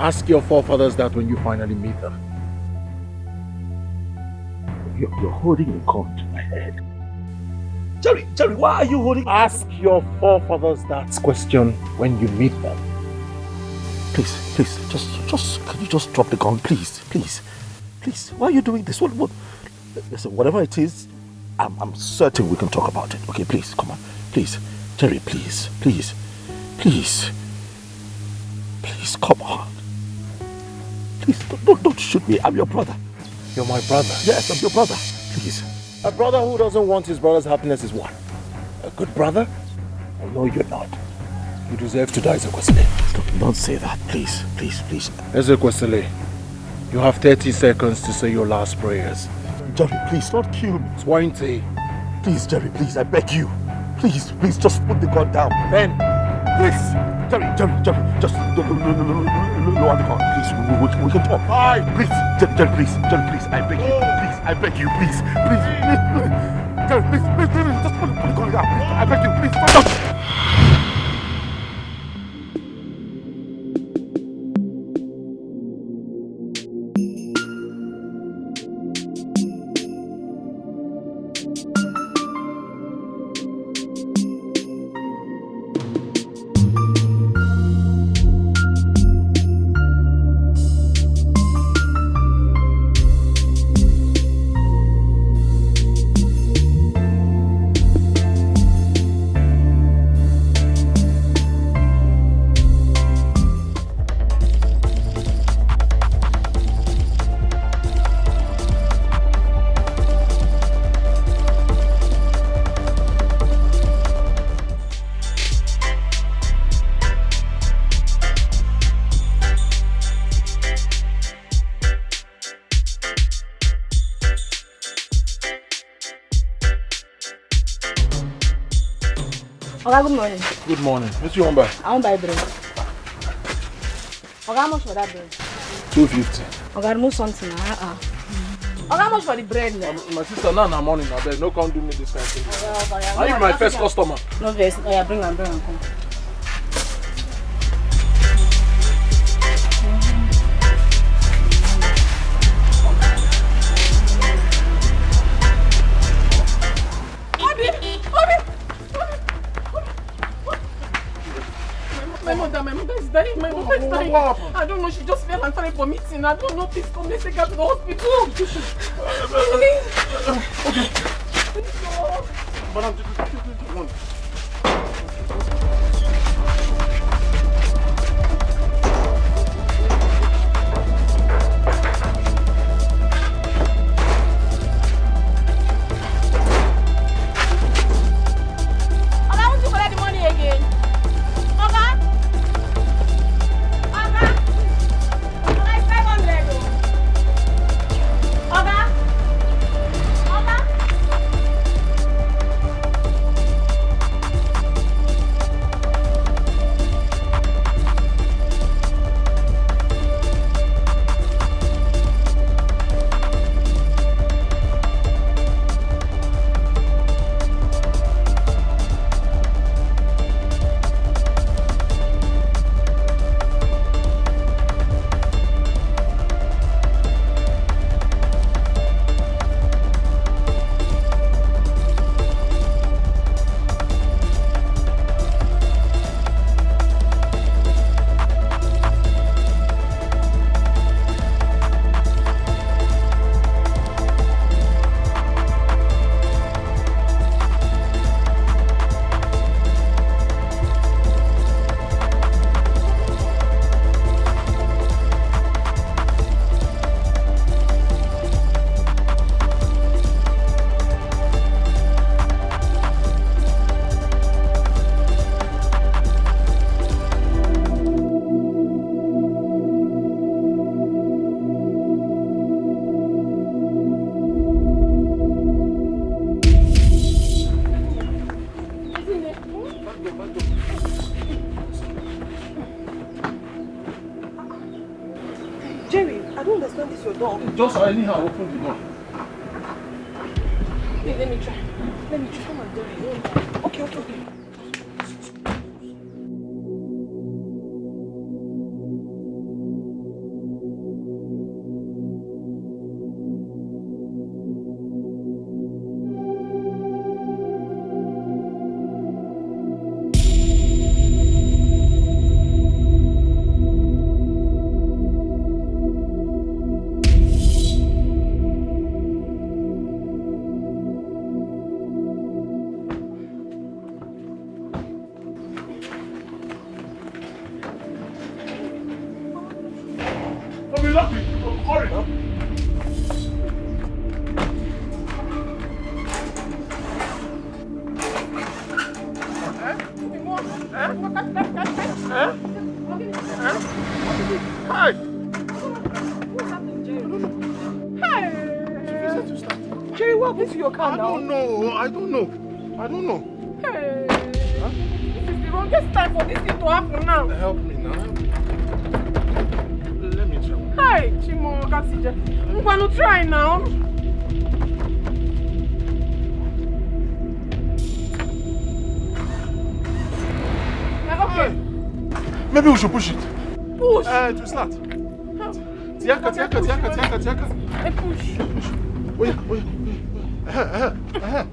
Ask your forefathers that when you finally meet them. You're holding a gun to my head. Jerry, why are you holding? Ask your forefathers that question when you meet them. Please, can you just drop the gun, please? Why are you doing this? What? Listen, whatever it is, I'm certain we can talk about it. Okay, please, come on. Please, Jerry, please, come on. Please, don't shoot me. I'm your brother. You're my brother? Yes, I'm your brother. Please. A brother who doesn't want his brother's happiness is what? A good brother? Oh, no, you're not. You deserve to die, Ezekwesili. Don't say that, please. Ezekwesili, you have 30 seconds to say your last prayers. Jerry, please, don't kill me. 20. Please, Jerry, please, I beg you. Please, just put the gun down. 10. Please. Jerry, just lower the gun, please. We can talk. 5. Please, Jerry, please, I beg you. Please, I beg you, please. Jerry, please, just put the gun down. I beg you, please. Oga, good morning. Good morning. What you want buy? I want buy bread. Oga, how much for that bread? 250. Oga, remove something. Oga, how much for the bread now? My sister, now in the morning, I beg. No, can't do me this kind of thing. Oga, Are you my first customer? No vex. Oh yeah, bring and come. My mother is dying. My mother is dying. I don't know. She just fell and started vomiting. I don't know. Please come. Let's take her to the hospital. Okay. Madam, just anyhow open the door. Wait, let me try. Come on, Jerry. Okay. Jerry, what happened to your car now? I don't know. Hey, huh? This is the wrongest time for this thing to happen now. Help me now. Let me try. Hi, Chimo, Kasija. I'm going to try now. Okay. Maybe we should push it. Push? To start. Tiaka. I push. Wait. Hey.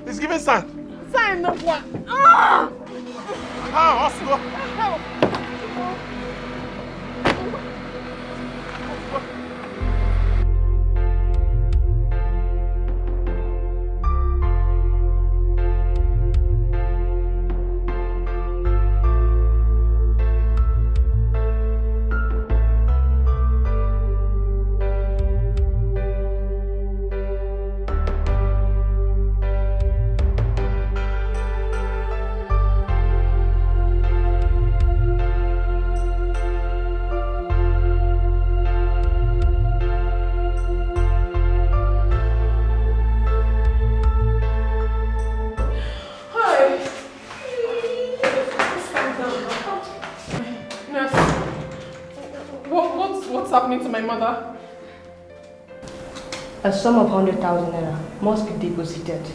It's giving sign. Sign of what? Oscar. Help. To my mother? A sum of 100,000 naira must be deposited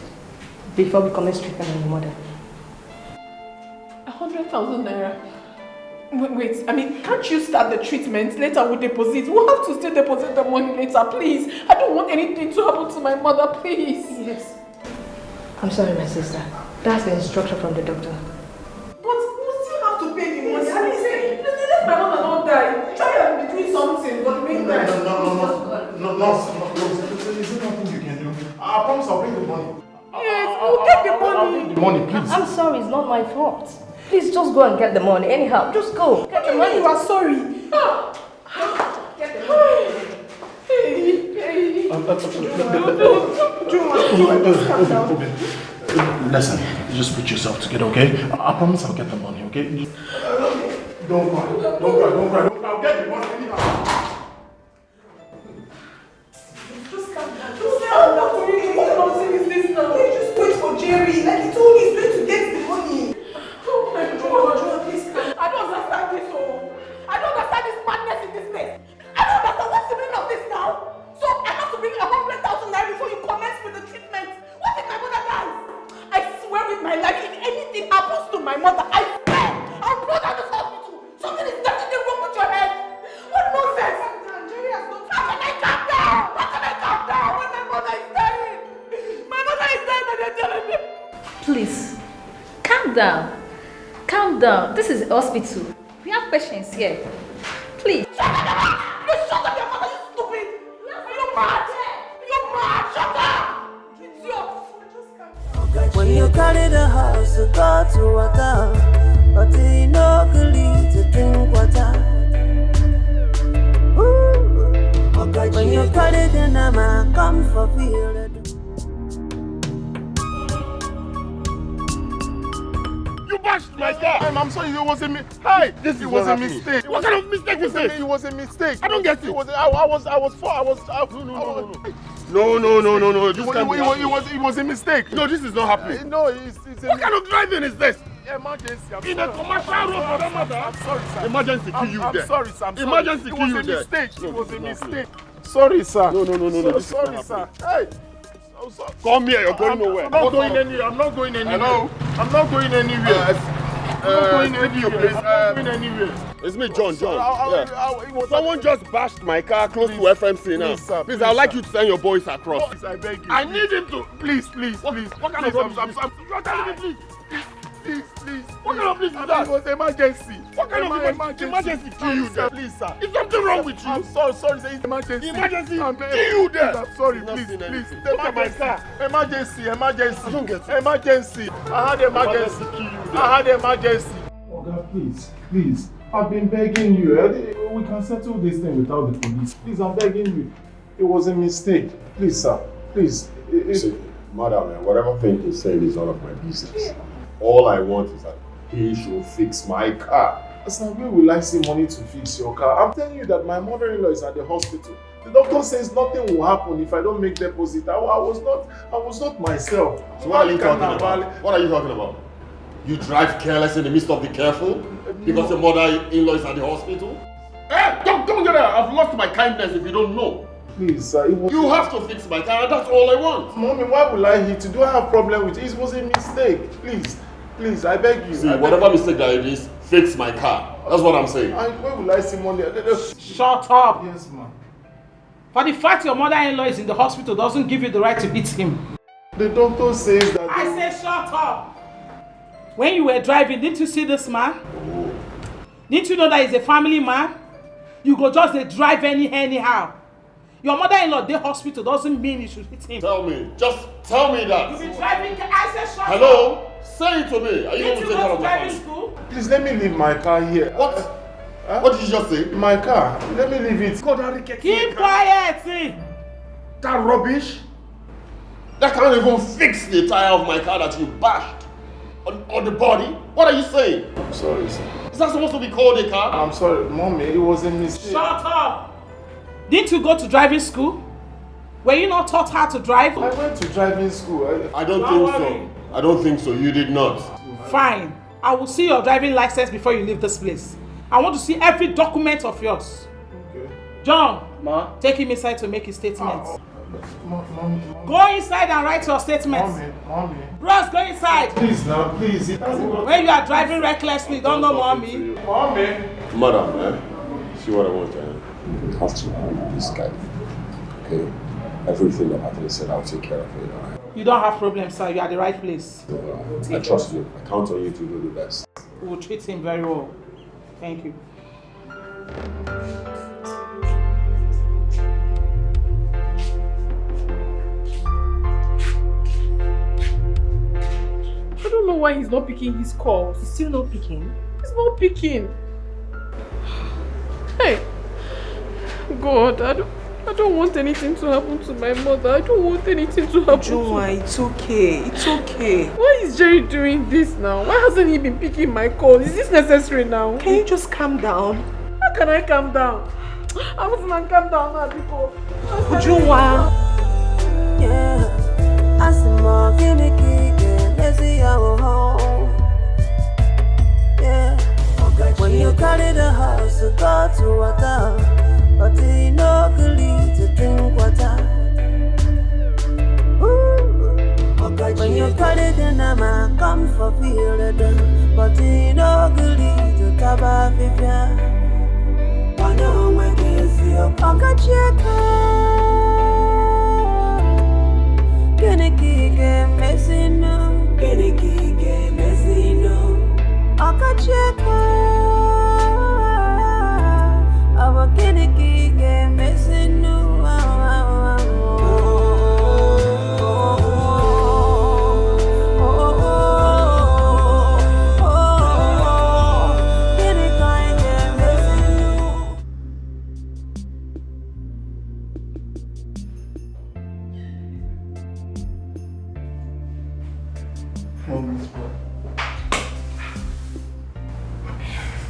before becoming stricken on your mother. 100,000 naira? Wait, I mean, can't you start the treatment? Later we'll deposit. We'll have to still deposit the money later, please. I don't want anything to happen to my mother, please. Yes. I'm sorry, my sister. That's the instruction from the doctor. But we still have to pay the money. I mean, let my mother not die. Try and be doing something, but meantime. No. There's nothing you can do. I promise I'll bring the money. Yes, we'll get the money. I'll bring the money, please. I'm sorry, it's not my fault. Please just go and get the money. Anyhow, just go. Get the money. You are sorry. Get the money. Listen, just put yourself together, okay? I promise I'll get the money, okay? Don't cry. I'll get the money anyhow. Just calm down. What nonsense is this now? Just wait for Jerry. Like he told me he's going to get the money. Oh my God, please. I don't understand this. I don't understand this madness in this place. I don't understand what's the meaning of this now. So I have to bring 100,000 naira before you commence with the treatment. What if my mother dies? I swear with my life, if anything happens to my mother, I swear I'll blow down this hospital. Something is definitely wrong with your head. What nonsense? Jerry has not. How can I calm down? When my mother is dying? My mother is dying and they're telling me. Please, calm down. Calm down. This is a hospital. We have patients here. Please. Shut up! You shut up, your mother, you stupid! You're mad! Shut up! Idiot! When you carry the house to go to water, but you no need to drink water. When you carry the nama, come for field. You bashed my car! I'm sorry, it was a mistake. Hi! It was a mistake. What kind of mistake is this? It was a mistake. I don't get it. No. This it was a mistake. No, this is not happening. No, it's what kind of driving is this? Emergency. In a commercial road for that matter. I'm sorry, sir. Emergency kill you there. I'm sorry, sir. Emergency kill you there. It was a mistake. Sorry, sir. No. Sorry, sir. Hey. Come here, you're going nowhere. I'm not going anywhere. I'm not going anywhere. I'm not going anywhere. It's me, John. Someone just bashed my car close to FMC now. Please, I'd like you to send your boys across. Please, I beg you. I need him to. Please. What kind of rubbish? You're telling me, please. What kind of please is that? It was emergency. What kind of emergency kill you there? Please, sir. Is something wrong with you? I'm sorry, sir. It's emergency. Emergency kill you there. I'm sorry, please. Look at my car. Emergency. I don't get it. Emergency. I had emergency kill you there. I had emergency. Oga, please. I've been begging you. We can settle this thing without the police. Please, I'm begging you. It was a mistake. Please, sir. Please. See, madam, whatever thing he's saying is none of my business. All I want is that he should fix my car. Sir, where will I see money to fix your car? I'm telling you that my mother-in-law is at the hospital. The doctor says nothing will happen if I don't make deposit. I was not myself. So what are you talking about? What are you talking about? You drive careless in the midst of the careful because your mother-in-law is at the hospital? Hey, don't get out! I've lost my kindness if you don't know. Please, sir, You have to fix my car, and that's all I want. Mommy, why will I hit you? Do I have a problem with it? It was a mistake. Please, I beg you. See, whatever mistake that it is, fix my car. That's what I'm saying. Where will I see money? Shut up. Yes, ma'am. For the fact your mother-in-law is in the hospital doesn't give you the right to beat him. The doctor says that... I say shut up. When you were driving, didn't you see this man? Oh. Didn't you know that he's a family man? You go just drive anyhow. Your mother-in-law in the hospital doesn't mean you should hit him. Just tell me that. You be driving, I say shut up. Hello? Say it to me. Are you going to take care of my car? School? Please let me leave my car here. What? What did you just say? My car. Let me leave it. Keep quiet, see. That rubbish? That can't even fix the tire of my car that you bashed on the body. What are you saying? I'm sorry, sir. Is that supposed to be called a car? I'm sorry, Mommy. It was a mistake. Shut up. Didn't you go to driving school? Were you not taught how to drive? I went to driving school. I don't think so. I don't think so. You did not. Fine. I will see your driving license before you leave this place. I want to see every document of yours. Okay. John, Ma? take him inside to make his statements. Mommy. Go inside and write your statements. Mommy. Bros, go inside. Please now, please. When you are driving recklessly, don't know mommy. Mommy. Madam, see what I want to You have to hold this guy. Okay? Everything that Anthony said, I'll take care of it. Right? You don't have problems, sir. You are at the right place. I trust you. I count on you to do the best. We will treat him very well. Thank you. I don't know why he's not picking his calls. He's still not picking? He's not picking. Hey, God, I don't want anything to happen to my mother. I don't want anything to happen to her. It's okay. It's okay. Why is Jerry doing this now? Why hasn't he been picking my calls? Is this necessary now? Can you just calm down? How can I calm down? I wasn't calm down now before. Ujunwa. Yeah, I see more gimmicky, let's see our home. Yeah, when you carry the house to go to water, but you know good to drink water. Ooh. When you carry the nama, come for feel it, but you know good to taba fifia. I know when you see your pocket check. Genicky game messing up. Genicky game messing up. Akacheka. Our genicky game messing up.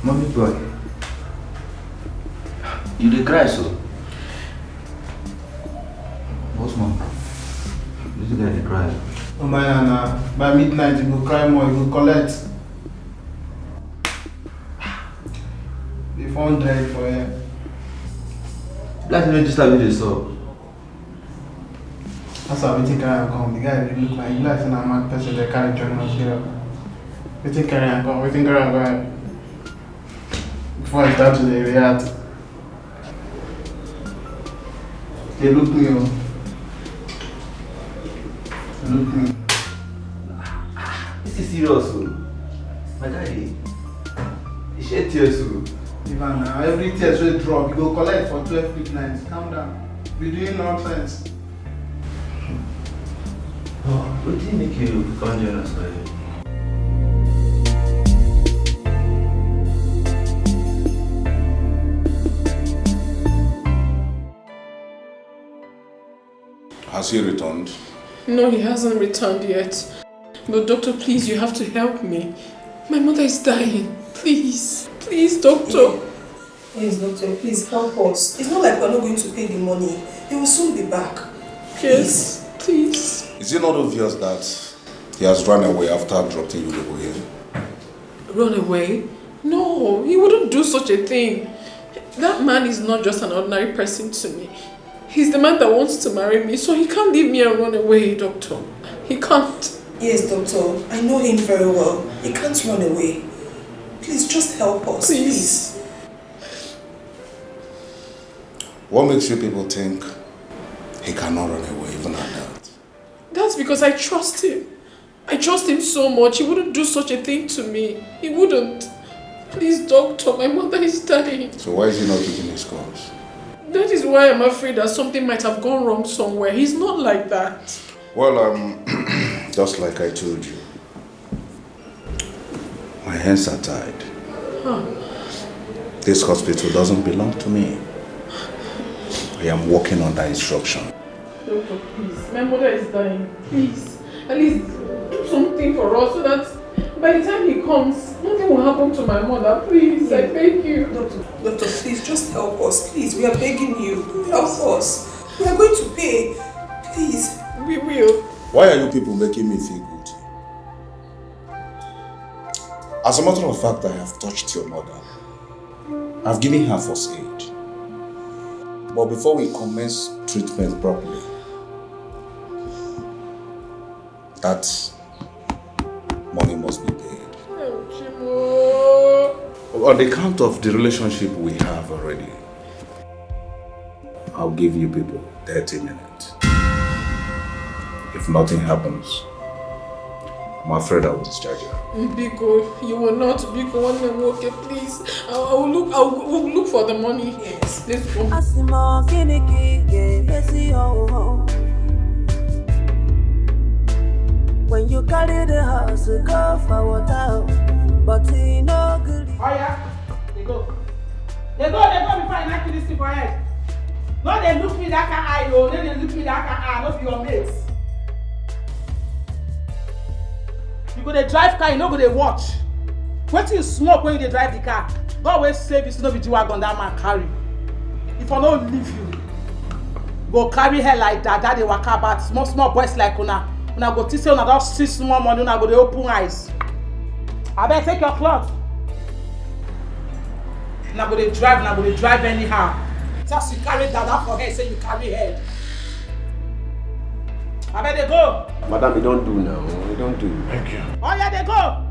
Mommy boy, you dey cry so? What's mom? This guy dey cry. Oh my Nana, by midnight you go cry more, you go collect. The phone died for him. Like you just have this so. That's how we take carry and come. The guy really look like a mad person that carry join us here. We take carry and come, we think carry and go. Before I start to react, they look me up. Look me. This is serious, my guy. He shed tears. Even now, every tears will drop. You go collect for 12 midnights. Calm down. We're doing nonsense. Oh, what did make you come join us today? Has he returned? No, he hasn't returned yet. But doctor, please, you have to help me. My mother is dying. Please, doctor. Yes, doctor, please help us. It's not like we're not going to pay the money. He will soon be back. Yes, please. Is it not obvious that he has run away after dropping you people here? Run away? No, he wouldn't do such a thing. That man is not just an ordinary person to me. He's the man that wants to marry me, so he can't leave me and run away, doctor. He can't. Yes, doctor. I know him very well. He can't run away. Please, just help us. Please. What makes you people think he cannot run away even at that? That's because I trust him. I trust him so much. He wouldn't do such a thing to me. He wouldn't. Please, doctor, my mother is dying. So why is he not picking his calls? That is why I'm afraid that something might have gone wrong somewhere. He's not like that. Well, just like I told you, my hands are tied. Huh. This hospital doesn't belong to me. I am working under instruction. Doctor, please. My mother is dying. Please. At least do something for us so that by the time he comes, nothing will happen to my mother. Please, I beg you. Doctor, please, just help us. Please, we are begging you. Help us. We are going to pay. Please. We will. Why are you people making me feel guilty? As a matter of fact, I have touched your mother. I've given her first aid. But before we commence treatment properly, that money must be paid. On the count of the relationship we have already, I'll give you people 30 minutes. If nothing happens, I'm afraid I will discharge you. Biko, you will not. Biko, one day, okay, please. I will look for the money. Yes, let's go. When you carry the house, go for water, but he no good. Oh yeah, they go. They go before I knock this thing for head. No, they look me that eye, no, then they look me that eye, not your mates. You go to drive car, you no go to watch. What till you smoke when you drive the car? God always save you, so no be G-Wagon that man carry. If I don't leave you, go carry her like that they walk about small boys like una. Una go teach say una don see small money, una go dey open eyes. Abeg take your cloth. Una go dey drive anyhow. Just you carry dada for head, say you carry head. Abeg dey go. Madam, we don't do now. We don't do. Thank you. Oh yeah, dey go.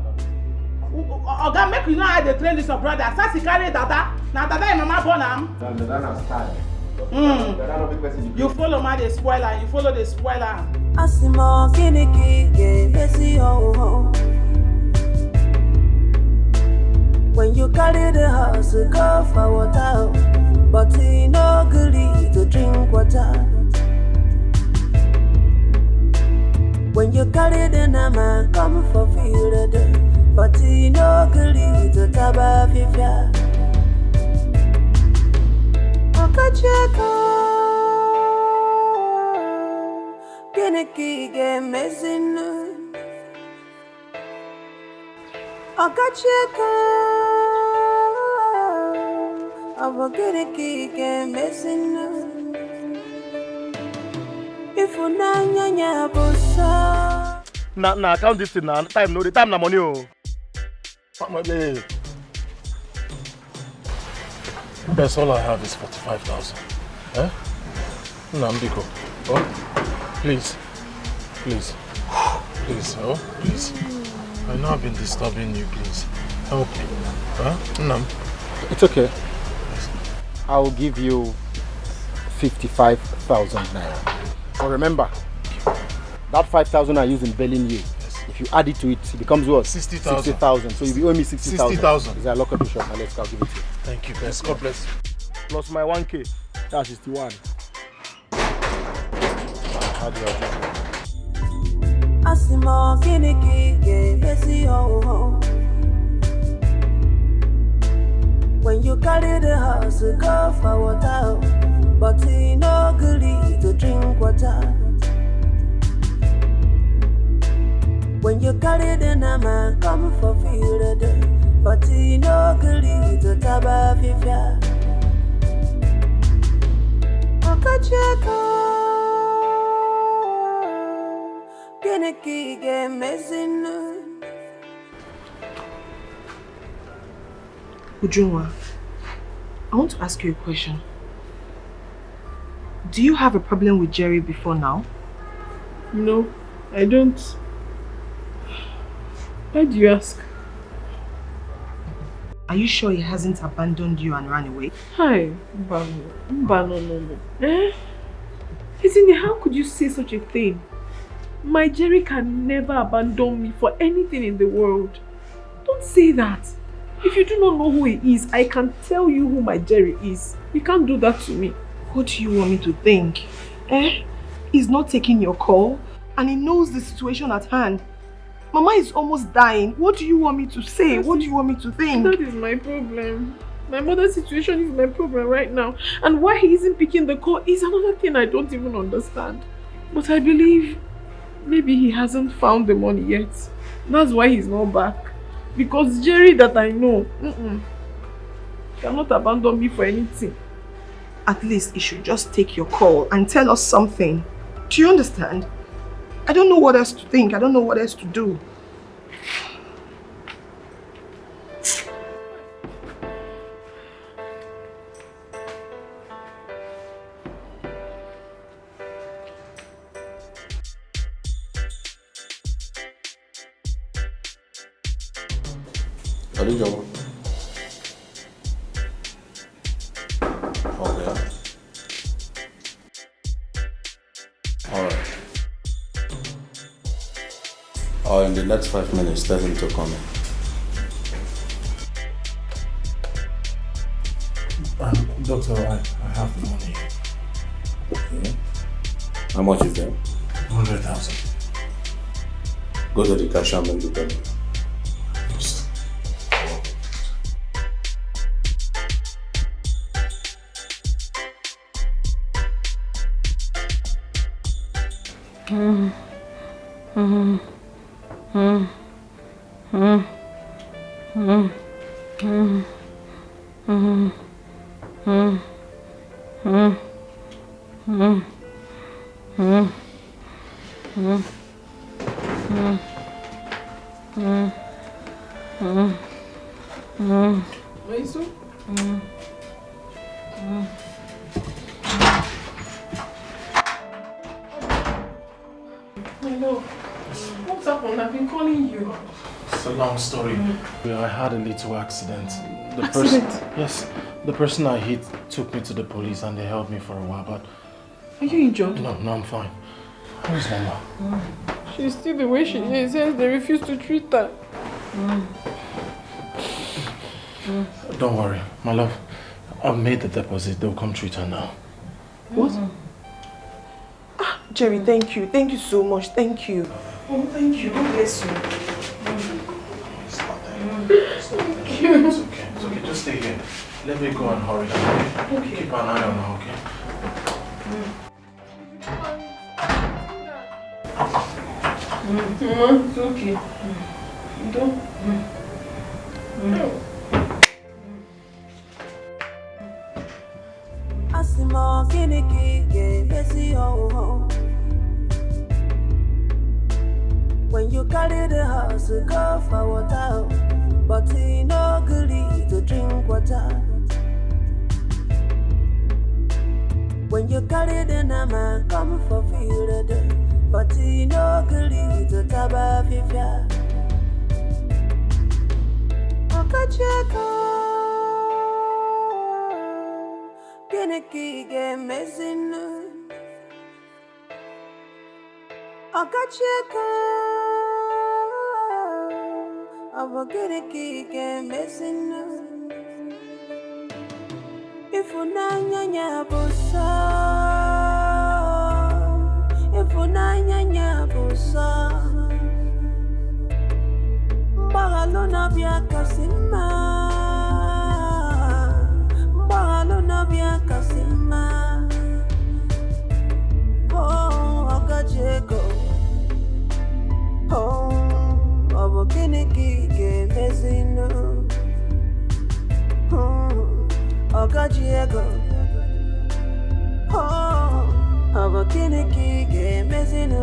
Oga, make you know how they train this your brother. As you carry dada, na dada your mama born am. Dada na style. You follow my the spoiler, you follow the spoiler. Asimo kiniki ge besi ho. When you carry the house, go for water, but he no good to drink water. When you carry the nama, come for field, but he no good to taba fifia. Okacheka. Kiniki ge mezin Akacheka Ava kiniki ge mezin Ifunanya bosa Na count this thing now. Time no, the time na money oh. That's all I have is 45,000. Eh? Nambiko. Oh? Please, oh, please. I know I've been disturbing you, please. Help me. Huh? Nam. It's okay. I'll give you 55,000 naira. But remember, that 5,000 I use in bailing you. Yes. If you add it to it, it becomes what? 60,000. 60,000. So you owe me 60,000. 60,000. Is that lock up the shop? Now let's go. I'll give it to you. Thank you, best. God bless you. Plus my 1K. That's 61. Asimo kiniki ge besi ho. When you carry the house, go for water, but he no good to drink water. When you carry the nama, come for field, but he no gully to taba fifia. Okacheko, Geneki game messing. Ujunwa, I want to ask you a question. Do you have a problem with Jerry before now? No, I don't. Why do you ask? Are you sure he hasn't abandoned you and ran away? Hi, no. Eh? Isn't it, how could you say such a thing? My Jerry can never abandon me for anything in the world. Don't say that. If you do not know who he is, I can tell you who my Jerry is. You can't do that to me. What do you want me to think? Eh? He's not taking your call and he knows the situation at hand. Mama is almost dying. What do you want me to say? What do you want me to think? That is my problem. My mother's situation is my problem right now. And why he isn't picking the call is another thing I don't even understand. But I believe maybe he hasn't found the money yet. That's why he's not back. Because Jerry that I know, cannot abandon me for anything. At least he should just take your call and tell us something. Do you understand? I don't know what else to think. I don't know what else to do. Okay. Alright. In the next 5 minutes, tell him to come in. Doctor, I have the money. Okay. How much is that? 100,000. Go to the cashier and make the payment. Story. I had a little accident. Yes, the person I hit took me to the police and they held me for a while, but... Are you injured? No, I'm fine. How is Mama? She's still the way she is, since they refuse to treat her. Don't worry, my love. I've made the deposit. They'll come treat her now. What? Jerry, thank you. Thank you so much. Thank you. Oh, thank you. God bless you. It's okay. Just stay here. Let me go and hurry. Okay. Keep an eye on her, okay? It's okay. Don't. When you carry the house, go for water, but he no gully to drink water. When you carry the nama, come for field, but he no gully to taba fifia. Okacheko, Geneki game messing. Okacheko. I'm gonna keep missing. If you nanya busa, if you nanya busa, Bagalona bia kasima, Bagalona bia kasima. Oh, Okacheko. Oh. I'm gonna keep messing up. Diego. Oh, Abakiniki game is in a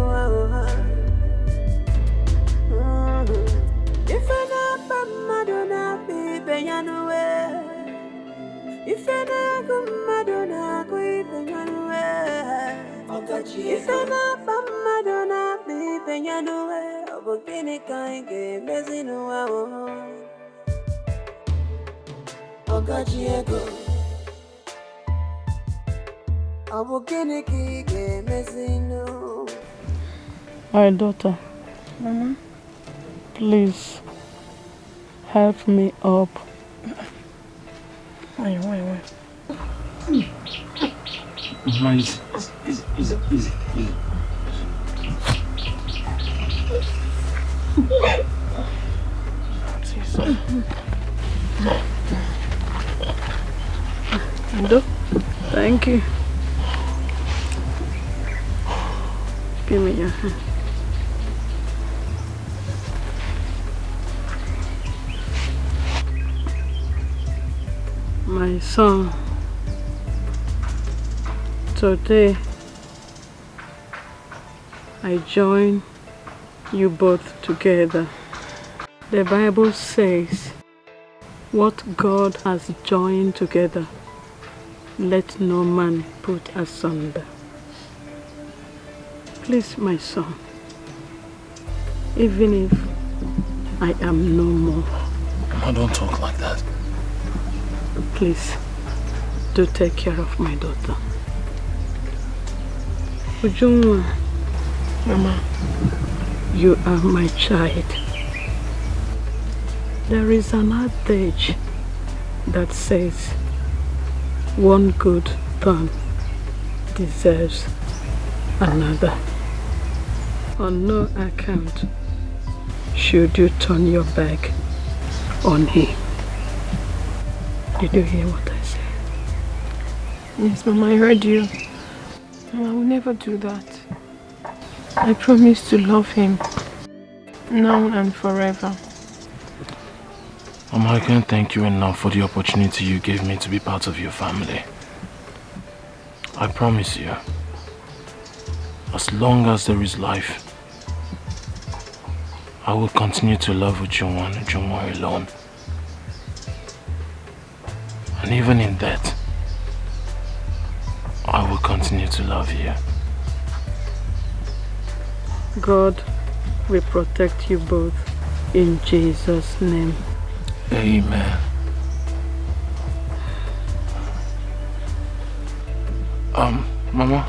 if I not Madonna be Beyanue, if I not Madonna be Beyanue, if I not Madonna be Beyanue, Abakinika game is in a Diego. My daughter, Mama, please help me up. Wait. Mama, easy. Thank you. Give me your hand. My son, today I join you both together. The Bible says, what God has joined together, let no man put asunder. Please, my son, even if I am no more. Mama, don't talk like that. Please, do take care of my daughter. Ujunwa, Mama, you are my child. There is an adage that says, one good turn deserves another. On no account should you turn your back on him. Did you hear what I said? Yes, Mama, I heard you. Mama, I will never do that. I promise to love him now and forever. Mama, I can't thank you enough for the opportunity you gave me to be part of your family. I promise you, as long as there is life, I will continue to love Ujunwa and Ujunwa alone. And even in death, I will continue to love you. God will protect you both in Jesus' name. Amen. Mama,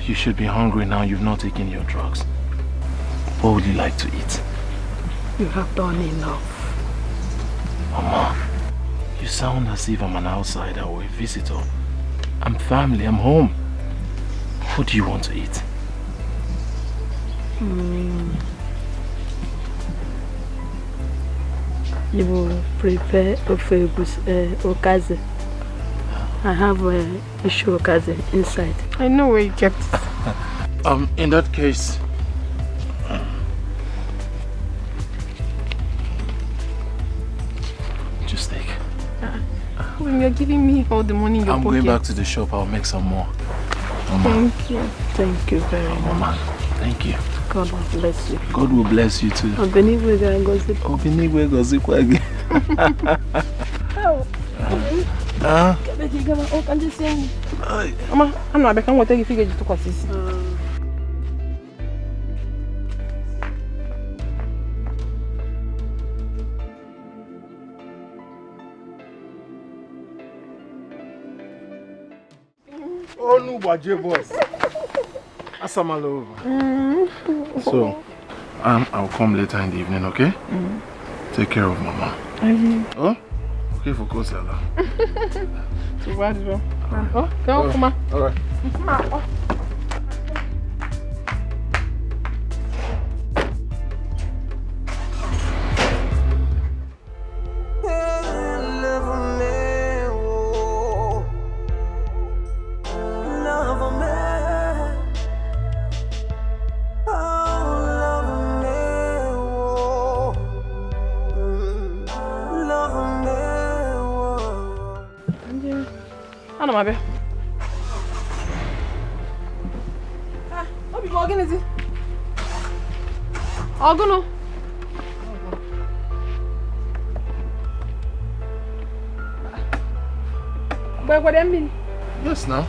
you should be hungry now. You've not taken your drugs. What would you like to eat? You have done enough. Mama, you sound as if I'm an outsider or a visitor. I'm family, I'm home. What do you want to eat? You will prepare okaze. I have a issue okaze inside. I know where you kept it. In that case, just take. When you're giving me all the money in your I'm pocket. going back to the shop. I'll make some more. Mama. Thank you. Thank you very much. Mama, thank you. God will bless you. God will bless you too. Obenigwe gozikwa again. Mama, I'm not back. I'm going to take you figure to Kwasisi. Oh, no, Baje voice. Asamalo over. So, I'll come later in the evening, okay? Take care of Mama. Oh? Okay for Kosala. So what is wrong? Oh, come on, Mama. All right. Ana mabe. Ah, obi mo gini. Ogono. Yes, now.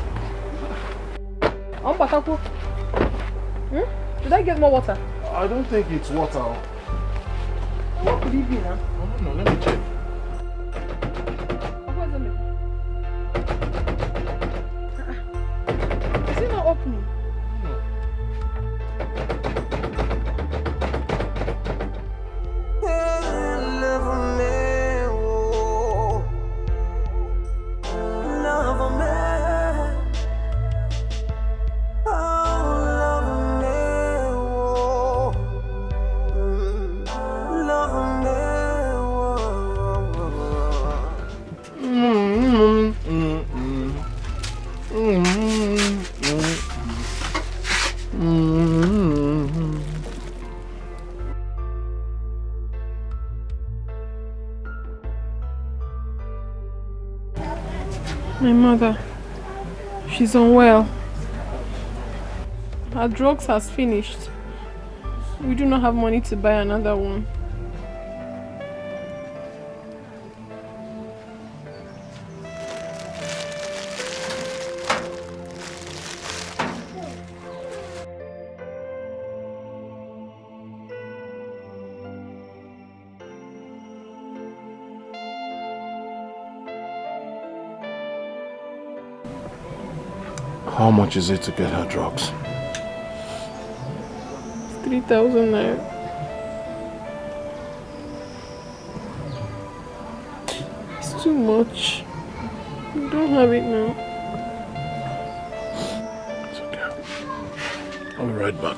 Did I get more water? I don't think it's water. What could it be now? No, let me check. Is it not opening? My mother, she's unwell. Her drugs has finished. We do not have money to buy another one. How much is it to get her drugs? 3,000 naira. It's too much. We don't have it now. It's okay. I'll be right back.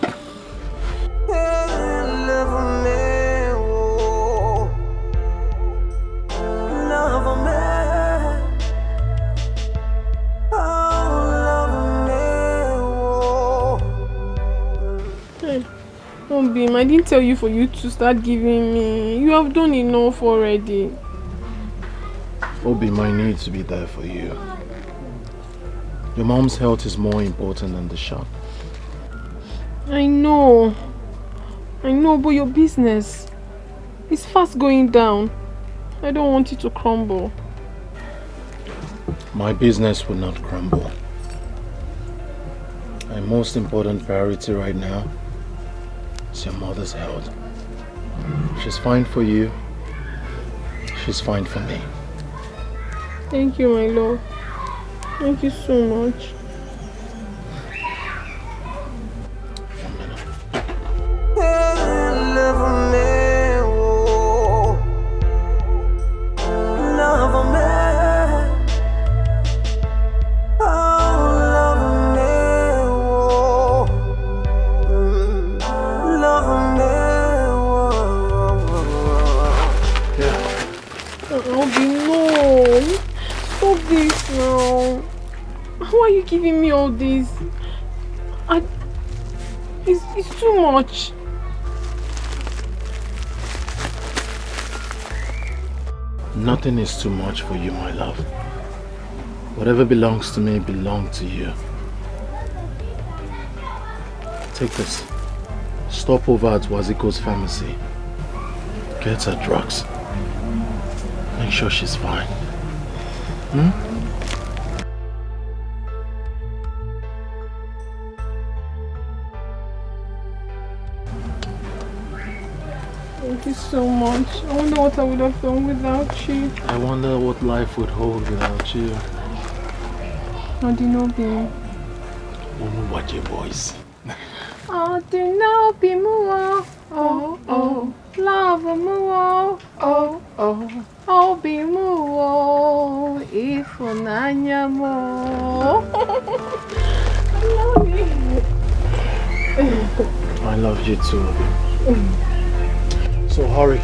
Beam, I didn't tell you for you to start giving me. You have done enough already. Obi, I need to be there for you. Your mom's health is more important than the shop. I know, but your business is fast going down. I don't want it to crumble. My business will not crumble. My most important priority right now is your mother's health. She's fine for you. She's fine for me. Thank you, my love. Thank you so much. Giving me all this, it's too much. Nothing is too much for you, my love. Whatever belongs to me belongs to you. Take this. Stop over at Waziko's pharmacy. Get her drugs. Make sure she's fine. Thank you so much. I wonder what I would have done without you. I wonder what life would hold without you. How do you know me? Watch your voice. How do you know me? Oh, love me. Oh, be more. If I love you. I love you too. So hurry.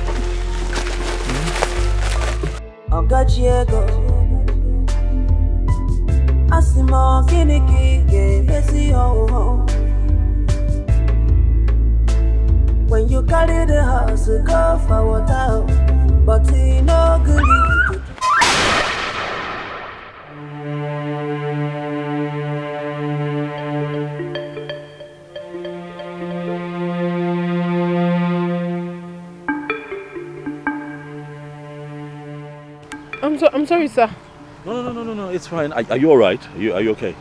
When you carry the house, go for water, but you no good. I'm sorry, sir. No, it's fine. Are you alright? Are you okay?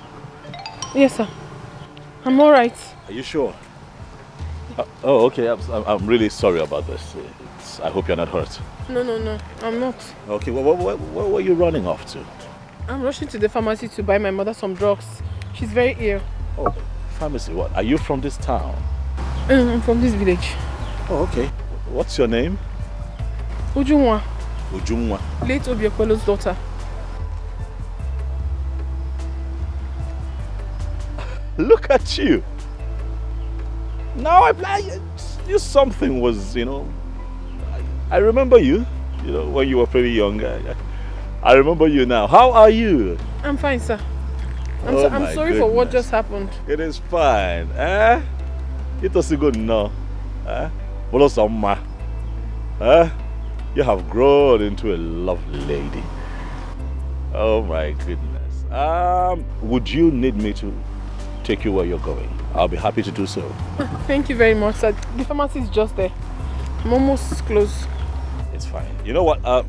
Yes, sir. I'm alright. Are you sure? Oh, okay. I'm really sorry about this. I hope you're not hurt. No, I'm not. Okay, where were you running off to? I'm rushing to the pharmacy to buy my mother some drugs. She's very ill. Oh, pharmacy, what? Are you from this town? I'm from this village. Oh, okay. What's your name? Ujunwa. Ujunwa. Late Obiekwelo's daughter. Look at you. Now you something was, I remember you, when you were pretty young. I remember you now. How are you? I'm fine, sir. I'm sorry for what just happened. It is fine. It was good no. You have grown into a lovely lady. Oh my goodness. Would you need me to take you where you're going? I'll be happy to do so. Thank you very much, sir. The pharmacy is just there. I'm almost close. It's fine. You know what?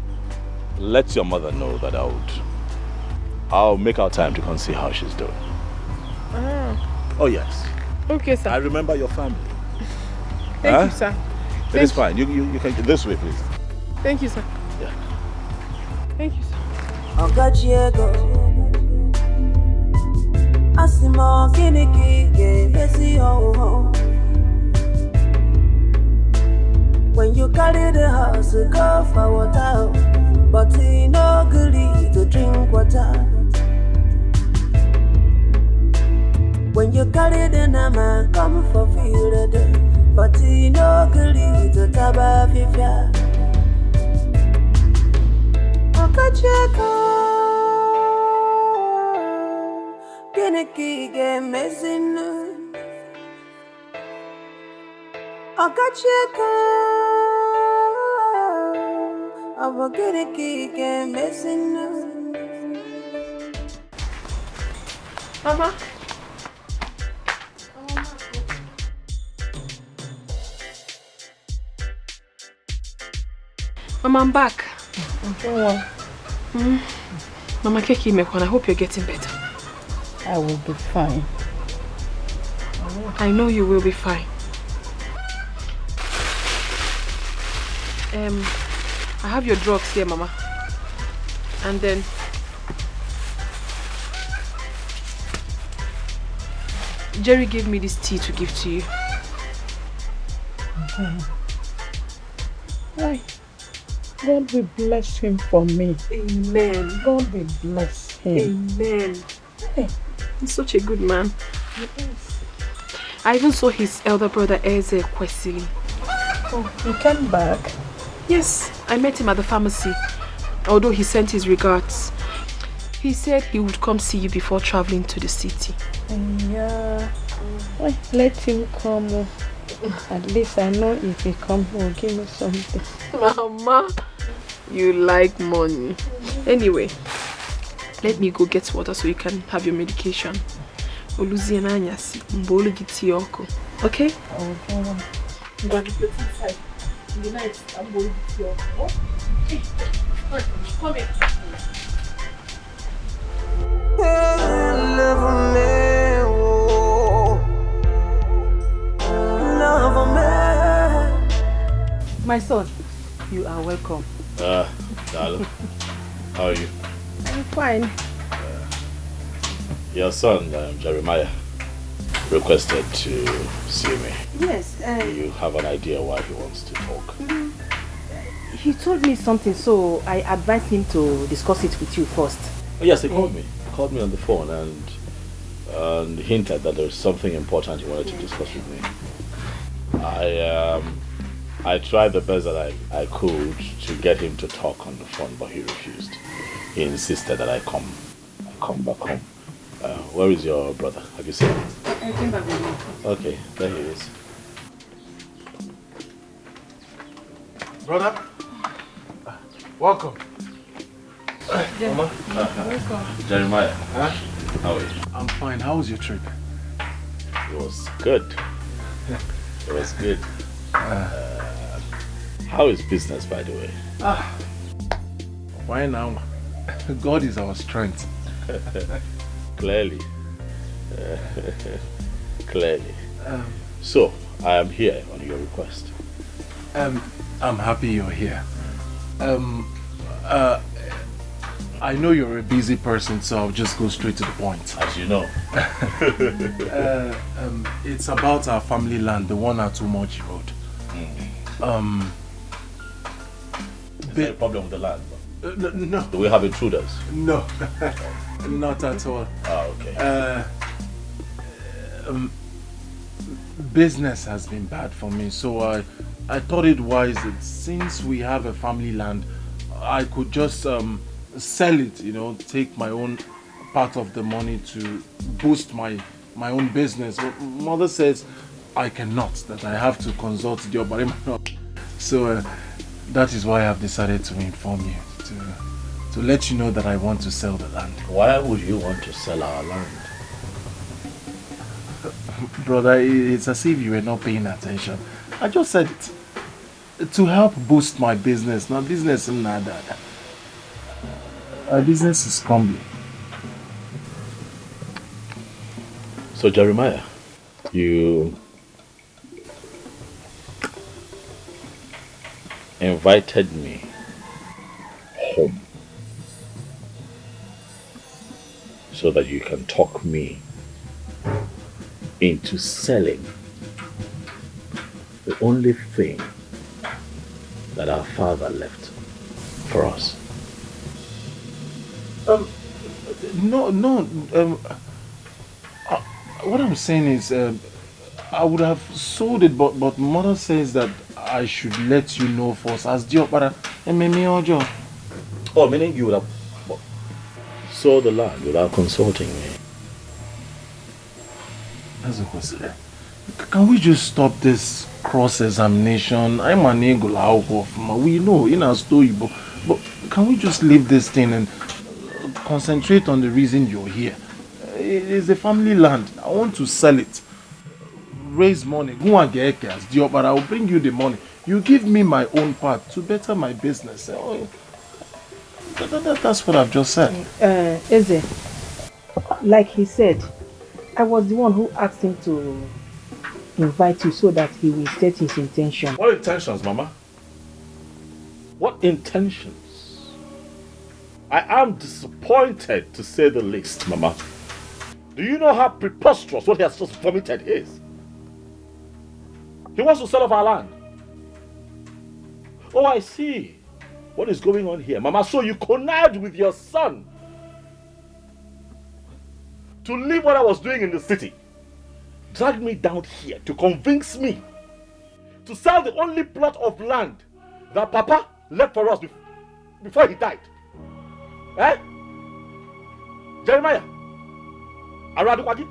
Let your mother know that I'll make our time to come see how she's doing. Oh yes. Okay, sir. I remember your family. Thank you, sir. It is fine. You can this way, please. Thank you, sir. Yeah. Thank you, sir. Asimo kiniki ge messy ho. When you carry the house, go for water, but he no goodly to drink water. When you carry the nama, come for field, but he no goodly to taba fifia. Okacheko. Kiniki ge messing. Okacheko. Abo kiniki ge messing. Mama. Mama, I'm back. Mama Keki Mekwan, I hope you're getting better. I will be fine. I know you will be fine. I have your drugs here, Mama. And then Jerry gave me this tea to give to you. Okay. Why? God will bless him for me. Amen. God will bless him. Amen. Hey. He's such a good man. Yes. I even saw his elder brother Eze Kwesili. Oh, he came back? Yes, I met him at the pharmacy. Although he sent his regards. He said he would come see you before traveling to the city. Yeah. Well, let him come. At least I know if he comes, he will give me something. Mama, you like money. Anyway, let me go get water so you can have your medication. Okay? Okay. I'm going to put inside. In the night, I'm going to get your okay. Come here. My son, you are welcome. Darling, how are you? I'm fine. Your son, Jeremiah, requested to see me. Yes. You have an idea why he wants to talk? He told me something, so I advised him to discuss it with you first. Oh, yes, he called me. He called me on the phone and hinted that there's something important he wanted to discuss with me. I tried the best that I could to get him to talk on the phone, but he refused. He insisted that I come back home. Where is your brother? Have you seen him? I came back with him. Okay, there he is. Brother, welcome. Mama? Welcome. Jeremiah, how are you? I'm fine. How was your trip? It was good. It was good. How is business, by the way? Why now? God is our strength. Clearly. Clearly. So, I am here on your request. I'm happy you're here. I know you're a busy person, so I'll just go straight to the point. As you know. It's about our family land, the one at Umoji Road. Is there a problem with the land? No. Do we have intruders? No, not at all. Okay. Business has been bad for me, so I thought it wise that since we have a family land, I could just sell it, take my own part of the money to boost my own business. But mother says I cannot, that I have to consult the Obarima. So that is why I've decided to inform you, to let you know that I want to sell the land. Why would you want to sell our land? Brother, it's as if you were not paying attention. I just said it. To help boost my business. Now business is not that. Our business is crumbling. So Jeremiah, you invited me home so that you can talk me into selling the only thing that our father left for us. No. What I'm saying is, I would have sold it, but mother says that I should let you know first. As Diopara, oh, meaning you would have sold the land without consulting me. That's a question. Can we just stop this cross-examination? I'm an eagle. We know in our story, but can we just leave this thing and concentrate on the reason you're here? It is a family land. I want to sell it. Raise money. Go and get cash, but I will bring you the money. You give me my own part to better my business. That's what I've just said. Eze, like he said, I was the one who asked him to invite you so that he will set his intention. What intentions, Mama? What intentions? I am disappointed, to say the least, Mama. Do you know how preposterous what he has just vomited is? He wants to sell off our land. Oh, I see. What is going on here, Mama? So you connived with your son to leave what I was doing in the city, drag me down here to convince me to sell the only plot of land that Papa left for us before he died. Eh? Jeremiah? Aradukwagi?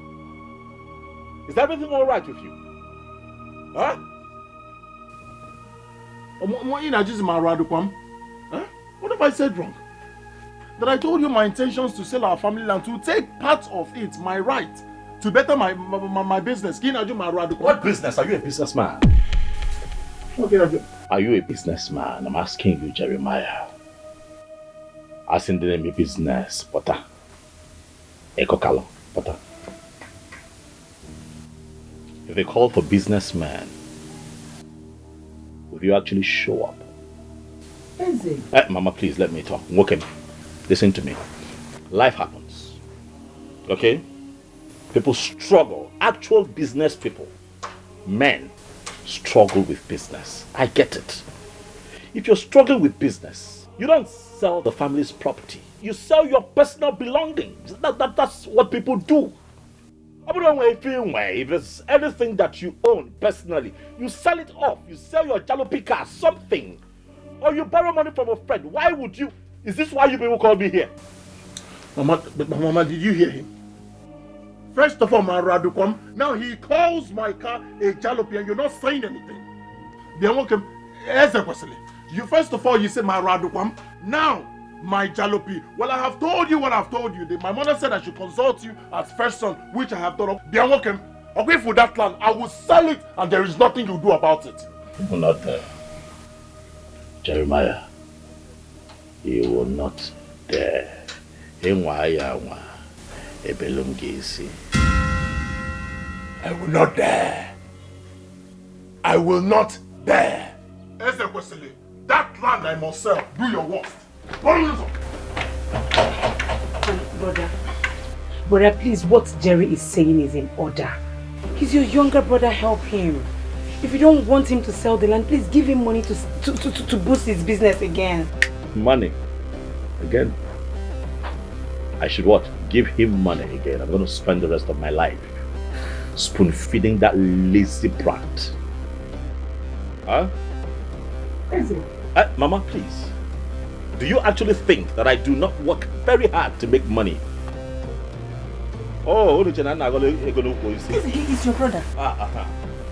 Is everything all right with you? Huh? What have I said wrong? That I told you my intentions to sell our family land, to take part of it, my right, to better my business. What business? Are you a businessman? Are you a businessman? I'm asking you, Jeremiah. As in the name of business, Potter. Ekokalo, Potter. If they call for businessman, would you actually show up? Mama, please let me talk. Okay, listen to me. Life happens. Okay? People struggle. Actual business people, men, struggle with business. I get it. If you're struggling with business, you don't sell the family's property. You sell your personal belongings. That's what people do. If it's anything that you own personally, you sell it off. You sell your jalopy car, something. Or you borrow money from a friend. Why would you? Is this why you people call me here? Mama, did you hear him? First of all, Maradukom, now he calls my car a jalopy and you're not saying anything. You first of all, you say Maradukom, now my jalopy. Well, I have told you what I've told you. My mother said I should consult you as first son, which I have done. Okay, for that land, I will sell it and there is nothing you do about it. You will not, Jeremiah, you will not dare. I will not dare. I will not dare. Ezekwesili, that land I must sell. Do your worst. Brother, please, what Jerry is saying is in order. He's your younger brother, help him. If you don't want him to sell the land, please give him money to boost his business again. Money? Again? I should what? Give him money again. I'm going to spend the rest of my life spoon-feeding that lazy brat. Huh? Mama, please. Do you actually think that I do not work very hard to make money? Oh, he is your brother.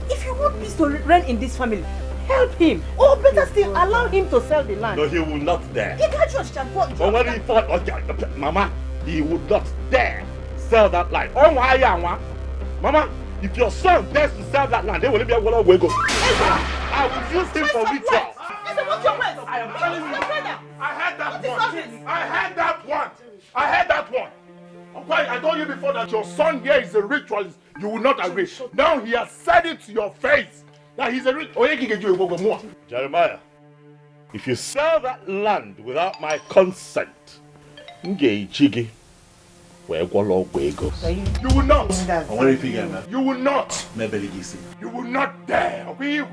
If you want peace to reign in this family, help him. Or better still, allow him to sell the land. No, he will not dare. He can't just Mama, he would not dare sell that land. Oh, why, Mama, if your son dares to sell that land, they will be able to go. I will use him for ritual. I am telling you. I heard that one. Okay, I told you before that your son here is a ritualist. You will not agree. Now he has said it to your face that he's a ritualist. Jeremiah, if you sell that land without my consent, you will not. You will not. You will not dare. Okay? You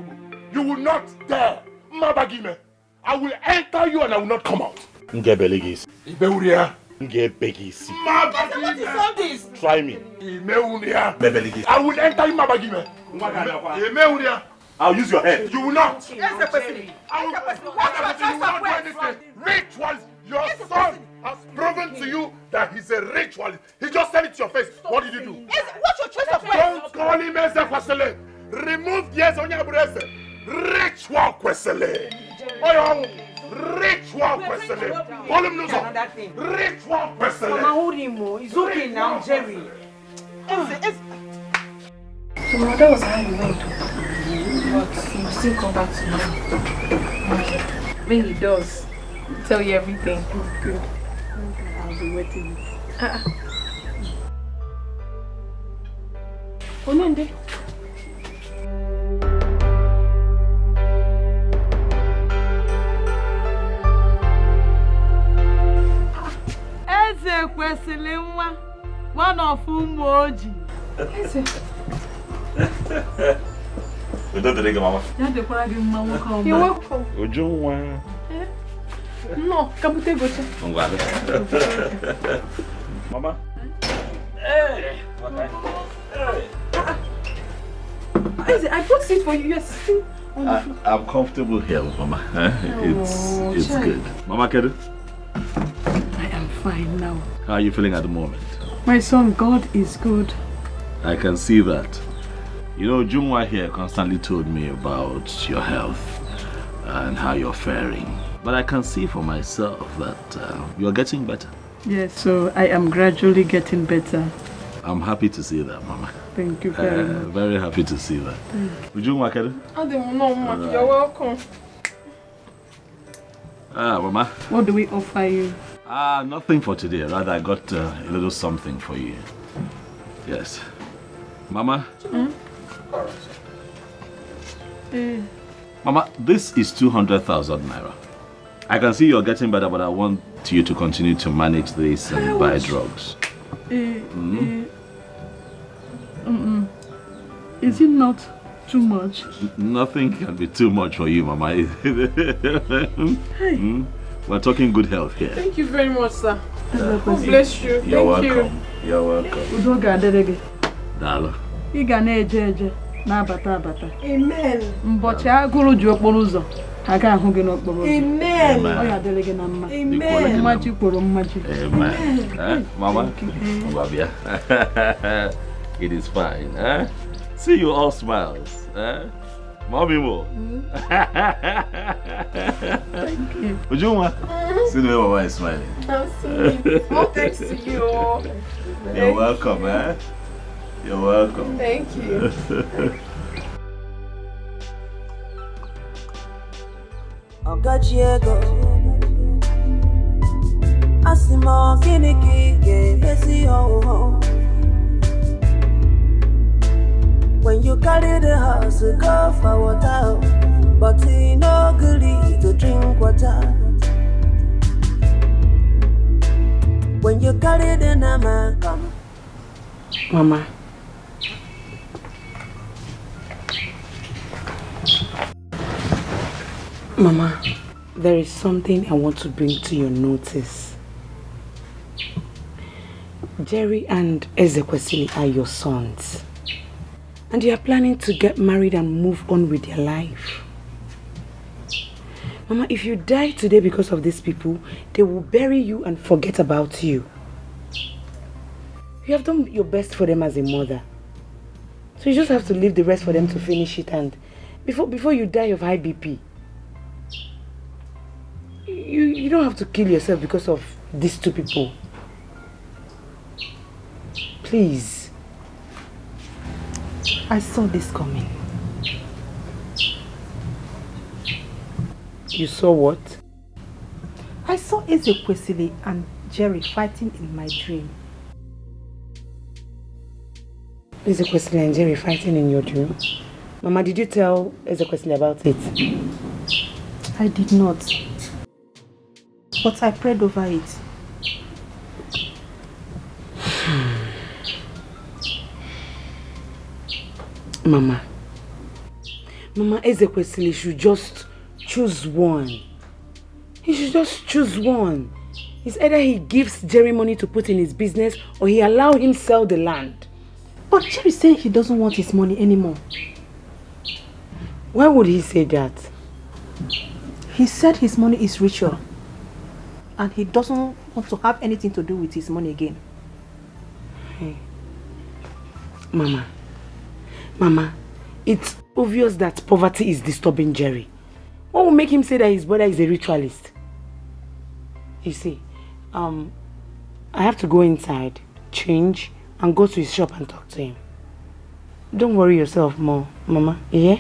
will not dare. Mabagime. I will enter you and I will not come out. Ibeuria. What is all this? Try me. I will enter you, Mabagime. I'll use your head. You will not. You will not do anything. Rituals. Your son has proven to you that he's a ritualist. He just said it to your face. What did you do? What's your choice of words? Don't call him Ezekwesili. Remove the on your breast. Ritual Kwesili. Ritual Kwesili. Call him Nuzo. Ritual Kwesili. Mama, hold him. It's okay now, Jerry. So that was how you went. But you still come back to me. When he does, he'll tell you everything. Good. I'll be waiting. Onende. Ezekwesili nwa, one of ụmụ ojii. Don't take Mama. You're welcome. No, kabute gocha. Mama. Hey. I brought seat for you. You're sitting on the floor. I'm comfortable here, Mama. It's good. Mama Kedu? I am fine now. How are you feeling at the moment? My son, God is good. I can see that. You know, Jungwa here constantly told me about your health and how you're faring. But I can see for myself that you're getting better. Yes, so I am gradually getting better. I'm happy to see that, Mama. Thank you very much. Very happy to see that. Jungwa Kedu? You're welcome. Mama. What do we offer you? Nothing for today. Rather, I got a little something for you. Yes. Mama? Mama, this is 200,000 naira. I can see you're getting better, but I want you to continue to manage this and buy drugs. Is it not too much? Nothing can be too much for you, Mama. We're talking good health here. Thank you very much, sir. God bless you. You're welcome. You're welcome. Dalo. Ị ga na-eje na-abata abata. Amen. Mbọchị agụrụ ji okporo ụzọ, ha ga-ahụ gị n'okporo ụzọ. Amen. Ọ ya dịrị gị na mma. Amen. Mmaji kwuru mmaji. Amen. Mama? It is fine. See you all smiles. Mommy more. Thank you. Ujuma? See the way Mama is smiling. I'm sweet. All thanks to you. You're welcome, You're welcome. Thank you. Asimo kiniki ge messy ho. When you carry the house, go for water, but he no gully to drink water. When you carry the nama, come. Mama. Mama, there is something I want to bring to your notice. Jerry and Ezekwesili are your sons. And you are planning to get married and move on with your life. Mama, if you die today because of these people, they will bury you and forget about you. You have done your best for them as a mother. So you just have to leave the rest for them to finish it, and before you die of high BP. You don't have to kill yourself because of these two people. Please. I saw this coming. You saw what? I saw Ezekwesili and Jerry fighting in my dream. Ezekwesili and Jerry fighting in your dream? Mama, did you tell Ezekwesili about it? I did not. But I prayed over it. Mama, Ezekwesili should just choose one. He should just choose one. It's either he gives Jerry money to put in his business or he allow him sell the land. But Jerry said he doesn't want his money anymore. Why would he say that? He said his money is ritual. And he doesn't want to have anything to do with his money again. Hey. Mama, it's obvious that poverty is disturbing Jerry. What will make him say that his brother is a ritualist? You see, I have to go inside, change, and go to his shop and talk to him. Don't worry yourself more, Mama, yeah?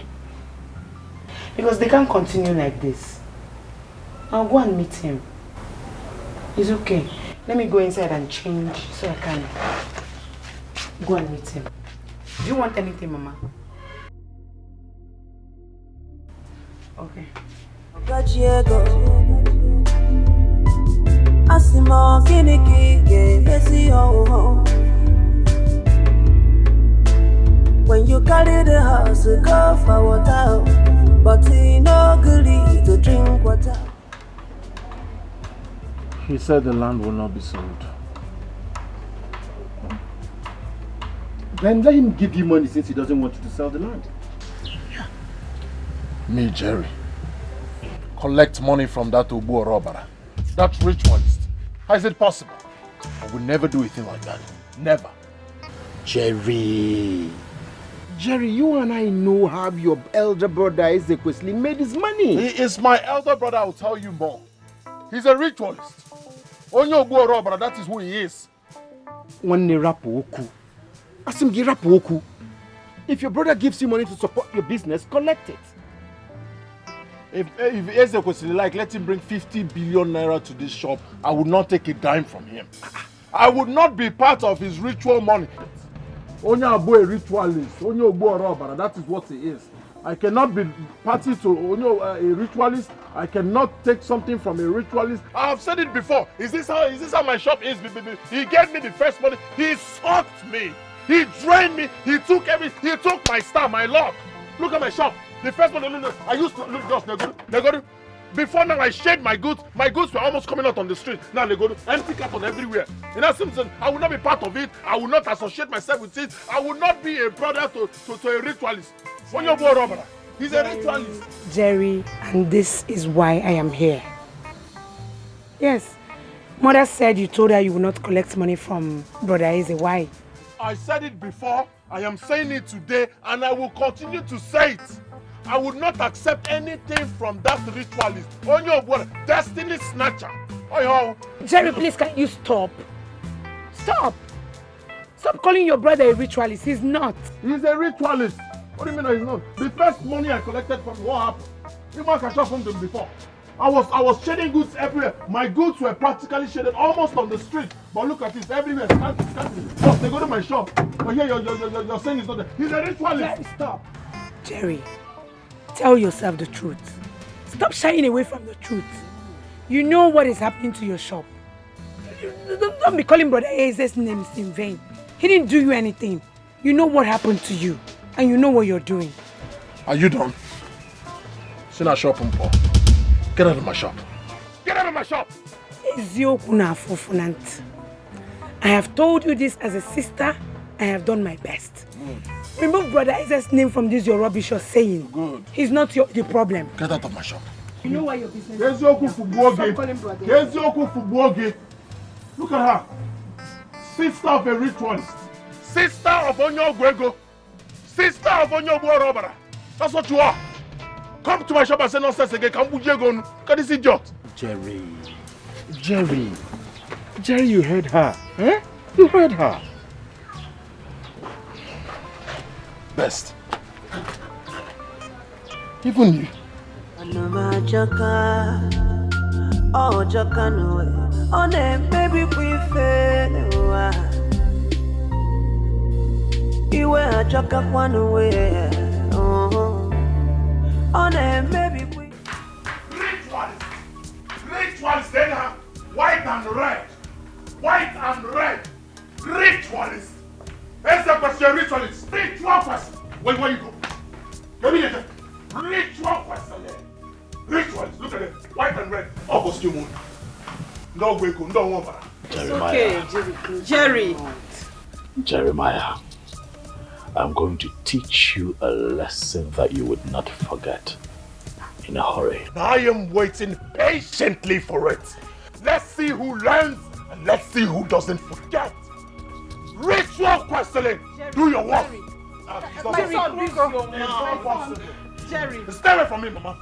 Because they can't continue like this. I'll go and meet him. It's okay. Let me go inside and change so I can go and meet him. Do you want anything, Mama? Okay. Asimo kiniki ge messy ho. When you carry the house, go for water, but he no gully to drink water. He said the land will not be sold. Then let him give you money since he doesn't want you to sell the land. Yeah. Me, Jerry. Collect money from that Ubu robber. That ritualist. How is it possible? I would never do a thing like that. Never. Jerry, you and I know how your elder brother Ezekwesili made his money. He is my elder brother, I will tell you more. He's a ritualist. Onyo Ubu robber, that is who he is. If your brother gives you money to support your business, collect it. If Ezekwesili like, let him bring 50 billion naira to this shop, I would not take a dime from him. I would not be part of his ritual money. Onyo Abu a ritualist, Onyo Ubu robber, that is what he is. I cannot be party to Onyo a ritualist. I cannot take something from a ritualist. I have said it before. Is this how my shop is? He gave me the first money. He sucked me. He drained me. He took everything. He took my star, my luck. Look at my shop. The first money I used to look just they go to. Before now, I shared my goods. My goods were almost coming out on the street. Now they go to empty carton everywhere. In that sense, I will not be part of it. I will not associate myself with it. I will not be a brother to a ritualist. When you go robber, he's a ritualist. Jerry, and this is why I am here. Yes, Mother said you told her you will not collect money from Brother Eze. Why? I said it before. I am saying it today, and I will continue to say it. I would not accept anything from that ritualist. On your word, destiny snatcher. Oh, Jerry, please, can you stop? Stop! Stop calling your brother a ritualist. He's not. He's a ritualist. What do you mean he's not? The first money I collected from what happened? You might have shot from them before. I was shedding goods everywhere. My goods were practically shedded almost on the street. But look at this, everywhere scanty. Boss, they go to my shop. But here you're saying it's not there. He's a ritualist. Jerry, stop. Jerry, tell yourself the truth. Stop shying away from the truth. You know what is happening to your shop. Don't be calling Brother Aze's names in vain. He didn't do you anything. You know what happened to you. And you know what you're doing. Are you done? Sit in shop, Paul. Get out of my shop. Get out of my shop! I have told you this as a sister. I have done my best. Good. Remove Brother Aze's name from this your rubbish you're saying. Good. He's not the problem. Get out of my shop. You know why your business is... Stop calling Brother. Look at her. Sister of a ritualist. Sister of Onyo Gwego. Sister of Onyo Robara. That's what you are. Come to my shop and say nonsense again. Look at this idiot. Jerry, you heard her. Eh? You heard her. Best. Even you. Oh, Jokano, oh, baby, we fail. You were Joka one way. Oh, baby, we. Ritualist, then white and red. White and red. Ritualist. Here's the question, ritualist. Ritual person. Where you go? Let me get it. Ritual person. Ritualist, look at it. White and red. All costume. No wake, no one. Jeremiah. Okay, Jerry. Jeremiah, I'm going to teach you a lesson that you would not forget in a hurry. I am waiting patiently for it. Let's see who learns and let's see who doesn't forget. Ritual questioning. Do your work. Jerry. Stay away from me, Mama.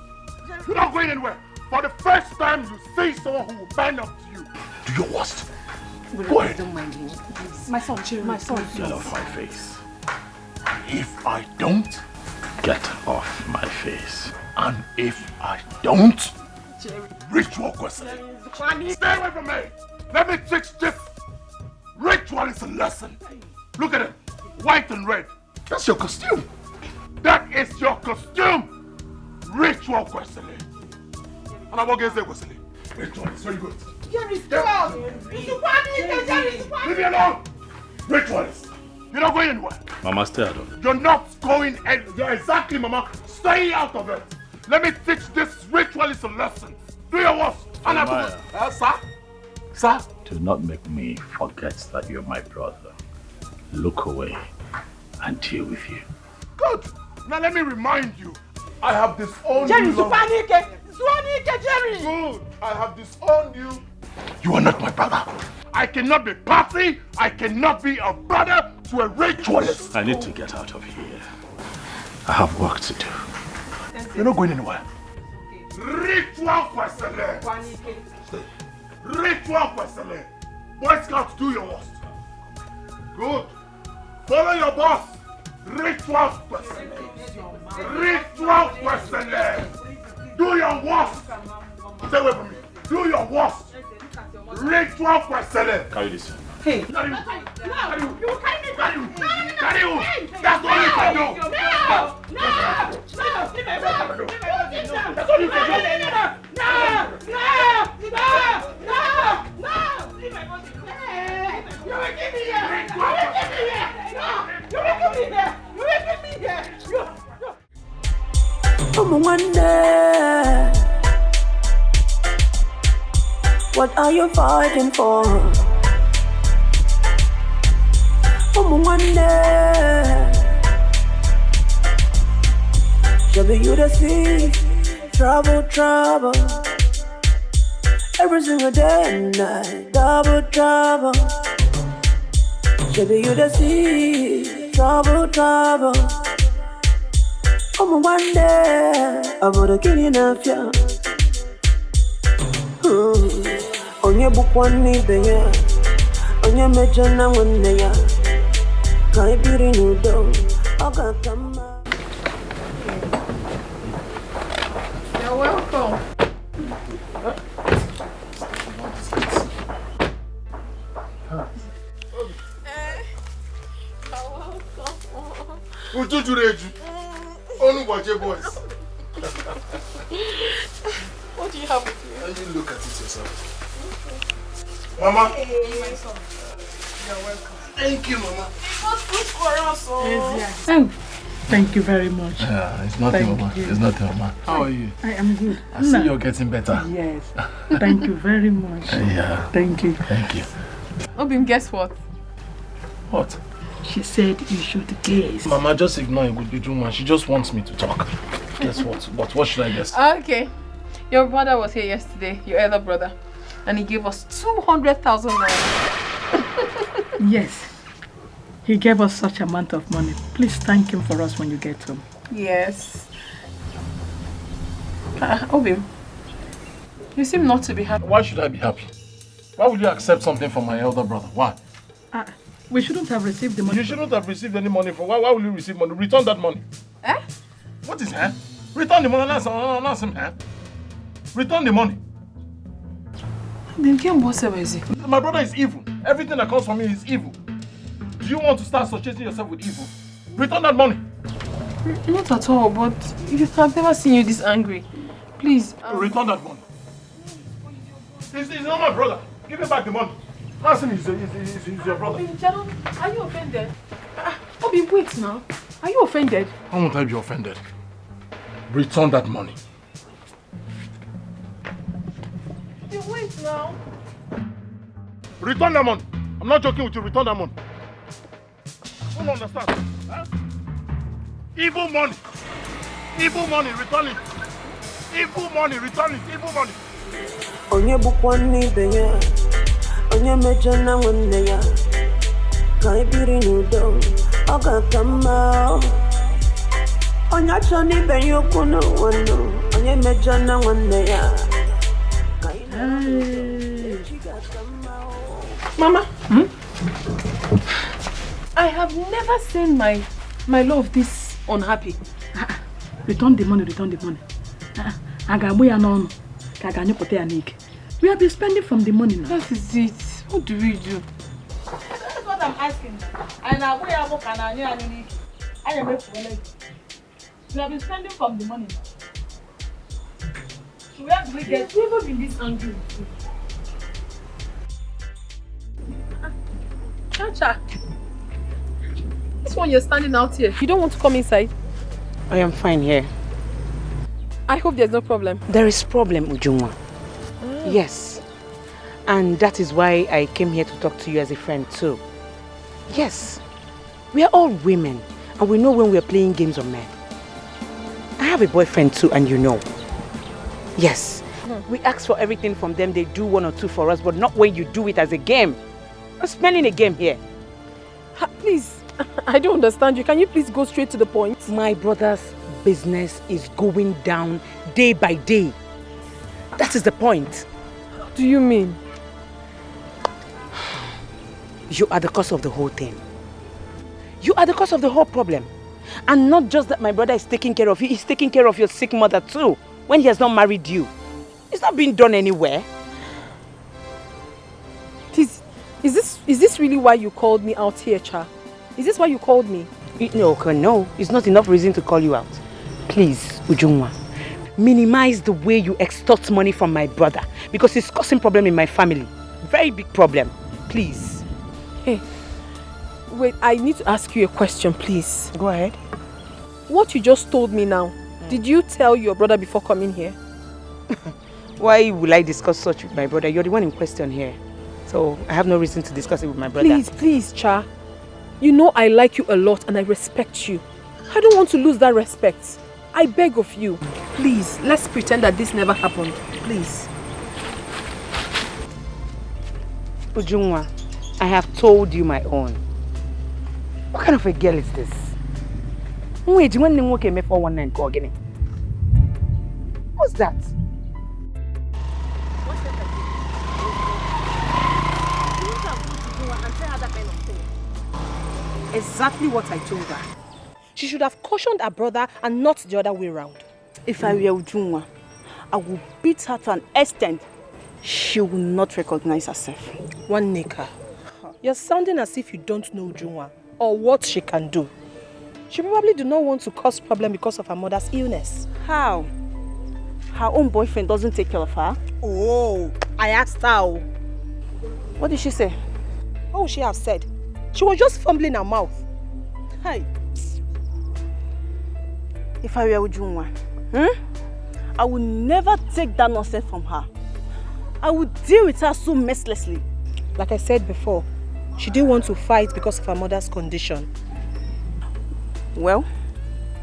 You're not going anywhere. For the first time, you see someone who will bend up to you. Do your worst. Go ahead. Don't mind him. My son, Get off my face. If I don't, get off my face. And if I don't, ritual questioning. Stay away from me. Let me teach this ritualist a lesson. Look at it. White and red. That's your costume. That is your costume. Ritual questioning. And I'm going to say questioning. Ritual is very good. Jerry, stop! Leave me alone! Ritualist. You're not going anywhere. Mama, stay out of it. You're not going anywhere. Exactly, Mama. Stay out of it. Let me teach this ritualist a lesson. Do your worst. Sir? Do not make me forget that you're my brother. Look away and deal with you. Good. Now let me remind you. I have disowned Jerry, you. Jerry! Good. I have disowned you. You are not my brother. I cannot be party. I cannot be a brother to a ritualist. I need to get out of here. I have work to do. You're not going anywhere. Ritual questioning. Ritual questioning. Boy Scouts, do your worst. Good. Follow your boss. Ritual questioning. Ritual questioning. Do your worst. Stay away from me. Do your worst. Ritual questioning. Carry this. Hey. Carry you. No. You carry me. Carry you. That's all you can do. That's all you can do. You will give me here. You will give me here. You will give me here. You will give me here. One day, what are you fighting for? One day, shall be you to see trouble. Every single day and night, double trouble. Shall be you to see trouble. One day, I'm gonna kill you enough, yeah. On your book one knee, yeah. On your major now, one day, yeah. Can't be renewed, though. I got come out. You're welcome. Would you do that? Only watch your boys. What do you have with you? And you look at it yourself. Mama. Hey, my son. You're welcome. Thank you, Mama. It was food for us. Yes. Oh, thank you very much. It's nothing, Mama. It's nothing, Mama. How are you? I am good. I see you're getting better. Yes. Thank you very much. Yeah. Thank you. Thank you. Obim, guess what? What? She said you should guess. Mama, just ignore it with Ujuma. She just wants me to talk. Guess what? What should I guess? Okay. Your brother was here yesterday, your elder brother, and he gave us 200,000 naira. Yes. He gave us such amount of money. Please thank him for us when you get home. Yes. Obim, you seem not to be happy. Why should I be happy? Why would you accept something from my elder brother? Why? We shouldn't have received the money. You shouldn't have received any money from. Why will you receive money? Return that money. Eh? What is that? Return the money. That's him. Return the money. Then Ken, what is it? My brother is evil. Everything that comes from me is evil. Do you want to start associating yourself with evil? Return that money. Not at all, but I've never seen you this angry. Please. Return that money. He's not my brother. Give him back the money. Ask him, he's your brother. Jado, are you offended? Obim, wait now. Are you offended? How won't I be offended? Return that money. You wait now. Return that money. I'm not joking with you. Return that money. I don't understand. Huh? Evil money. Evil money. Return it. Evil money. Return it. Evil money. Onye bukwani benya. Onye mejana wende ya. Kai biri nudo. Oga kama. Onye choni benyo kuno wano. Onye mejana wende ya. Mama, I have never seen my love this unhappy. Return the money, return the money. We have been spending from the money now. That is it. What do we do? That's what I'm asking. And I am we have been spending from the money now. So where do we get? We've never been this angry. Chacha, this one you're standing out here. You don't want to come inside? I am fine here. I hope there's no problem. There is problem, Ujuma. Yes. And that is why I came here to talk to you as a friend too. Yes. We are all women and we know when we are playing games of men. I have a boyfriend too and you know. Yes. We ask for everything from them. They do one or two for us, but not when you do it as a game. We're spending a game here. Please, I don't understand you. Can you please go straight to the point? My brother's business is going down day by day. That is the point. What do you mean? You are the cause of the whole thing. You are the cause of the whole problem. And not just that my brother is taking care of you, he's taking care of your sick mother too, when he has not married you. It's not being done anywhere. Is this really why you called me out here, Cha? Is this why you called me? No, it's not enough reason to call you out. Please, Ujungwa, minimize the way you extort money from my brother because it's causing problem in my family. Very big problem. Please. Hey, wait, I need to ask you a question, please. Go ahead. What you just told me now, did you tell your brother before coming here? Why will I discuss such with my brother? You're the one in question here. So I have no reason to discuss it with my brother. Please, Cha. You know I like you a lot and I respect you. I don't want to lose that respect. I beg of you. Please, let's pretend that this never happened. Please. Ujungwa, I have told you my own. What kind of a girl is this? What's that? Exactly what I told her. She should have cautioned her brother and not the other way around. If I were Ujungwa, I would beat her to an extent she will not recognize herself. One nigger. You're sounding as if you don't know Ujunwa or what she can do. She probably do not want to cause problem because of her mother's illness. How? Her own boyfriend doesn't take care of her? Oh, I asked her. What did she say? What would she have said? She was just fumbling her mouth. Hey. If I were Ujunwa, I would never take that nonsense from her. I would deal with her so mercilessly. Like I said before, she didn't want to fight because of her mother's condition. Well,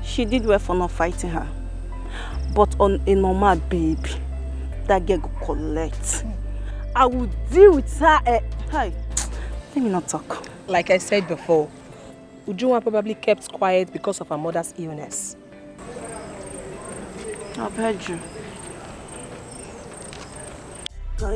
she did well for not fighting her. But on a normal baby, that girl go collect. I would deal with her. Hey, let me not talk. Like I said before, Ujunwa probably kept quiet because of her mother's illness. I've heard you. What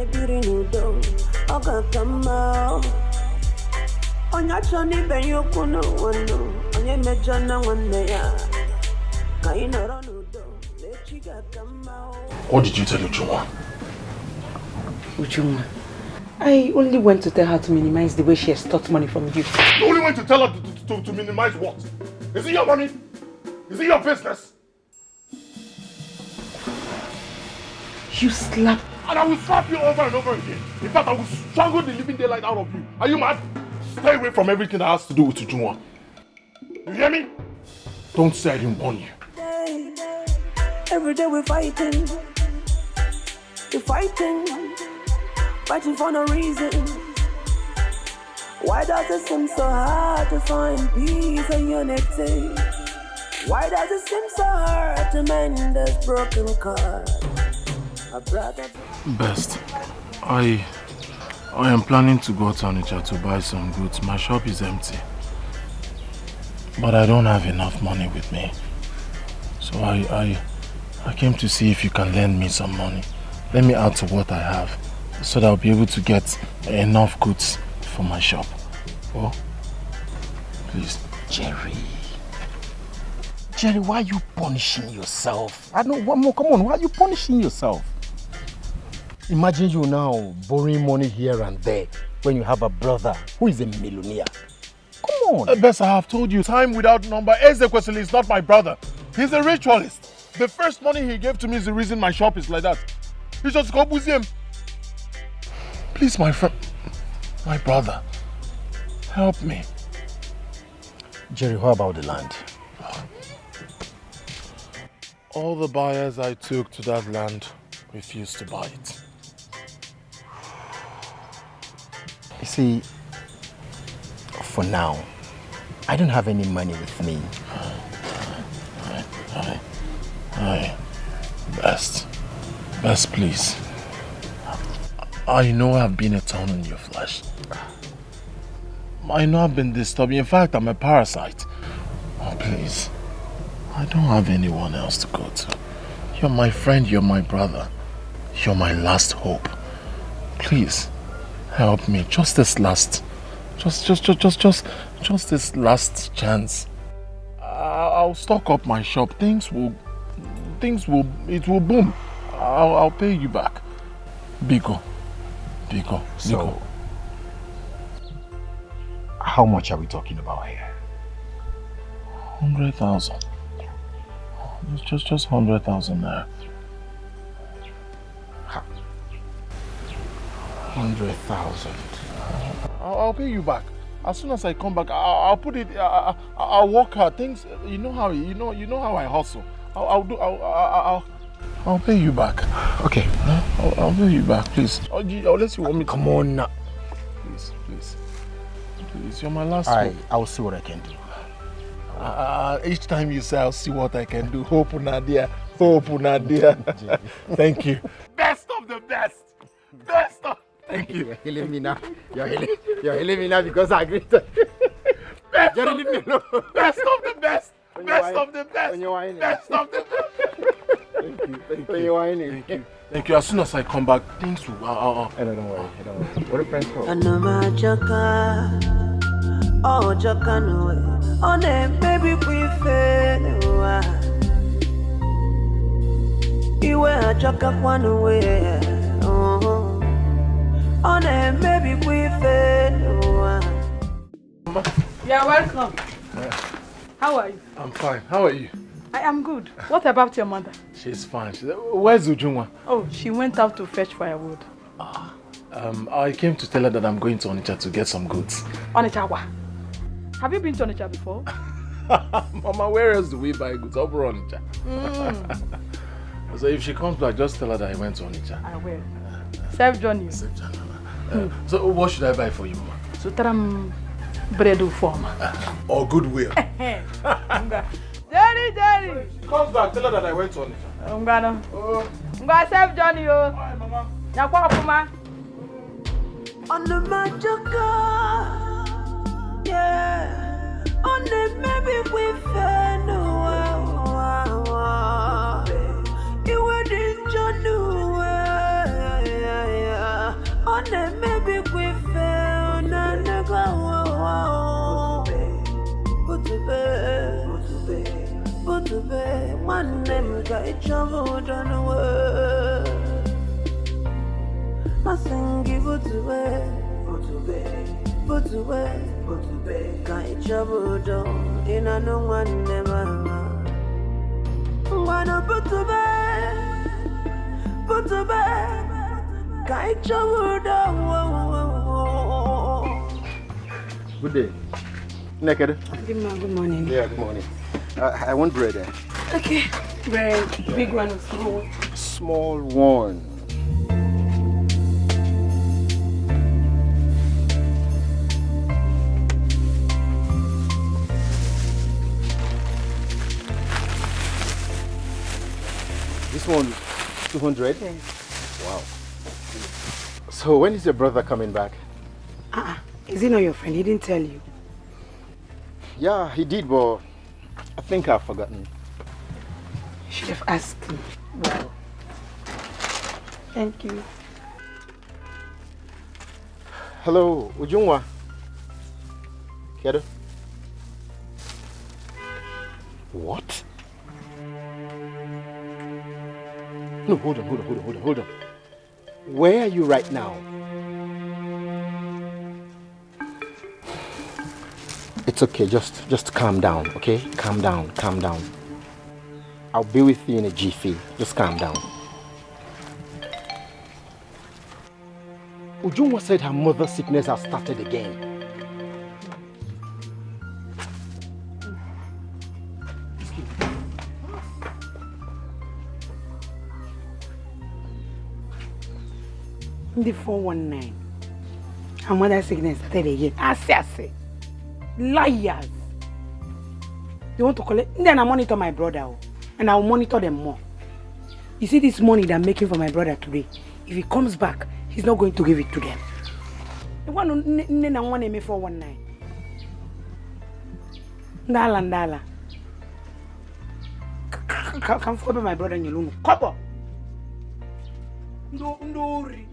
did you tell Ujunwa? Ujunwa, I only went to tell her to minimize the way she extorts money from you. You only went to tell her to minimize what? Is it your money? Is it your business? You slap. And I will slap you over and over again. In fact, I will strangle the living daylight out of you. Are you mad? Stay away from everything that has to do with Ujunwa. You hear me? Don't say I didn't warn you. Every day we're fighting. We're fighting. Fighting for no reason. Why does it seem so hard to find peace and unity? Why does it seem so hard to mend this broken car? Best, I am planning to go to Onitsha to buy some goods. My shop is empty. But I don't have enough money with me. So I came to see if you can lend me some money. Let me add to what I have, so that I'll be able to get enough goods for my shop. Oh, please. Jerry, why are you punishing yourself? I don't want more. Come on, why are you punishing yourself? Imagine you now borrowing money here and there when you have a brother who is a millionaire. Come on. Best, I have told you, time without number. Ezekwesili is not my brother. He's a ritualist. The first money he gave to me is the reason my shop is like that. He just go with him. Please, my friend, my brother, help me. Jerry, how about the land? All the buyers I took to that land refused to buy it. You see, for now, I don't have any money with me. Best, please. I know I've been a thorn in your flesh. I know I've been disturbing. In fact, I'm a parasite. Oh, please. I don't have anyone else to go to. You're my friend, you're my brother. You're my last hope. Please, help me. Just this last... Just this last chance. I'll stock up my shop. It will boom. I'll pay you back. Biko. So, how much are we talking about here? 100,000. Just 100,000 there. 100,000. I'll pay you back. As soon as I come back, I'll put it. I'll work hard. Things, you know how I hustle. I'll pay you back. Okay. I'll pay you back, please. Unless you want me to. Come on now. Please, you're my last hope. I'll see what I can do. Each time you say I'll see what I can do, hope Nadia. Thank you. Best of the best. Best of. Thank you. You're killing me now. You're killing me now because I agreed to. Best of the best. Best of the best. Best of the best. Thank you. As soon as I come back, things will. Don't worry. What a friend call. Oh, Jacano, on a baby, we fail. You were Jacka one way. On a baby, we fail. You're welcome. How are you? I'm fine. How are you? I am good. What about your mother? She's fine. Where's Ujunwa? Oh, she went out to fetch firewood. I came to tell her that I'm going to Onitsha to get some goods. Onitsha what? Have you been to Onitsha before? Mama, where else do we buy goods? Over Onitsha. So if she comes back, just tell her that I went to Onitsha. I will. Safe journey. Safe journey. So what should I buy for you, Mama? Sutaram bread form. Or goodwill. Jerry, Jerry. She comes back, tell her that I went to Onitsha. Nga safe journey, yo. Bye, Mama. Nyakwa kuma. On the magical, yeah. On the maybe we fair no. You wouldn't know, yeah. On the maybe we fair no go. But to be one name got each other done away. I sing give it away, but to be, can't trouble down in a no one never. Wanna put to be, can't trouble down. Good day. Naked. Good morning. Yeah, good morning. I want bread. Okay. Bread. Big one or small one? Small one. This one, 200? Yes. Wow. So when is your brother coming back? Is he not your friend? He didn't tell you. Yeah, he did, but I think I've forgotten. You should have asked him. Wow. Thank you. Hello, Ujunwa. Kedo? What? No, hold on. Where are you right now? It's okay, just calm down, okay? Calm down. I'll be with you in a jiffy. Just calm down. Ujunwa said her mother's sickness has started again. The 419. Her mother's sickness started again. I say. Liars. They want to collect. Then I monitor my brother. And I will monitor them more. You see this money that I'm making for my brother today? If he comes back, he's not going to give it to them. The one who 419. Ndala. Come follow my brother in your room. Kobo. Ndori.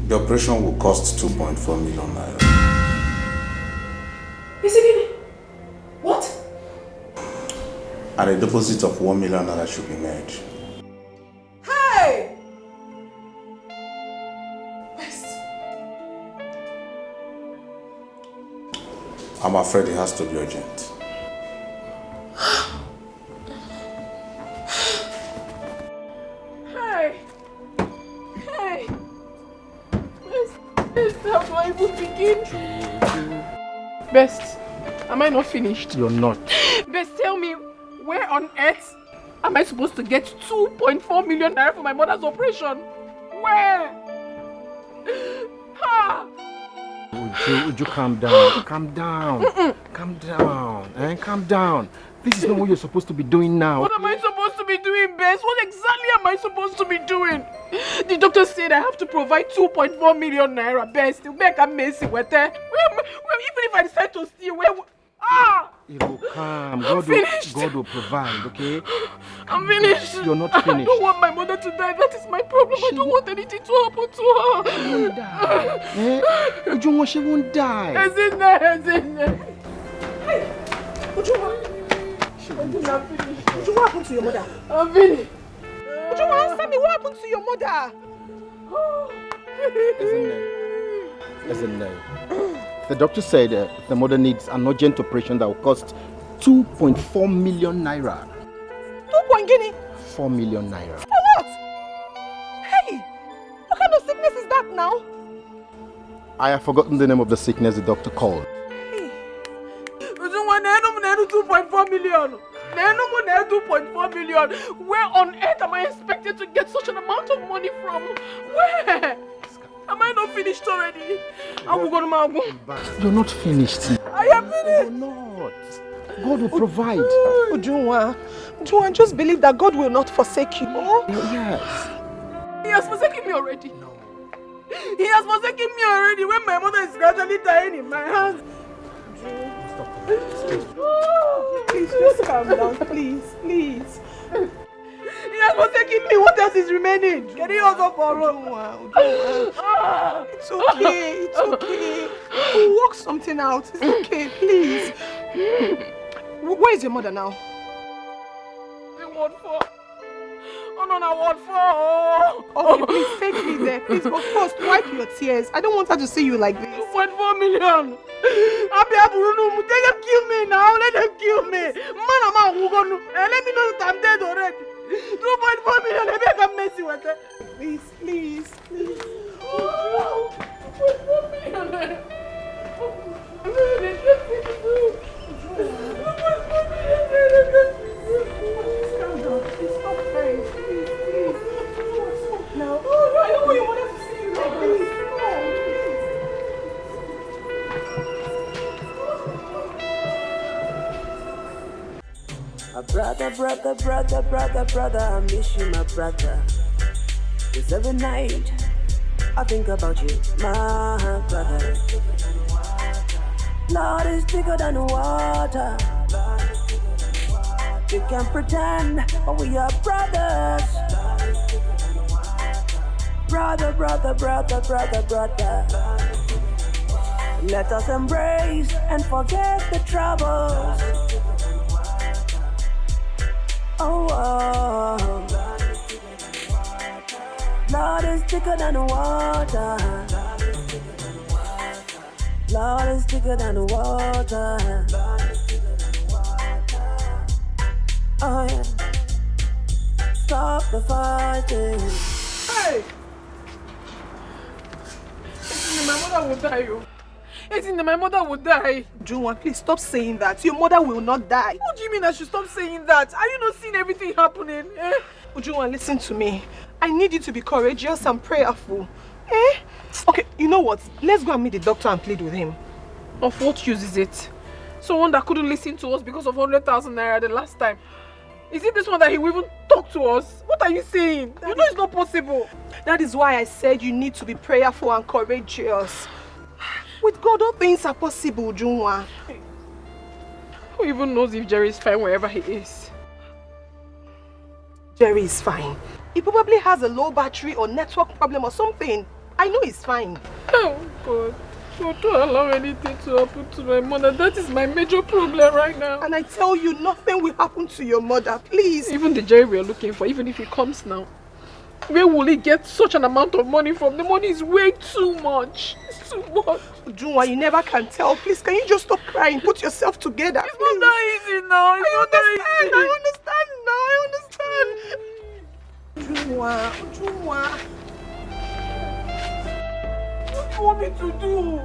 The operation will cost 2.4 million naira. What? And a deposit of 1 million naira should be made. Hey! I'm afraid it has to be urgent. Best, Am I not finished? You're not. Bess, tell me, where on earth am I supposed to get 2.4 million naira for my mother's operation? Where? Ha! Would you calm down? Calm down. Calm down. Calm down. This is not what you're supposed to be doing now. What am I supposed to be doing, Bess? What exactly am I supposed to be doing? The doctor said I have to provide 2.4 million naira, Bess. To make a messy with her. Even if I decide to steal, where? It will come. God will provide, okay? I'm finished. You're not finished. I don't want my mother to die. That is my problem. I don't want anything to happen to her. She won't die. Hey, Ujunwa. I'm finished. Ujunwa, what happened to your mother? I'm finished. Ujunwa, answer me. What happened to your mother? Listen. The doctor said the mother needs an urgent operation that will cost 2.4 million naira. 4 million naira. For what? Hey, what kind of sickness is that now? I have forgotten the name of the sickness the doctor called. 2.4 million. 2.4 million. Where on earth am I expected to get such an amount of money from? Where? Am I not finished already? You're not finished. I am finished. You're not. God will provide. Ujunwa, just believe that God will not forsake you. Yes. He has forsaken me already. No. He has forsaken me already when my mother is gradually dying in my hands. Please, just calm down. Please. He has forsaken me. What else is remaining? Can you also borrow? It's okay. We'll work something out. It's okay, please. Where is your mother now? The ward 4. Oh no, ward 4. Okay, please take me there. Please, but first, wipe your tears. I don't want her to see you like this. 2.4 million. Let them kill me now. Let them kill me. Man, let me know that I'm dead already. 2.4 million. Let me come messy with it. Please. 2.4 million. Calm down. Please stop crying. Please. Now, I don't want your mother to see you like this. Brother, I miss you, my brother. 'Cause every night I think about you, my brother. Lord is bigger than water. You can pretend, but we are brothers. Brother. Let us embrace and forget the troubles. Oh. Lord is bigger than water. Lord is bigger than water. Oh yeah. Stop the fighting. Hey! My mother will die, my mother will die. Junwa, please stop saying that. Your mother will not die. What do you mean I should stop saying that? Are you not seeing everything happening? Ujunwa, listen to me. I need you to be courageous and prayerful. Okay, you know what? Let's go and meet the doctor and plead with him. Of what use is it? Someone that couldn't listen to us because of 100,000 naira the last time. Is it this one that he will even talk to us? What are you saying? You know it's not possible. That is why I said you need to be prayerful and courageous. With God, all things are possible, Junwa. Who even knows if Jerry is fine wherever he is? Jerry is fine. He probably has a low battery or network problem or something. I know he's fine. Oh God. Don't allow anything to happen to my mother. That is my major problem right now. And I tell you, nothing will happen to your mother, please. Even the Jerry we are looking for, even if he comes now, where will he get such an amount of money from? The money is way too much. It's too much. Junwa, you never can tell. Please, can you just stop crying? Put yourself together. It's not that easy now. I understand. Junwa. What do you want me to do?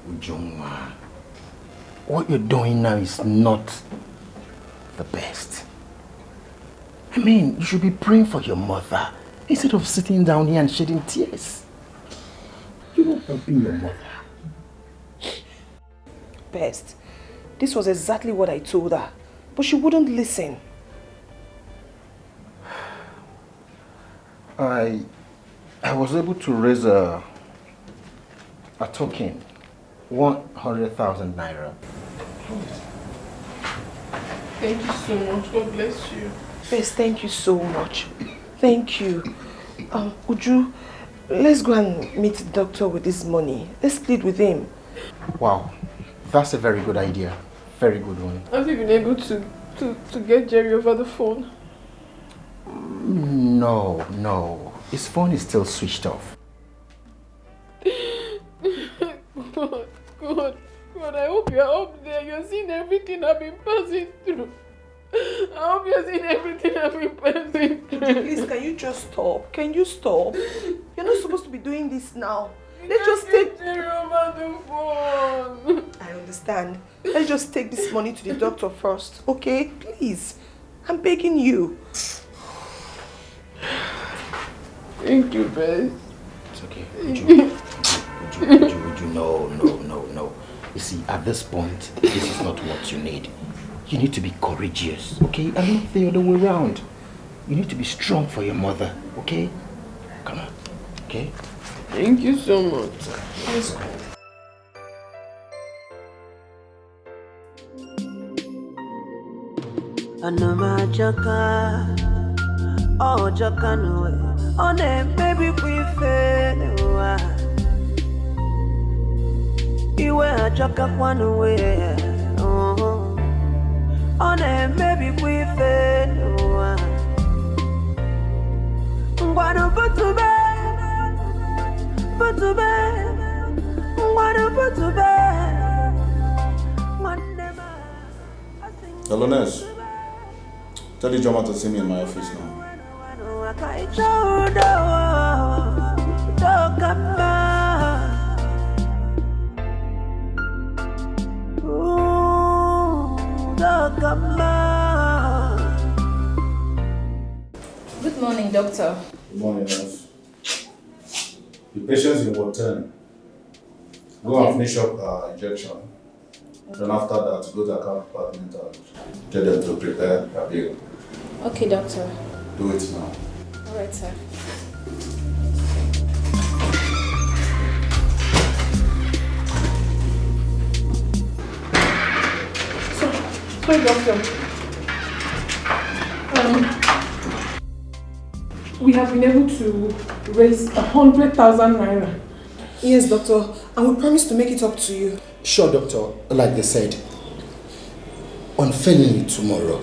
Ujungwa, what you're doing now is not the best. I mean, you should be praying for your mother instead of sitting down here and shedding tears. You're not helping your mother. Best. This was exactly what I told her, but she wouldn't listen. I was able to raise a token, 100,000 naira. Thank you so much. God bless you. Best, thank you so much. Thank you. Uju, let's go and meet the doctor with this money. Let's plead with him. Wow, that's a very good idea. Very good one. Have you been able to get Jerry over the phone? No. His phone is still switched off. God, I hope you're up there. You're seeing everything I've been passing through. I hope you're seeing everything I've been passing through. Please, can you just stop? Can you stop? You're not supposed to be doing this now. Let's just take Jerry over the phone. I understand. Let's just take this money to the doctor first, okay? Please. I'm begging you. Thank you, Bess. It's okay. Uju, no. You see, at this point, this is not what you need. You need to be courageous, okay? And not the other way around. You need to be strong for your mother, okay? Come on, okay? Thank you so much. Let's go. Anama jaka, oh jaka no, oh ne baby we fail. Iwe jaka kwanu we, oh ne baby we fail. Ngwanu putube, ngwanu putube. Hello, Ness. Tell the drummer to see me in my office now. Good morning, doctor. Good morning, Ness. The patient's in ward 10. Go and finish up injection. Then after that, go to the account department and tell them to prepare a bill. Okay, doctor. Do it now. All right, sir. Sorry, doctor. We have been able to raise 100,000 naira. Yes, doctor. And we promise to make it up to you. Sure, doctor. Like they said, unfailingly tomorrow,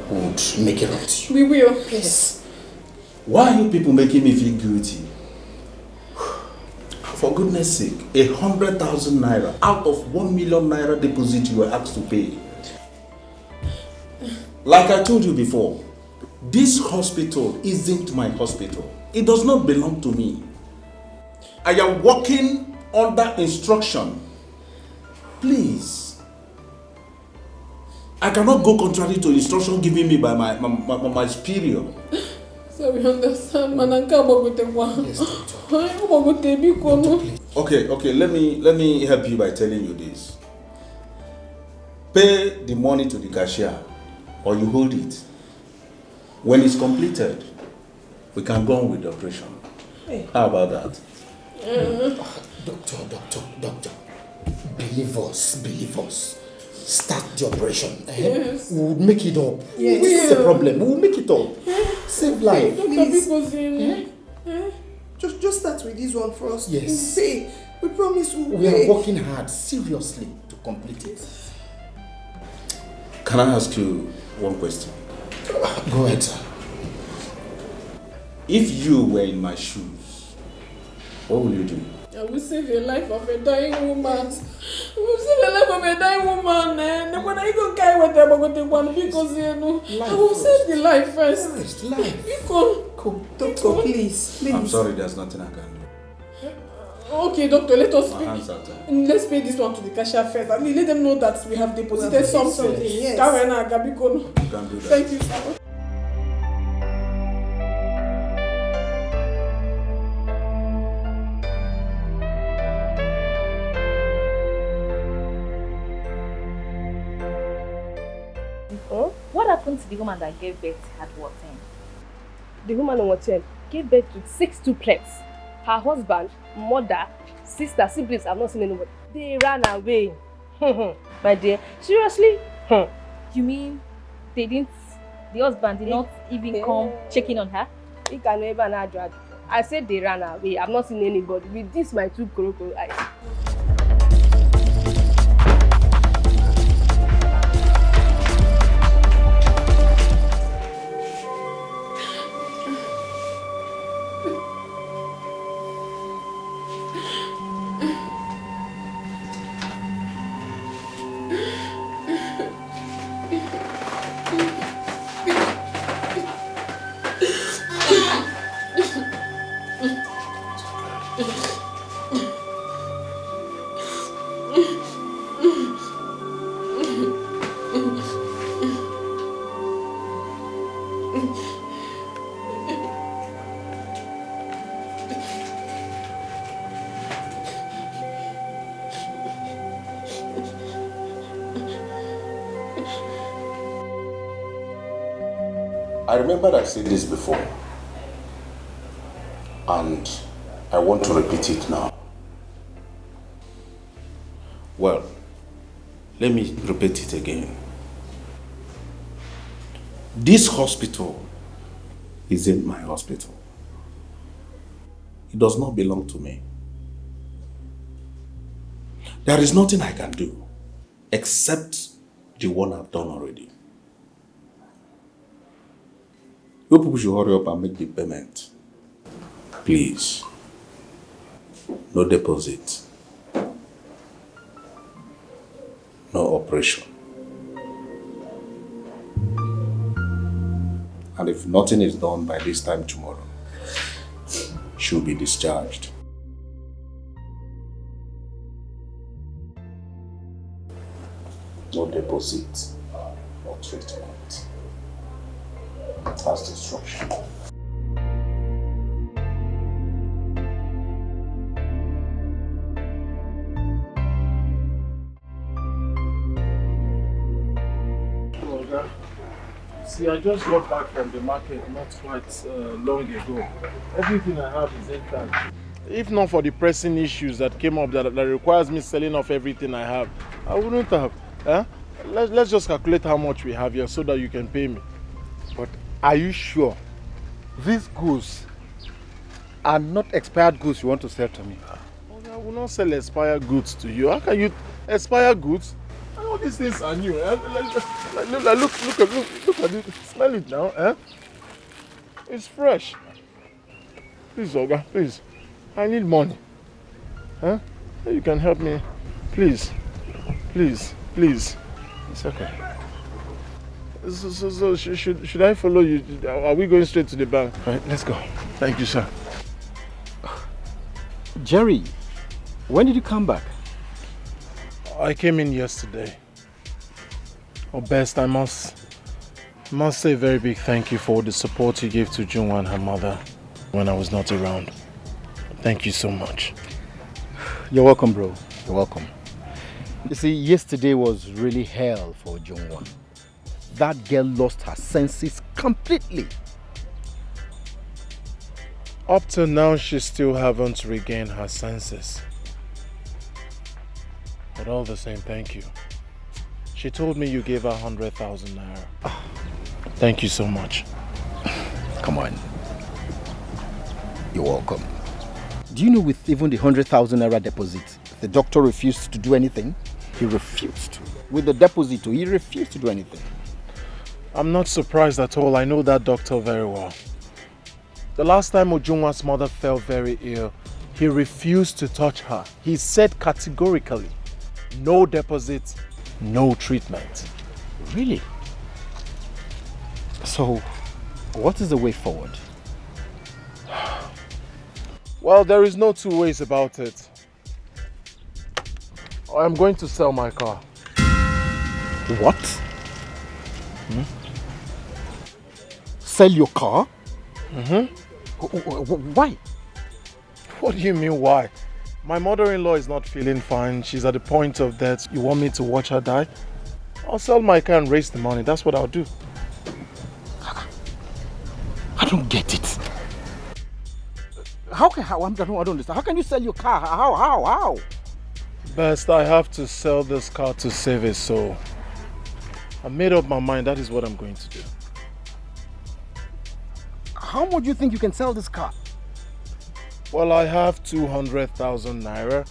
we would make it up to you. We will. Yes. Why are you people making me feel guilty? For goodness sake, 100,000 naira out of 1 million naira deposit you were asked to pay. Like I told you before, this hospital isn't my hospital. It does not belong to me. I am working under instruction. Please. I cannot go contrary to instruction given me by my superior. So we understand, Yes, Okay, let me help you by telling you this. Pay the money to the cashier or you hold it. When it's completed, we can go on with the operation. Hey. How about that? Doctor. Believe us. Start the operation. Yes. We'll make it up. Yes. This is a problem. We'll make it up. Save life. Please. Just start with this one first. Yes. We'll pay. We promise we'll We pay. are working hard, seriously, to complete it. Can I ask you one question? Go ahead, sir. If you were in my shoes, what would you do? I will save the life of a dying woman. I will save the life of a dying woman. When I go carry with them, I'm going to take one because I will save the life first. Life. Doctor, please. I'm sorry, there's nothing I can do. Okay, doctor, let us pay. Hands are tied. Let's pay this one to the cashier first. I mean, let them know that we have deposited something. Yes. You can do that. Thank you so much. What happened to the woman that gave birth at what time? The woman on what time gave birth to 6 duplets. Her husband, mother, sister, siblings, I've not seen anybody. They ran away. My dear, seriously? You mean the husband did not even come checking on her? He can never not drag. I said they ran away. I've not seen anybody. With this, my 2 crocodile eyes. I remember I said this before, and I want to repeat it now. Well, let me repeat it again. This hospital isn't my hospital. It does not belong to me. There is nothing I can do except the one I've done already. You people should hurry up and make the payment. Please. No deposit. No operation. And if nothing is done by this time tomorrow, she'll be discharged. No deposit, no treatment. That's destruction. See, I just got back from the market not quite long ago. Everything I have is intact. If not for the pressing issues that came up that requires me selling off everything I have, I wouldn't have. Let's just calculate how much we have here so that you can pay me. But are you sure these goods are not expired goods you want to sell to me? I will not sell expired goods to you. How can you expire goods? All these things are new. Look at it. Smell it now. It's fresh. Please, Oga, please. I need money. You can help me. Please. Please. Please. It's okay. So should I follow you? Are we going straight to the bank? Right, let's go. Thank you, sir. Jerry, when did you come back? I came in yesterday. Best, I must say a very big thank you for the support you gave to Junwa and her mother when I was not around. Thank you so much. You're welcome, bro. You're welcome. You see, yesterday was really hell for Junwa. That girl lost her senses completely. Up till now, she still haven't regained her senses. But all the same, thank you. She told me you gave her 100,000 naira. Thank you so much. Come on. You're welcome. Do you know with even the 100,000 naira deposit, the doctor refused to do anything? He refused. With the deposit, he refused to do anything. I'm not surprised at all. I know that doctor very well. The last time Ojungwa's mother fell very ill, He refused to touch her. He said categorically, no deposit, no treatment. Really? So, what is the way forward? Well, there is no two ways about it. I'm going to sell my car. What? Sell your car? Why? What do you mean why? My mother-in-law is not feeling fine. She's at the point of death. You want me to watch her die? I'll sell my car and raise the money. That's what I'll do. I don't get it. I don't understand. How can you sell your car? How? Best, I have to sell this car to save his soul. I made up my mind. That is what I'm going to do. How much do you think you can sell this car? Well, I have 200,000 naira,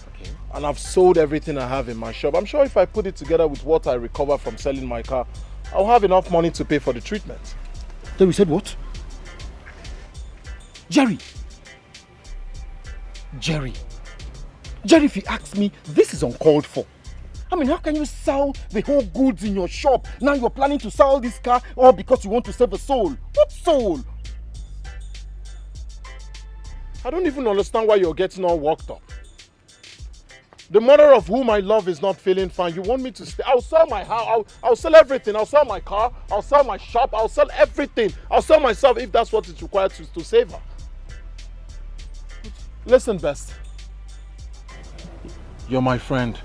and I've sold everything I have in my shop. I'm sure if I put it together with what I recover from selling my car, I'll have enough money to pay for the treatment. Then we said what? Jerry, if you ask me, this is uncalled for. I mean, how can you sell the whole goods in your shop? Now you're planning to sell this car all because you want to save a soul. What soul? I don't even understand why you're getting all worked up. The mother of whom I love is not feeling fine. You want me to stay? I'll sell my house. I'll sell everything. I'll sell my car. I'll sell my shop. I'll sell everything. I'll sell myself if that's what it's required to save her. Listen, Best. You're my friend.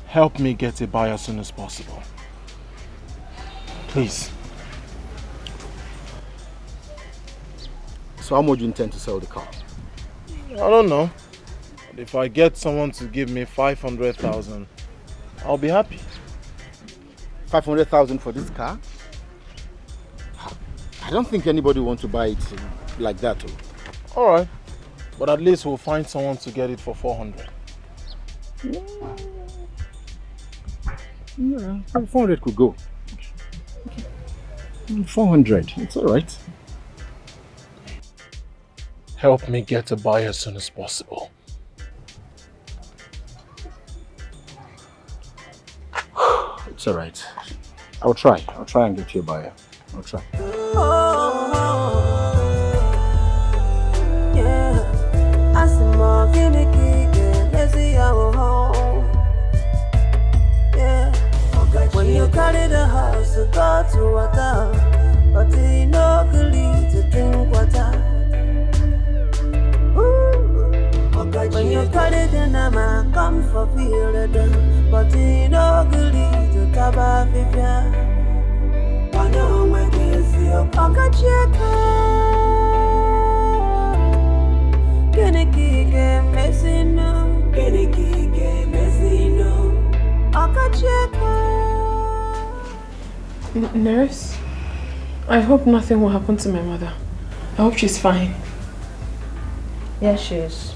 Help me get a buyer as soon as possible. Please. So how much do you intend to sell the car? I don't know. But if I get someone to give me 500,000, I'll be happy. 500,000 for this car? I don't think anybody wants to buy it like that. All right. But at least we'll find someone to get it for 400. Yeah, 400 could go. 400, it's all right. Help me get a buyer as soon as possible. It's all right. I'll try and get you a buyer. I'll try. When you carry the house to go to water, but you no good to drink water. When you carry the nama, come for feel the done, but you no good to taba vivia. Wano mwekezi oka cheka, kene kike mesino, oka cheka. Nurse, I hope nothing will happen to my mother. I hope she's fine. Yes, she is.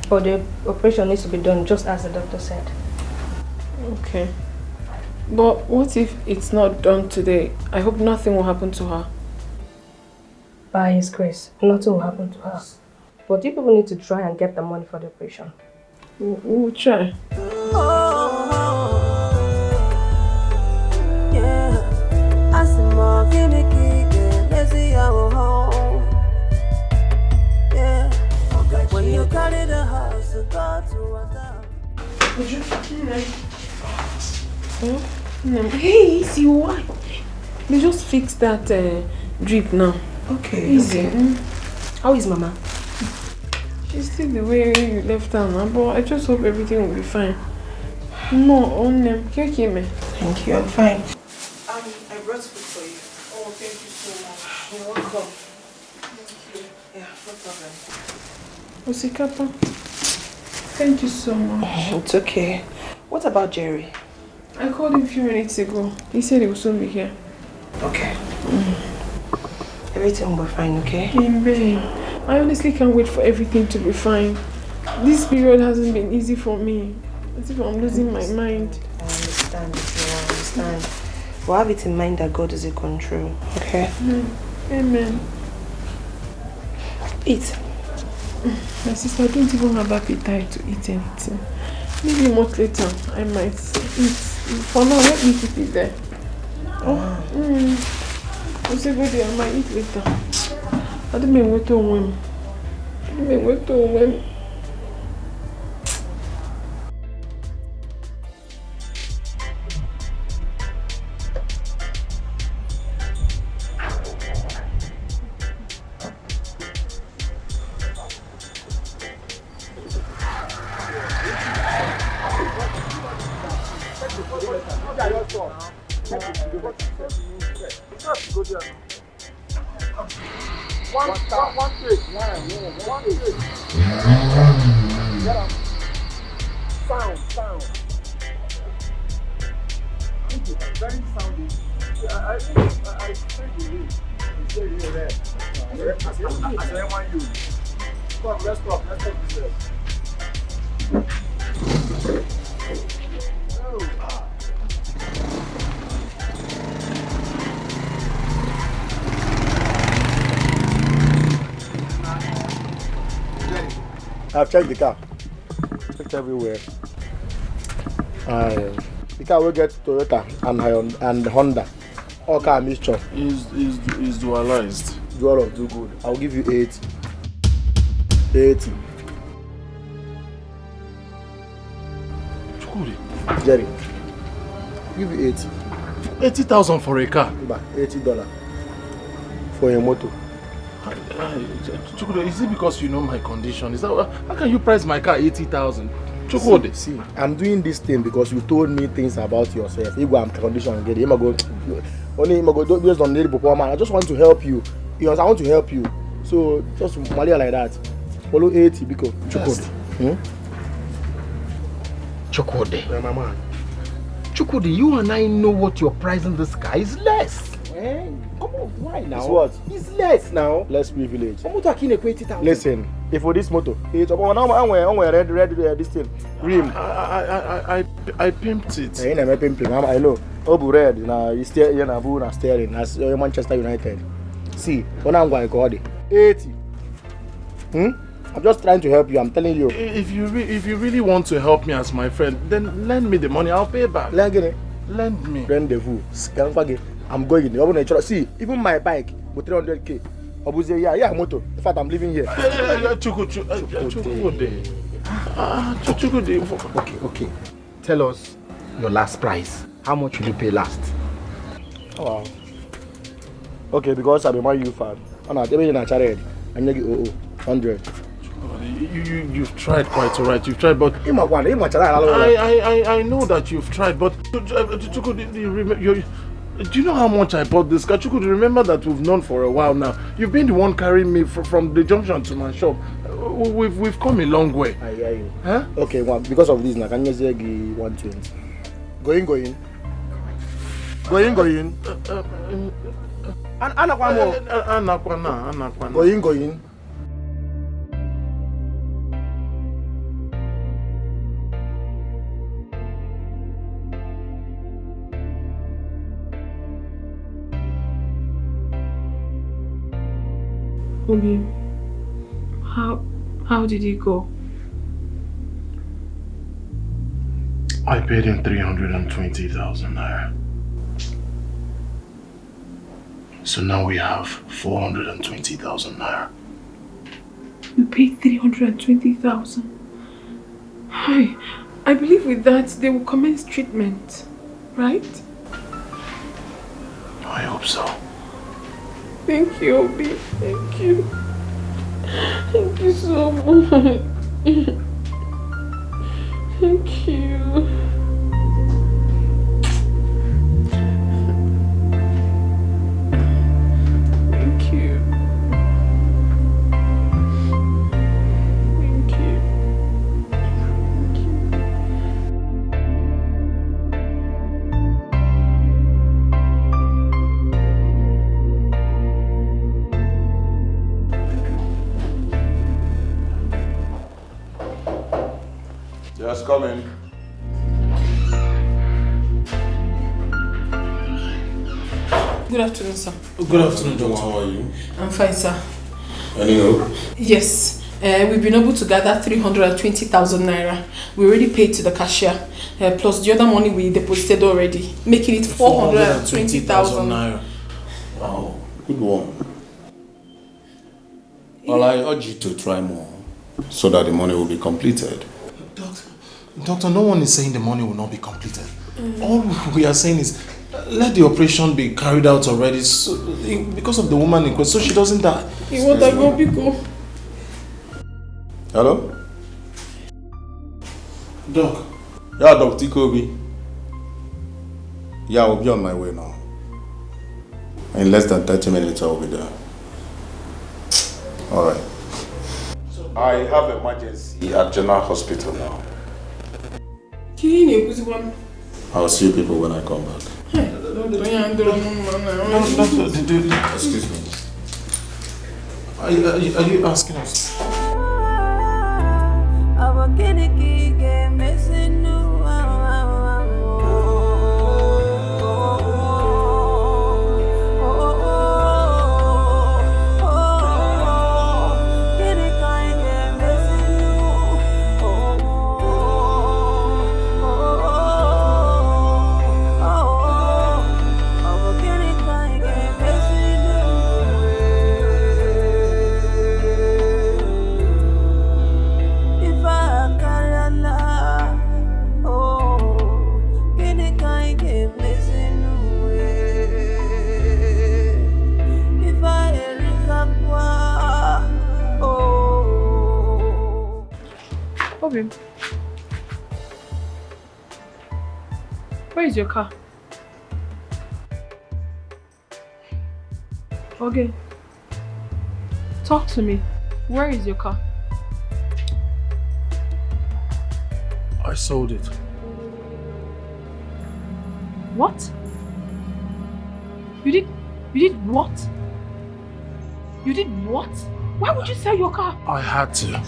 But the operation needs to be done just as the doctor said. Okay. But what if it's not done today? I hope nothing will happen to her. By His grace, nothing will happen to her. But you people need to try and get the money for the operation. We'll try. When you carry the house to go to water. Would you? Hey, easy, why? They just fix that drip now. Okay. Easy. Okay. How is Mama? She's still the way you left her now, but I just hope everything will be fine. No, on them. Thank you, I'm fine. I brought food for you. Oh, thank you so much. You're welcome. Thank you. Yeah, no problem. Osikapa, thank you so much. It's okay. What about Jerry? I called him a few minutes ago. He said he will soon be here. Okay. Everything will be fine, okay? Babe, I honestly can't wait for everything to be fine. This period hasn't been easy for me. As if I'm losing my mind. I understand. I understand. We'll have it in mind that God is in control, okay? Amen. Eat. My sister, I don't even have appetite to eat anything. Maybe a month later, I might eat. For now, let me keep it there. You say, baby, I might eat later. I don't mean wait to win. I've checked the car. Checked everywhere. The car will get Toyota and Honda. All car mixture. Is dualized. Dual of do good. I'll give you 80. 80. Jerry, give you 80. 80,000 for a car? $80 for a motor. Chukwudi, is it because you know my condition? Is that how can you price my car 80,000? Chukwudi, see, I'm doing this thing because you told me things about yourself. If I'm condition and get it, go based on the performance. I just want to help you. I want to help you. So just Malia like that. Follow 80 because Chukwudi. Chukwudi. Yeah, my man. Chukwudi, you and I know what your price in this car is less. Come on, why now? It's what? It's less now. Less privilege. Listen, if for this motor, it's about red this thing. Rim. I pimped it. I know. Obu red, now you steer here na steering as Manchester United. See, when I'm going to call it 80. I'm just trying to help you. I'm telling you. If you really want to help me as my friend, then lend me the money. I'll pay back. Lend me. Rendezvous. I'm going. See, even my bike with 300k. Yeah, motor. In fact, I'm living here. Okay. Tell us your last price. How much will you pay last? Oh, wow. Okay, because I'm a Man U fan. And I'm in a charity. I'm going to 100. You've tried quite alright. You've tried, but I know that you've tried, but do you know how much I bought this car? Chukwudi, remember that we've known for a while now. You've been the one carrying me from the junction to my shop. We've come a long way. I hear you. Huh? Okay, well, because of this, now can you say 120? Going. Going. Obi, how did he go? I paid him 320,000 naira. So now we have 420,000 naira. You paid 320,000. I believe with that they will commence treatment, right? I hope so. Thank you, Obi. Thank you. Thank you so much. Thank you. Thank you. Thank you. Yes, come in. Good afternoon, sir. Good afternoon, Doctor. How are you? I'm fine, sir. Any hope? Yes. We've been able to gather 320,000 naira. We already paid to the cashier, plus the other money we deposited already, making it 420,000 naira. Wow, good one. Well, I urge you to try more so that the money will be completed. Doctor, no one is saying the money will not be completed. All we are saying is let the operation be carried out already because of the woman in question, so she doesn't die. You want to go, Biko? Hello? Doc. Yeah, Dr. Kobe. Yeah, I'll be on my way now. In less than 30 minutes, I will be there. Alright. I have emergency at General Hospital now. I'll see you people when I come back. Excuse me. Are you asking us? Where is your car? Okay. Talk to me. Where is your car? I sold it. What? You did what? You did what? Why would you sell your car? I had to.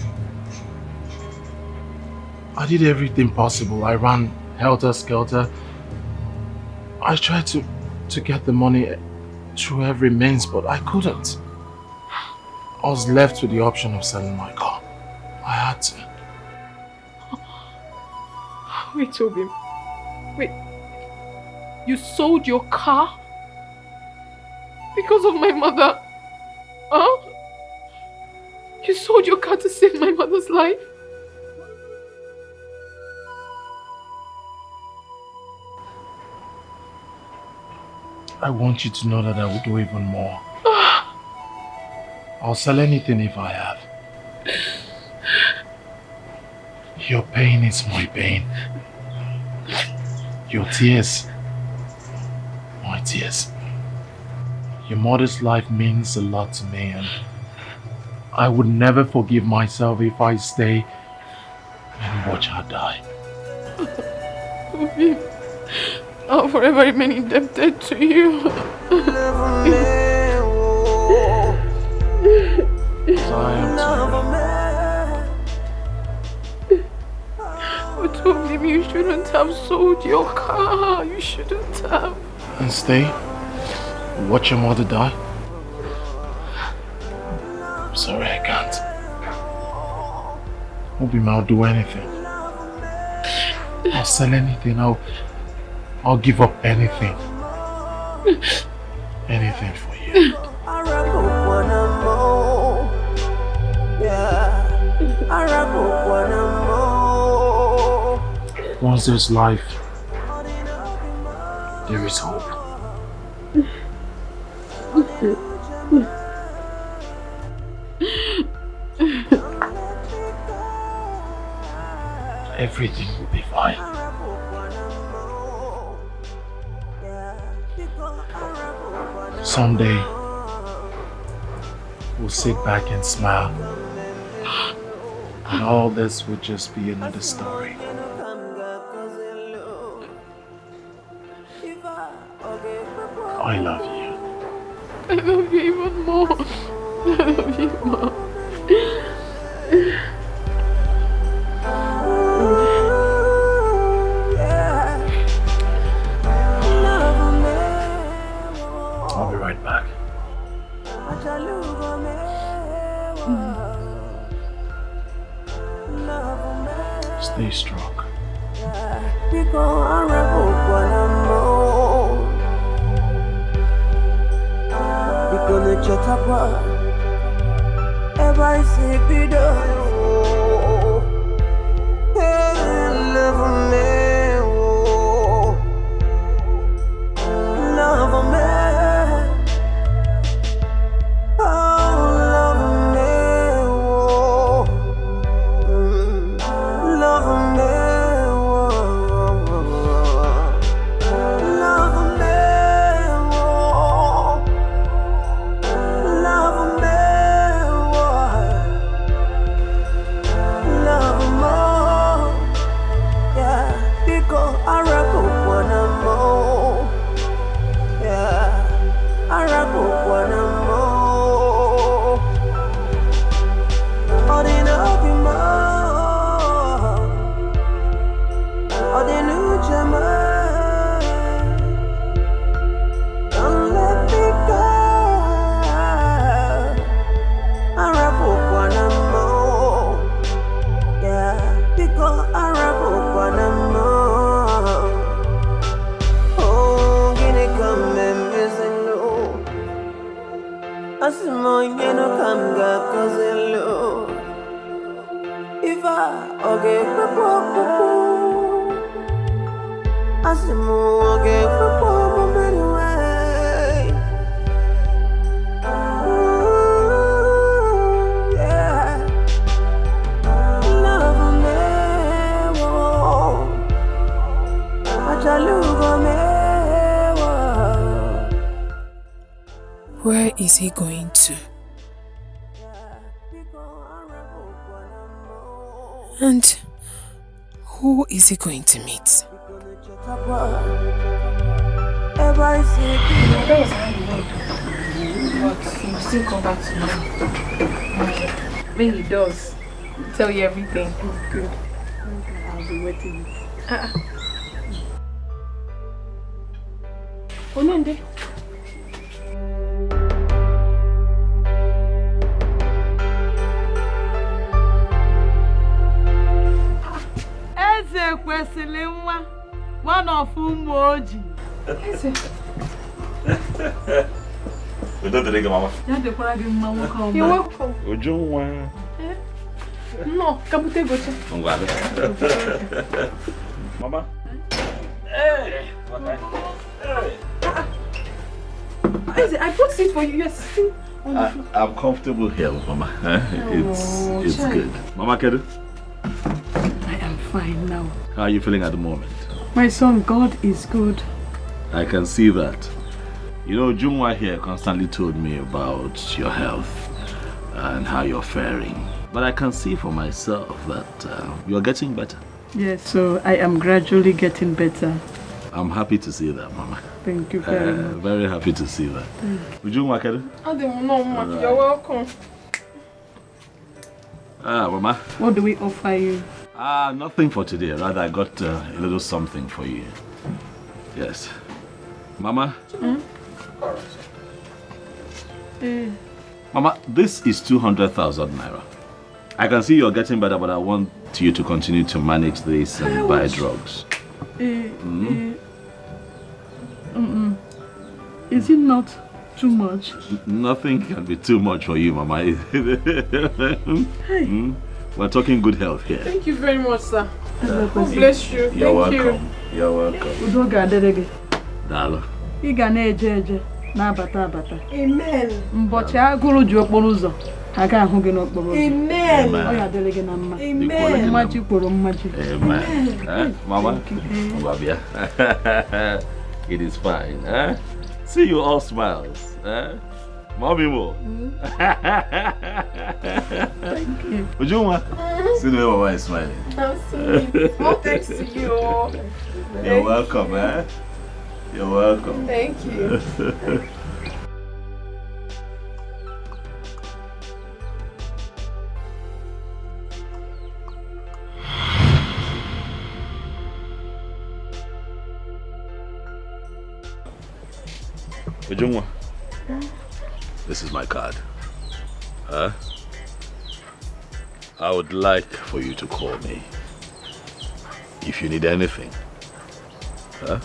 I did everything possible. I ran helter-skelter. I tried to get the money through every means, but I couldn't. I was left with the option of selling my car. I had to. Wait, Toby. Wait. You sold your car? Because of my mother? Huh? You sold your car to save my mother's life? I want you to know that I will do even more. I'll sell anything if I have. Your pain is my pain. Your tears, my tears. Your mother's life means a lot to me, and I would never forgive myself if I stay and watch her die. I'll forever remain indebted to you. But Toby, you shouldn't have sold your car. You shouldn't have. And stay? Watch your mother die? I'm sorry, I can't. Obi, I'll do anything. I'll sell anything. I'll give up anything. Anything for you. Once there's life, there is hope. Everything will be fine. Someday, we'll sit back and smile, and all this will just be another story. I love you. I love you even more. I love you more. I'll be right back. Stay strong. Where is he going to? And who is he going to meet? But he still come back to me. When he does, he'll tell you everything. Good. I'll be waiting. Onende. Eze kwesịrị nwa, one of ụmụ ojii. Eze. Udo dịrị gị, mama. Ya dịkwara gị mma nwoke ọma. You're welcome. Ujunwa. No, kabute gocha. Ngwa. Mama. Hey. Eze, I brought seat for you. You're sitting on the floor. I'm comfortable here, Mama. It's good. Mama Kedu? I am fine now. How are you feeling at the moment? My son, God is good. I can see that. You know, Jungwa here constantly told me about your health and how you're faring. But I can see for myself that you're getting better. Yes, so I am gradually getting better. I'm happy to see that, Mama. Thank you very much. Very happy to see that. Ujungwa Kedu? You're welcome. Mama. What do we offer you? Nothing for today. Rather, I got a little something for you. Yes. Mama? Mama, this is 200,000 naira. I can see you're getting better, but I want you to continue to manage this and buy drugs. Is it not too much? Nothing can be too much for you, Mama. We're talking good health here. Thank you very much, sir. God bless you. You're Thank welcome. you. You're welcome. Udo ga-adịrị gị. Daalụ. Ị ga na-eje eje na-abata abata. Amen. Mbọchị agụrụ ji okporo ụzọ, ha ga-ahụ gị n'okporo ụzọ. Amen. Ọ ga-adịrị gị na mma. Amen. Mmachi kwuru mmachi. Amen. Mama? Babia. It is fine. See you all smiles. Mommy more. Thank you. Ujuma? See the way Mama is smiling. I'm sweet. More thanks to you. You're welcome, You're welcome. Thank you. Ujungwa, this is my card. I would like for you to call me if you need anything. Huh?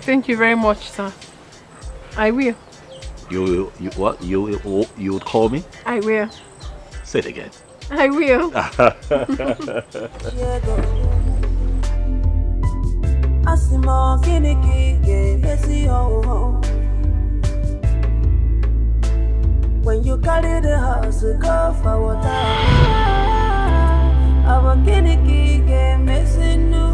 Thank you very much, sir. I will. You what? You would call me? I will. Say it again. I will. When you carry the house, go for water. Our kinky game missing new.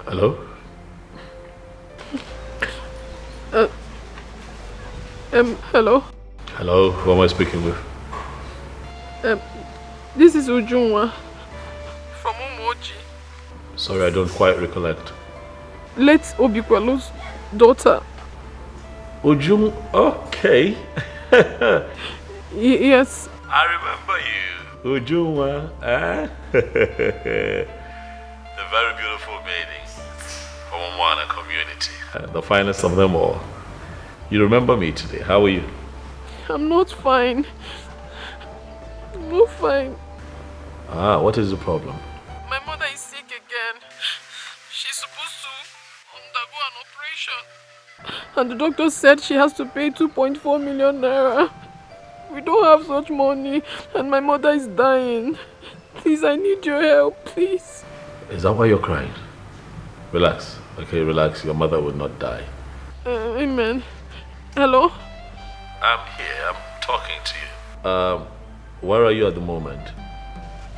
Hello? Hello? Hello, who am I speaking with? This is Ujunwa from Umoji. Sorry, I don't quite recollect. Late Obikwelu's daughter. Ujung, okay. Yes. I remember you. Ujunwa, eh? The very beautiful maiden from Umwana community. The finest of them all. You remember me today. How are you? I'm not fine. I'm not fine. Ah, what is the problem? My mother is sick again. She's supposed to undergo an operation. And the doctor said she has to pay 2.4 million naira. We don't have such money and my mother is dying. Please, I need your help, please. Is that why you're crying? Relax. Okay, relax. Your mother will not die. Amen. Hello? I'm here. I'm talking to you. Where are you at the moment?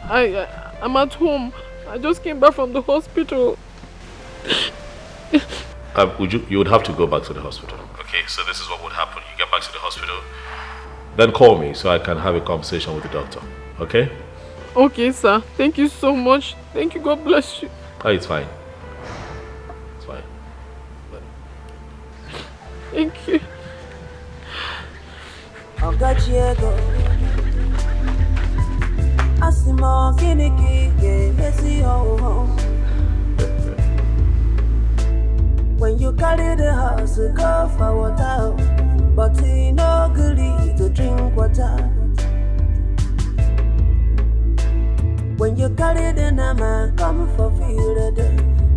I'm at home. I just came back from the hospital. You would have to go back to the hospital. Okay, so this is what would happen. You get back to the hospital, then call me so I can have a conversation with the doctor. Okay? Okay, sir. Thank you so much. Thank you. God bless you. Oh, it's fine. It's fine. Thank you. When you carry the house, go for water, but he no good to drink water. When you carry the nama, come for field,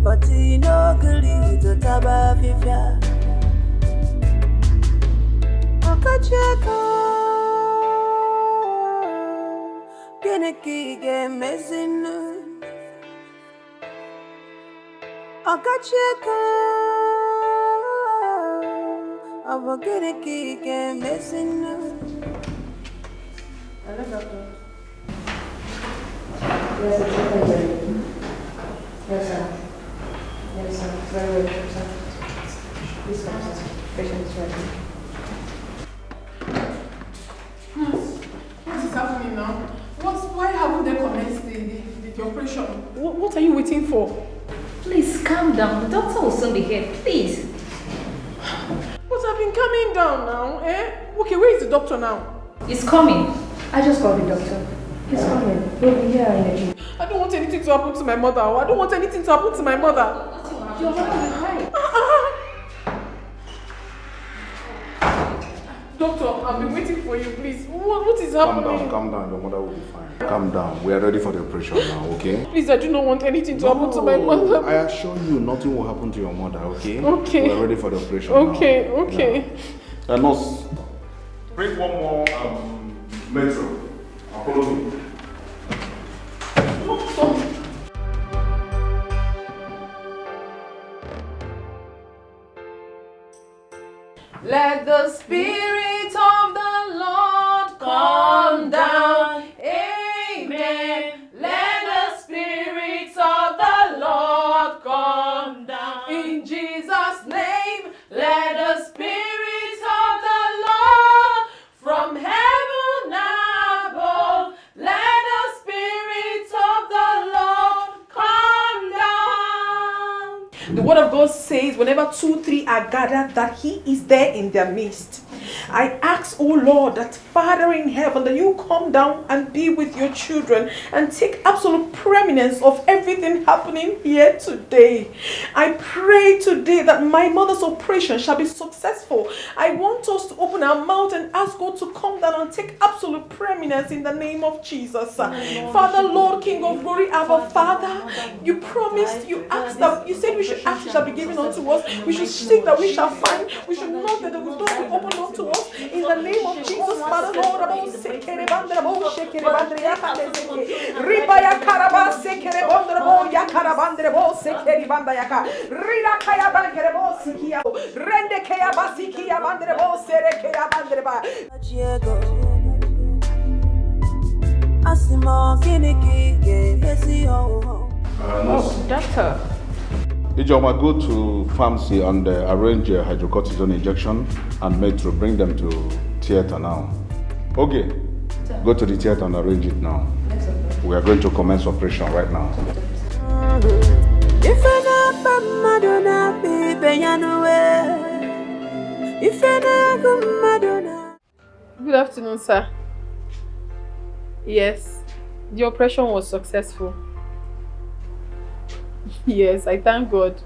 but he no good to taba fifia. Geneki game messing. Hello, doctor. Yes, it's okay. Yes, sir. Yes, sir. Very well, sir. Please come, sir. Patient is ready. What is happening now? Why haven't they commenced the operation? What are you waiting for? Please calm down. The doctor will soon be here. Please. But I've been calming down now, eh? Okay, where is the doctor now? He's coming. I just called the doctor. He's coming. We'll be here in a few. I don't want anything to happen to my mother. I don't want anything to happen to my mother. Your mother will cry. Doctor, I've been waiting for you, please. What is happening? Calm down. Your mother will be fine. Calm down. We are ready for the operation now, okay? Please, I do not want anything to happen to my mother. I assure you, nothing will happen to your mother, okay? Okay. We are ready for the operation okay, now. Okay. Yeah. Nurse, bring one more metro. Follow me. Let the Spirit of the Lord come down. Amen. Let the Spirit of the Lord come down. In Jesus' name, let the Spirit of the Lord from heaven above, let the Spirit of the Lord come down. The Word of God says, whenever 2-3 are gathered, that He is there in their midst. I ask, oh Lord, that Father in heaven, that you come down and be with your children and take absolute preeminence of everything happening here today. I pray today that my mother's operation shall be successful. I want us to open our mouth and ask God to come down and take absolute preeminence in the name of Jesus. Father, Lord, King of glory, our Father, you promised, you asked that, you said we should ask, it shall be given unto us. We should seek, that we shall find. We should knock, that the door will open unto us. In the name of Jesus, Father, Lord, doctor. Ijoma, go to pharmacy and arrange a hydrocortisone injection and metro. Bring them to theater now. Okay, go to the theater and arrange it now. We are going to commence operation right now. Good afternoon, sir. Yes, the operation was successful. Yes, I thank God.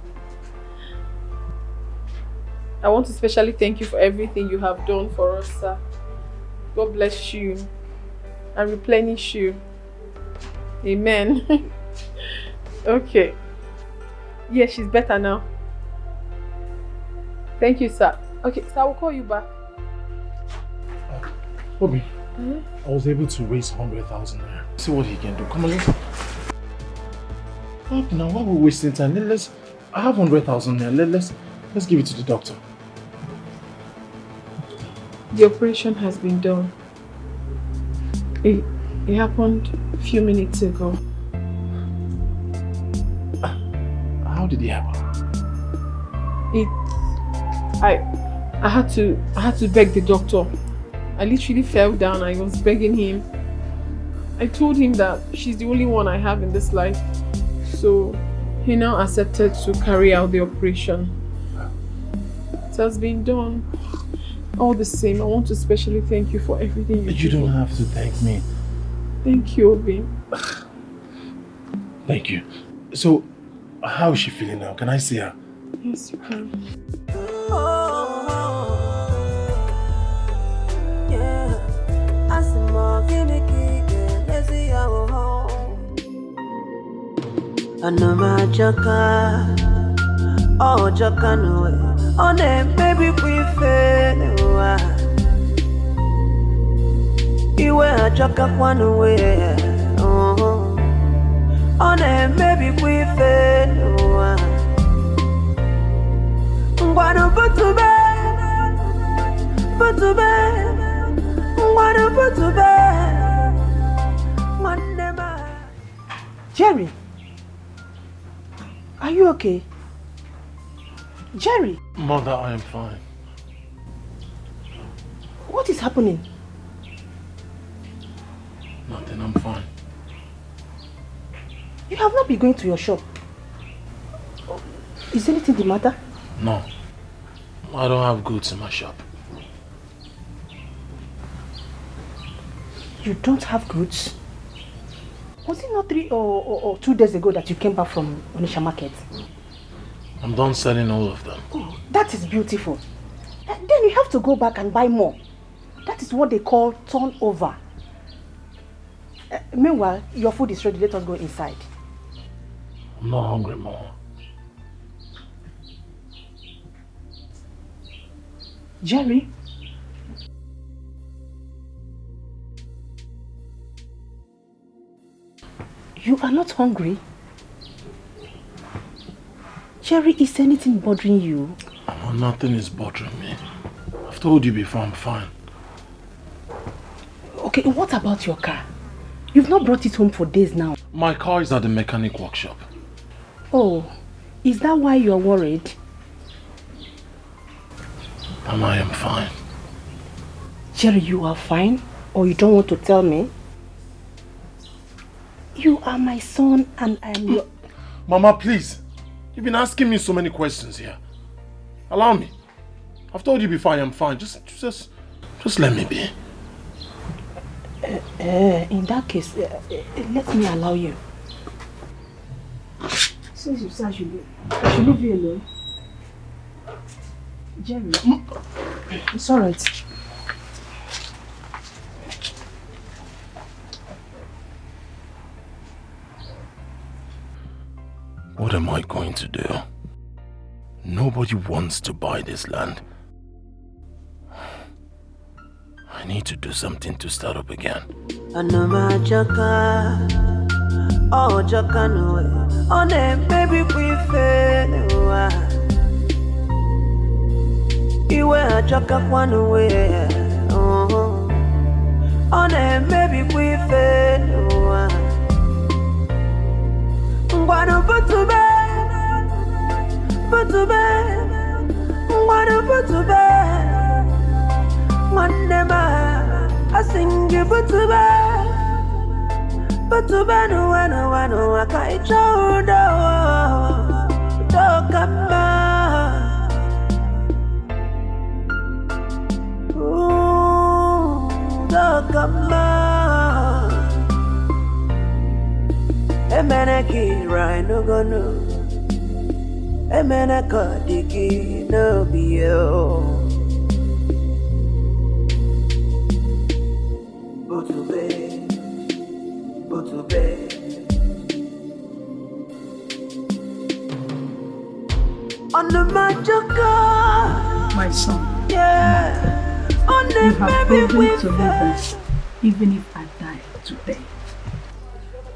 I want to especially thank you for everything you have done for us, sir. God bless you and replenish you. Amen. Okay. Yes, she's better now. Thank you, sir. Okay, so I will call you back. Bobby, I was able to raise 100,000 naira. See what he can do. Come on, let's... Okay, now why are we wasting time? I have 100,000 naira. Let's give it to the doctor. The operation has been done. It happened a few minutes ago. How did it happen? I had to beg the doctor. I literally fell down. I was begging him. I told him that she's the only one I have in this life. So he now accepted to carry out the operation. It has been done. All the same, I want to especially thank you for everything You don't have to thank me. Thank you, Obi. Thank you. So, how is she feeling now? Can I see her? Yes, you can. Oh, Jacano, on them, baby, we fail. You were a Jacka one way. Oh, on them, baby, we fail. What about to bed? Put to bed. What about to bed? One never. Jerry, are you okay? Jerry! Mother, I am fine. What is happening? Nothing, I'm fine. You have not been going to your shop. Is anything the matter? No. I don't have goods in my shop. You don't have goods? Was it not 3 or 2 days ago that you came back from Onisha Market? I'm done selling all of them. Oh, that is beautiful. Then you have to go back and buy more. That is what they call turnover. Meanwhile, your food is ready. Let us go inside. I'm not hungry more. Jerry? You are not hungry? Jerry, is anything bothering you? Oh, nothing is bothering me. I've told you before, I'm fine. Okay, what about your car? You've not brought it home for days now. My car is at the mechanic workshop. Oh, is that why you're worried? Mama, I am fine. Jerry, you are fine? Or you don't want to tell me? You are my son and I am your... Mama, please. You've been asking me so many questions here. Allow me. I've told you before I am fine. Just let me be. In that case, let me allow you. Since you said I should leave you alone. Jerry, it's alright. What am I going to do? Nobody wants to buy this land. I need to do something to start up again. Oh, Jacano, on a baby, we fail. You were a jacka one way. Oh, on a baby, we fail. What about to bed? Put to bed. What about to bed? One never. I sing you put to bed. Put to bed. No, I can't show the dog. Ooh, dog. Emeneki right no go no. Emeneka digi no be yo. Botube. On the magica. My son. Yeah. On the you have baby proven to me that even if I die today,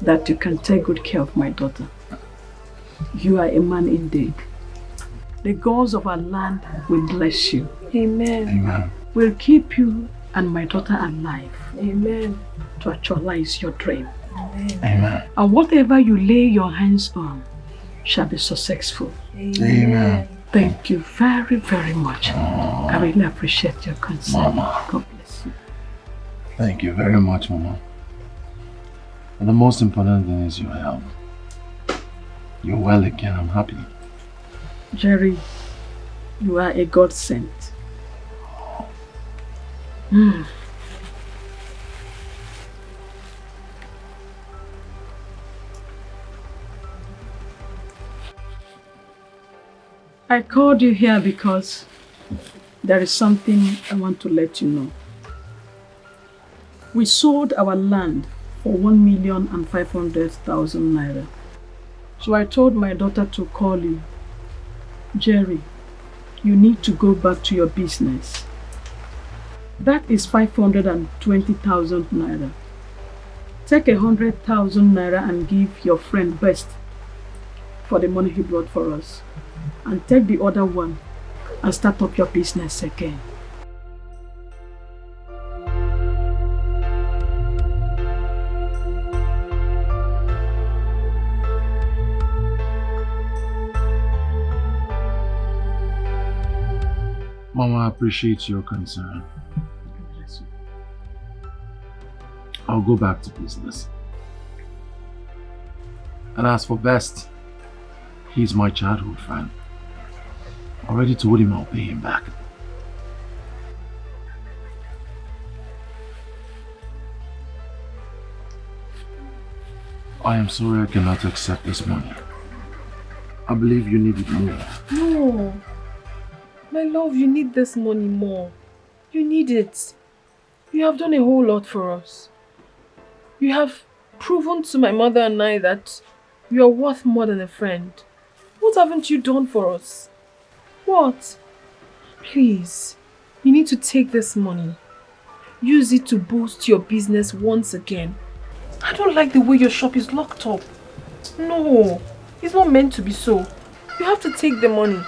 that you can take good care of my daughter. You are a man indeed. The gods of our land will bless you. Amen. Amen. Will keep you and my daughter alive. Amen. To actualize your dream. Amen. Amen. And whatever you lay your hands on shall be successful. Amen. Thank you very, very much. I really appreciate your concern. Mama. God bless you. Thank you very much, Mama. And the most important thing is your health. You're well again, I'm happy. Jerry, you are a godsend. I called you here because there is something I want to let you know. We sold our land for 1,500,000 naira. So I told my daughter to call you. Jerry, you need to go back to your business. That is 520,000 naira. Take 100,000 naira and give your friend Best for the money he brought for us. And take the other one and start up your business again. Mama, I appreciate your concern. I'll go back to business. And as for Best, he's my childhood friend. I already told him I'll pay him back. I am sorry I cannot accept this money. I believe you need it more. No. My love, you need this money more. You need it. You have done a whole lot for us. You have proven to my mother and I that you are worth more than a friend. What haven't you done for us? What? Please, you need to take this money. Use it to boost your business once again. I don't like the way your shop is locked up. No, it's not meant to be so. You have to take the money.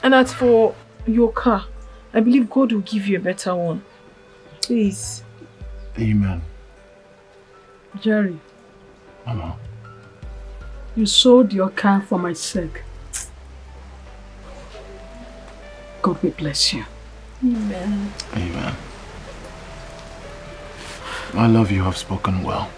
And as for your car, I believe God will give you a better one. Please. Amen. Jerry, Mama. you sold your car for my sake. God will bless you. Amen. Amen. I love you have spoken well.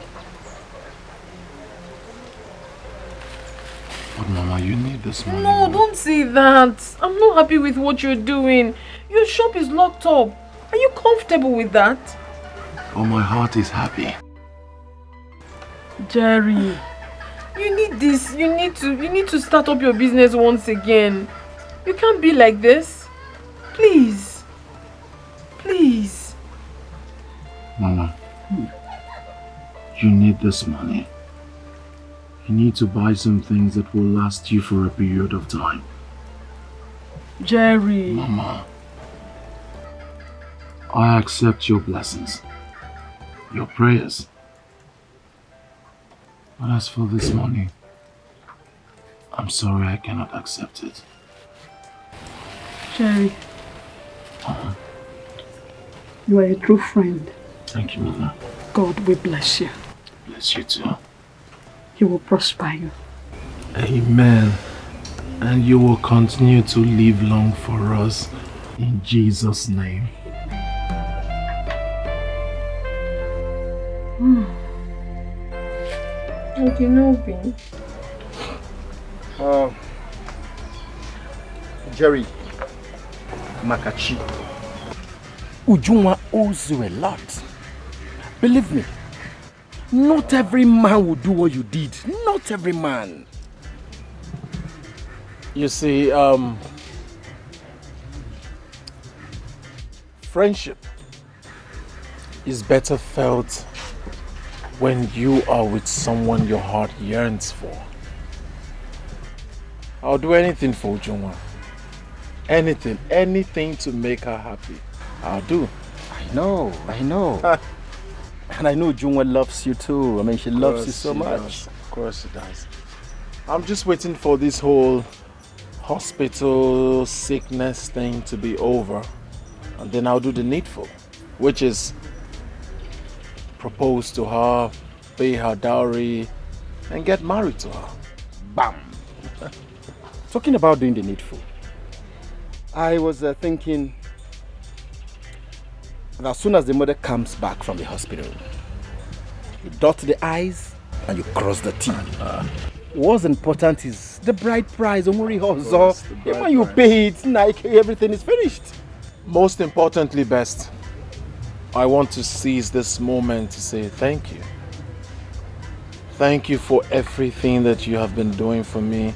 But Mama, you need this money. No, don't say that. I'm not happy with what you're doing. Your shop is locked up. Are you comfortable with that? Oh, my heart is happy. Jerry, you need this. You need to start up your business once again. You can't be like this. Please. Please. Mama, you need this money. You need to buy some things that will last you for a period of time. Jerry. Mama, I accept your blessings, your prayers. But as for this money, I'm sorry I cannot accept it. Jerry, you are a true friend. Thank you, Mama. God will bless you. Bless you too. He will prosper you. Amen. And you will continue to live long for us. In Jesus' name. Okay, no pain. Jerry, Makachi, Ujunwa owes you a lot. Believe me, not every man will do what you did. Not every man. You see, friendship is better felt when you are with someone your heart yearns for. I'll do anything for Ujunwa. Anything to make her happy. I'll do. I know. And I know Ujunwa loves you too. I mean, she loves you so much. Of course she does. I'm just waiting for this whole hospital sickness thing to be over. And then I'll do the needful, which is propose to her, pay her dowry, and get married to her. Bam! Talking about doing the needful, I was thinking that as soon as the mother comes back from the hospital, you dot the I's and you cross the T. What's important is the bride price. When you pay it, like everything is finished. Most importantly, best, I want to seize this moment to say thank you. Thank you for everything that you have been doing for me.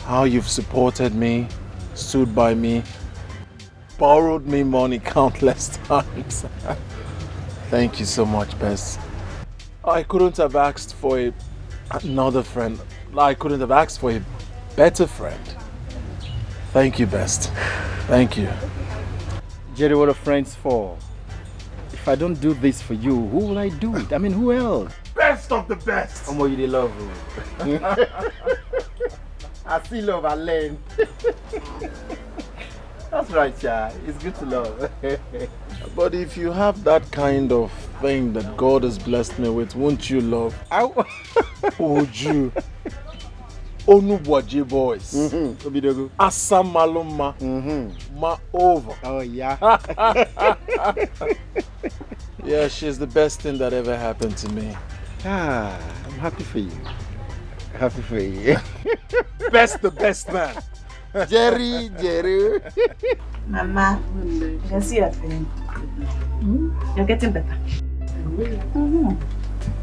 How you've supported me, stood by me, borrowed me money countless times. Thank you so much, Best. I couldn't have asked for another friend. I couldn't have asked for a better friend. Thank you, Best. Thank you. Jerry, what are friends for? If I don't do this for you, who will I do it? I mean, who else? Best of the best. How much you love you? I see love, I learn. That's right, Cha. It's good to love. But if you have that kind of thing that God has blessed me with, won't you love? Would you? Onubwaje boys. Asamaluma. Ma over. Oh, yeah. Yeah, she's the best thing that ever happened to me. Ah, I'm happy for you. Happy for you. The best man. Jerry. Mama, you can see your feeling. You're getting better.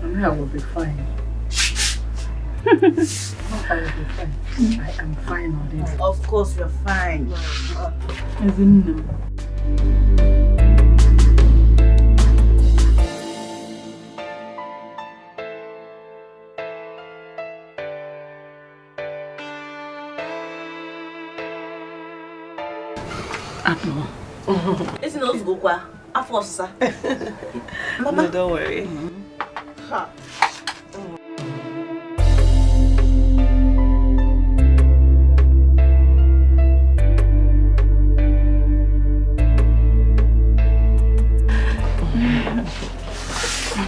I will be fine. I will be fine. I am fine already. Of course you're fine. As in, It's not go kwa. Afosa. Mama, no, don't worry. Ha.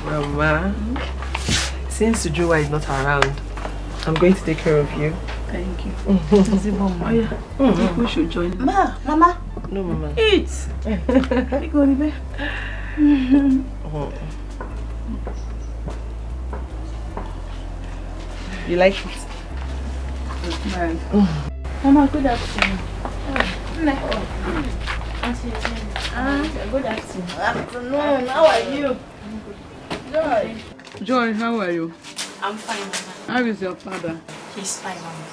Mama, since Joa is not around, I'm going to take care of you. Thank you. Oh yeah. We should join. Mama. No, Mama. Eat. Go in bed. You like it? Mama, good afternoon. Good afternoon. Afternoon. How are you? Joy. Joy, how are you? I'm fine, Mama. How is your father? He's fine, Mama.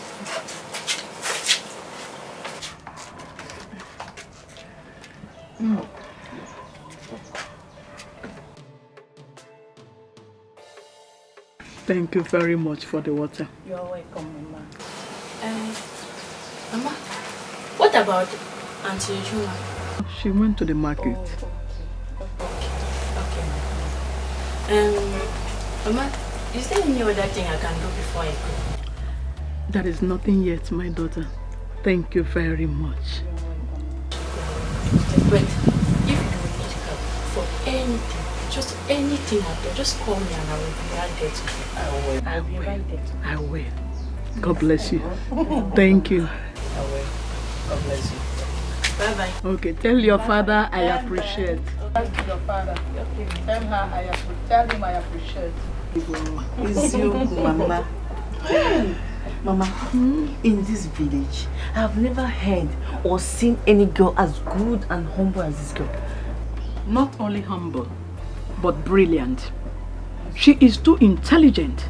Thank you very much for the water. You're welcome, Mama. Mama, what about Auntie Juma? She went to the market. Okay. Mama, is there any other thing I can do before I go? There is nothing yet, my daughter. Thank you very much. But if you need help for anything, just anything out there, just call me and I will be right there to you. I'll be right there to you. I will. God bless you. Thank you. I will. God bless you. Bye-bye. Okay, tell your father I appreciate. Tell your father. Tell him I appreciate. It's you, Mama. Mama, in this village, I have never heard or seen any girl as good and humble as this girl. Not only humble, but brilliant. She is too intelligent.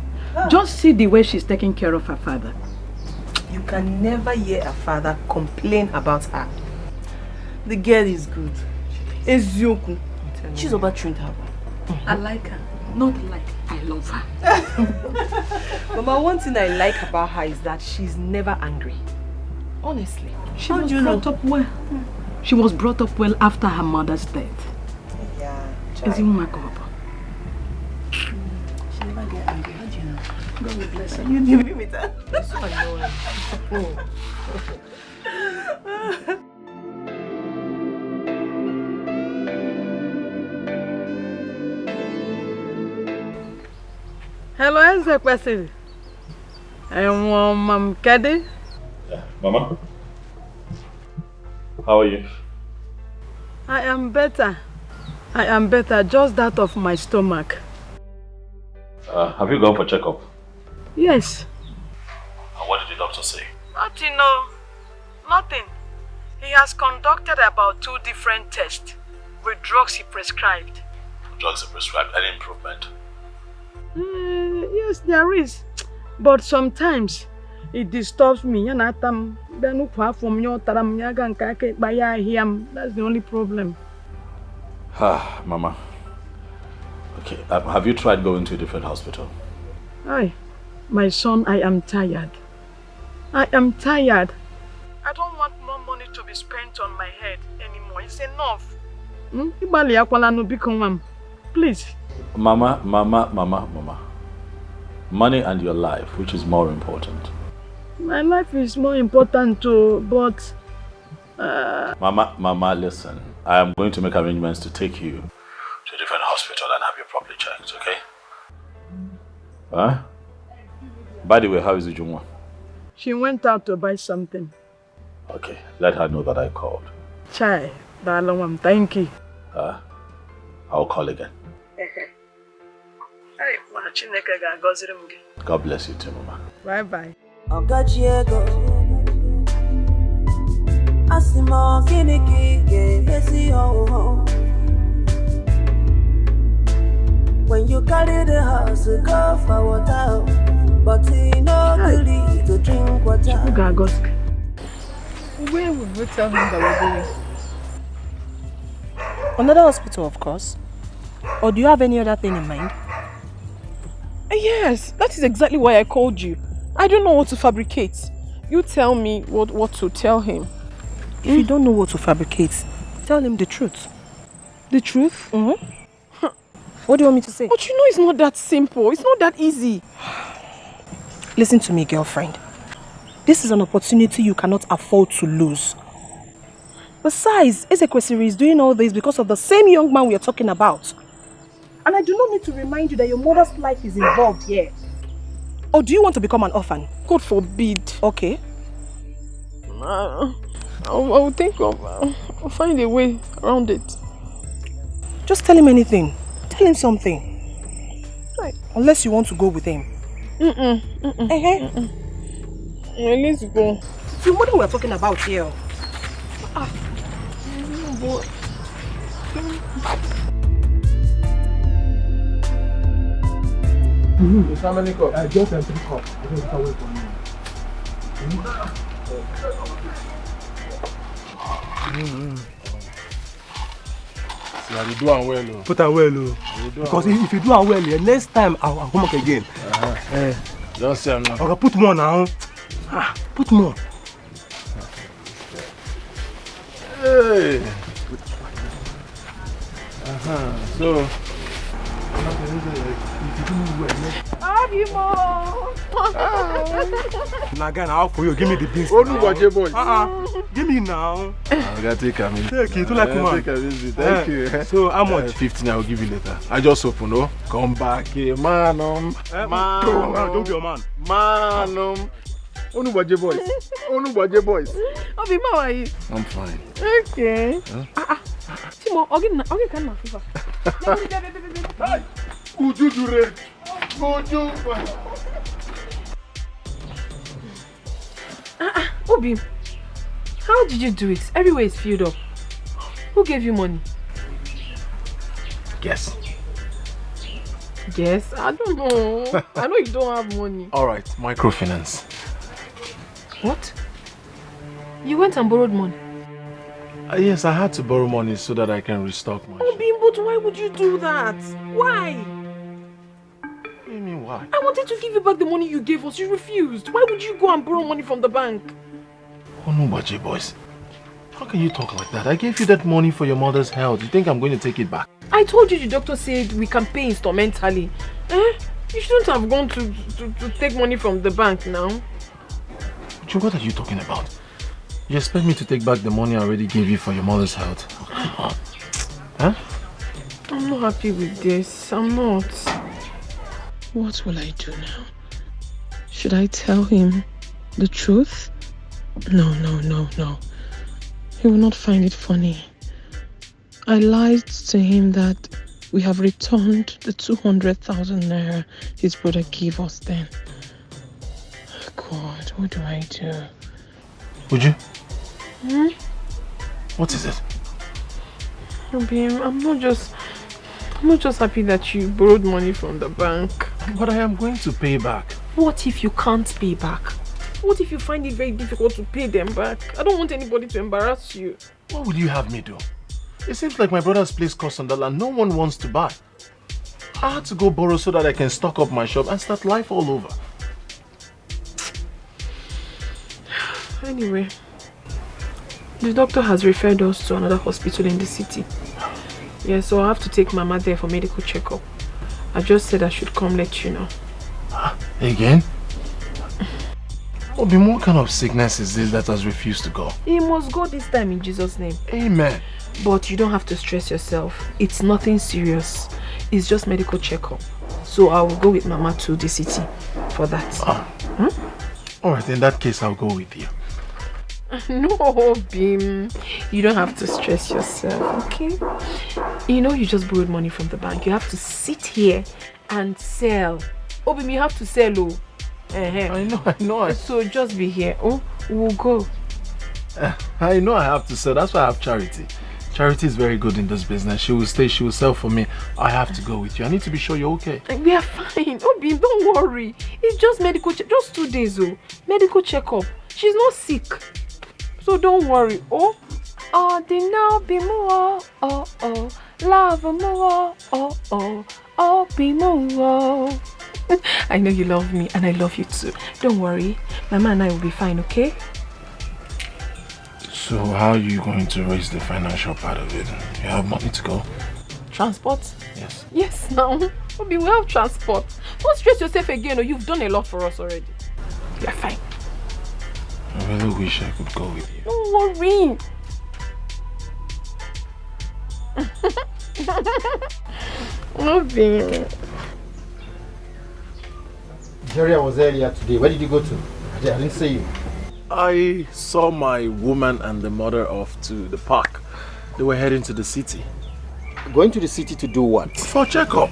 Just see the way she's taking care of her father. You can never hear her father complain about her. The girl is good. Ezioku. She's over-trained her. I like her. Not like I love her. Mama, one thing I like about her is that she's never angry. Honestly. She was brought up well. She was brought up well after her mother's death. Yeah. Is it my God? She never get angry. How do you know? God will bless her. You knew me with her. That's so annoying. Hello, Escalation. Mom Kedi. Mama, how are you? I am better. I am better, just that of my stomach. Have you gone for checkup? Yes. What did the doctor say? Nothing, no. Nothing. He has conducted about 2 different tests with drugs he prescribed. Drugs he prescribed. Any improvement? Yes, there is. But sometimes it disturbs me. That's the only problem. Mama. Okay, have you tried going to a different hospital? Aye. My son, I am tired. I am tired. I don't want more money to be spent on my head anymore. It's enough. Please. Mama. Money and your life, which is more important? My life is more important too, but... Mama, listen. I am going to make arrangements to take you to a different hospital and have you properly checked, okay? Huh? By the way, how is Ujumwa? She went out to buy something. Okay, let her know that I called. Chai, darling, thank you. I'll call again. God bless you too, Mama. Bye-bye. When you carry the house, go for water. But he no good to drink water. Where would we tell him that we're going? Another hospital, of course. Or do you have any other thing in mind? Yes, that is exactly why I called you. I don't know what to fabricate. You tell me what to tell him. If you don't know what to fabricate, tell him the truth. The truth? Mm-hmm. What do you want me to say? But you know it's not that simple. It's not that easy. Listen to me, girlfriend. This is an opportunity you cannot afford to lose. Besides, Ezekwesiri is doing all this because of the same young man we are talking about. And I do not need to remind you that your mother's life is involved here. Or do you want to become an orphan? God forbid. Okay. I'll think I'll find a way around it. Just tell him anything. Tell him something. Right. Unless you want to go with him. Let's go. See what we're talking about here. How many cups? Just 3 cups. Just away from me. See, I will do am well. Put am well. Because if you do am well, next time I'll come back again. Just say now. Okay, put more now. Put more. Hey. So. Now again, how for you? Give me the beans. Oh, no, watch your boy. Give me now. I gotta take a minute. Take it, like man. Take a visit. Thank you. So how much? 15. I will give you later. I just open, no? Come back here, man. Don't be a man. Man. Oh, no, watch your boys. Oh, no, watch your boys. Obi, how are you? I'm fine. Okay. Timo, okay, can I fever? Could you do it? Could you? Obi, how did you do it? Everywhere is filled up. Who gave you money? Guess. Yes, I don't know. I know you don't have money. All right, microfinance. What? You went and borrowed money? Yes, I had to borrow money so that I can restock my Obi, but why would you do that? Why? What do you mean why? I wanted to give you back the money you gave us. You refused. Why would you go and borrow money from the bank? Oh no, Baji boys. How can you talk like that? I gave you that money for your mother's health. You think I'm going to take it back? I told you the doctor said we can pay instrumentally. You shouldn't have gone to take money from the bank now. Baji, what are you talking about? You expect me to take back the money I already gave you for your mother's health? Huh? I'm not happy with this. I'm not. What will I do now? Should I tell him the truth? No. He will not find it funny. I lied to him that we have returned the 200,000 naira his brother gave us then. God, what do I do? Would you? What is it? Obi, I'm not just happy that you borrowed money from the bank. But I am going to pay back. What if you can't pay back? What if you find it very difficult to pay them back? I don't want anybody to embarrass you. What would you have me do? It seems like my brother's place costs on the land no one wants to buy. I had to go borrow so that I can stock up my shop and start life all over. Anyway, the doctor has referred us to another hospital in the city. Yeah, so I have to take Mama there for medical checkup. I just said I should come let you know. Again? Obi, what kind of sickness is this that has refused to go? He must go this time in Jesus' name. Amen. But you don't have to stress yourself. It's nothing serious. It's just medical checkup. So I will go with Mama to the city for that. Alright, in that case I'll go with you. No, Bim. You don't have to stress yourself, okay? You know you just borrowed money from the bank. You have to sit here and sell. Oh, Bim, you have to sell, oh. I know. So just be here. Oh, we'll go. I know I have to sell. That's why I have charity. Charity is very good in this business. She will stay, she will sell for me. I have to go with you. I need to be sure you're okay. We are fine. Obi, don't worry. It's just medical just 2 days, oh. Medical checkup. She's not sick. So don't worry. Oh, the now be more. Oh, love more. Oh, be more. I know you love me and I love you too. Don't worry. Mama and I will be fine, okay? So how are you going to raise the financial part of it? You have money to go? Transport? Yes. Yes, now. Obi, we have transport. Don't stress yourself again, or you've done a lot for us already. We are fine. I really wish I could go with you. Don't worry. Obi. Jerry, I was earlier today. Where did you go to? I didn't see you. I saw my woman and the mother off to the park. They were heading to the city. Going to the city to do what? For checkup.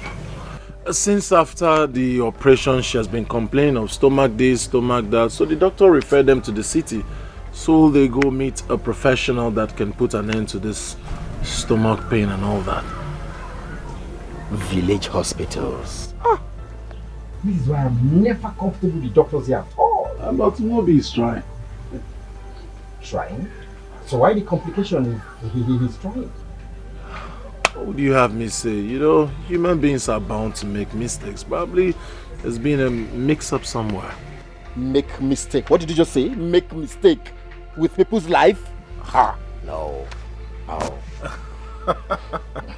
Since after the operation, she has been complaining of stomach this, stomach that. So the doctor referred them to the city. So they go meet a professional that can put an end to this stomach pain and all that. Village hospitals. This is why I'm never comfortable with the doctors here at all. But Moby is trying. Trying? So why the complication if he's trying? What do you have me say? You know, human beings are bound to make mistakes. Probably there's been a mix-up somewhere. Make mistake? What did you just say? Make mistake with people's life? Ha! No. Wow.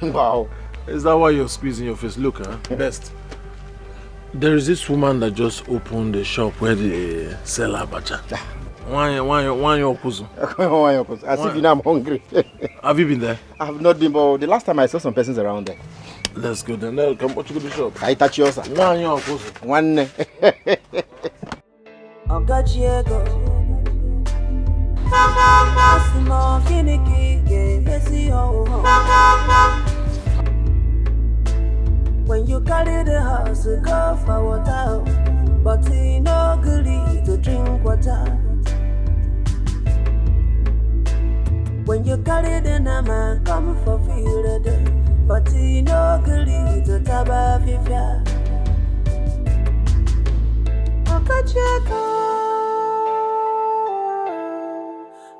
Wow. Is that why you're squeezing your face? Look, huh? Best. There is this woman that just opened a shop where they sell abacha. Why your kuzu? As if you know I'm hungry. Have you been there? I have not been, but the last time I saw some persons around there. Let's go then. Now come watch the shop. I touch yours. Why your kuzu? One. When you carry the house, go for water, but he no good to drink water. When you carry the nama, come for field, but he no good to taba fifia. Okacheko,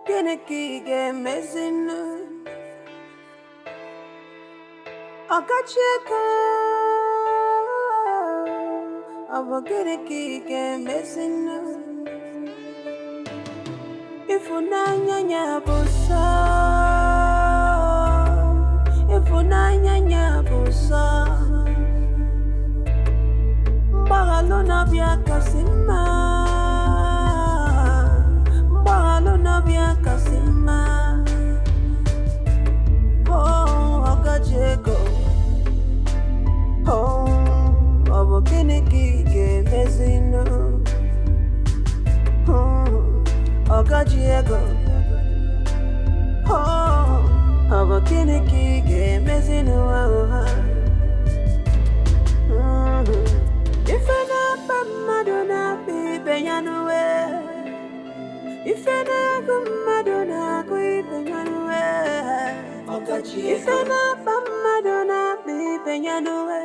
Geneki game messing. Okacheko. I'm gonna keep missing. If you nanya busa, if you nanya busa, Bagalona bia kasima, Bagalona bia kasima. Oh, Okacheko. Oh. Obokiniki mezino Okajiego Obokiniki mezino If I not Madonna be Benyanue If I not Madonna go Benyanue If I not Madonna be Benyanue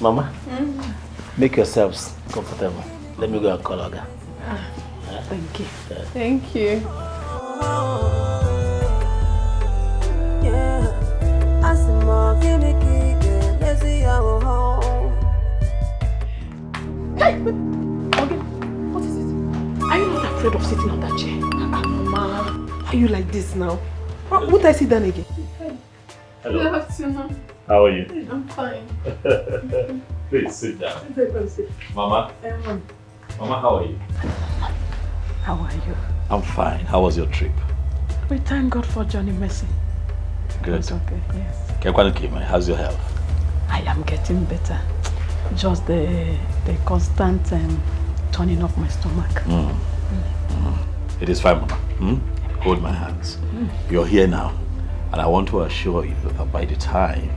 Mama, make yourselves comfortable. Let me go and call Oga. Thank you. Thank you. Hey! Again, what is it? Are you not afraid of sitting on that chair? Mama. Why are you like this now? Won't I sit down again? Hello. Good afternoon. How are you? I'm fine. Please sit down. Sit. Mama? Mama, how are you? How are you? I'm fine. How was your trip? We thank God for Johnny Mercy. Good. It's okay, yes. How's your health? I am getting better. Just the constant turning of my stomach. It is fine, Mama. Hold my hands. You're here now. And I want to assure you that by the time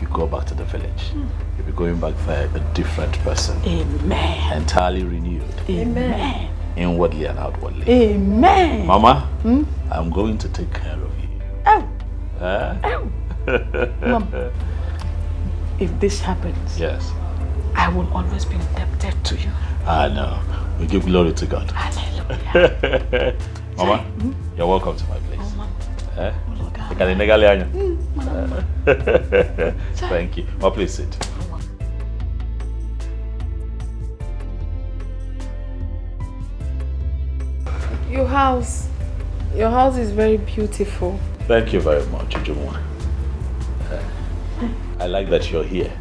you go back to the village. You'll be going back there a different person. Amen. Entirely renewed. Amen. Inwardly and outwardly. Amen. Mama, I'm going to take care of you. Oh. Oh. Mom, if this happens, yes, I will always be indebted to you. I know. We give glory to God. Hallelujah. Mama, you're welcome to my place. Oh, Mama. Thank you. Oh, please sit. Your house is very beautiful. Thank you very much, Ujumwa. I like that you're here.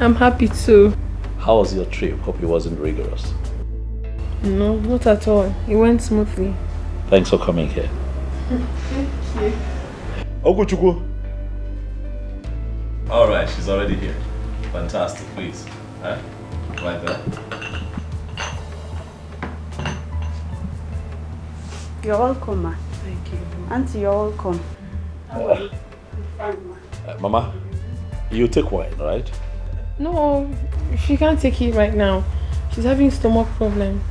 I'm happy too. How was your trip? Hope it wasn't rigorous. No, not at all. It went smoothly. Thanks for coming here. Thank you. Oguchukwu. All right, she's already here. Fantastic, please. Huh? Right there. You're welcome, ma. Thank you. Auntie, you're welcome. Mama, you take wine, right? No, she can't take it right now. She's having stomach problems.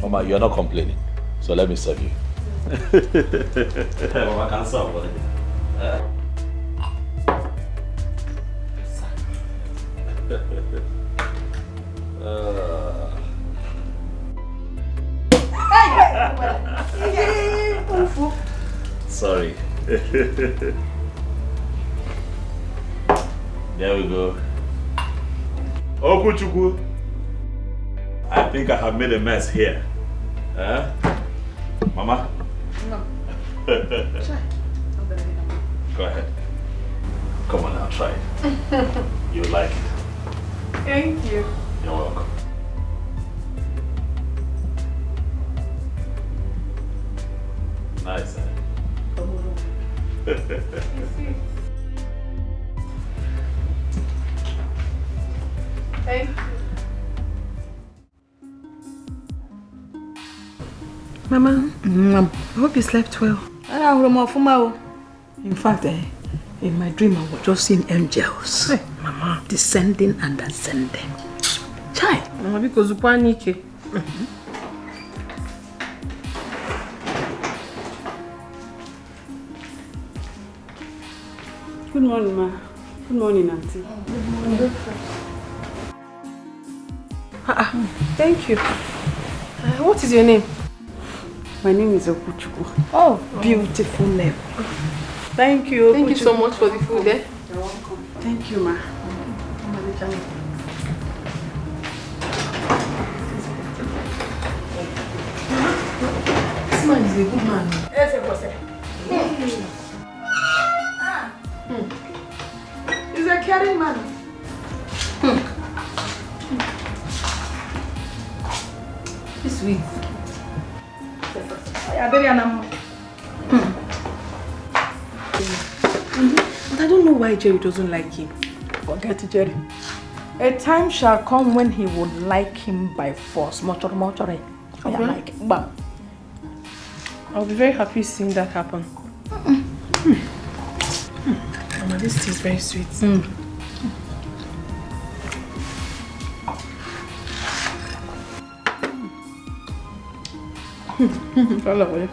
Mama, you're not complaining, so let me serve you. Mama, I can't serve. Sorry. There we go. Okuchukwu, I think I have made a mess here. Huh? Mama? No. Go ahead. Come on now, try it. You like it. Thank you. You're welcome. Nice, eh? Thank you. Mama, I hope you slept well. In fact, in my dream I was just seeing angels. Hey, Mama. Descending and ascending. Chai. Mama, because you panic. Good morning, ma. Good morning, Auntie. Good morning. Thank you. What is your name? My name is Okuchukwu. Oh, beautiful name. Thank you. Thank you so much for the food, eh? You're welcome. Thank you, ma. This man is a good man. He's a caring man. He's sweet. But I don't know why Jerry doesn't like him. Forget it, Jerry. A time shall come when he would like him by force. Mochore. I like it. Bam. I'll be very happy seeing that happen. Mama, this tea is very sweet. Follow away.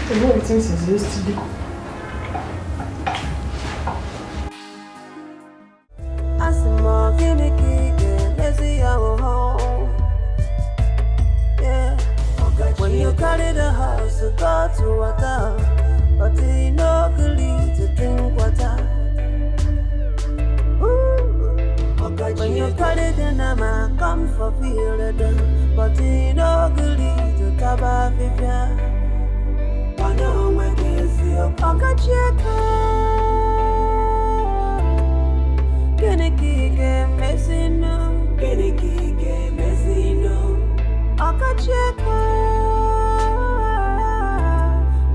I've not eaten since yesterday. When you carry the house to go to water, but you know good to drink water. When you carry the nama, come for feel the but you know good to taba fifia. One on when you see your pocket check. Keniki messino, Keniki messino. Akacheka,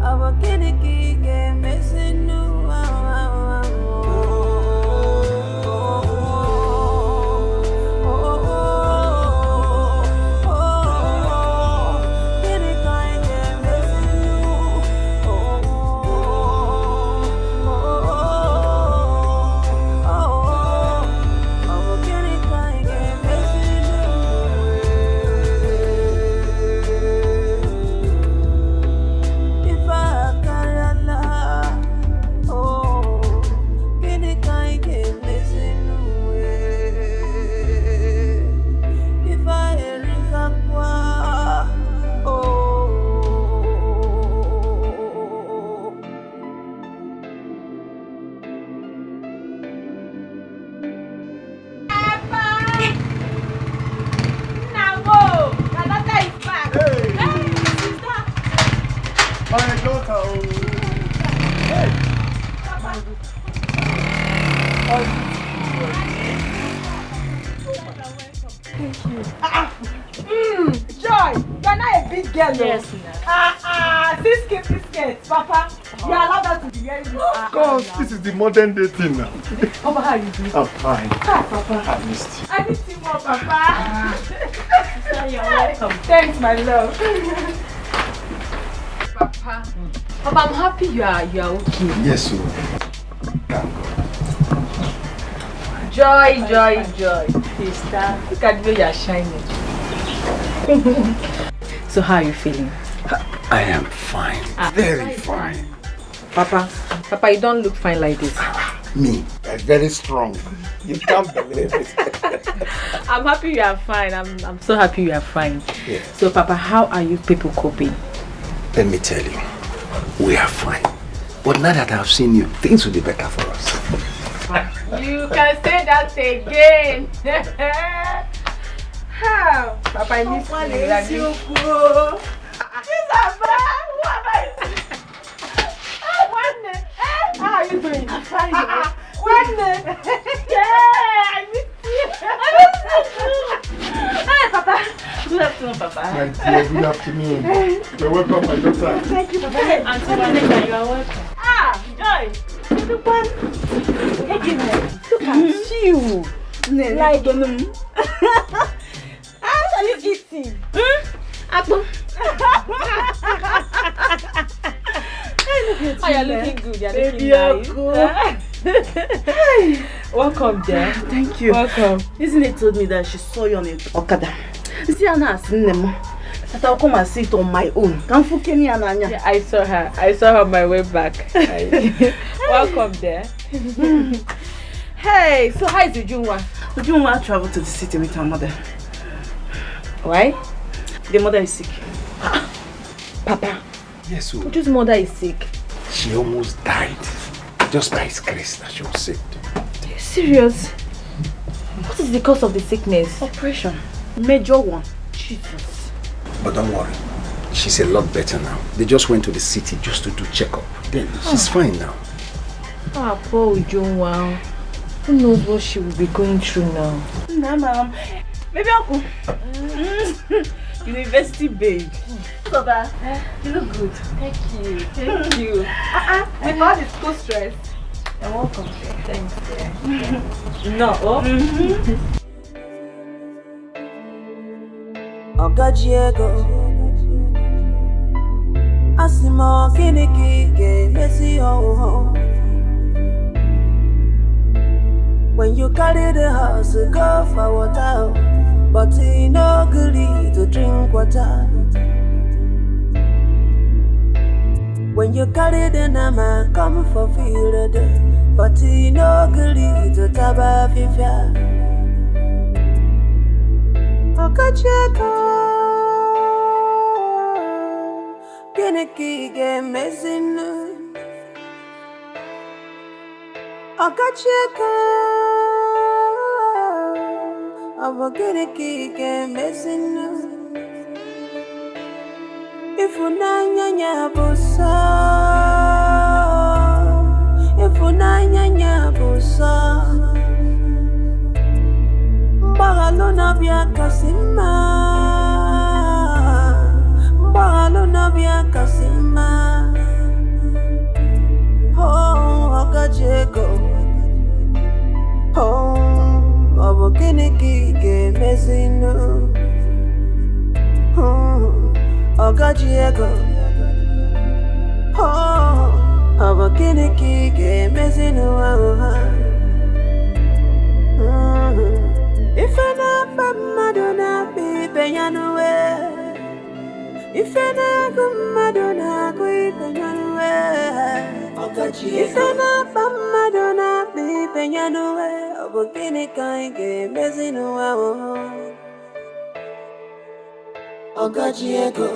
our Keniki messino. My daughter. Hey. Thank you. Joy, you're not a big girl. Yes, this kid, Papa. You allow that to be wearing this. Of course, this is the modern day thing now. Papa, how are you doing? I'm fine. Papa. I missed you. I missed you more, Papa. You're welcome. Thanks, my love. Papa. Papa, I'm happy you are okay. Yes, sir. Joy. Sister, look at the way you're shining. So how are you feeling? I am fine. Very fine. Papa, you don't look fine like this. Me, I'm very strong. You can't believe it. I'm happy you are fine. I'm so happy you are fine. Yeah. So Papa, how are you people coping? Let me tell you, we are fine. But now that I've seen you, things will be better for us. You can say that again. Papa, I miss you. How are you doing? I'm fine. Yeah, I miss you. Hi, Papa. Good afternoon, Papa. My dear, good afternoon. You're welcome, my daughter. Thank you, Papa. Auntie Vanessa, you are welcome. Joy. Look at you. Like, how are you eating? Apple. Oh, you're looking good. You're looking nice. Welcome, dear. Thank you. Welcome. Isn't it told me that she saw you on a Okada? You see, Anna has seen them. That I'll come and see it on my own. Yeah, I saw her. I saw her on my way back. Welcome there. Hey, so how is Ujunwa? Ujunwa traveled to the city with her mother. Why? The mother is sick. Papa. Yes, sir. Uju's mother is sick. She almost died. Just by his grace that she was saved. Are you serious? What is the cause of the sickness? Operation. Major one. Jesus. But don't worry. She's a lot better now. They just went to the city just to do checkup. Then she's fine now. Poor Ujunwa. Who knows what she will be going through now? Nah, ma'am. Maybe Uncle. University babe. Papa, you look good. Thank you. Thank you. With all the school stress. You're welcome. Thanks. No. Ogajiego Asimo kiniki messy ho. When you carry the house, go for water, but you no good to drink water. When you carry the nama, come for field, but you no good to taba fifia. Ogajiego Kiniki messing. Ogajiego I'm gonna keep messing. If you nanya busa, if you nanya busa, Bagalona via Casima, Bagalona via Casima. Oh, Ogajiego. Oh. Obokiniki mezino. Ogajiego. Oh, Obokiniki mezino. If I not Madonna be Beyanue. If I not Madonna be Beyanue. If I not Madonna be Beyanue. Bukini kainge mezino Ogajiego.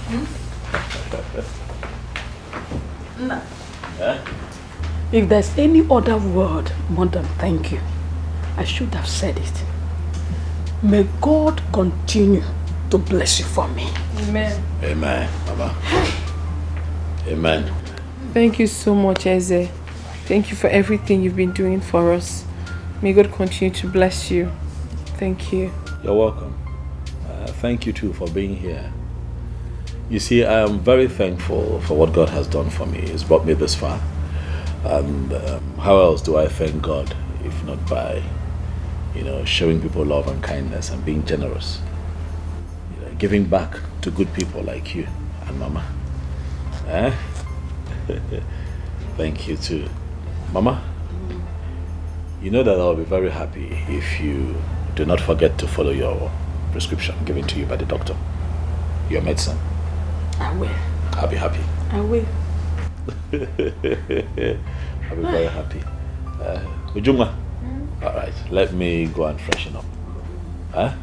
Mama? Nah. Eh? If there's any other word more than thank you, I should have said it. May God continue to bless you for me. Amen. Amen, Mama. Amen. Thank you so much, Eze. Thank you for everything you've been doing for us. May God continue to bless you. Thank you. You're welcome. Thank you too for being here. You see, I am very thankful for what God has done for me. He's brought me this far. And how else do I thank God if not by, showing people love and kindness and being generous, giving back to good people like you and Mama. Thank you too, Mama. You know that I'll be very happy if you do not forget to follow your prescription given to you by the doctor, your medicine. I will. I'll be happy. I will. I'll be very happy. Ujunga, all right, let me go and freshen up. Huh?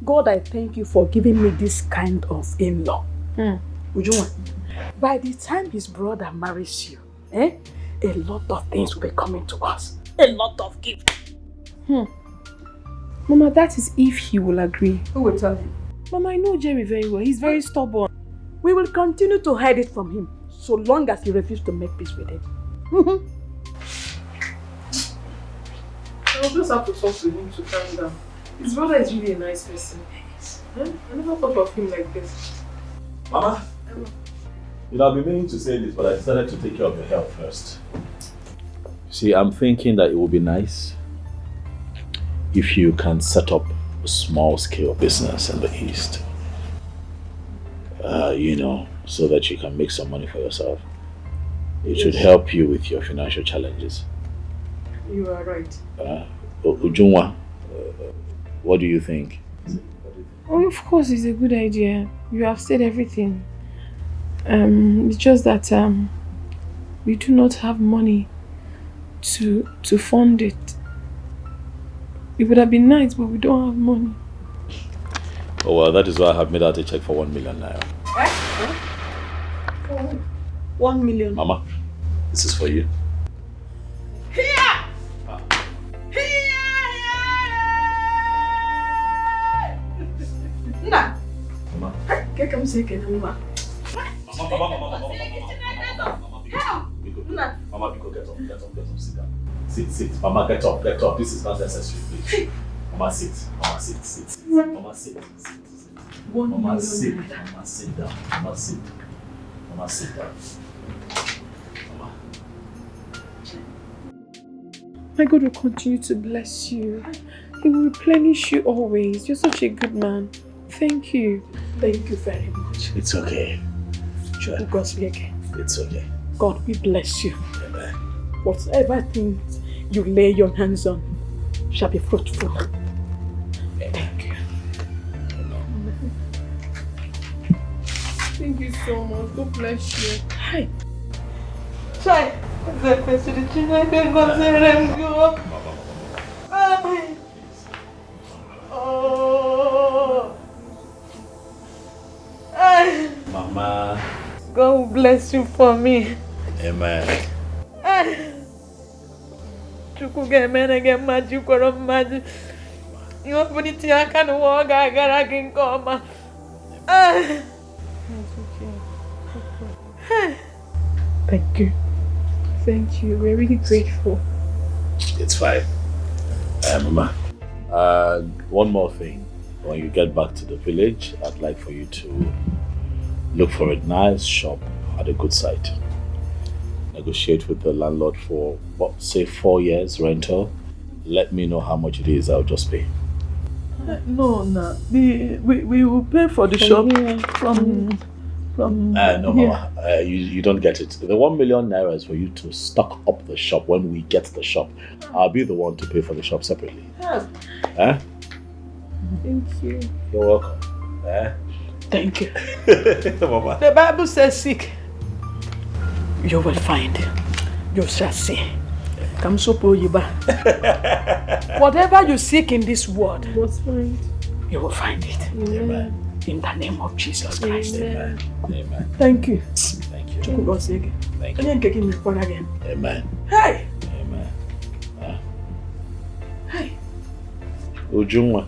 God, I thank you for giving me this kind of in-law. Ujunwa, by the time his brother marries you, a lot of things will be coming to us. A lot of gifts. Mama, that is if he will agree. Who will tell him? Mama, I know Jerry very well. He's very stubborn. We will continue to hide it from him so long as he refuses to make peace with him. I'll just have to talk to him to calm down. His brother is really a nice person. I never thought of him like this. Mama, I've been meaning to say this, but I decided to take care of your health first. See, I'm thinking that it would be nice if you can set up a small-scale business in the East. So that you can make some money for yourself. It should help you with your financial challenges. You are right. Ujunwa, what do you think? Oh, of course, it's a good idea. You have said everything. It's just that we do not have money to fund it. It would have been nice, but we don't have money. Oh, well, that is why I have made out a check for 1 million naira. 1 million. Mama, this is for you. Nah. Mama. Get come say Mama. Mama, Biko, get up, sit down. Sit. Mama, get up. This is not necessary, please. Mama, sit. Mama, sit. Mama, sit. Mama, sit. Mama, sit down. Mama, sit. Mama, sit down. Mama. My God will continue to bless you. He will replenish you always. You're such a good man. Thank you. Thank you very much. It's okay. Sure. God's again. It's okay. God, we bless you. Amen. Whatever things you lay your hands on shall be fruitful. Thank you. Thank you so much. God bless you. Hi. Chai. The question is, I can consider him go. Mama. God will bless you for me. Amen. Chuku get men again, magic or magic. You have put it here, I can walk, I can come. Thank you. Thank you. We're really grateful. It's fine. Mama. One more thing. When you get back to the village, I'd like for you to look for a nice shop at a good site. Negotiate with the landlord for, say 4 years rental. Let me know how much it is, I'll just pay. No. We will pay for the shop from No, here. Mama, you don't get it. The 1 million naira is for you to stock up the shop when we get the shop. I'll be the one to pay for the shop separately. Thank you. You're welcome. Thank you. Mama. The Bible says seek. You will find. You shall see. Come so whatever you seek in this world, you must find. You will find it. Amen. In the name of Jesus Christ. Amen. Amen. Thank you. Thank you. Thank you. Again. Amen. Hey. Amen. Hey. Ujungwa.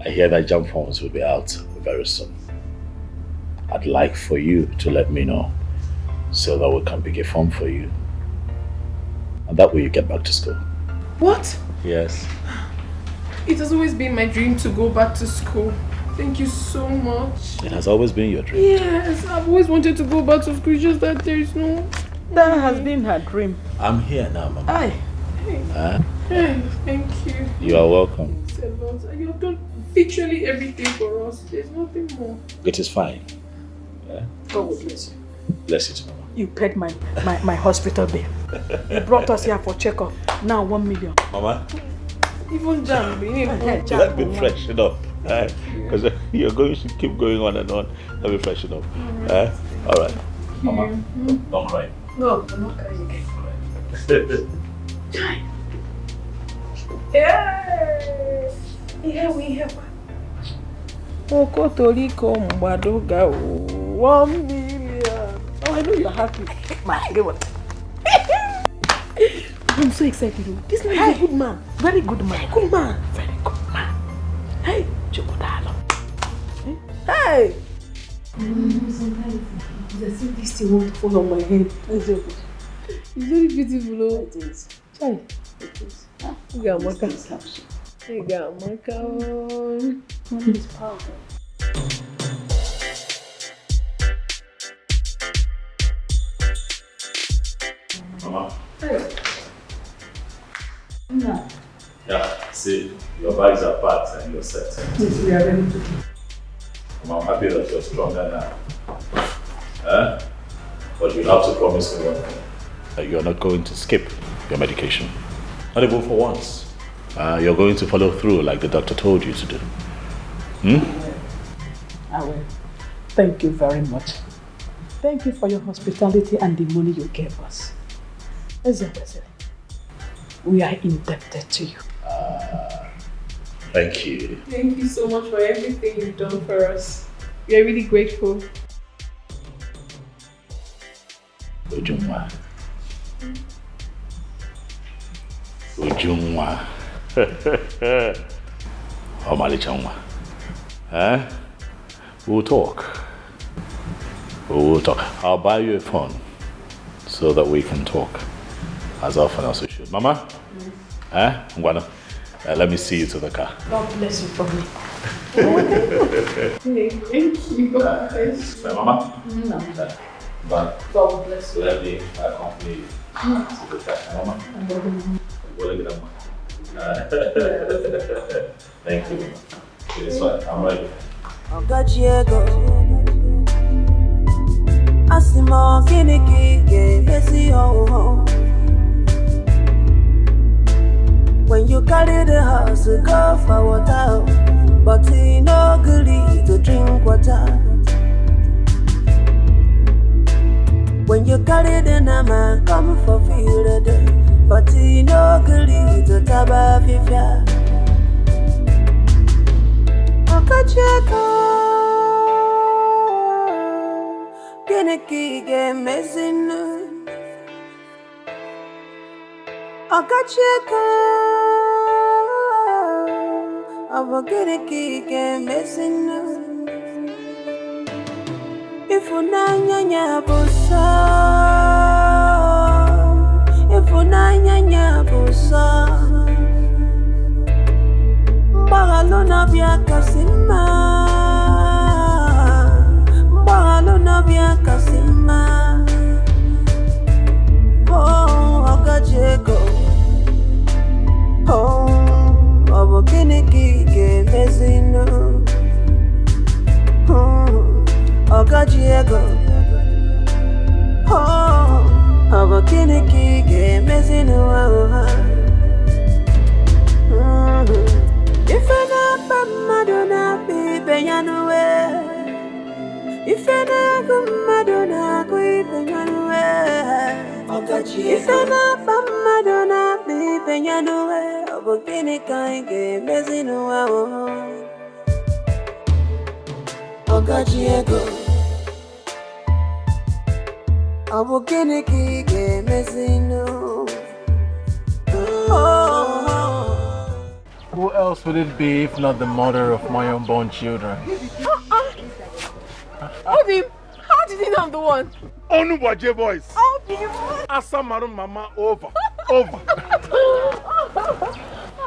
I hear that jump forms will be out very soon. I'd like for you to let me know so that we can pick a form for you. And that way you get back to school. What? Yes. It has always been my dream to go back to school. Thank you so much. It has always been your dream. Yes, I've always wanted to go back to school, just that there is no... That has been her dream. I'm here now, Mama. Aye. Hey. Huh? Hey, thank you. You are welcome. Thanks a lot. You have done literally everything for us. There's nothing more. It is fine. Yeah? God will bless you. Bless you too, Mama. You paid my hospital bill. You brought us here for checkup. Now 1 million. Mama? Even jam. Let me freshen up. Because you're going to keep going on and on. Let me freshen up. All right. Mama, don't cry. No, I'm not crying again. Here we have Okotoliko Mbadoga 1 million. Oh, I know you're happy. I'm so excited. This man is a good man. Very good man. Good man. Very good man. Hey, Chokodalo. Hey! Sometimes it's as if this thing won't fall on my head. It's very beautiful. It is. Chai. It is. You got Maka. You got Maka. It's powerful. Mama? Hey. No. Yeah, see, your bags are packed and you're set. Yes, we are ready to go. I'm happy that you're stronger now. But you have to promise me one thing. That you're not going to skip your medication. Not even for once. You're going to follow through like the doctor told you to do. I will. Thank you very much. Thank you for your hospitality and the money you gave us. We are indebted to you. Thank you. Thank you so much for everything you've done for us. We are really grateful. Ujungwa. Ujungwa. Omalichangwa. We'll talk. We'll talk. I'll buy you a phone so that we can talk as often as we should. Mama? Ngwana, let me see you to the car. God bless you for me. Hey, thank you. God bless you. Mama? No. But God bless you. let me accompany you to the car. Mama? Thank you. It's fine. I'm ready. Asimo kiniki messy ho. When you carry the house, go for water, but he no gully to drink water. When you carry the nama, come for field, but he no gully to taba fifia. Okacheko kiniki game messing. Okacheko Abagereki game messing. If unanya busa, if unanya busa, Bagalona bia kasima, Bagalona bia kasima. Oh, Okacheko. Oh, Abagereki game messing. Okajiego. Oh, Abagereki game messing. If I not Madonna be Beyanue, If you're not good, Madonna, go even anywhere. If you're not from Madonna, be in your way. But can it kind game, messing around. Okachiego. Abo kene ki messing Who else would it be if not the mother of my unborn children? Obim, how did you know I'm the one? Onuwaje boys. Obim. Asamaru mama over.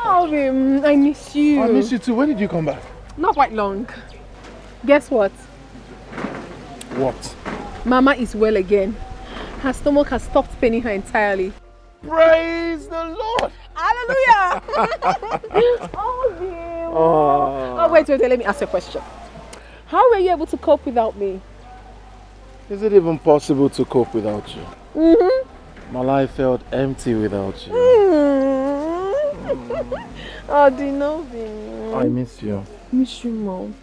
Obim, I miss you. I miss you too. When did you come back? Not quite long. Guess what? What? Mama is well again. Her stomach has stopped paining her entirely. Praise the Lord! Hallelujah! Oh, wait, let me ask you a question. How were you able to cope without me? Is it even possible to cope without you? My life felt empty without you. Oh, Dinobi. I miss you. Miss you, Mom.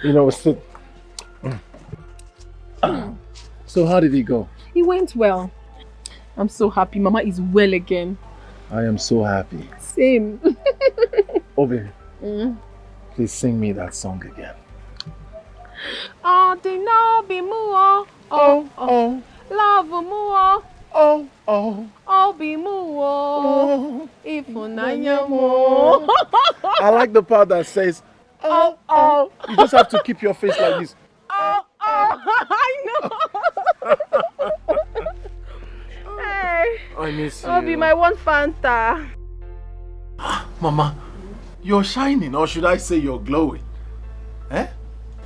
You know, so how did it go? It went well. I'm so happy. Mama is well again. I am so happy. Same. Obi, please sing me that song again. Oh, Dinobi Muo. Oh. Love Muo. Oh, be Muo. Ifunanya Muo. I like the part that says, oh. You just have to keep your face like this. I know. Hey. I miss you. I'll be my one Fanta. Mama, you're shining, or should I say you're glowing? Eh?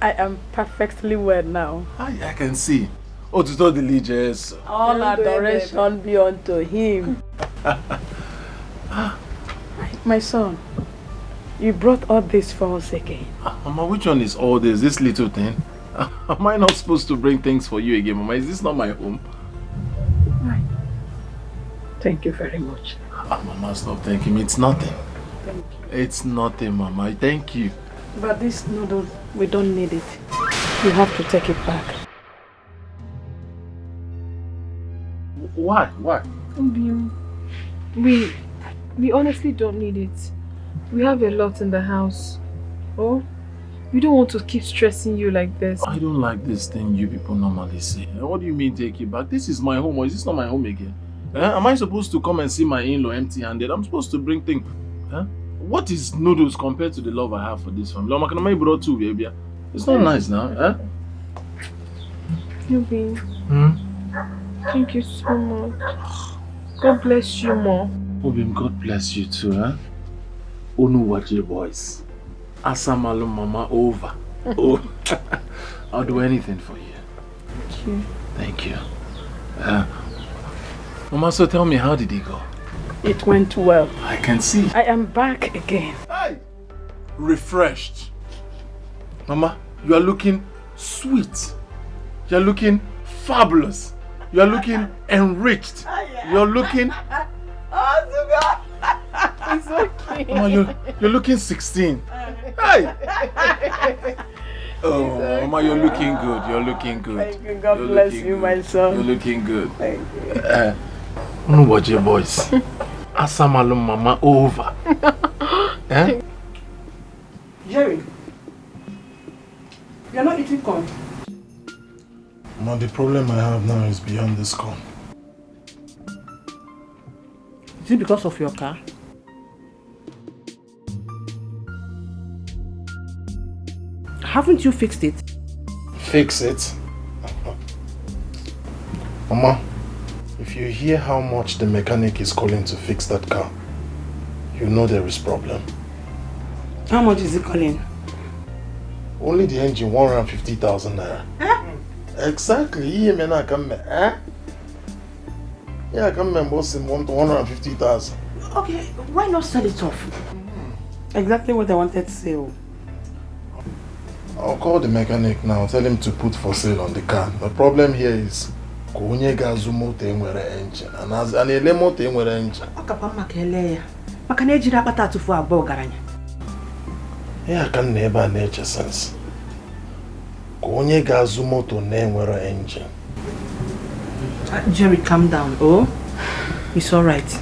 I am perfectly well now. I can see. Oh, to the religious. All adoration be unto him. My son, you brought all this for us again. Mama, which one is all this? This little thing? Am I not supposed to bring things for you again, Mama? Is this not my home? Right. Thank you very much. Mama, stop thanking me. It's nothing. Thank you. It's nothing, Mama. Thank you. But this noodle, we don't need it. You have to take it back. Why? We honestly don't need it. We have a lot in the house. Oh, we don't want to keep stressing you like this. I don't like this thing you people normally say. What do you mean take it back? This is my home, or is this not my home again? Am I supposed to come and see my in-law empty-handed? I'm supposed to bring things. What is noodles compared to the love I have for this family? It's not nice now. Yubi, thank you so much. God bless you more. Obim, God bless you too, Onuwaje boys. Asamalu mama over. Oh, I'll do anything for you. Thank you. Thank you. Mama, so tell me, how did it go? It went well. I can see. I am back again. Hey! Refreshed. Mama, you are looking sweet. You are looking fabulous. You are looking enriched. You are looking... It's okay. Mama, you're looking 16. Hey! Oh, Mama, you're looking good. You're looking good. Thank you. God bless you, my son. You're looking good. Thank you. Watch your boys. Asamalu mama over. Jerry, you're not eating corn. Mama, the problem I have now is beyond this corn. Is it because of your car? Haven't you fixed it? Fix it? Mama, if you hear how much the mechanic is calling to fix that car, you know there is problem. How much is he calling? Only the engine, 150,000 naira. Exactly. Yeah, I come boss him 150,000. Okay, why not sell it off? Exactly what I wanted to say. I'll call the mechanic now, tell him to put for sale on the car. The problem here is onye ga-azụ moto enwere engine and ele moto enwere engine. Ọkapa maka ele ya. Maka na ejiri akpata atụfu abụọ garanya. Ya ka nna ebe a na-eche sense. Onye gazu moto na-enwere engine. Jerry, calm down. Oh, it's all right.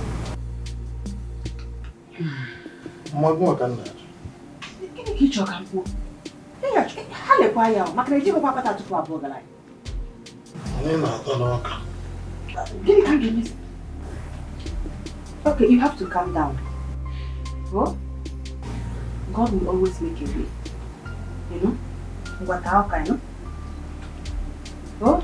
Magwa kan na. Kini kicho kampo. Hale kwa yao. Makreji ko papa tatu kwa boga lai. Ni na to no ka. Kini kan give. Okay, you have to calm down. Oh? God will always make a way. You know? What how you know? Oh?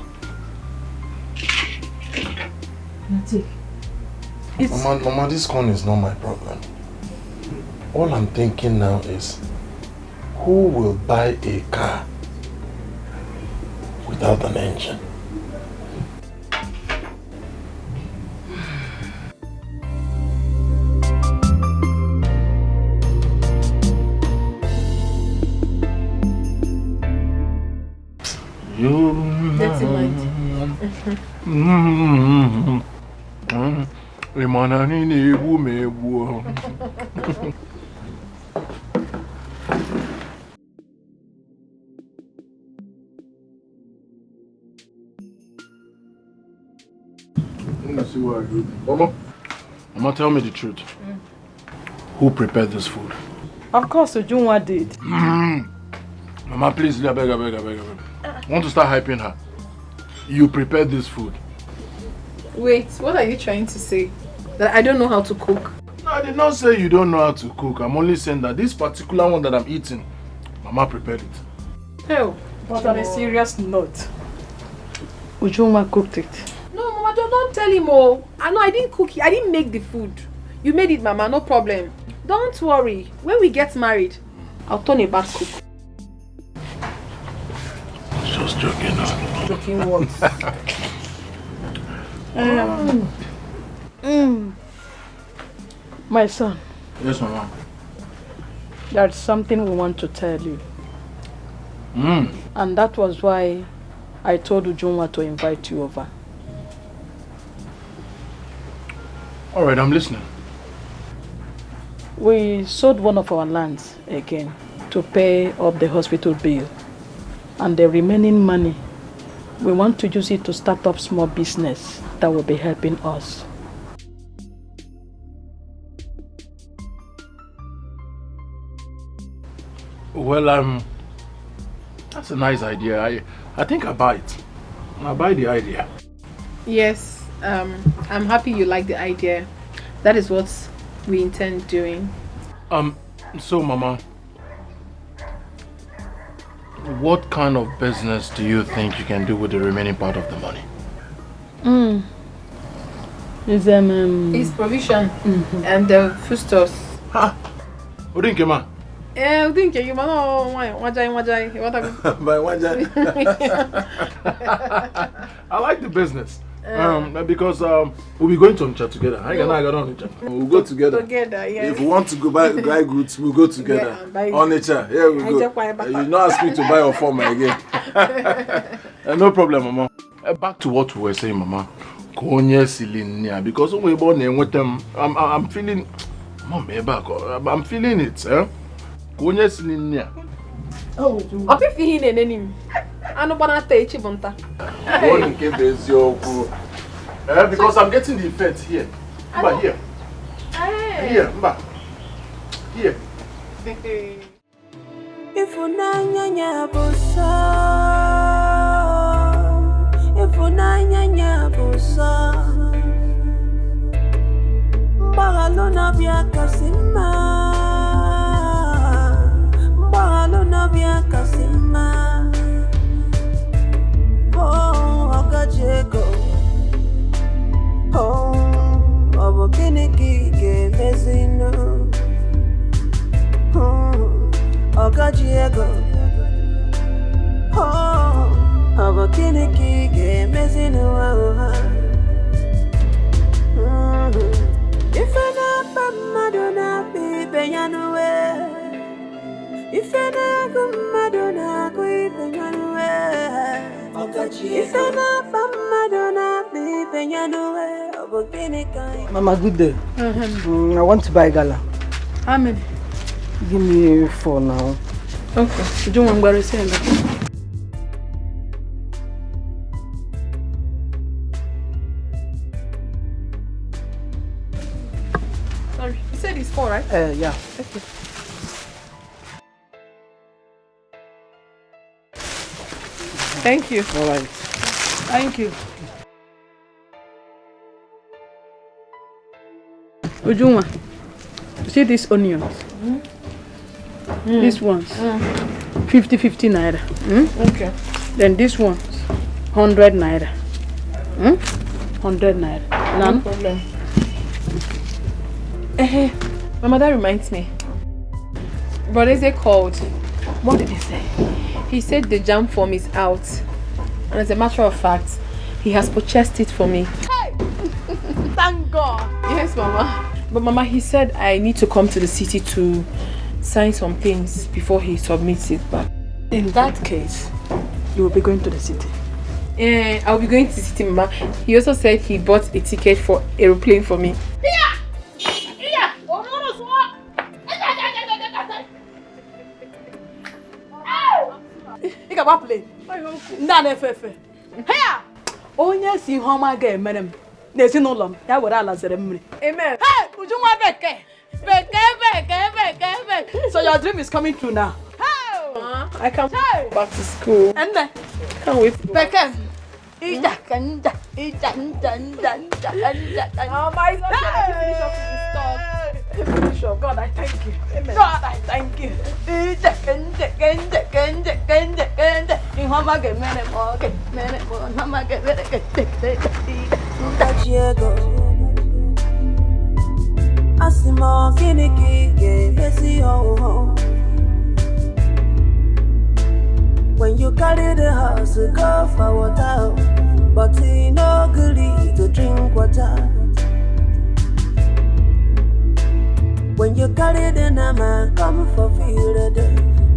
Mama, this one is not my problem. All I'm thinking now is, who will buy a car without an engine? That's in mind. Mama, tell me the truth. Who prepared this food? Of course, Ujunwa did. Mama, please, I beg. I want to start hyping her. You prepared this food. Wait, what are you trying to say? That I don't know how to cook? No, I did not say you don't know how to cook. I'm only saying that this particular one that I'm eating, Mama prepared it. Oh, but on a serious note, Ujunwa cooked it. No, Mama, don't tell him. Oh, I know I didn't cook it. I didn't make the food. You made it, Mama. No problem. Don't worry. When we get married, I'll turn a bad cook. Just joking now. Joking what? My son. Yes, Mama. There's something we want to tell you. And that was why I told Ujunwa to invite you over. Alright, I'm listening. We sold one of our lands again to pay up the hospital bill. And the remaining money, we want to use it to start up small business that will be helping us. Well, that's a nice idea. I think I buy it. I buy the idea. Yes, I'm happy you like the idea. That is what we intend doing. So Mama, what kind of business do you think you can do with the remaining part of the money? It's provision and the foodstuffs. Ha! Udinkema. Udinkema no wajai. By wajai. I like the business. Because we'll be going to Onitsha together. I got on Onitsha. We'll go together. Together, yes. If we want to go buy goods, we'll go together. Yeah, Onitsha, here we go. You not ask me to buy your form again. No problem, Mama. Back to what we were saying, Mama. Because when we born with them, I'm feeling. Mom, I'm feeling it, eh? Oh, I'm feeling it. Because I'm getting the effect here. Mba, here. Here, Mba. Here. Ifunanya busa Mbagalona bia kasima Oh, Okajeko Oh, Obokiniki ke mezino Okajeko Oh, Obokiniki ke mezino If I not Madonna be Beyanue If I not Madonna be Beyanue If I not Madonna be Beyanue Mama, good day. I want to buy gala. How many? Give me 4 now. Okay. You don't want to sell it? said it's 4, right? Yeah. Okay. Thank you. All right. Thank you. Ujunwa, you see these onions? These ones, 50 naira. Okay. Then this one's 100 naira. 100 naira. No problem. My mother reminds me. What is it called? What did he say? He said the jam form is out. And as a matter of fact, he has purchased it for me. Hey! Thank God! Yes, Mama. But Mama, he said I need to come to the city to sign some things before he submits it back. In that case, you will be going to the city. I'll be going to the city, Mama. He also said he bought a ticket for aeroplane for me. Play. None FF. Hey! Onye si homa ga emere m. N'ezi n'ụlọ m, ya were ala zere mmiri. Amen. Hey, Ujunwa beke. Beke. So your dream is coming true now. Hey! I can't wait back to school. And then? Can't wait. Beke. Oh my God, finish up. God, I thank you. Amen. God, I thank you. When you carry the house, go for water, but he no good to drink water. When you carry the nama, come for field,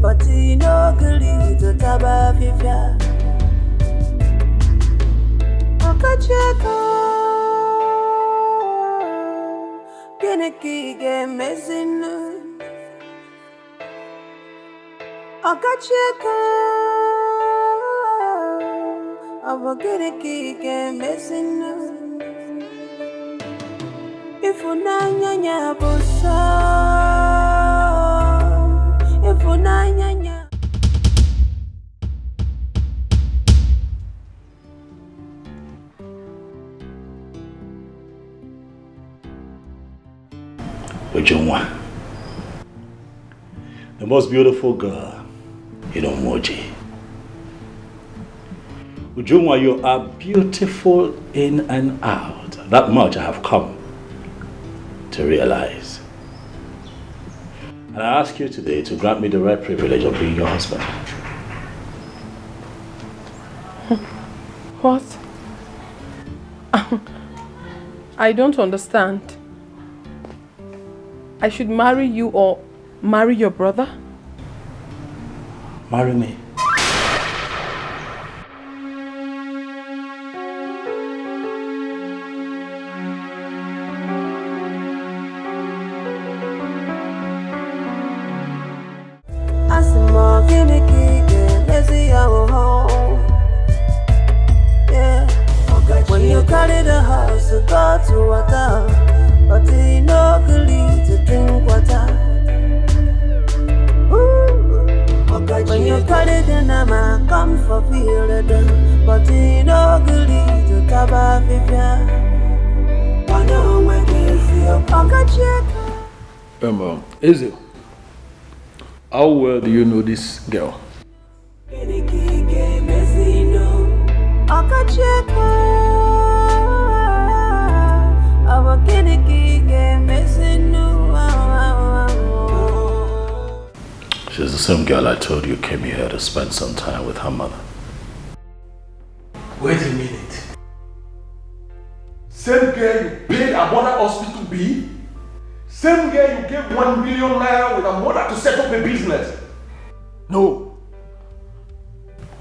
but he no good to taba fifia. Okacheko, Geneki game messing. Okacheko, Geneki game messing. If unanya bosa, if unanya. Ujunwa, the most beautiful girl in Omoji. Ujunwa, you are beautiful in and out. That much I have come to realize. And I ask you today to grant me the rare privilege of being your husband. What? I don't understand. I should marry you or marry your brother? Marry me. When you carry the house, go to water, but he no good to drink water. When you carry the nama, come for field, but he no good to taba fifia. Ezel, how well do you know this girl? She's the same girl I told you came here to spend some time with her mother. Wait a minute. Same girl you paid her mother hospital bill? Same girl you gave 1 million naira with her mother to set up a business? No.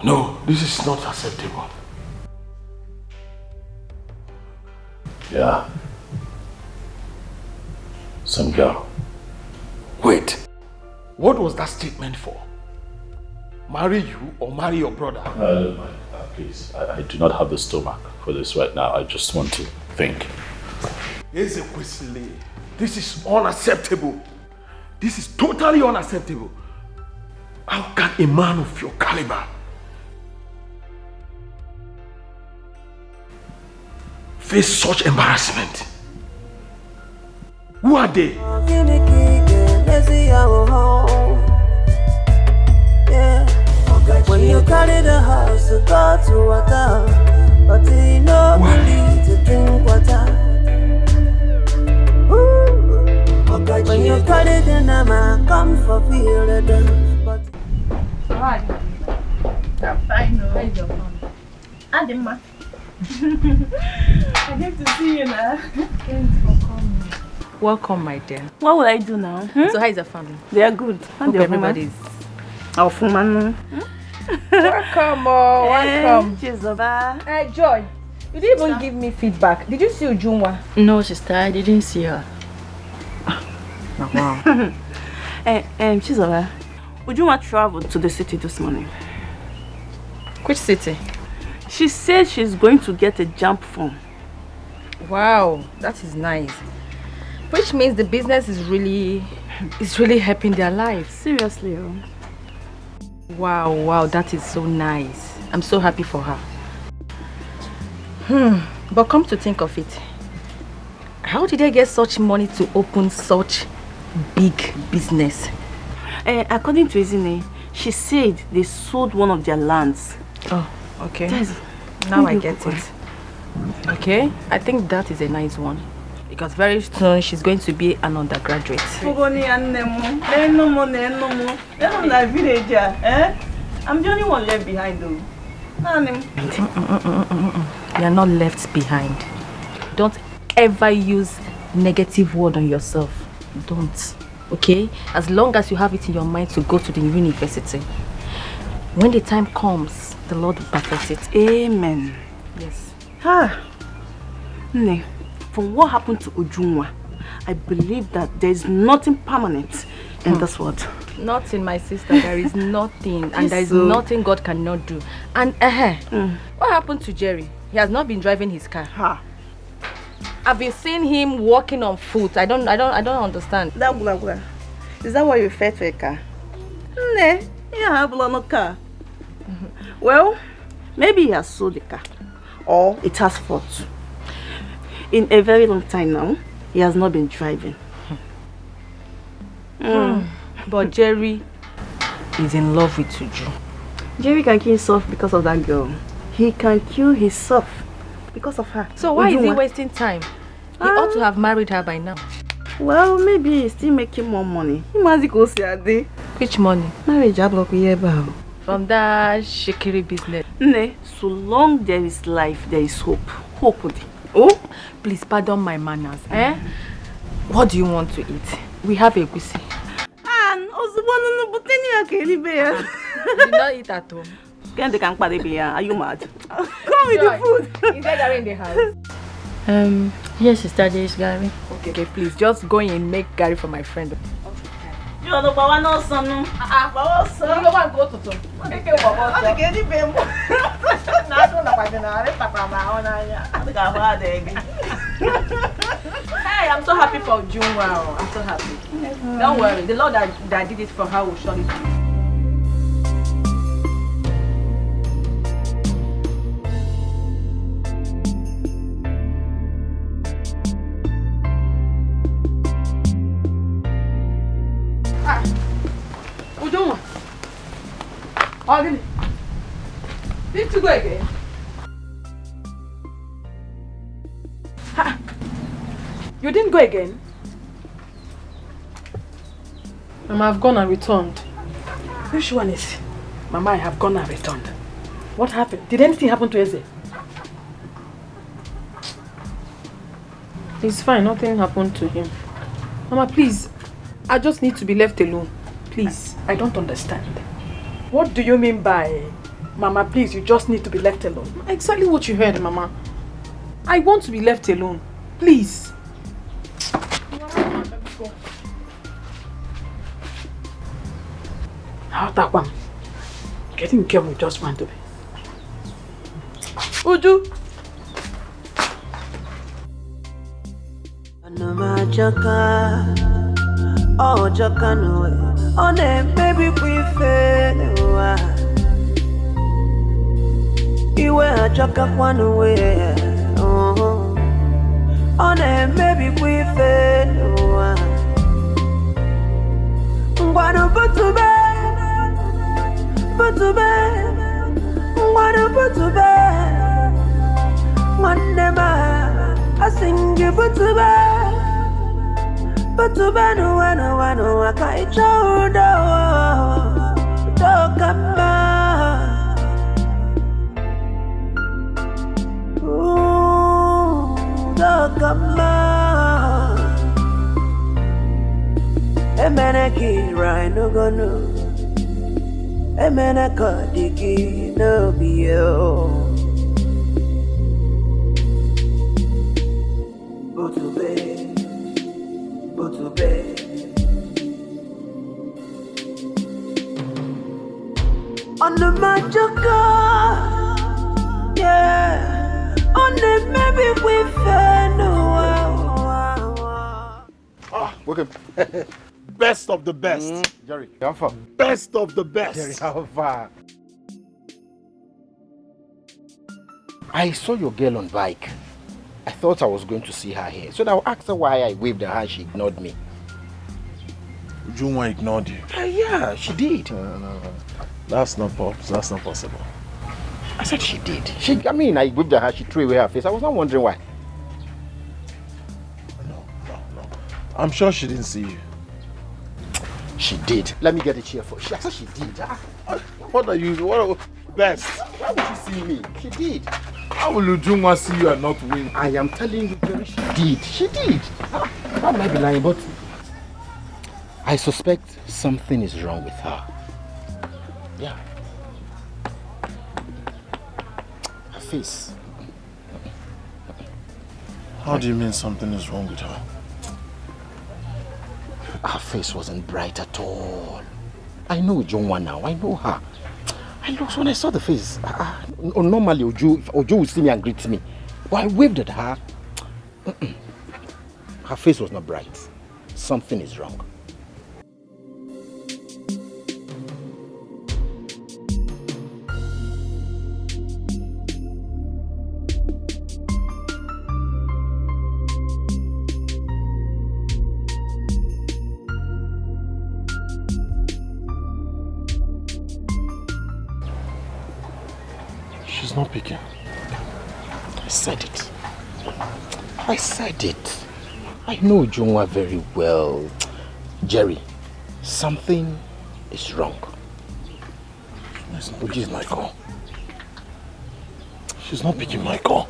No, this is not acceptable. Yeah. Some girl. Wait. What was that statement for? Marry you or marry your brother? Please, I do not have the stomach for this right now. I just want to think. Ezekwesili, This is unacceptable. This is totally unacceptable. How can a man of your caliber face such embarrassment? Who are they? When you carry the house, you go to water, but you know need to drink water. When you carry the nama, come for feel the but. Hi. I'm fine. How is your phone? Adema. I get to see you now. Thanks for coming. Welcome, my dear. What will I do now? So how is your family? They are good. Hope everybody's... Our woman. Welcome, welcome. Cheers, Joy, you didn't even give me feedback. Did you see Ujunwa? No, sister, I didn't see her. Wow. Chizoba, Ujunwa traveled to the city this morning. Which city? She said she's going to get a jump phone. Wow, that is nice. Which means the business is really helping their life. Seriously. Wow, that is so nice. I'm so happy for her. But come to think of it, how did they get such money to open such big business? According to Izine, she said they sold one of their lands. Oh, okay. Now I get it. Okay, I think that is a nice one. Because very soon she's going to be an undergraduate. I'm the only one left behind though. You're not left behind. Don't ever use negative word on yourself. Don't. Okay? As long as you have it in your mind to go to the university. When the time comes, the Lord will perfect it. Amen. Yes. From what happened to Ujunwa, I believe that there is nothing permanent in this world. Nothing, my sister. There is nothing. And there is nothing God cannot do. And what happened to Jerry? He has not been driving his car. I've been seeing him walking on foot. I don't understand. Is that why you refer to a car? No, you have no car. Well, maybe he has sold the car. Or it has fault. In a very long time now, he has not been driving. But Jerry is in love with Uju. Jerry can kill himself because of that girl. He can kill himself because of her. So why is he wasting time? He ought to have married her by now. Well, maybe he's still making more money. Which money? Marriage. From that shikiri business. So long there is life, there is hope. Hope. Oh, please pardon my manners. What do you want to eat? We have a gusi. You did not eat at home. Are you mad? Come with the food. Is there Gary in the house? Yes, sister, there is Gary. Okay, please just go in and make Gary for my friend. You are the one no son. You want to go to them. Hey, I'm so happy for Junwa. I'm so happy. Don't worry, the Lord that did it for her will surely do it. Need to go again. You didn't go again? Mama, I've gone and returned. Which one is? Mama, I have gone and returned. What happened? Did anything happen to Eze? He's fine, nothing happened to him. Mama, please, I just need to be left alone. Please. I don't understand. What do you mean by, Mama, please, you just need to be left alone? Exactly what you heard, Mama. I want to be left alone. Please. How that one? Getting careful, just want to be. Uju. No majaka, oh jaka no way. On a baby we fail. Iwe jaka one way. Oh, on a baby we fail. Ngwano putu be, ngwano putu be. Mandema, I sing you putu be no I can't show do kama. Ooh, do kama. Emene ki right no go no. Emene ka diki no be yo. On the majaka, yeah. On the maybe we Welcome. Best of the best. Jerry, how far? Best of the best. Jerry, how far? I saw your girl on bike. I thought I was going to see her here. So I'll ask her why I waved at her. She ignored me. Ujunwa ignored you? Yeah, she did. No. That's not possible. I said she did. I waved at her. She threw away her face. I was not wondering why. No. I'm sure she didn't see you. She did. Let me get a chair for her. I said she did. What best? Why would you see me? She did. How will Ujunwa see you and not win? I am telling you, Jerry, she did. She did. Why would I be lying? But I suspect something is wrong with her. Yeah. Her face. How do you mean something is wrong with her? Her face wasn't bright at all. I know Ujunwa now. I know her. I looked when I saw the face. Normally, Ojo would see me and greet me. But I waved at her. Her face was not bright. Something is wrong. She's not picking. I said it. I said it. I know Ujunwa very well. Jerry, something is wrong. Which is my call. She's not picking my call.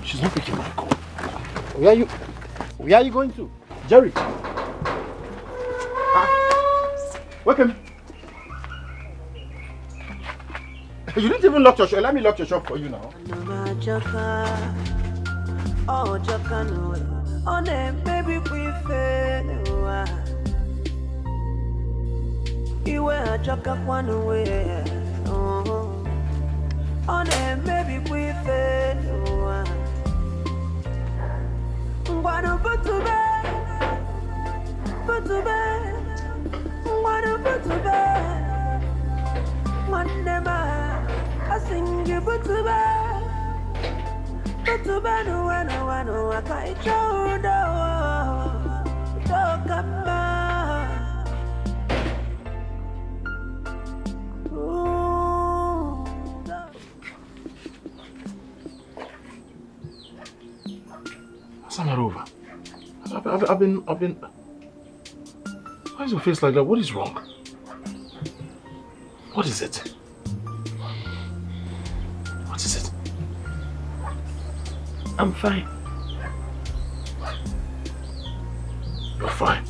She's not picking my call. Where are you going to? Jerry. Welcome. You didn't even lock your shop. Let me lock your shop for you now. Oh, Jaka no way. On a baby we fail. Iwe Jaka one way. Oh, on a baby we fail. Ngwano putu be. Ngwano putu be. Mandema, I sing you putu be. No, I can't show do kama. Samarova, I've been. Why is your face like that? What is wrong? What is it? What is it? I'm fine. You're fine.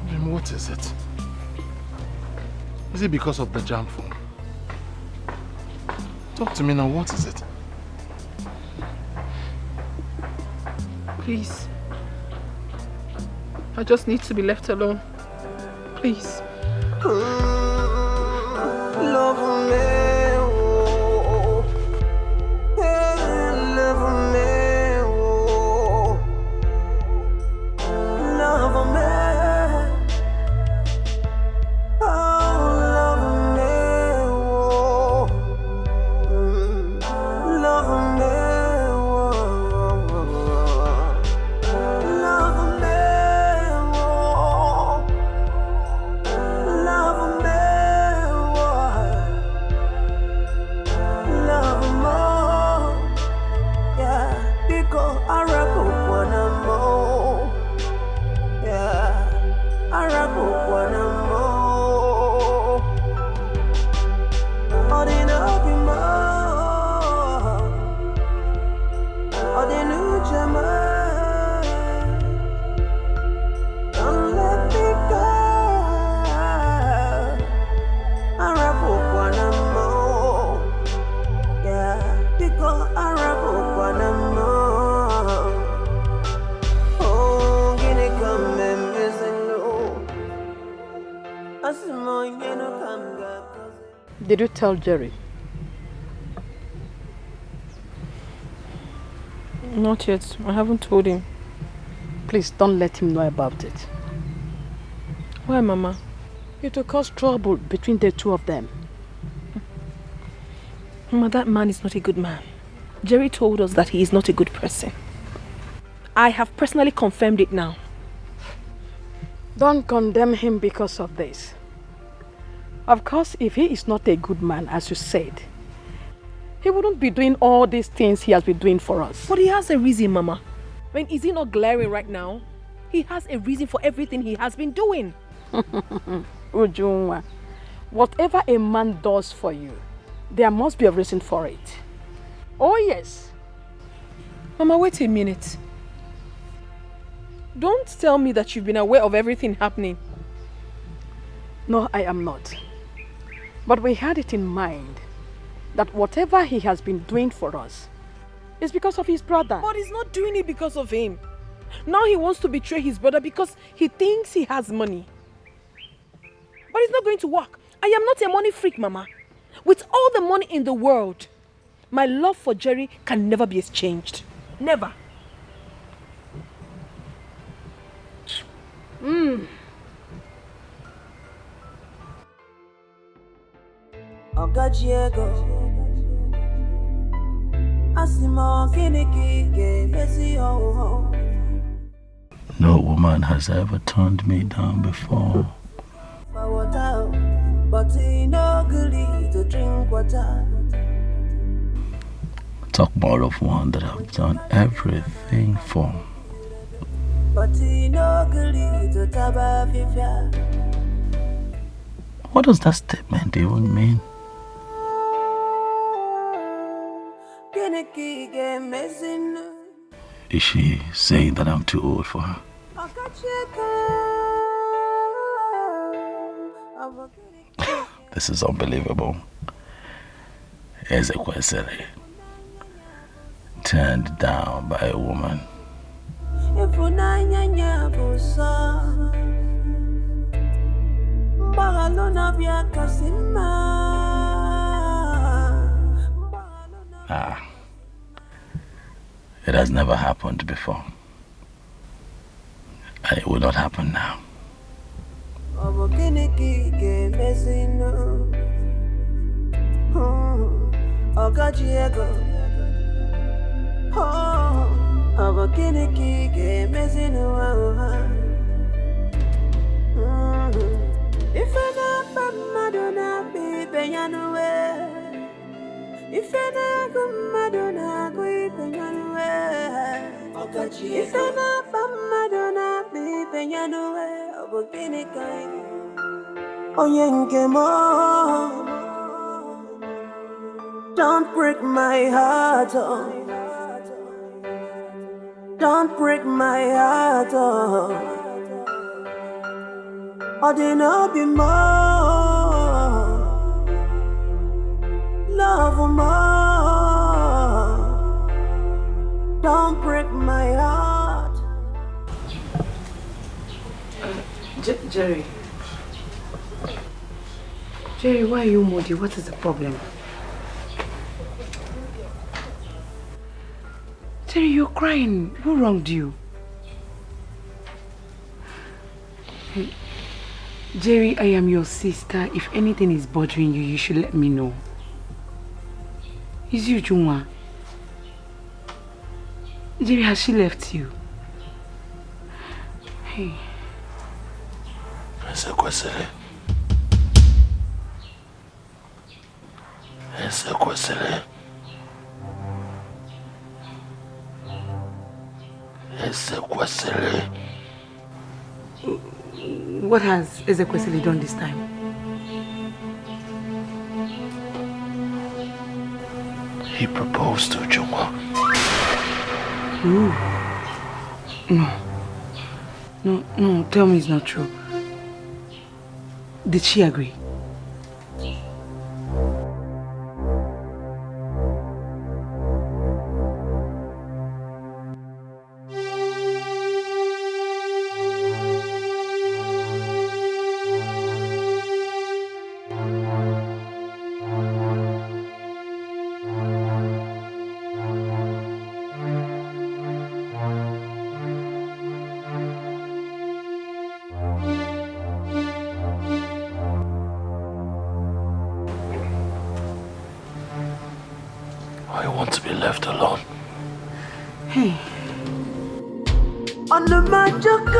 Then what is it? Is it because of the jam phone? Talk to me now, what is it? Please, I just need to be left alone. Please. Love me, oh. Hey, love me, oh. Love me, oh, love me, oh. Love me, Did you tell Jerry? Not yet. I haven't told him. Please don't let him know about it. Why, Mama? It will cause trouble between the two of them. Mama, that man is not a good man. Jerry told us that he is not a good person. I have personally confirmed it now. Don't condemn him because of this. Of course, if he is not a good man, as you said, he wouldn't be doing all these things he has been doing for us. But he has a reason, Mama. I mean, is he not glaring right now? He has a reason for everything he has been doing. Ujunwa, whatever a man does for you, there must be a reason for it. Oh yes. Mama, wait a minute. Don't tell me that you've been aware of everything happening. No, I am not. But we had it in mind that whatever he has been doing for us is because of his brother. But he's not doing it because of him. Now he wants to betray his brother because he thinks he has money. But it's not going to work. I am not a money freak, Mama. With all the money in the world, my love for Jerry can never be exchanged. Never. Ogajiego Asimo Kiniki Messi ho. No woman has ever turned me down before. But he no gully to drink water. Talk more of one that I've done everything for. But he no gully to taba fifia. What does that statement even mean? Is she saying that I'm too old for her? This is unbelievable. Ezekwesili turned down by a woman. It has never happened before. And it will not happen now. If I not Madonna be Benyanue, if I not Madonna go Benyanue, if I not Madonna be Benyanue, Obokinika, Oyenkemo, don't break my heart, oh. Don't break my heart, oh. Or they no be more, love more. Don't break my heart. Jerry. Jerry, why are you moody? What is the problem? Jerry, you're crying. Who wronged you? Hey, Jerry, I am your sister. If anything is bothering you, you should let me know. It's you, Juma. Jerry, has she left you? Hey. Escalation. Escalation. Escalation. What has Ezekwesili done this time? He proposed to Juma. Ooh. No, tell me it's not true. Did she agree? I want to be left alone. Hey. On the magical,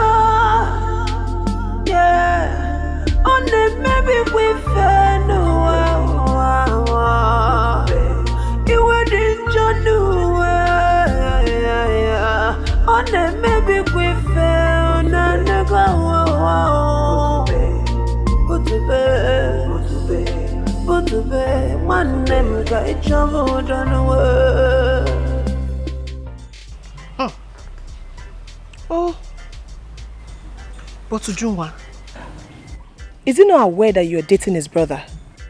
yeah. On the maybe we fair no. You wouldn't just do yeah. On the maybe we fair no. But to be one name got trouble done away. Oh, but Ujunwa, is he not aware that you're dating his brother?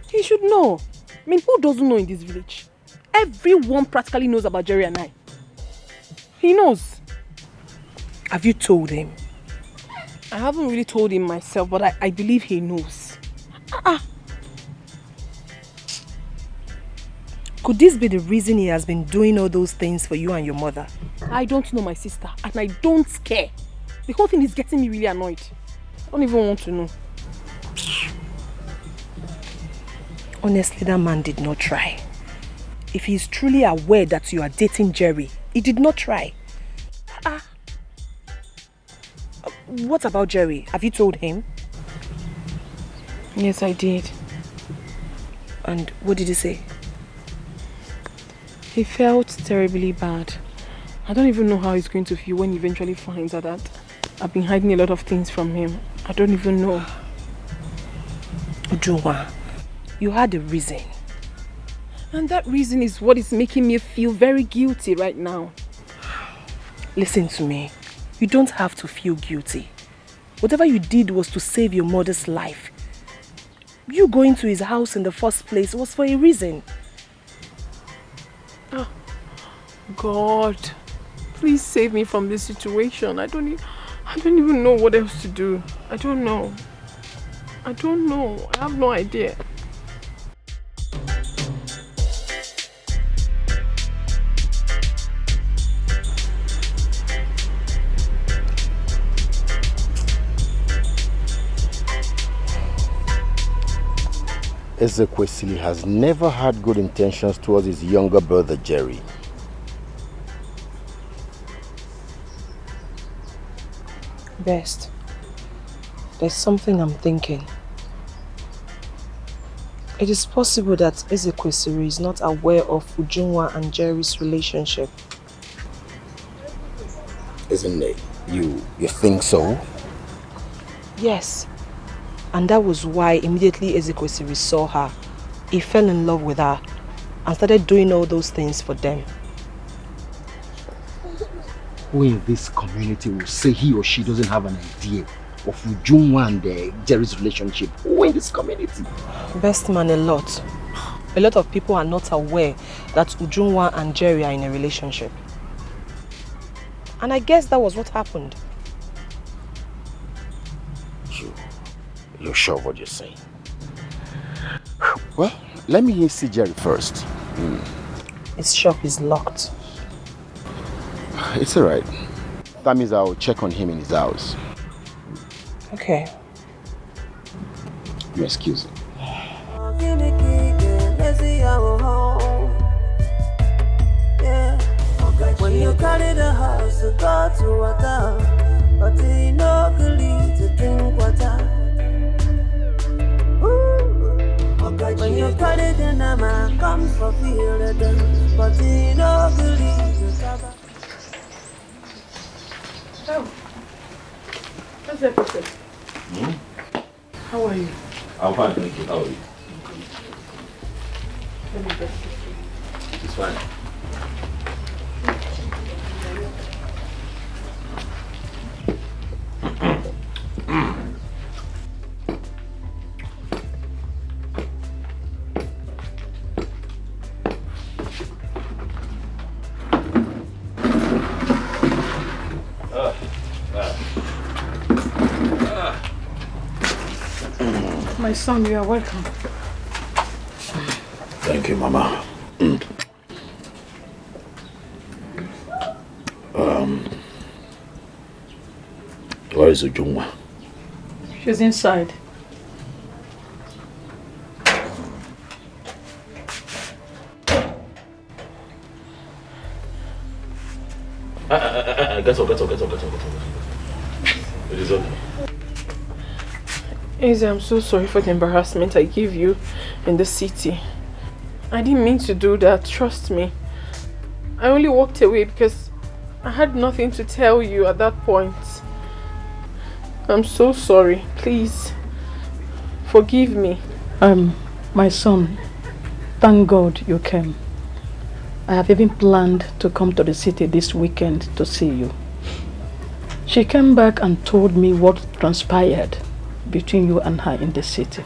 He should know. I mean, who doesn't know in this village? Everyone practically knows about Jerry and I. He knows. Have you told him? I haven't really told him myself, but I believe he knows. Could this be the reason he has been doing all those things for you and your mother? I don't know my sister, and I don't care. The whole thing is getting me really annoyed. I don't even want to know. Honestly, that man did not try. If he is truly aware that you are dating Jerry, he did not try. What about Jerry? Have you told him? Yes, I did. And what did he say? He felt terribly bad. I don't even know how he's going to feel when he eventually finds out that I've been hiding a lot of things from him. I don't even know. Ujunwa, you had a reason. And that reason is what is making me feel very guilty right now. Listen to me. You don't have to feel guilty. Whatever you did was to save your mother's life. You going to his house in the first place was for a reason. Oh, God, please save me from this situation. I don't even know what else to do. I don't know. I have no idea. Ezekwesili has never had good intentions towards his younger brother Jerry. Best, there's something I'm thinking. It is possible that Ezekwesili is not aware of Ujunwa and Jerry's relationship. Isn't it? You think so? Yes. And that was why immediately Ezekwesili saw her, he fell in love with her and started doing all those things for them. Who in this community will say he or she doesn't have an idea of Ujunwa and Jerry's relationship? Who in this community? Best man, a lot. A lot of people are not aware that Ujunwa and Jerry are in a relationship. And I guess that was what happened. You're sure of what you're saying? Well, let me see Jerry first. His shop is locked. It's alright. That means I'll check on him in his house. Okay. You excuse me. When you carry the house, you go to water, but you no good to drink water. When you carry the nama, come for feel the but you no good to cover. Oh, that's everything. How are you? I'm fine, thank you. How are you? Let me just... It's fine. My son, you are welcome. Thank you, Mama. Where is Ujungwa? She's inside. Get up. It is okay. Eze, I'm so sorry for the embarrassment I gave you in the city. I didn't mean to do that, trust me. I only walked away because I had nothing to tell you at that point. I'm so sorry. Please, forgive me. My son, thank God you came. I have even planned to come to the city this weekend to see you. She came back and told me what transpired between you and her in the city.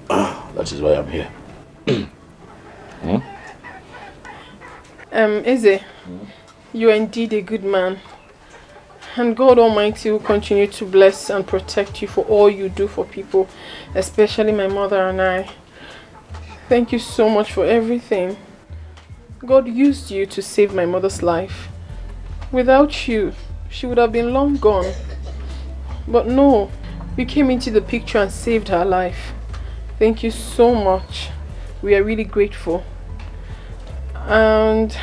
That is why I'm here. Eze, you are indeed a good man. And God Almighty will continue to bless and protect you for all you do for people, especially my mother and I. Thank you so much for everything. God used you to save my mother's life. Without you, she would have been long gone. But no, you came into the picture and saved her life. Thank you so much. We are really grateful. And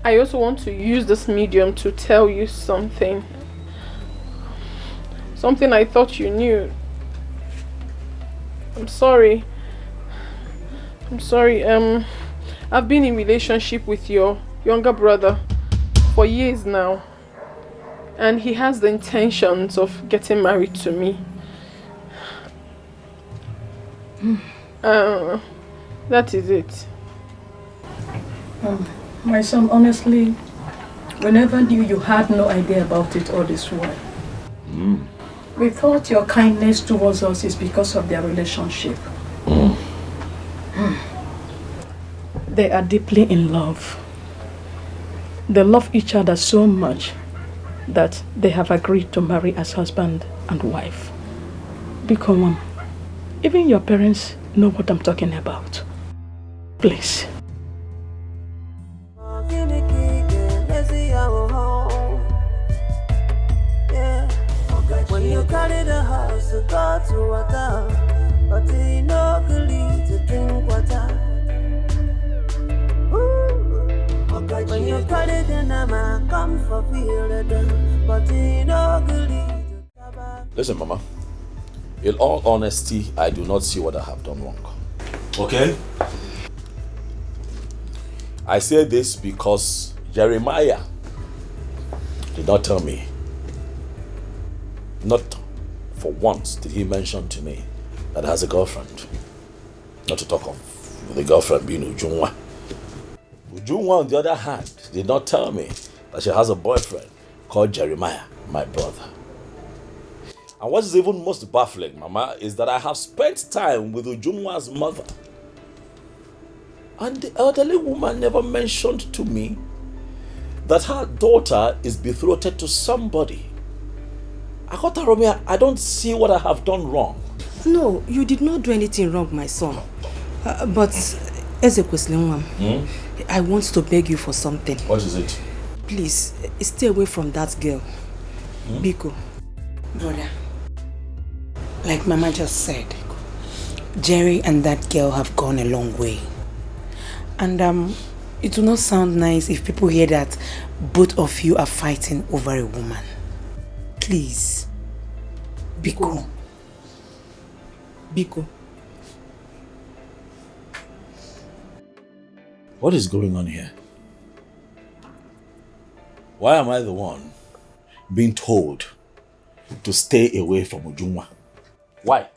I also want to use this medium to tell you something. Something I thought you knew. I'm sorry. I've been in relationship with your younger brother for years now. And he has the intentions of getting married to me. That is it. My son, honestly, we never knew you had no idea about it all this while. We thought your kindness towards us is because of their relationship. They are deeply in love. They love each other so much that they have agreed to marry as husband and wife. Because even your parents know what I'm talking about. Please. When you carry the house, you go to water, but you no good to drink water. When you carry the nama, come for feel the but you no good to. Listen, Mama. In all honesty, I do not see what I have done wrong. Okay? I say this because Jeremiah did not tell me. Not for once did he mention to me that he has a girlfriend. Not to talk of the girlfriend being Ujungwa. Ujungwa, on the other hand, did not tell me that she has a boyfriend called Jeremiah, my brother. And what is even most baffling, Mama, is that I have spent time with Ujungwa's mother. And the elderly woman never mentioned to me that her daughter is betrothed to somebody. I don't see what I have done wrong. No, you did not do anything wrong, my son. But, Ezekwesili, I want to beg you for something. What is it? Please, stay away from that girl. Biko. Brother, like Mama just said, Jerry and that girl have gone a long way. And it will not sound nice if people hear that both of you are fighting over a woman. Please. Biko. Biko. What is going on here? Why am I the one being told to stay away from Ujunwa? Why?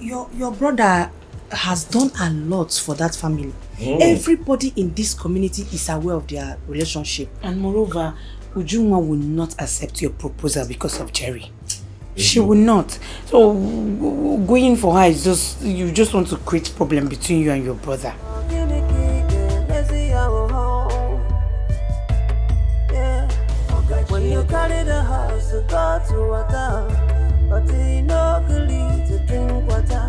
Your brother has done a lot for that family. Everybody in this community is aware of their relationship. And moreover, Ujunwa will not accept your proposal because of Jerry. She will not. So going for her is just, you just want to create problem between you and your brother. When you carry the house to go to water, but you know to drink water.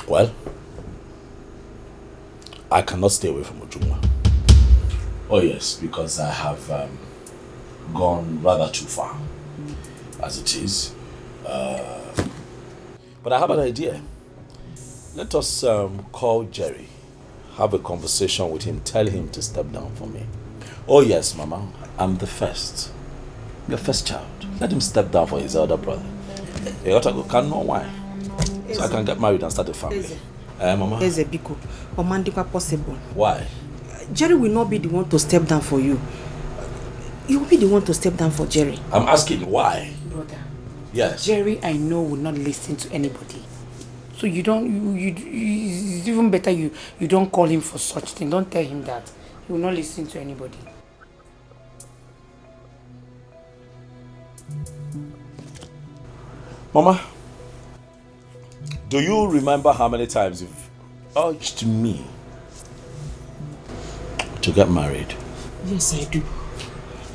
Well, I cannot stay away from Ujunwa. Oh yes, because I have gone rather too far, as it is. But I have an idea. Let us call Jerry, have a conversation with him, tell him to step down for me. Oh yes, Mama, I'm the first. Your first child. Let him step down for his elder brother. You got to go, can't know why. So I can get married and start a family. Mama? Eze Biko, Omandikwa possible. Why? Jerry will not be the one to step down for you. You will be the one to step down for Jerry. I'm asking why? Brother. Yes. Jerry, I know, will not listen to anybody. So you don't, it's even better you don't call him for such thing. Don't tell him that. He will not listen to anybody. Mama, do you remember how many times you've urged me to get married? Yes, I do.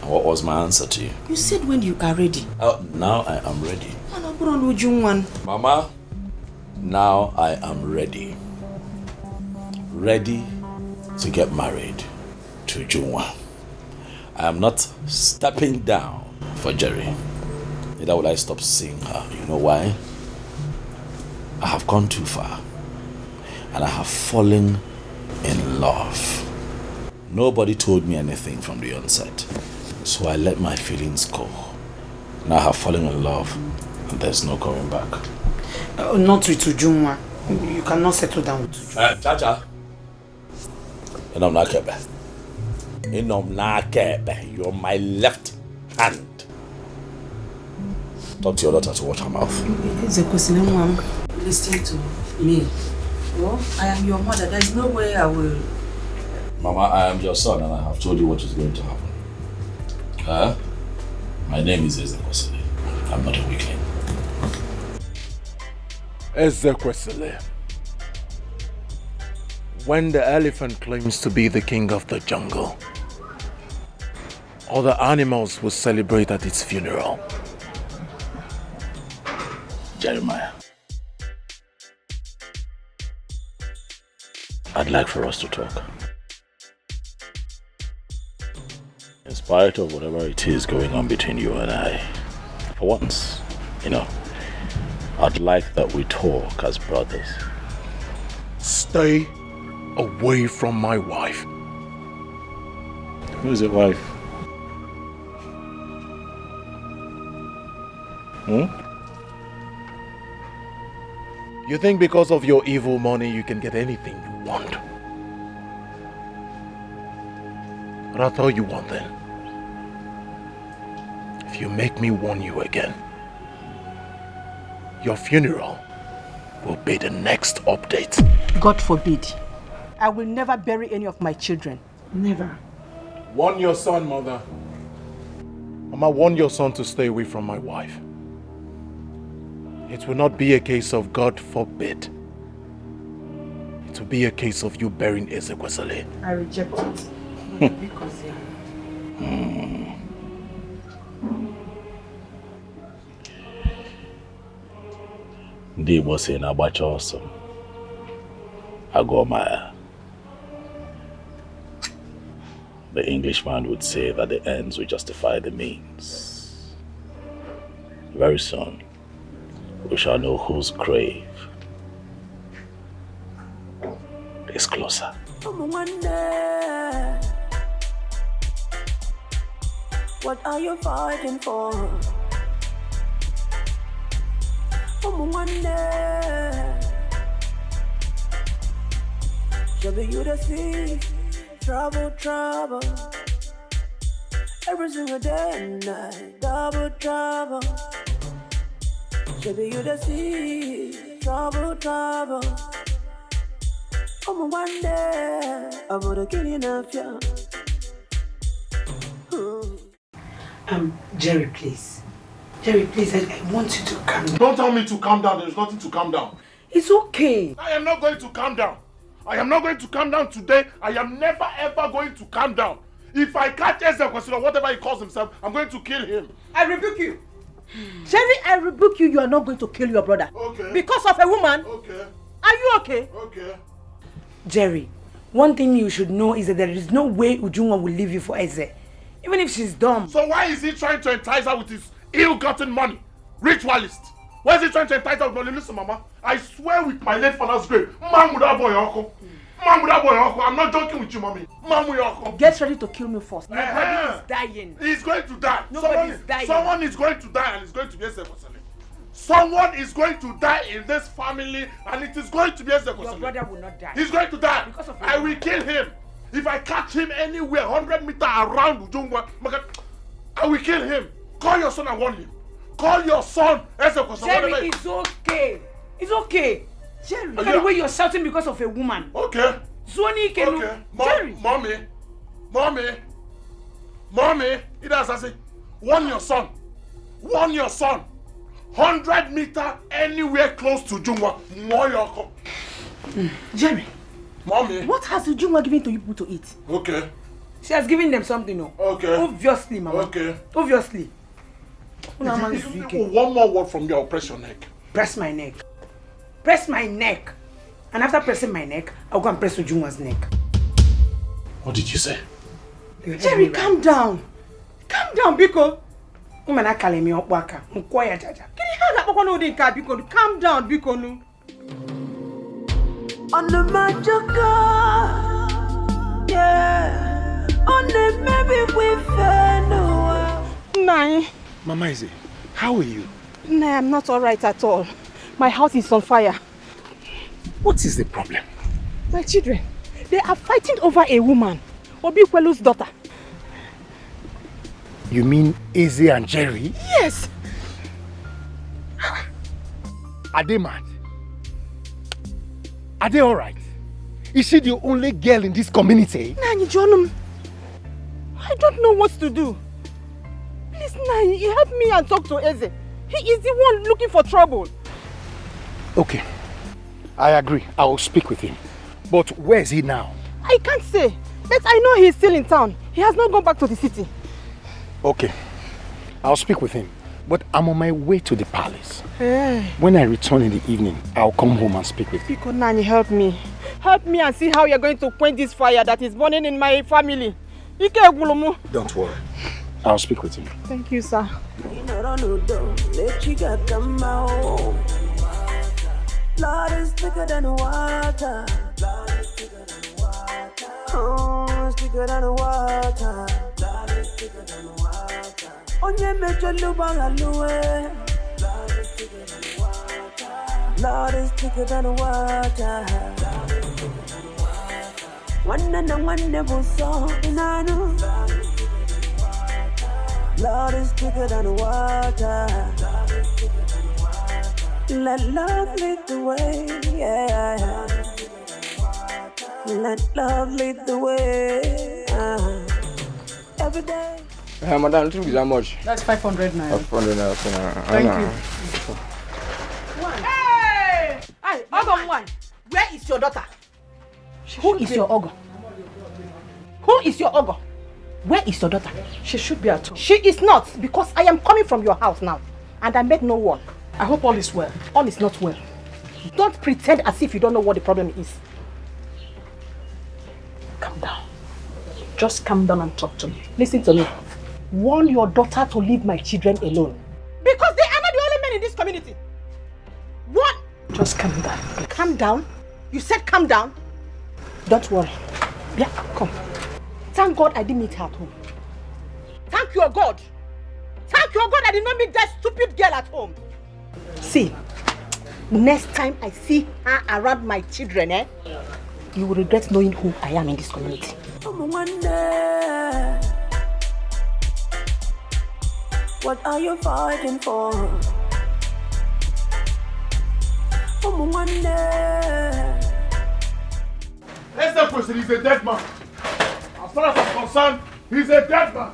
And what was my answer to you? You said when you are ready. Now I am ready. Mama, now I am ready. Ready to get married to Junwa. I am not stepping down for Jerry. Neither will I stop seeing her. You know why? I have gone too far. And I have fallen in love. Nobody told me anything from the onset. So I let my feelings go. Now I have fallen in love. And there's no going back. Not with Ujunwa. You cannot settle down with Ujunwa. Chacha. You're my left hand. Talk to your daughter to watch her mouth. It's a question, Mom. Listen to me. Well, I am your mother. There is no way I will. Mama, I am your son and I have told you what is going to happen. My name is Ezekwesili. I'm not a weakling. Ezekwesili. When the elephant claims to be the king of the jungle, other animals will celebrate at its funeral. Jeremiah, I'd like for us to talk. In spite of whatever it is going on between you and I, for once, I'd like that we talk as brothers. Stay away from my wife. Who is your wife? You think because of your evil money you can get anything you want? But I'll tell you one thing. If you make me warn you again, your funeral will be the next update. God forbid. I will never bury any of my children. Never. Warn your son, Mother. Mama, warn your son to stay away from my wife. It will not be a case of God forbid. It be a case of you burying Ezekwesili. I reject it. Because Ndị Igbo say na agbacha ọsọ agụọ. The Englishman would say that the ends will justify the means. Very soon, we shall know whose grave is closer. What are you fighting for? Should be you to see trouble. Every single day and night, double trouble. Should be you to see trouble. One day, I'm gonna kill you enough, yeah. Jerry, please. Jerry, please, I want you to calm down. Don't tell me to calm down. There's nothing to calm down. It's okay. I am not going to calm down. I am not going to calm down today. I am never ever going to calm down. If I catch Ezekwesili or whatever he calls himself, I'm going to kill him. I rebuke you. Jerry, I rebuke you. You are not going to kill your brother. Okay. Because of a woman. Okay. Are you okay? Okay. Jerry, one thing you should know is that there is no way Ujunwa will leave you for Eze. Even if she's dumb. So why is he trying to entice her with his ill-gotten money? Ritualist. Why is he trying to entice her with money? Listen, Mama, I swear with my late father's grave, I'm not joking with you, Mommy. Get ready to kill me first. Nobody is dying. He's going to die. Nobody is dying. Someone is going to die, and it's going to be Ezekwesili. Someone is going to die in this family, and it is going to be Ezekwesili. Your brother will not die. He's going to die. Because of I will kill him. If I catch him anywhere 100 meters around Ujungwa, I will kill him. Call your son and warn him. Call your son. Jerry, it's okay. It's okay. Jerry, look at the way you're shouting because of a woman. Okay. Zoni Kenu. Okay. Jerry. Mommy. It has to say, warn your son. Warn your son. 100 meters anywhere close to Ujungwa. Jerry. Mommy. What has Ujungwa given to you people to eat? Okay. She has given them something, no? Okay. Obviously, Mama. Okay. Obviously. One more word from you, I'll press your neck. Press my neck. Press my neck. And after pressing my neck, I'll go and press Ujungwa's neck. What did you say? Jerry, calm down. Calm down, Biko. Calm down, Biko. On the magic yeah. On the maybe we fair no. Nai. Mama Izzy, how are you? Nah, I'm not alright at all. My house is on fire. What is the problem? My children, they are fighting over a woman, Obikwelu's daughter. You mean Izzy and Jerry? Yes. Are they mad? Are they alright? Is she the only girl in this community? Nani Jonum, I don't know what to do. Please, Nani, help me and talk to Eze. He is the one looking for trouble. Okay, I agree. I will speak with him. But where is he now? I can't say, but I know he is still in town. He has not gone back to the city. Okay, I'll speak with him. But I'm on my way to the palace. Hey. When I return in the evening, I'll come home and speak with you. Biko Nani, help me. Help me and see how you're going to quench this fire that is burning in my family. Don't worry. I'll speak with him. Thank you, sir. Blood is thicker than water. Oh, it's thicker than water. Blood is thicker than water. Onye mecho lubanga luwe. Blood is thicker than water. One and one never saw inano. Blood is thicker than water. Let love lead the way, yeah. Let love lead the way. Every day. Madam, thank you so much. That's 500 naira. 500 naira. Thank you. Hey! Hey, hold on one. Where is your daughter? Who is your ogre? Who is your ogre? Where is your daughter? She should be at home. She is not, because I am coming from your house now. And I met no one. I hope all is well. All is not well. Don't pretend as if you don't know what the problem is. Calm down. Just calm down and talk to me. Listen to me. Warn your daughter to leave my children alone. Because they are not the only men in this community. What? Just calm down. Calm down? You said calm down? Don't worry. Yeah, come. Thank God I didn't meet her at home. Thank your God. Thank your God I did not meet that stupid girl at home. See, next time I see her around my children, you will regret knowing who I am in this community. What are you fighting for? Escalation, he's a dead man. As far as I'm concerned, he's a dead man.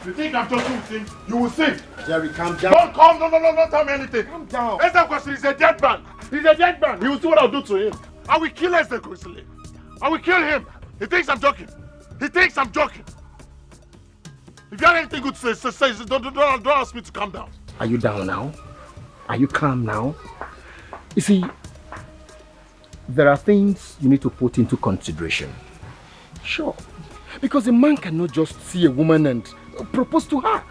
You think I'm joking with him? You will see. Jerry, calm down. Don't come, no, don't tell me anything. Calm down. Escalation is a dead man. He's a dead man. He will see what I'll do to him. I will kill Escalation. I will kill him. He thinks I'm joking. He thinks I'm joking. If you have anything good to say, don't ask me to calm down. Are you down now? Are you calm now? You see, there are things you need to put into consideration. Sure. Because a man cannot just see a woman and propose to her.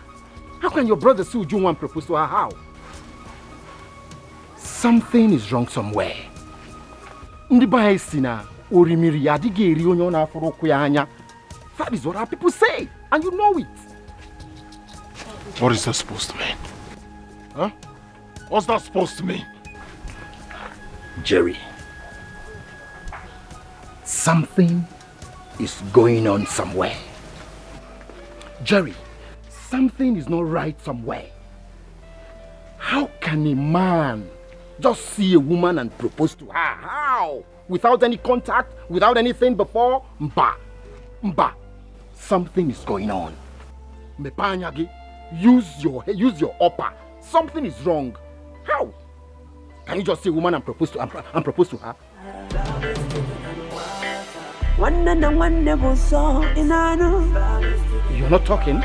How can your brother see you and propose to her? How? Something is wrong somewhere. That is what our people say, and you know it. What is that supposed to mean? Huh? What's that supposed to mean? Jerry, something is going on somewhere. Jerry, something is not right somewhere. How can a man just see a woman and propose to her? How? Without any contact, without anything before? Mba. Something is going on. Mepanyagi, use your upper. Something is wrong. How? Can you just see a woman and propose to her? You're not talking?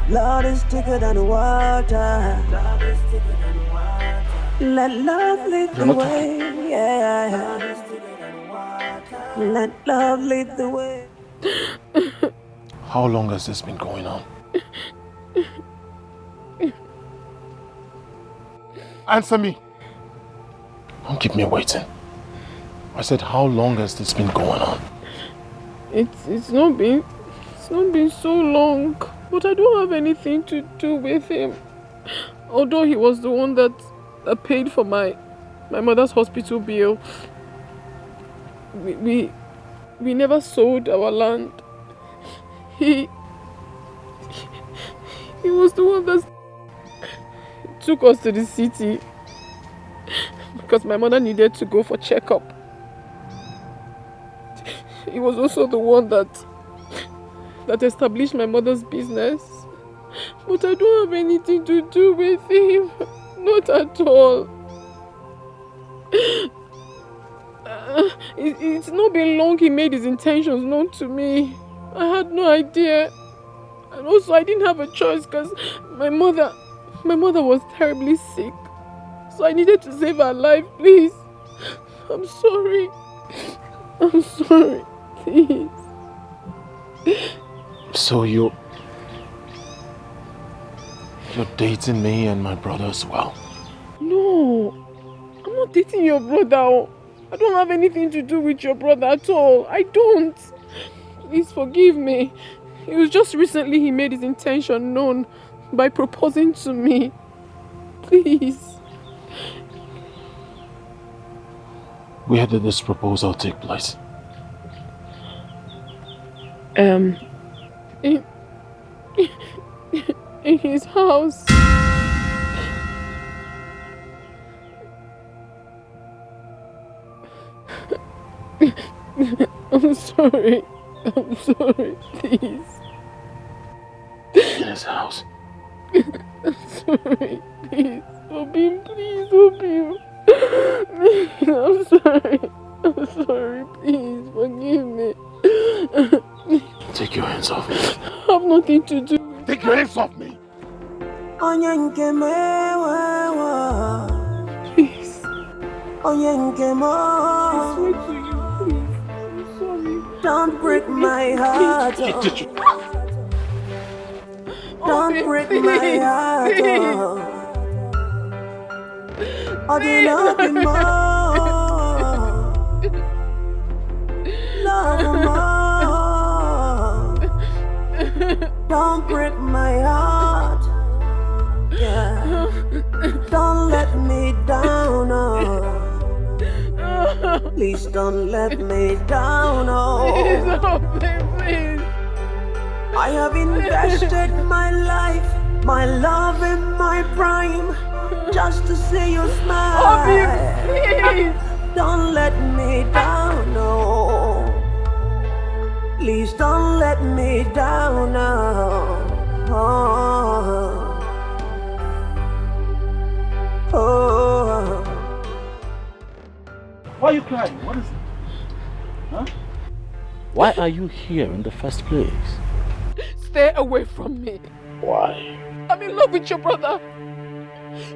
Love is thicker than water. Let love lead the way. Yeah. Let love lead the way. How long has this been going on? Answer me. Don't keep me waiting. I said, how long has this been going on? It's not been so long, but I don't have anything to do with him. Although he was the one that paid for my mother's hospital bill. We never sold our land. He was the one that took us to the city because my mother needed to go for checkup. He was also the one that established my mother's business. But I don't have anything to do with him. Not at all. It's not been long he made his intentions known to me. I had no idea. And also I didn't have a choice because my mother was terribly sick. So I needed to save her life, please. I'm sorry. I'm sorry. Please. So you're dating me and my brother as well? No. I'm not dating your brother. I don't have anything to do with your brother at all. I don't. Please forgive me. It was just recently he made his intention known by proposing to me. Please. Where did this proposal take place? In his house. I'm sorry. I'm sorry, please. In his house? I'm sorry, please. Obim, please, Obim. I'm sorry. I'm sorry, please forgive me. Take your hands off me. I have nothing to do with it. Take your hands off me. Please. I swear to you, please. I'm sorry. Don't break my heart. Don't break my heart. I do love you more. Love you more. Don't break my heart. Yeah. Don't let me down. Oh. Please don't let me down. Oh. Please. I have invested my life, my love and my prime, just to see you smile. Please. Don't let me down, no. Please don't let me down, no. Oh. Oh. Why are you crying? What is it? Huh? Why are you here in the first place? Stay away from me. Why? I'm in love with your brother.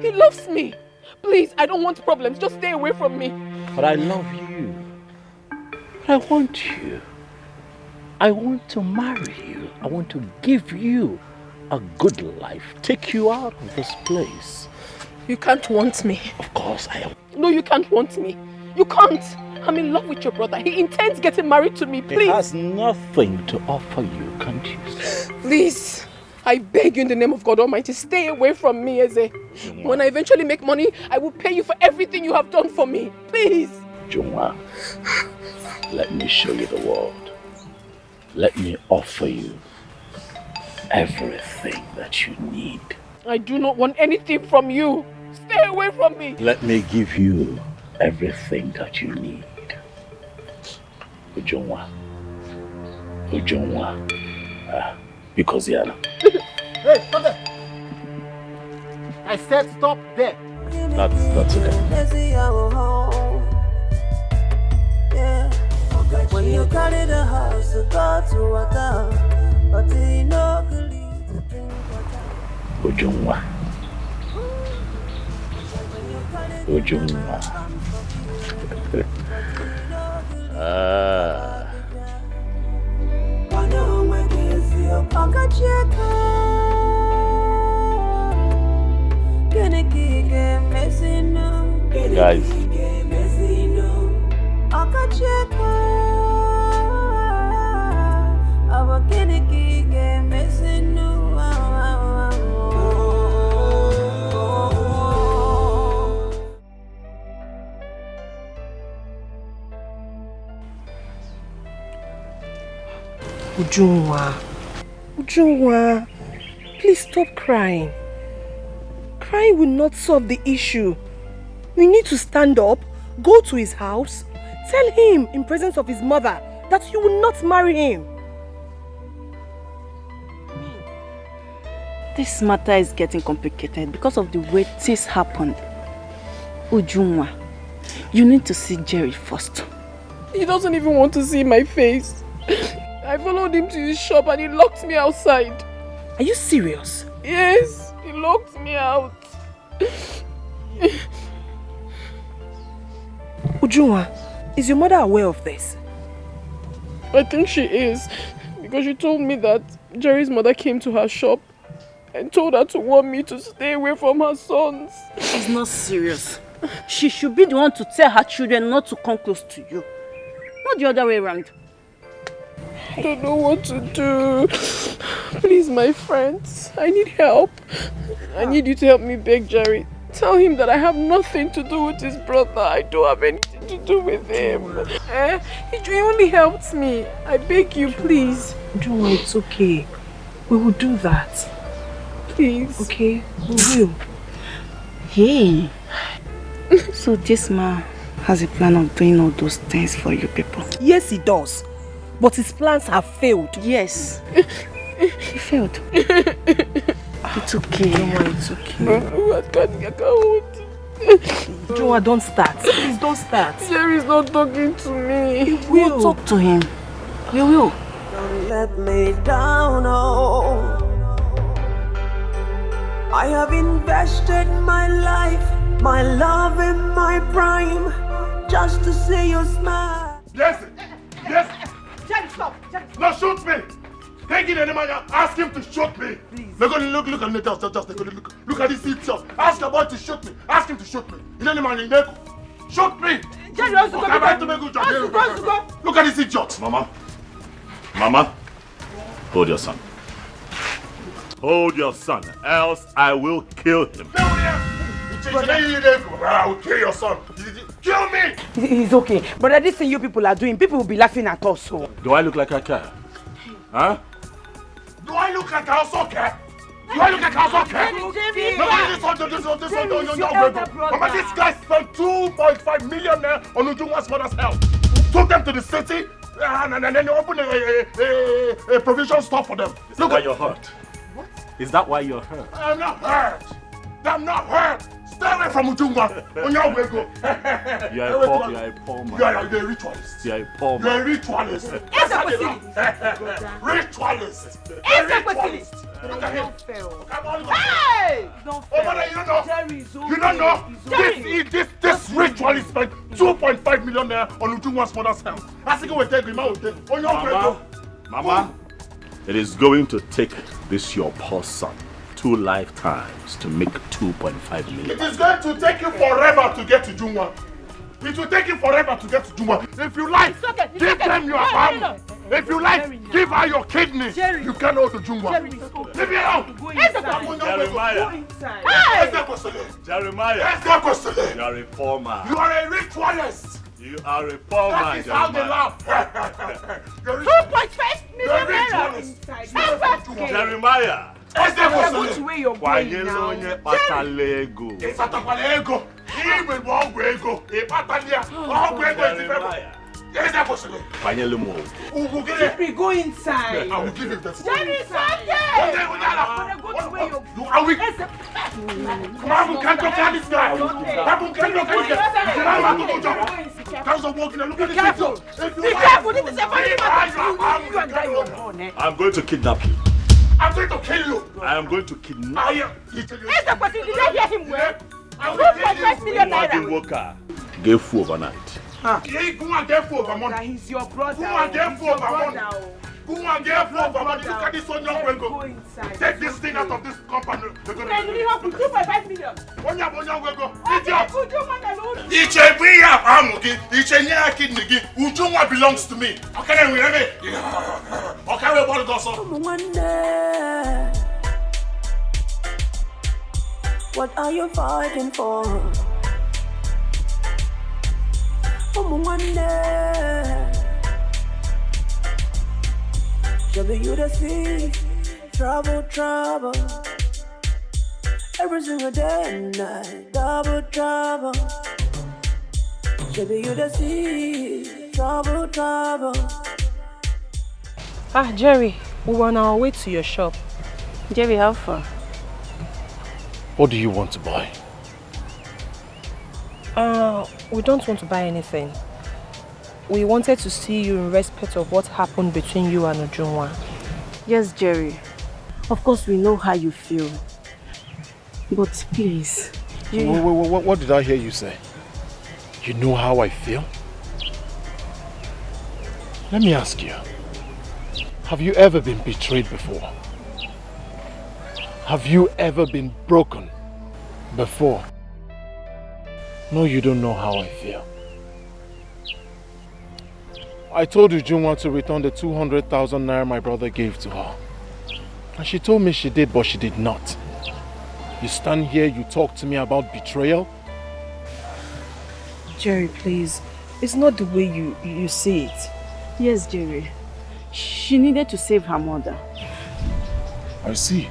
He loves me. Please, I don't want problems. Just stay away from me. But I love you. But I want you. I want to marry you. I want to give you a good life. Take you out of this place. You can't want me. Of course I am. No, you can't want me. You can't. I'm in love with your brother. He intends getting married to me. Please. He has nothing to offer you, can't you? Please. I beg you in the name of God Almighty, stay away from me, Eze. When I eventually make money, I will pay you for everything you have done for me. Please. Jungwa, let me show you the world. Let me offer you everything that you need. I do not want anything from you. Stay away from me. Let me give you everything that you need. Ujungwa. Ujungwa. Because Yana. Hey, stop there! I said stop there. That's okay. Yeah. When you carry the house, you go to water, but you know Ujungwa. Ujungwa. Guys. Ujungwa, please stop crying. Crying will not solve the issue. We need to stand up, go to his house, tell him in presence of his mother that you will not marry him. This matter is getting complicated because of the way things happened. Ujungwa, you need to see Jerry first. He doesn't even want to see my face. I followed him to his shop and he locked me outside. Are you serious? Yes, he locked me out. Ujungwa, is your mother aware of this? I think she is, because she told me that Jerry's mother came to her shop and told her to warn me to stay away from her sons. It's not serious. She should be the one to tell her children not to come close to you. Not the other way around. I don't know what to do. Please, my friends, I need help. I need you to help me beg Jerry. Tell him that I have nothing to do with his brother. I don't have anything to do with him. He only helped me. I beg you, please. Ujungwa, it's okay. We will do that. Please. Okay, we will. Hey. So this man has a plan of doing all those things for you people? Yes, he does. But his plans have failed. Yes. He failed. It's okay. Ujungwa, it's okay. I can't hold it. Ujunwa, don't start. Please don't start. Jerry's not talking to me. We'll talk to him. We will. Don't let me down, oh. I have invested my life, my love and my prime, just to see you smile. Yes! Yes! Jerry, stop! Jerry, stop! No, shoot me! Take it, Nemanja. Ask him to shoot me. Please. Look at me. Just look at this idiot. Ask the boy to shoot me. Ask him to shoot me. Shoot me. Jerry, also go. Look at this idiot. Mama, hold your son. Hold your son, else I will kill him. I will kill your son. Kill me. He's okay. Brother, this thing you people are doing, people will be laughing at us. So. Do I look like I care? Huh? Do I look like I also care? Do I look like I also care? Mama, this guy spent 2.5 million on Ujunwa's mother's health. Took them to the city and then they opened a provision store for them. Is that why you're hurt? What? Is that why you're hurt? I'm not hurt. I'm not hurt. Stay away from Ujunwa. You are a poor man. You are a ritualist. You are a poor man. You are a ritualist. Ritualist. Look at him. Hey! You don't know. This ritualist spent 2.5 million on Ujunwa's mother's health. Mama, it is going to take this your poor son 2 lifetimes to make 2.5 million. It is going to take you forever to get to Ujunwa. It will take you forever to get to Ujunwa. If you like, give them your arm. If you like, give her your kidney. Jerry. You can't hold Ujunwa. Leave me alone. Jeremiah, you are a poor man. You are a ritualist. You are a poor man. That is how they laugh. 2.5 million. Jeremiah. Jerry, go inside. I will give you that. Jerry, Come on, can't talk this guy. Be careful. Be careful. This is a very matter. I'm going to kidnap you. I'm going to kill you. I am going to kidnap you. Did I hear him well? 2.5 million naira. Walker gave food overnight. He's your brother. Look at this one young go. Take this thing out of this company. Can you help with 2.5 million? Ujunwa belongs to me. What are you fighting for? Should you the see trouble every single day and night, double trouble. Should you the see trouble. Jerry, we were on our way to your shop. Jerry, how far? What do you want to buy? We don't want to buy anything. We wanted to see you in respect of what happened between you and Ujunwa. Yes, Jerry. Of course, we know how you feel. But please... What did I hear you say? You know how I feel? Let me ask you. Have you ever been betrayed before? Have you ever been broken before? No, you don't know how I feel. I told Ujunwa to return the 200,000 naira my brother gave to her. And she told me she did, but she did not. You stand here, you talk to me about betrayal? Jerry, please. It's not the way you say it. Yes, Jerry. She needed to save her mother. I see.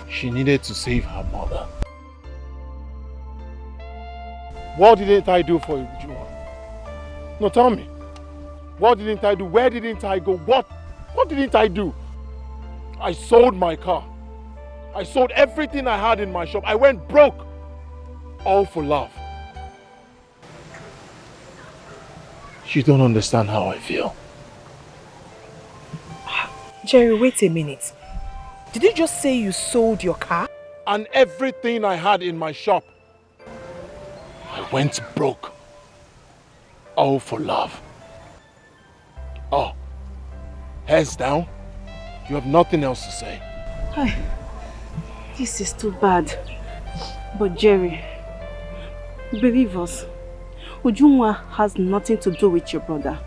She needed to save her mother. What didn't I do for Ujunwa? No, tell me. What didn't I do? Where didn't I go? What didn't I do? I sold my car. I sold everything I had in my shop. I went broke. all for love. You don't understand how I feel. Jerry, wait a minute. Did you just say you sold your car? And everything I had in my shop. I went broke. All for love. Oh, heads down. You have nothing else to say. This is too bad. But Jerry, believe us, Ujunwa has nothing to do with your brother.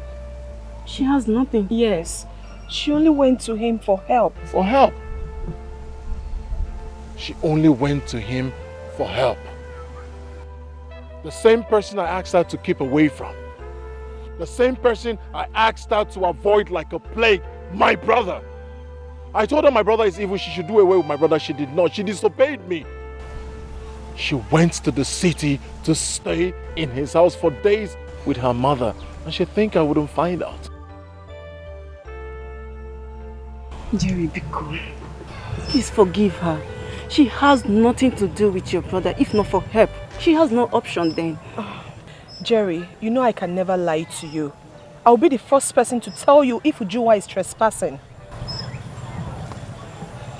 She has nothing. Yes. She only went to him for help. For help? She only went to him for help. The same person I asked her to keep away from. The same person I asked her to avoid like a plague. My brother. I told her my brother is evil. She should do away with my brother. She did not. She disobeyed me. She went to the city to stay in his house for days with her mother. And she think I wouldn't find out. Jerry, be cool. Please forgive her. She has nothing to do with your brother. If not for help, she has no option then. Jerry, you know I can never lie to you. I'll be the first person to tell you if Ujunwa is trespassing.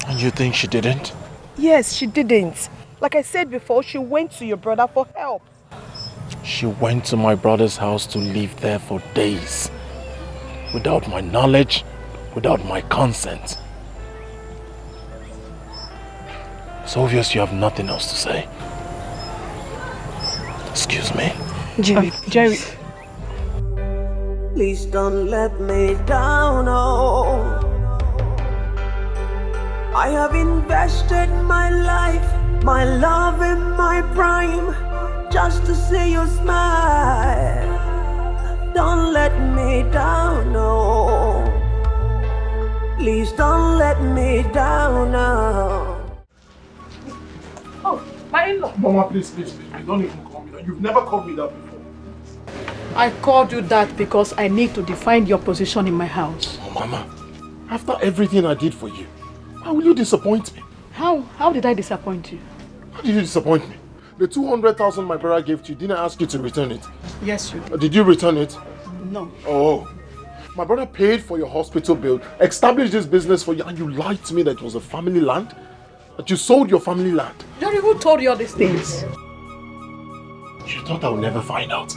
And you think she didn't? Yes, she didn't. Like I said before, she went to your brother for help. She went to my brother's house to live there for days. Without my knowledge, without my consent. It's obvious you have nothing else to say. Excuse me. Jerry, Jerry. Please don't let me down, oh. I have invested my life, my love and my prime, just to see you smile. Don't let me down, no. Please don't let me down, no. Oh, my in-law. Mama, please, don't even call me that. You've never called me that before. I called you that because I need to define your position in my house. Oh, Mama, after everything I did for you, why will you disappoint me? How did I disappoint you? How did you disappoint me? The 200,000 my brother gave to you, didn't I ask you to return it? Yes, you did. Did you return it? No. Oh. My brother paid for your hospital bill, established this business for you, and you lied to me that it was a family land? That you sold your family land? Jerry, who told you all these things? You thought I would never find out.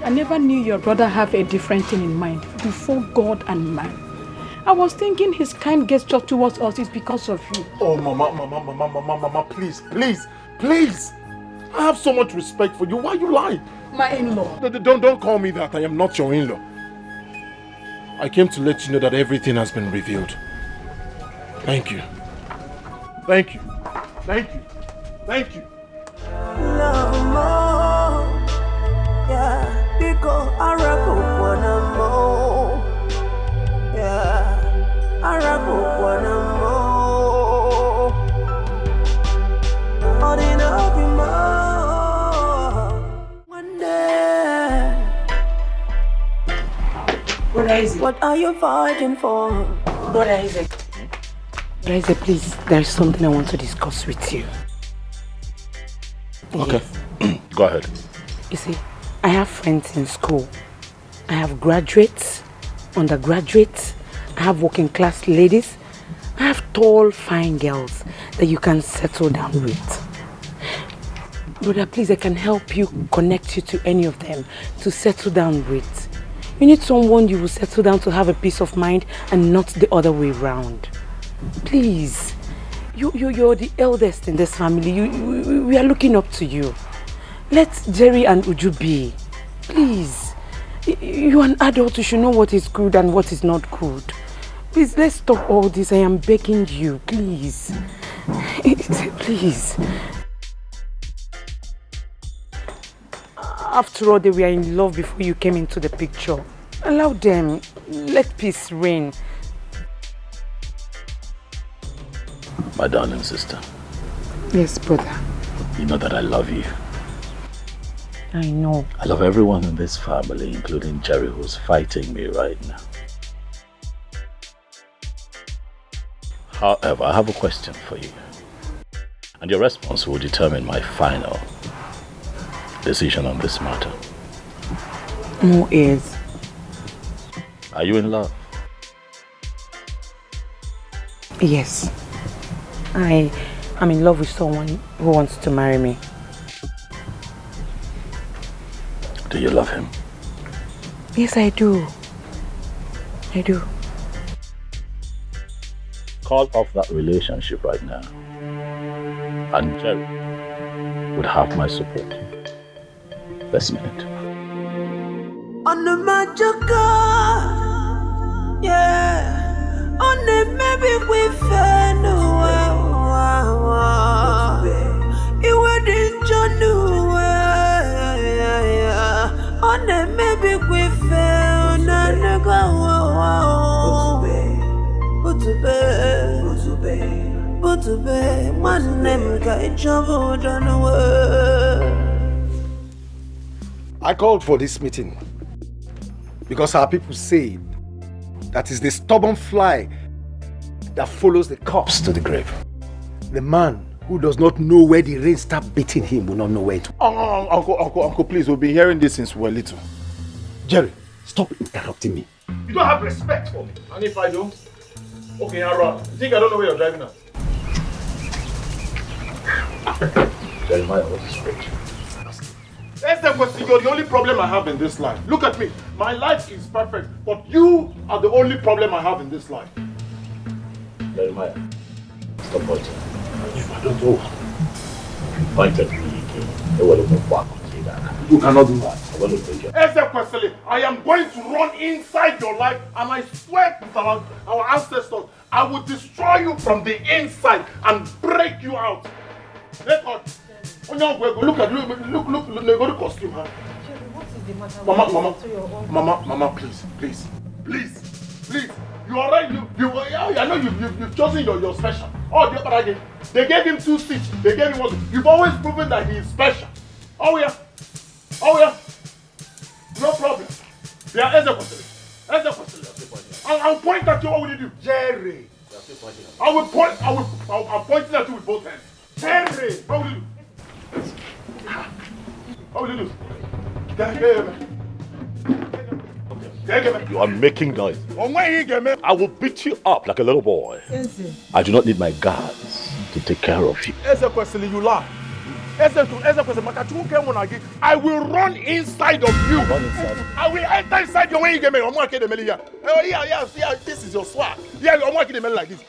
I never knew your brother have a different thing in mind before God and man. I was thinking his kind gesture towards us is because of you. Oh, Mama, please. I have so much respect for you. Why are you lying? My in-law. Don't call me that. I am not your in-law. I came to let you know that everything has been revealed. Thank you. Thank you. Love more. Yeah, because I rap one more. Yeah, I rap one more. On and up in more. One day. Brother Isaac. What are you fighting for? Brother Isaac. Brother Isaac, please, there is something I want to discuss with you. Okay. Go ahead. You see, I have friends in school. I have graduates, undergraduates, I have working class ladies, I have tall, fine girls that you can settle down with. Brother, please, I can help you, connect you to any of them to settle down with. You need someone you will settle down to have a peace of mind and not the other way around. Please, you're the eldest in this family. We are looking up to you. Let Jerry and Uju be. Please. You're an adult. You should know what is good and what is not good. Please, let's stop all this. I am begging you. Please. Please. After all, they were in love before you came into the picture. Allow them. Let peace reign. My darling sister. Yes, brother. You know that I love you. I know. I love everyone in this family, including Jerry, who's fighting me right now. However, I have a question for you. And your response will determine my final decision on this matter. More ears. Are you in love? Yes. I'm in love with someone who wants to marry me. Do you love him? Yes, I do. I do. Call off that relationship right now. And Jerry would have my support. This minute. On the Majoka, yeah. On the maybe we fell it wouldn't John yeah. On the maybe we fell no but to be one name got trouble done away. I called for this meeting because our people say that is the stubborn fly that follows the corpse to the grave. The man who does not know where the rain starts beating him will not know where to. Uncle, please, we'll be hearing this since we're little. Jerry, stop interrupting me. You don't have respect for me. And if I don't? Okay, now run. You think I don't know where you're driving at? Jeremiah, what is great? That's the question. You're the only problem I have in this life. Look at me. My life is perfect, but you are the only problem I have in this life. Jeremiah, stop pointing. I don't know. Point at me again. You cannot do that. I want to break your... I am going to run inside your life, and I swear to our ancestors, I will destroy you from the inside and break you out. Let us. Look at the costume, huh? What is the matter? Mama, please. You are right. I know you've chosen your special. Oh, but they gave him 2 seats. They gave him 1. You've always proven that he is special. Oh yeah. No problem. Yeah, I'll point at you. What will you do? Jerry. I'm pointing at you with both hands. Jerry. What will you do? What will you do? You are making noise. I will beat you up like a little boy. I do not need my guards to take care of you. You laugh. I will run inside of you. I will enter inside your way. Yeah, this is your swag. Yeah, I'm working like this.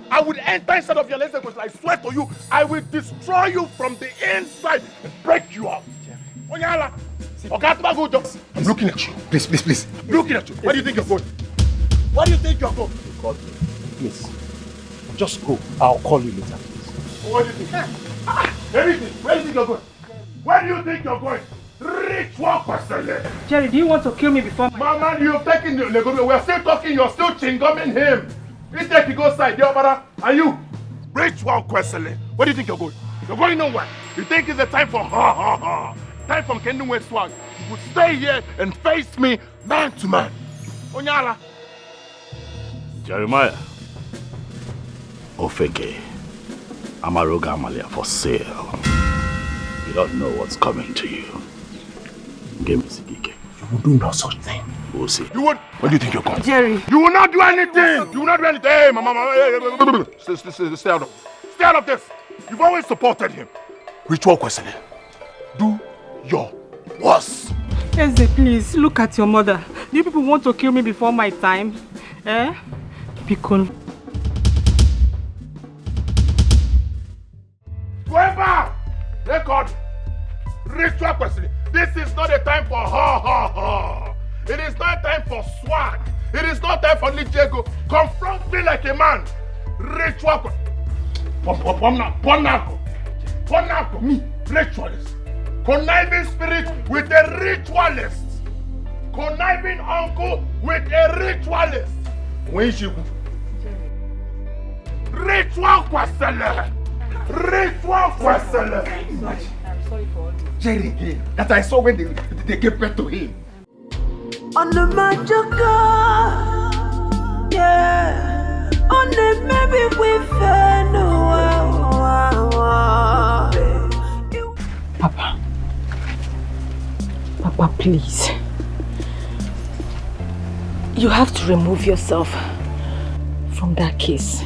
I would enter inside of your lesson question. I swear to you, I will destroy you from the inside and break you up. I'm looking at you. Please. I'm looking at you. Where do you think you're going? Where do you think you're going? Please, just go. I'll call you later. What do you think? Everything. Where do you think you're going? Where do you think you're going? Ritual person. Jerry, do you want to kill me before my... Mama, you've taken the... We're still talking. You're still chingumming him. You take you go side, your brother. And you? Ritual question. Where do you think you're going? You're going nowhere. You think it's a time for time from Kingdom West swag. You would stay here and face me man to man. Onyala. Jeremiah. Ofeke. Amaroga Amalia for sale. You don't know what's coming to you. Give me Sigike. You will do no such thing. We'll see. You would? Where do you think you're going? Jerry. You will not do anything. You will not do anything. Hey, mama. Stay out of. Stay out of this. You've always supported him. Ritual question. Do your worst. Eze, please, look at your mother. Do you people want to kill me before my time? Be cool. Whoever! Record! Ritual question. This is not a time for It is not time for swag. It is not time for Nijego. Confront me like a man. Ritual question. Ponako, me, ritualist. Conniving spirit with a ritualist. Conniving uncle with a ritualist. When she ritual question. Ritual question. I'm sorry for all this. Jerry, that I saw when they gave birth to him. On the Majoka, yeah. On the maybe we fell. Papa, please. You have to remove yourself from that case.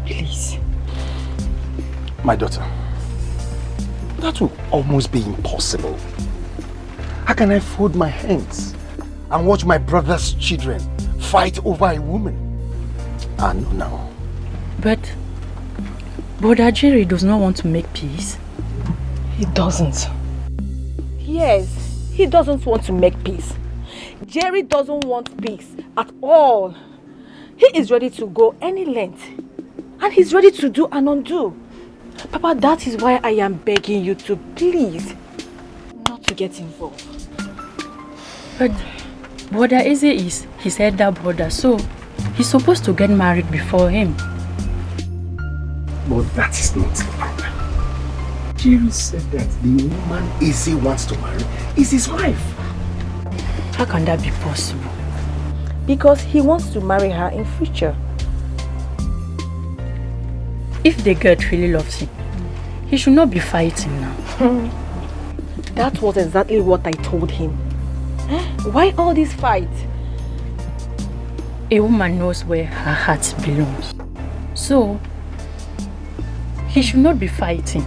Please. My daughter, that will almost be impossible. How can I fold my hands and watch my brother's children fight over a woman? No. But Brother Jerry does not want to make peace. He doesn't. Yes, he doesn't want to make peace. Jerry doesn't want peace at all. He is ready to go any length. And he's ready to do and undo. Papa, that is why I am begging you to please not to get involved. But Brother Eze is his elder brother, so he's supposed to get married before him. But that is not the problem. Jerry said that the woman Eze wants to marry is his wife. How can that be possible? Because he wants to marry her in future. If the girl really loves him, he should not be fighting now. That was exactly what I told him. Why all this fight? A woman knows where her heart belongs. So, he should not be fighting.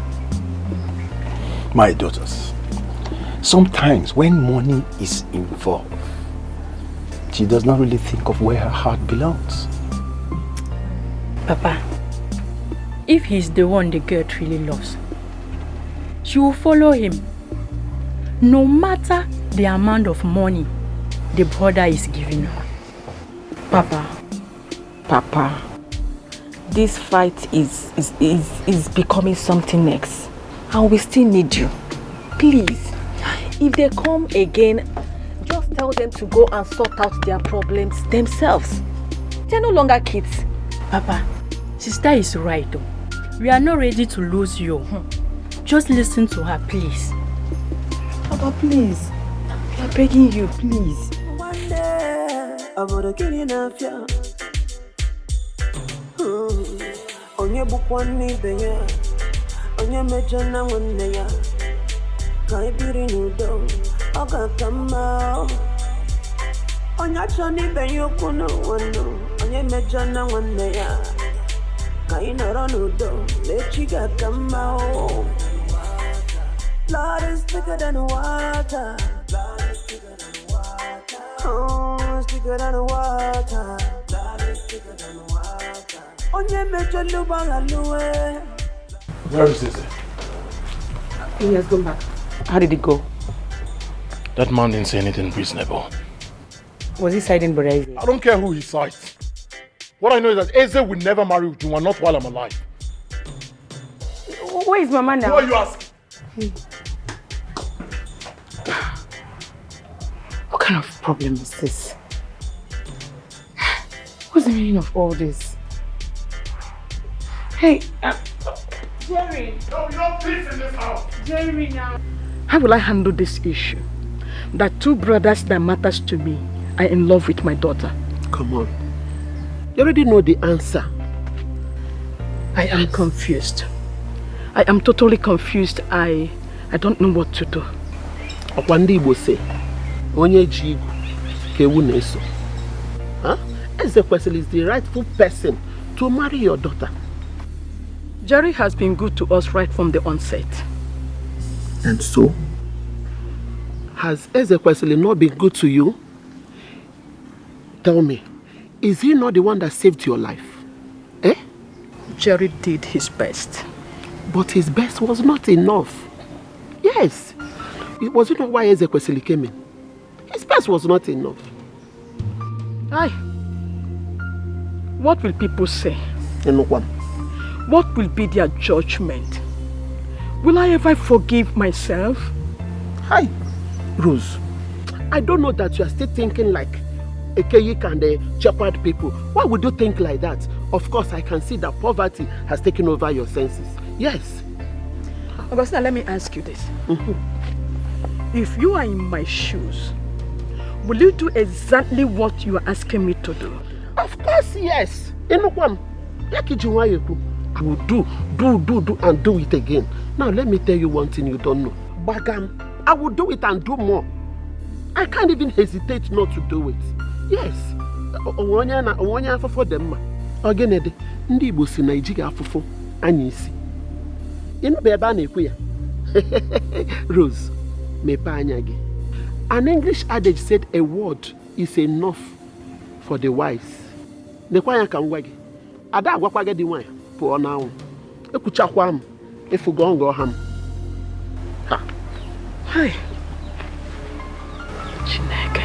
My daughters, sometimes when money is involved, she does not really think of where her heart belongs. Papa, if he's the one the girl really loves, she will follow him. No matter the amount of money the brother is giving her. Papa, this fight is becoming something else. And we still need you. Please, if they come again, just tell them to go and sort out their problems themselves. They're no longer kids. Papa, sister is right though. We are not ready to lose you. Just listen to her, please. Papa, please. We are begging you, please. One day, I'm gonna kill you now, yeah. Onye bukwani benya, onye mejana wande ya. Kai biri nudo, oga kama. Onye chani benyo kuno wano, onye mejana wande ya. Kai naro nudo, lechiga kama. Blood is thicker than water. Blood is thicker than water. Oh, it's thicker than water. Blood is thicker than water. Onye mejo luba luwe. Where is this? He has gone back. How did it go? That man didn't say anything reasonable. Was he siding Brother Eze? I don't care who he sides. What I know is that Eze will never marry Ujunwa, not while I'm alive. Where is Mama now? Who are you asking? What kind of problem is this? What's the meaning of all this? Hey, Jerry! No, you don't peace in this house! Jerry now! How will I handle this issue? That two brothers that matters to me are in love with my daughter. Come on. You already know the answer. I am confused. I am totally confused. I don't know what to do. Okwandi Igbo say, onye ji igu ka ewu na-eso. Ezekwesili is the rightful person to marry your daughter. Jerry has been good to us right from the onset. And so? Has Ezekwesili not been good to you? Tell me, is he not the one that saved your life? Eh? Jerry did his best. But his best was not enough. Yes. It was not why Ezekwesili came in. His best was not enough. Aye. What will people say? What will be their judgment? Will I ever forgive myself? Hi, Rose. I don't know that you are still thinking like Ekeyik and the shepherd people. Why would you think like that? Of course, I can see that poverty has taken over your senses. Yes. Augustina, let me ask you this. If you are in my shoes, will you do exactly what you are asking me to do? Of course, yes. I will do and do it again. Now, let me tell you one thing you don't know. Bagam, I will do it and do more. I can't even hesitate not to do it. Yes. Onye afofo dem ma. Ogenede, ndị Igbo si na ejighi afofo anya isi. Inu be ebe a na-ekwu ya. Rose, mepe anya gị. An English adage said a word is enough for the wise. Nekwa ya ka ngwa gị. Ada agwakwa gị dị nwanyị pụọ n'anwụ. Ekwuchakwa m efugo ngo ha m. Ha. Hai. Chineke.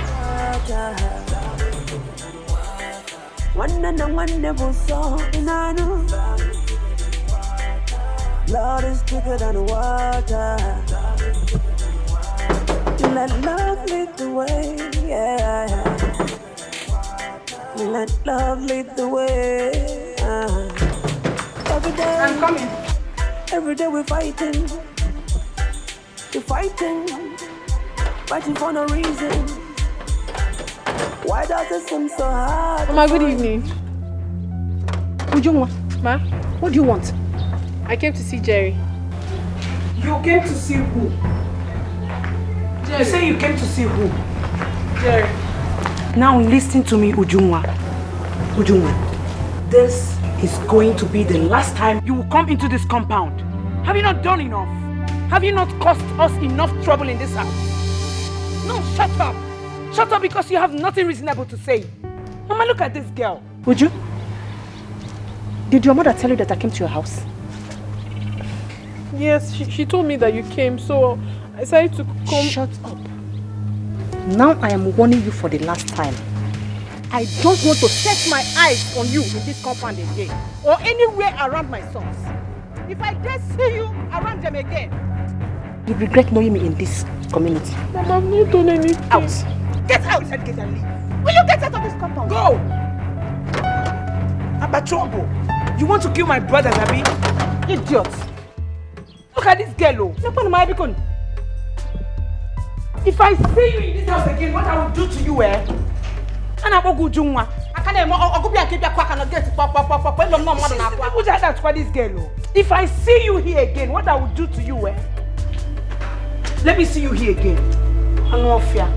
Lord is thicker than water. Let love lead the way, yeah. Let love lead the way. Every day, I'm coming. Every day we're fighting. We're fighting for no reason. Why does it seem so hard? Mama, good evening. Ujungwa, Ma? What do you want? I came to see Jerry. You came to see who? Jerry. You say you came to see who? Jerry. Now listen to me, Ujungwa. Ujungwa, this is going to be the last time you will come into this compound. Have you not done enough? Have you not caused us enough trouble in this house? No, shut up. Shut up because you have nothing reasonable to say. Mama, look at this girl. Uju, did your mother tell you that I came to your house? Yes, she told me that you came, so I decided to come. Shut up. Now I am warning you for the last time. I don't want to set my eyes on you in this compound again, or anywhere around my sons. If I dare see you around them again, you regret knowing me in this community. Mama, I've not done anything. Out. Get out, said get and leave. Will you get out of this compound? Go! Abachobo, you want to kill my brothers, Abi? Idiot. Look at this girl, oh. If I see you in this house again, what I will do to you, eh? And I'm going to do what? I can't this girl. If I see you here again, what I will do to you, eh? Let me see you here again. I'm not fear.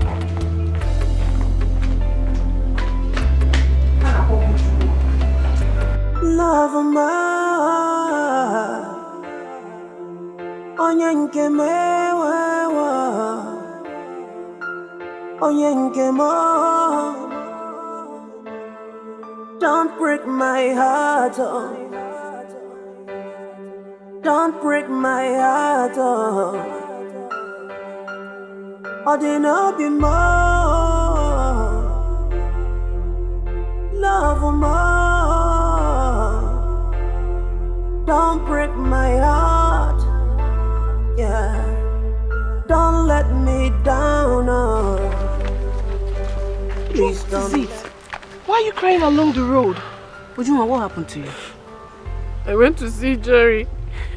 Love ma onye nke mewa onye nke mo. Don't break my heart, oh. Don't break my heart, oh. I didn't be more. Love more. Don't break my heart, yeah. Don't let me down, oh. Please don't. What is it? Why are you crying along the road? Ujuma, what happened to you? I went to see Jerry,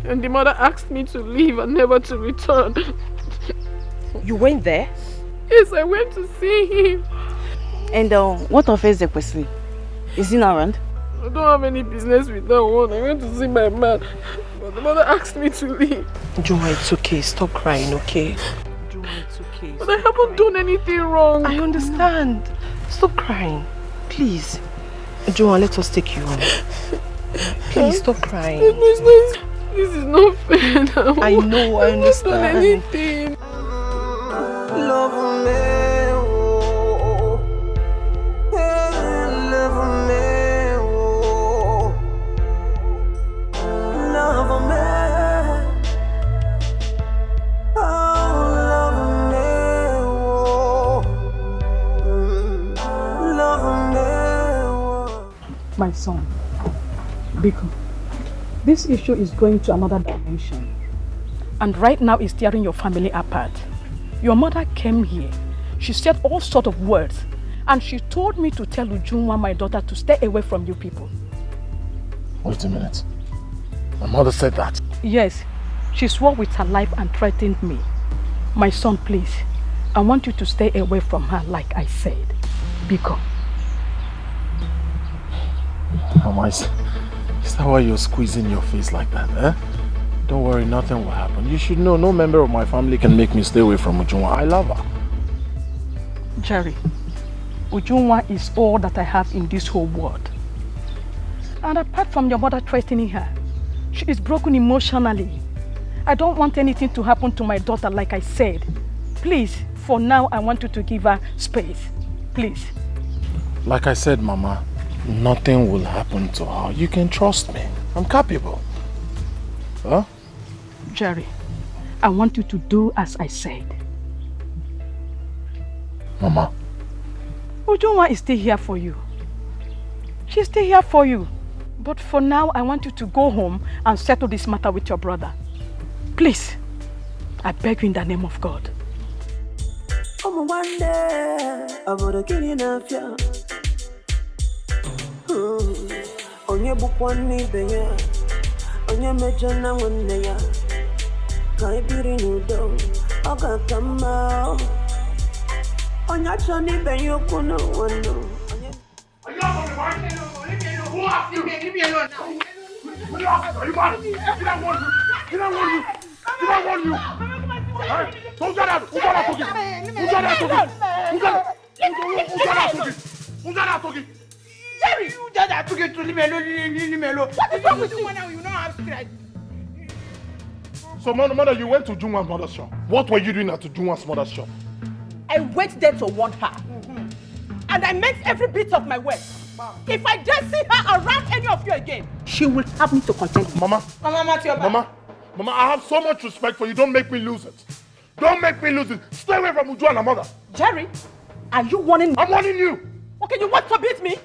and the mother asked me to leave and never to return. You went there? Yes, I went to see him. And what of Escalation? Is he not around? I don't have any business with that one. I went to see my man, but the mother asked me to leave. Juma, it's okay. Stop crying, okay? Juma, it's okay. But I haven't done anything wrong. I understand. Stop crying. Please. Juma, let us take you home. Please, stop crying. This is not fair now. I know, I understand. I haven't done anything. Love me, oh. Love me, oh. Love me, oh. Love me, oh. Love me, oh. My son, Biko, this issue is going to another dimension. And right now it's tearing your family apart. Your mother came here. She said all sorts of words. And she told me to tell Ujunwa, my daughter, to stay away from you people. Wait a minute. My mother said that? Yes. She swore with her life and threatened me. My son, please. I want you to stay away from her like I said. Biko. Mama, is that why you're squeezing your face like that, eh? Don't worry, nothing will happen. You should know no member of my family can make me stay away from Ujunwa. I love her. Jerry, Ujunwa is all that I have in this whole world. And apart from your mother threatening her, she is broken emotionally. I don't want anything to happen to my daughter, like I said. Please, for now, I want you to give her space. Please. Like I said, Mama, nothing will happen to her. You can trust me. I'm capable. Huh? Jerry, I want you to do as I said. Mama. Ujunwa is still here for you. She's still here for you. But for now, I want you to go home and settle this matter with your brother. Please, I beg you in the name of God. One day, I'm gonna kill you now. On your book one knee, on your major now one day. Can't be renewed, I got come out. On your journey, ben you couldn't one no. Who asked you? Leave me alone now. Are you mad? Did I warn you? Did I warn you? Did I warn you? Don't get out! Who got out talking? Who got out talking? Who got out talking? Who got out talking? Jerry, you just have to get to leave me alone. Leave me alone. What is wrong with you now? You don't have strength. So, mother, you went to Junwa's mother's shop. What were you doing at Junwa's mother's shop? I went there to warn her. And I meant every bit of my word. If I just see her around any of you again, she will have me to contend with. Mama, I have so much respect for you. Don't make me lose it. Don't make me lose it. Stay away from Uju and her mother. Jerry, are you warning me? I'm warning you. Okay, you want to beat me?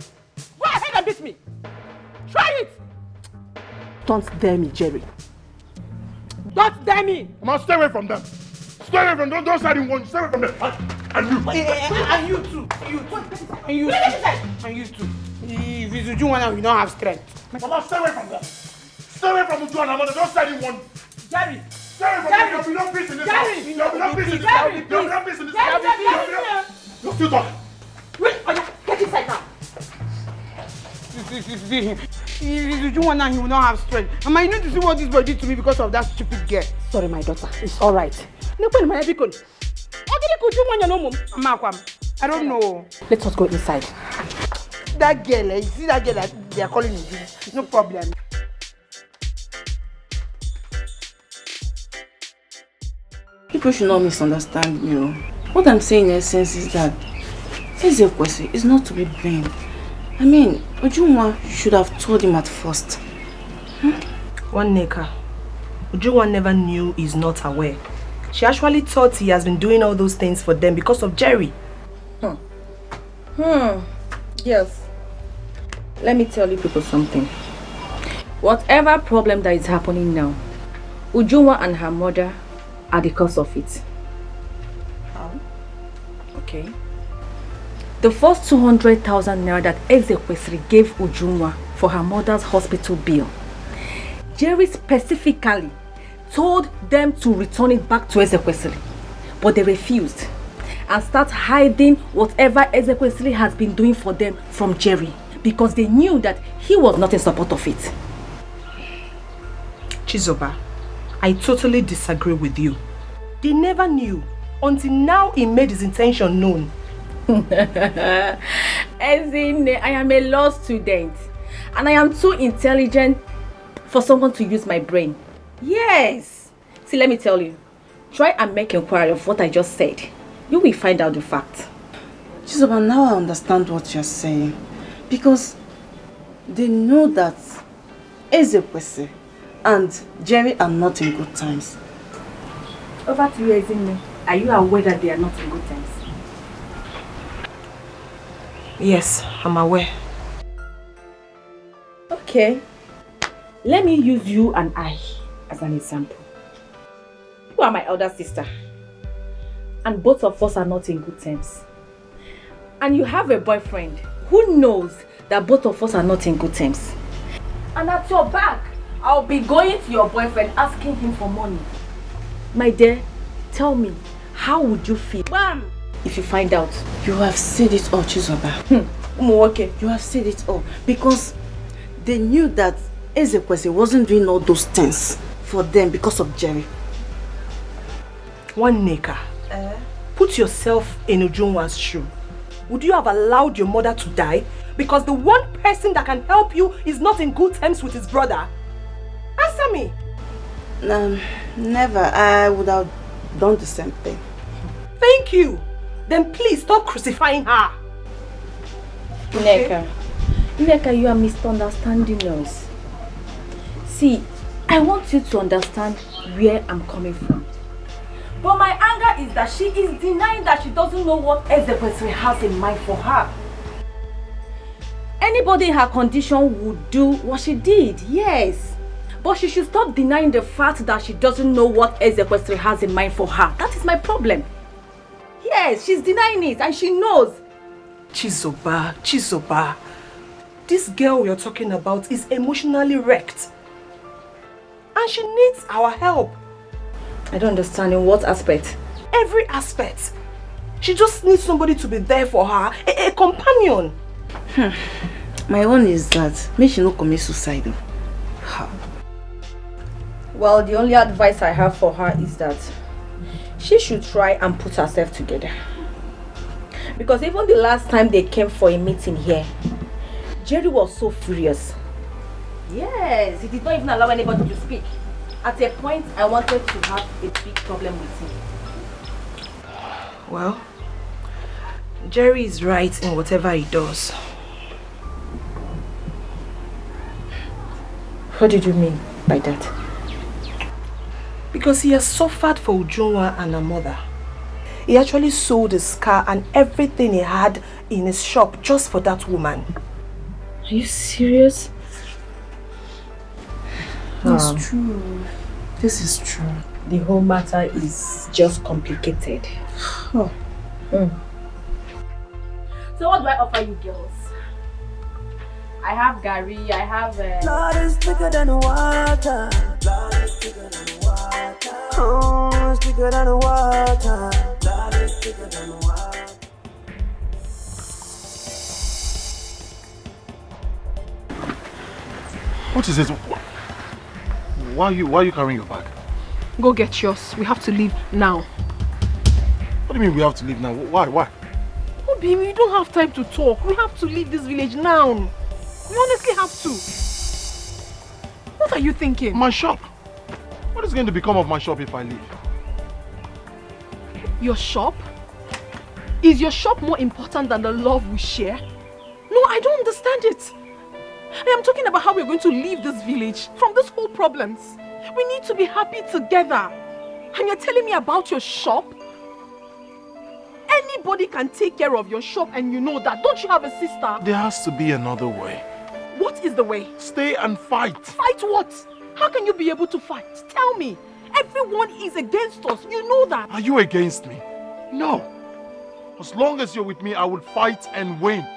Go ahead and beat me. Try it. Don't dare me, Jerry. Don't dare me. Mama, stay away from them. Stay away from them. Don't side in one. Stay away from them. And you. And you too. You too. And you too. And you too. If it's Uju now, you don't have strength. Mama, stay away from them. Stay away from Uju and her mother. Don't side in one. Jerry. Stay away from them. There'll be no peace in this house. There'll be no peace in this house. There'll be no peace in this house. You're still talking. Wait, get inside now. If Uju now, he will not have strength. Mama, you need to see what this boy did to me because of that stupid girl. Sorry, my daughter. It's all right. I don't know. Let us go inside. That girl, you see that girl that they are calling me? No problem. People should not misunderstand me. What I'm saying in essence is that Ezekwesi is not to be blamed. I mean, Ujunwa should have told him at first. One Neka. Ujunwa never knew he's not aware. She actually thought he has been doing all those things for them because of Jerry. Yes. Let me tell you people something. Whatever problem that is happening now, Ujunwa and her mother are the cause of it. How? Okay. The first 200,000 naira that Ezekwesi gave Ujunwa for her mother's hospital bill, Jerry specifically told them to return it back to Ezekwesi, but they refused and start hiding whatever Ezekwesi has been doing for them from Jerry because they knew that he was not in support of it. Chizoba, I totally disagree with you. They never knew until now he made his intention known. As in, I am a law student and I am too intelligent for someone to use my brain. Yes. See, let me tell you. Try and make inquiry of what I just said. You will find out the fact. Chizoba, now I understand what you're saying. Because they know that Ezekwesi and Jerry are not in good times. Over to you, Ezinne. Are you aware that they are not in good times? Yes, I'm aware. Okay. Let me use you and I as an example. You are my elder sister. And both of us are not in good terms. And you have a boyfriend who knows that both of us are not in good terms. And at your back, I'll be going to your boyfriend asking him for money. My dear, tell me, how would you feel? Bam! If you find out. You have said it all, Chizoba. Okay. You have said it all. Because they knew that Ezekwesi wasn't doing all those things for them because of Jerry. One Neka. Put yourself in Ujunwa's shoe. Would you have allowed your mother to die because the one person that can help you is not in good terms with his brother? Answer me. Never. I would have done the same thing. Thank you. Then please stop crucifying her. Nneka, you are misunderstanding us. See, I want you to understand where I'm coming from. But my anger is that she is denying that she doesn't know what Desperation has in mind for her. Anybody in her condition would do what she did, yes. But she should stop denying the fact that she doesn't know what Desperation has in mind for her. That is my problem. Yes, she's denying it and she knows. Chizoba. This girl we are talking about is emotionally wrecked. And she needs our help. I don't understand in what aspect? Every aspect. She just needs somebody to be there for her, a companion. My own is that may she not commit suicide. Well, the only advice I have for her is that she should try and put herself together. Because even the last time they came for a meeting here, Jerry was so furious. Yes, he did not even allow anybody to speak. At a point, I wanted to have a big problem with him. Well, Jerry is right in whatever he does. What did you mean by that? Because he has suffered for Ujunwa and her mother. He actually sold his car and everything he had in his shop just for that woman. Are you serious? It's true. This is true. The whole matter is just complicated. Oh. So what do I offer you girls? I have Gary, I have... Blood is thicker than water. Blood is thicker than water. Oh, it's thicker than water. Blood is thicker than water. What is it? Why are you carrying your bag? Go get yours. We have to leave now. What do you mean we have to leave now? Why? Oh, baby, we don't have time to talk. We have to leave this village now. We honestly have to. What are you thinking? My shop. What is going to become of my shop if I leave? Your shop? Is your shop more important than the love we share? No, I don't understand it. I am talking about how we're going to leave this village from this whole problems. We need to be happy together. And you're telling me about your shop? Anybody can take care of your shop and you know that. Don't you have a sister? There has to be another way. What is the way? Stay and fight. Fight what? How can you be able to fight? Tell me. Everyone is against us. You know that. Are you against me? No. As long as you're with me, I will fight and win.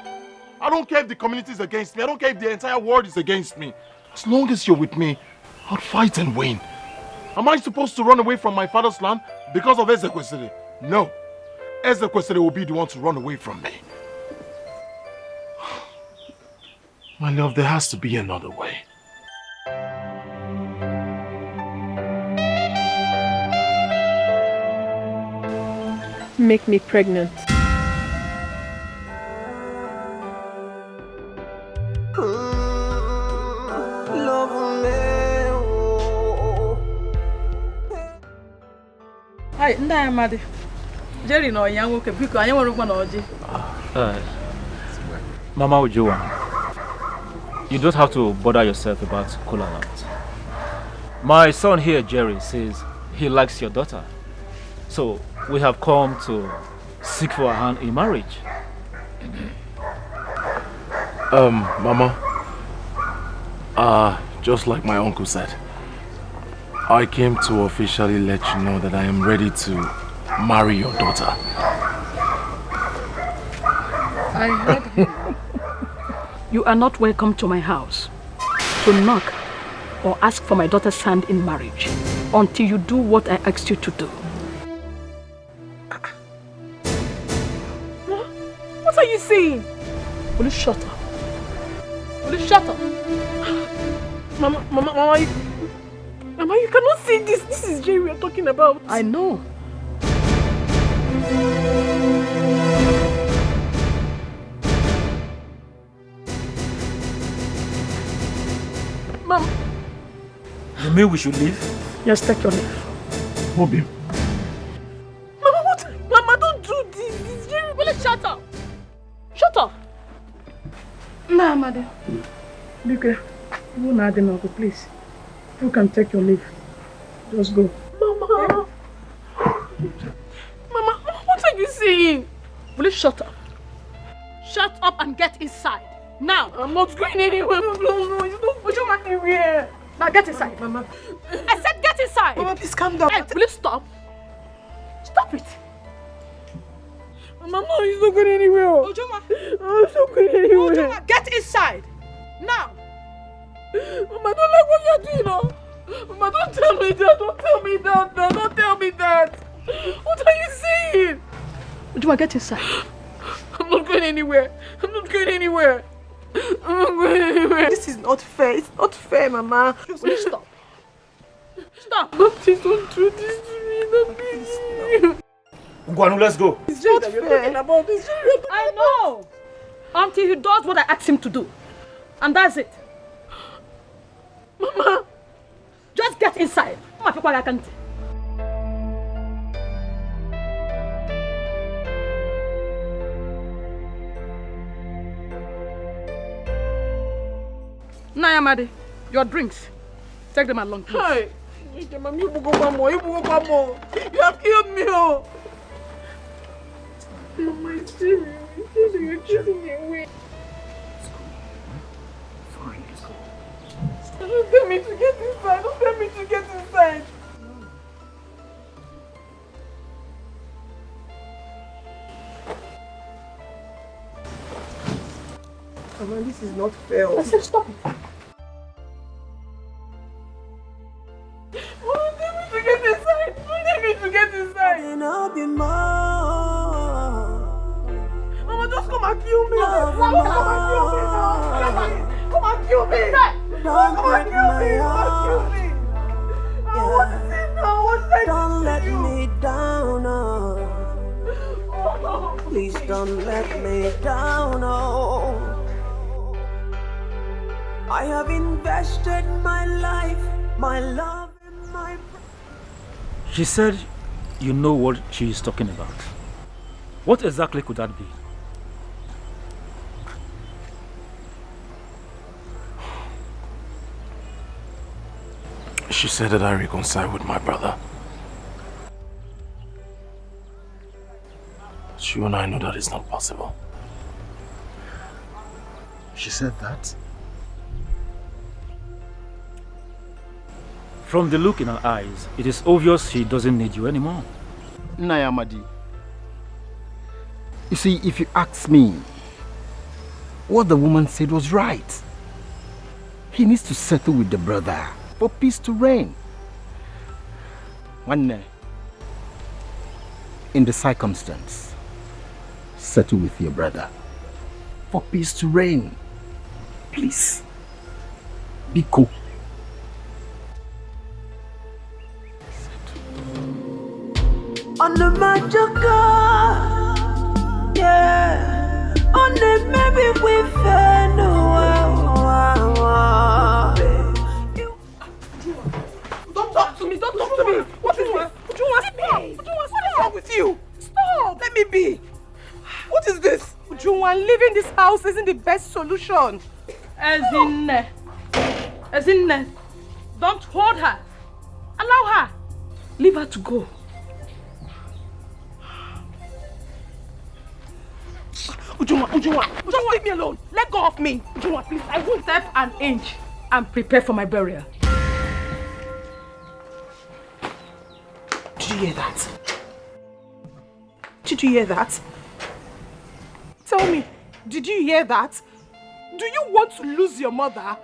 I don't care if the community is against me. I don't care if the entire world is against me. As long as you're with me, I'll fight and win. Am I supposed to run away from my father's land because of Ezekwesili? No. Ezekwesili will be the one to run away from me. My love, there has to be another way. Make me pregnant. Hi, Nda Amadi. Jerry no yango ke biko anya nwere ugbo na oji. Mama Ujuwa, you don't have to bother yourself about Kola Land. My son here, Jerry, says he likes your daughter. So we have come to seek for her hand in marriage. Mama, just like my uncle said, I came to officially let you know that I am ready to marry your daughter. I heard him. You are not welcome to my house to knock or ask for my daughter's hand in marriage until you do what I asked you to do. What are you saying? Will you shut up? Will you shut up? Mama, you cannot say this. This is Jerry we are talking about. I know. Mom. You mean we should leave? Yes, take your leave. Bobby. Mama, what? Mama, don't do this. It's Jerry. Will you shut up? Shut up. Nah, Mother. Bika, you not the uncle, please. You can take your leave. Just go. Mama. Mama, what are you saying? Will you shut up? Shut up and get inside. Now. I'm not going anywhere. No, you don't put your anywhere. Now get inside. Mama. I said get inside. Mama, please calm down. Hey, will you stop? Stop it. Mama, no, he's not going anywhere. Ojoma. Oh, he's not going anywhere. Ojoma, get inside. Now. Mama, don't like what you're doing, no? Mama, don't tell me that. Don't tell me that. No, don't tell me that. What are you saying? Ojoma, get inside. I'm not going anywhere. I'm not going anywhere. I'm not going anywhere. This is not fair. It's not fair, Mama. Will you stop? Stop. No, please don't do this to me. No, please. Ugwanu, let's go. It's not fair. About this. I know. Until he does what I asked him to do. And that's it. Mama. Just get inside. Mama, people I can't. Nayamade, your drinks. Take them along, please. Hi. You have killed me, oh. Mama, it's Jerry. You're chasing me away. Fine, let's go. Don't tell me to get inside. Don't tell me to get inside. Mama, this is not fair. I said stop it. Don't tell me to get inside. Don't tell me to get inside. Mama, just come and kill me. Come and kill me now. Come and kill me. Come and kill me. Come and kill me. What is it now? What did I do? Don't let me down, oh. Please don't let me down, oh. I have invested my life, my love, and my... She said you know what she is talking about. What exactly could that be? She said that I reconcile with my brother. But you and I know that is not possible. She said that? From the look in her eyes, it is obvious she doesn't need you anymore. Nayamadi, you see, if you ask me, what the woman said was right. He needs to settle with the brother for peace to reign. One, in the circumstance, settle with your brother for peace to reign. Please, be cool. On the magic yeah. On the maybe we fair no. Don't talk to me. Don't talk to me. What is this? What is wrong with you? Stop. Let me be. What is this? Ujunwa, leaving this house isn't the best solution. Ezinne, don't hold her. Allow her. Leave her to go. Ujunwa, leave me alone. Let go of me. Ujunwa, please. I won't step an inch and prepare for my burial. Did you hear that? Did you hear that? Tell me, did you hear that? Do you want to lose your mother?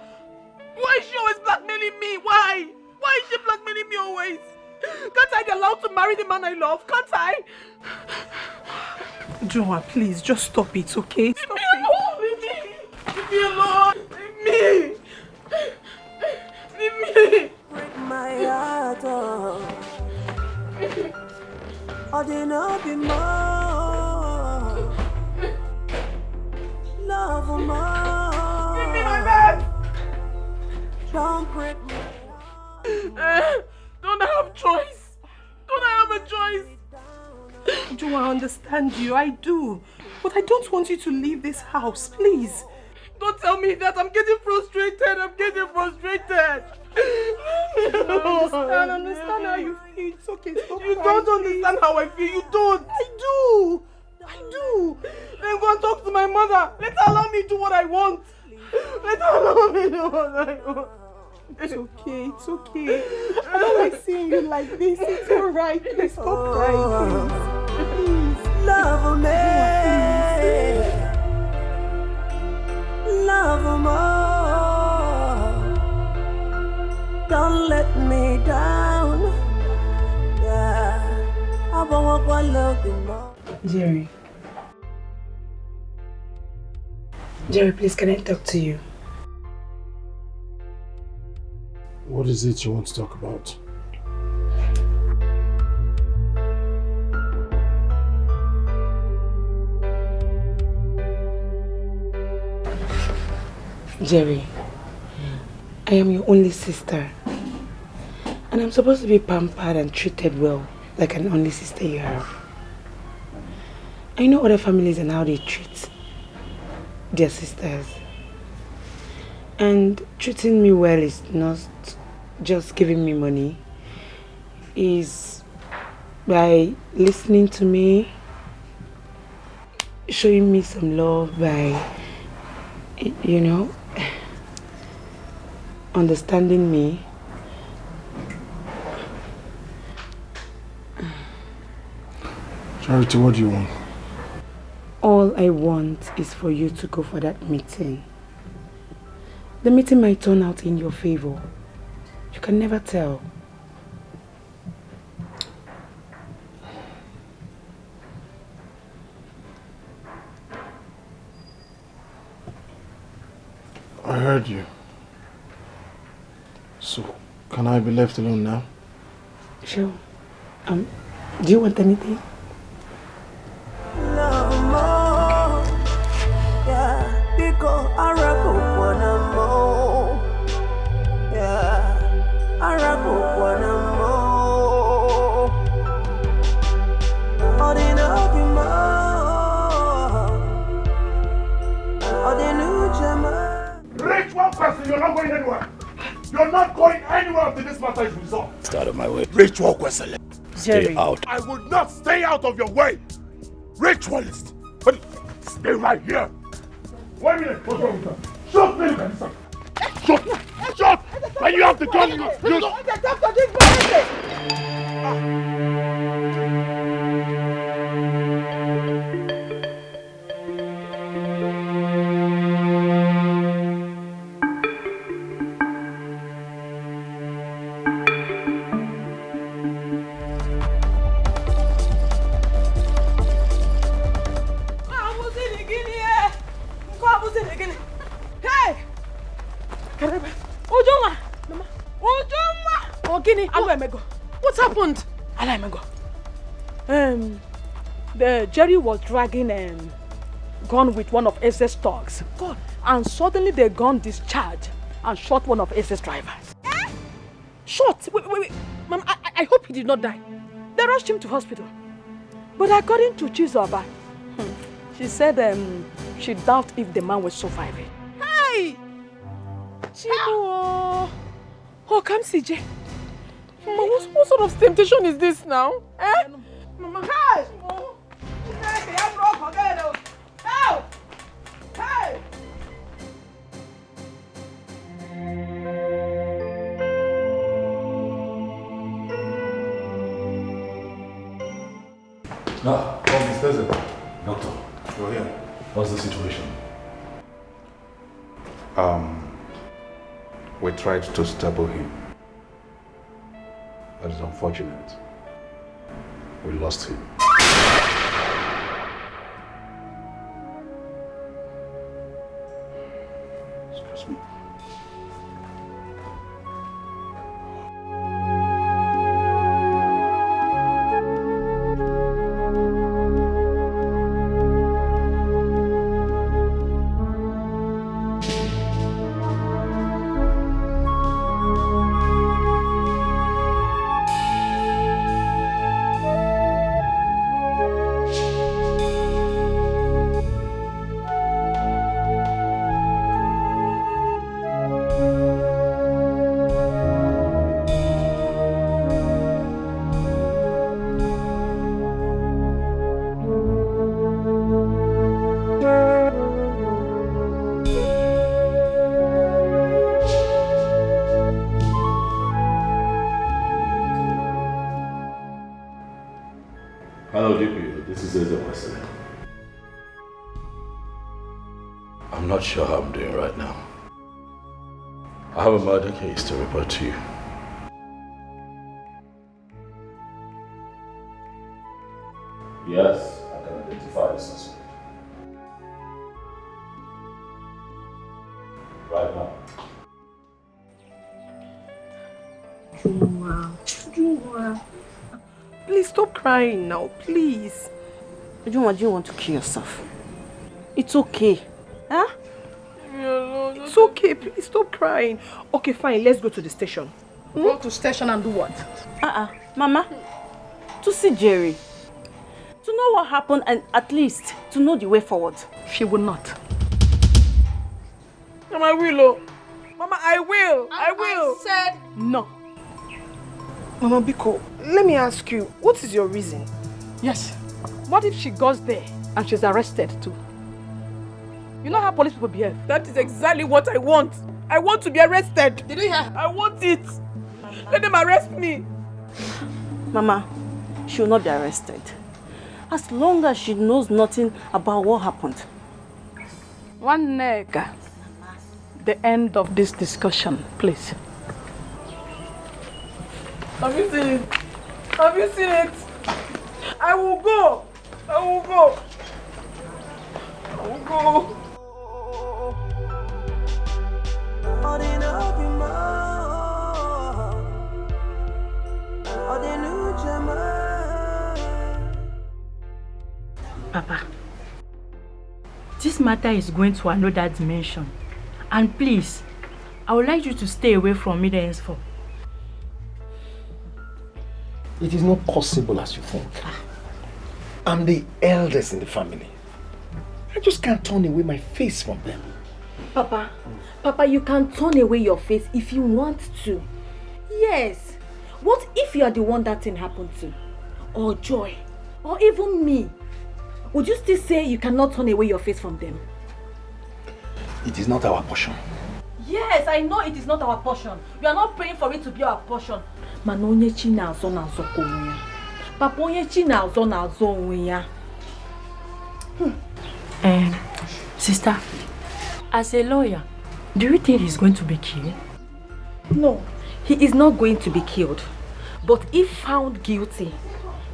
Why is she always blackmailing me? Why? Why is she blackmailing me always? Can't I be allowed to marry the man I love? Can't I? Joa, please, just stop it, okay? Stop it. Leave me alone. Leave me. Leave me. Break my heart, oh. or there no be more. Love more. Give me my bag. Don't break me. Don't I have choice? Don't I have a choice? Do I understand you? I do. But I don't want you to leave this house, please. Don't tell me that. I'm getting frustrated. I'm getting frustrated. I understand how you feel. It's okay. Stop You crying, don't understand how I feel. You don't. I do. I do. Then go and talk to my mother. Let her allow me to do what I want. Let her allow me to do what I want. It's okay. It's okay. I don't like seeing you like this. It's alright. Please stop crying. Please. Love me. Love more. Don't let me down. Yeah. I want one love more. Jerry. Jerry, please, can I talk to you? What is it you want to talk about? Jerry, I am your only sister. And I'm supposed to be pampered and treated well, like an only sister you have. I know other families and how they treat their sisters. And treating me well is not just giving me money. Is by listening to me, showing me some love by, you know, understanding me. Charity, what do you want? All I want is for you to go for that meeting. The meeting might turn out in your favor. You can never tell. I heard you. So, can I be left alone now? Sure. Do you want anything? Love more. Yeah. Because I rap up one more. Yeah. I rap up one more. Or they no be more. Or they new German. Reach one person, you're not going anywhere. You're not going anywhere until this matter is resolved. Stay out of my way. Ritual question. Stay out. I would not stay out of your way. Ritualist. But stay right here. Wait a minute. What's wrong with that? Shut me. Look at this one. Shut. Shut. When you have the gun, What happened? The Jerry was dragging gun with one of SS thugs. God. And suddenly the gun discharged and shot one of SS drivers. Eh? Shot? Wait. Mama, I hope he did not die. They rushed him to hospital. But according to Chizoba, she said she doubts if the man was surviving. Hey! Chibo! Oh, come CJ. Mama, what sort of temptation is this now? Eh? Mama, hey! Hey! Ah, Mr. President. Doctor, you're here. What's the situation? We tried to stable him. That is unfortunate. We lost him. Excuse me. Hello, DP. This is Etiko. I'm not sure how I'm doing right now. I have a murder case to report to you. Yes, I can identify the suspect. Right now. Juma. Please stop crying now, please. Juma, do you want to kill yourself? It's okay. Huh? It's okay, please stop crying. Okay, fine, let's go to the station. Go to station and do what? Mama, to see Jerry. To know what happened and at least to know the way forward. She will not. Mama, I will. Mama, I will. I will. I said no. Mama Biko, let me ask you, what is your reason? Yes. What if she goes there and she's arrested too? You know how police people behave. That is exactly what I want. I want to be arrested. Did you hear? I want it. Let them arrest me. Mama, she will not be arrested. As long as she knows nothing about what happened. One nigga. The end of this discussion, please. Have you seen it? Have you seen it? I will go. I will go. I will go. Papa, this matter is going to another dimension. And please, I would like you to stay away from me henceforth. It is not possible as you think. I'm the eldest in the family. I just can't turn away my face from them. Papa, you can turn away your face if you want to. Yes. What if you are the one that thing happened to? Or Joy? Or even me? Would you still say you cannot turn away your face from them? It is not our portion. Yes, I know it is not our portion. You are not praying for it to be our portion. Mana onye chi na-azọ na-azọ ka onwe ya. Papa, onye chi na-azọ na-azọ onwe ya. Sister, as a lawyer, do you think he's going to be killed? No, he is not going to be killed. But if found guilty,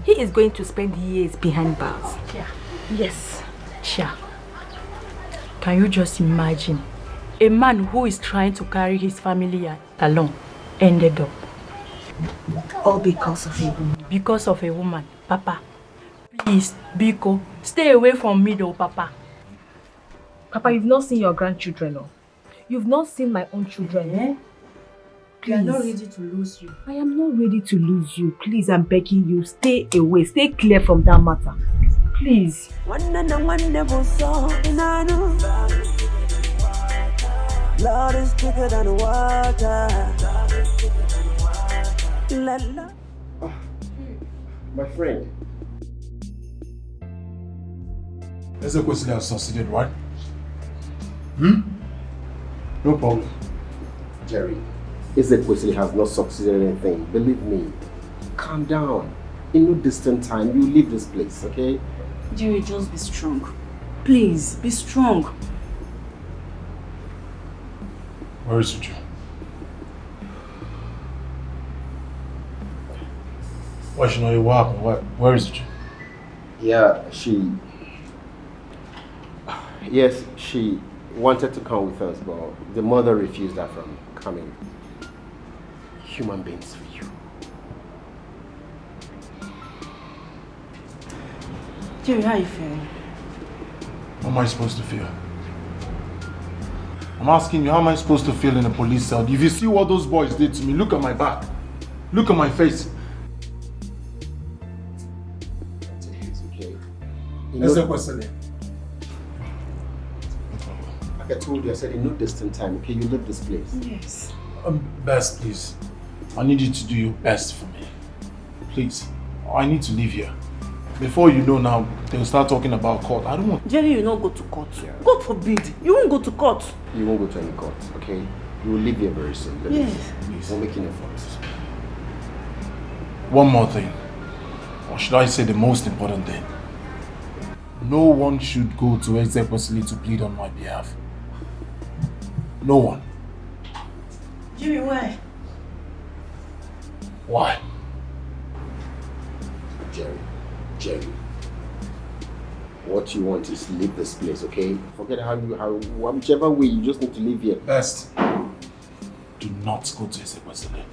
he is going to spend years behind bars. Yeah. Yes. Sure. Can you just imagine? A man who is trying to carry his family along ended up. All because of a woman. Because of a woman. Papa, please, Biko, stay away from me though, Papa. Papa, you've not seen your grandchildren, no? You've not seen my own children, eh? We are not ready to lose you. I am not ready to lose you. Please, I'm begging you, stay away. Stay clear from that matter. Please. Blood is thicker than water. My friend. Escalation has succeeded, right? No problem. Jerry, Escalation has not succeeded in anything. Believe me. Calm down. In no distant time, you leave this place, okay? Jerry, just be strong. Please, be strong. Where is Uju? Why should know what happened? Where is Uju? Yeah, Yes, she wanted to come with us, but the mother refused her from coming. Human beings for you. Jerry, how are you feeling? How am I supposed to feel? I'm asking you, how am I supposed to feel in a police cell? If you see what those boys did to me, look at my back. Look at my face. It's okay. Let's take question. Like I told you, I said in no distant time, okay? You leave this place. Yes. Best, please. I need you to do your best for me. Please. I need to leave here. Before you know now, they'll start talking about court. I don't want... Jerry, you not go to court. God forbid. You won't go to court. You won't go to any court, okay? You will leave here very soon. Yes. Please, we're making efforts. One more thing. should I say the most important thing? No one should go to Escalation to plead on my behalf. No one. Jimmy, why? Why? Jerry. What you want is leave this place, okay? Forget whichever way, you just need to leave here. Best. Do not go to Escalation.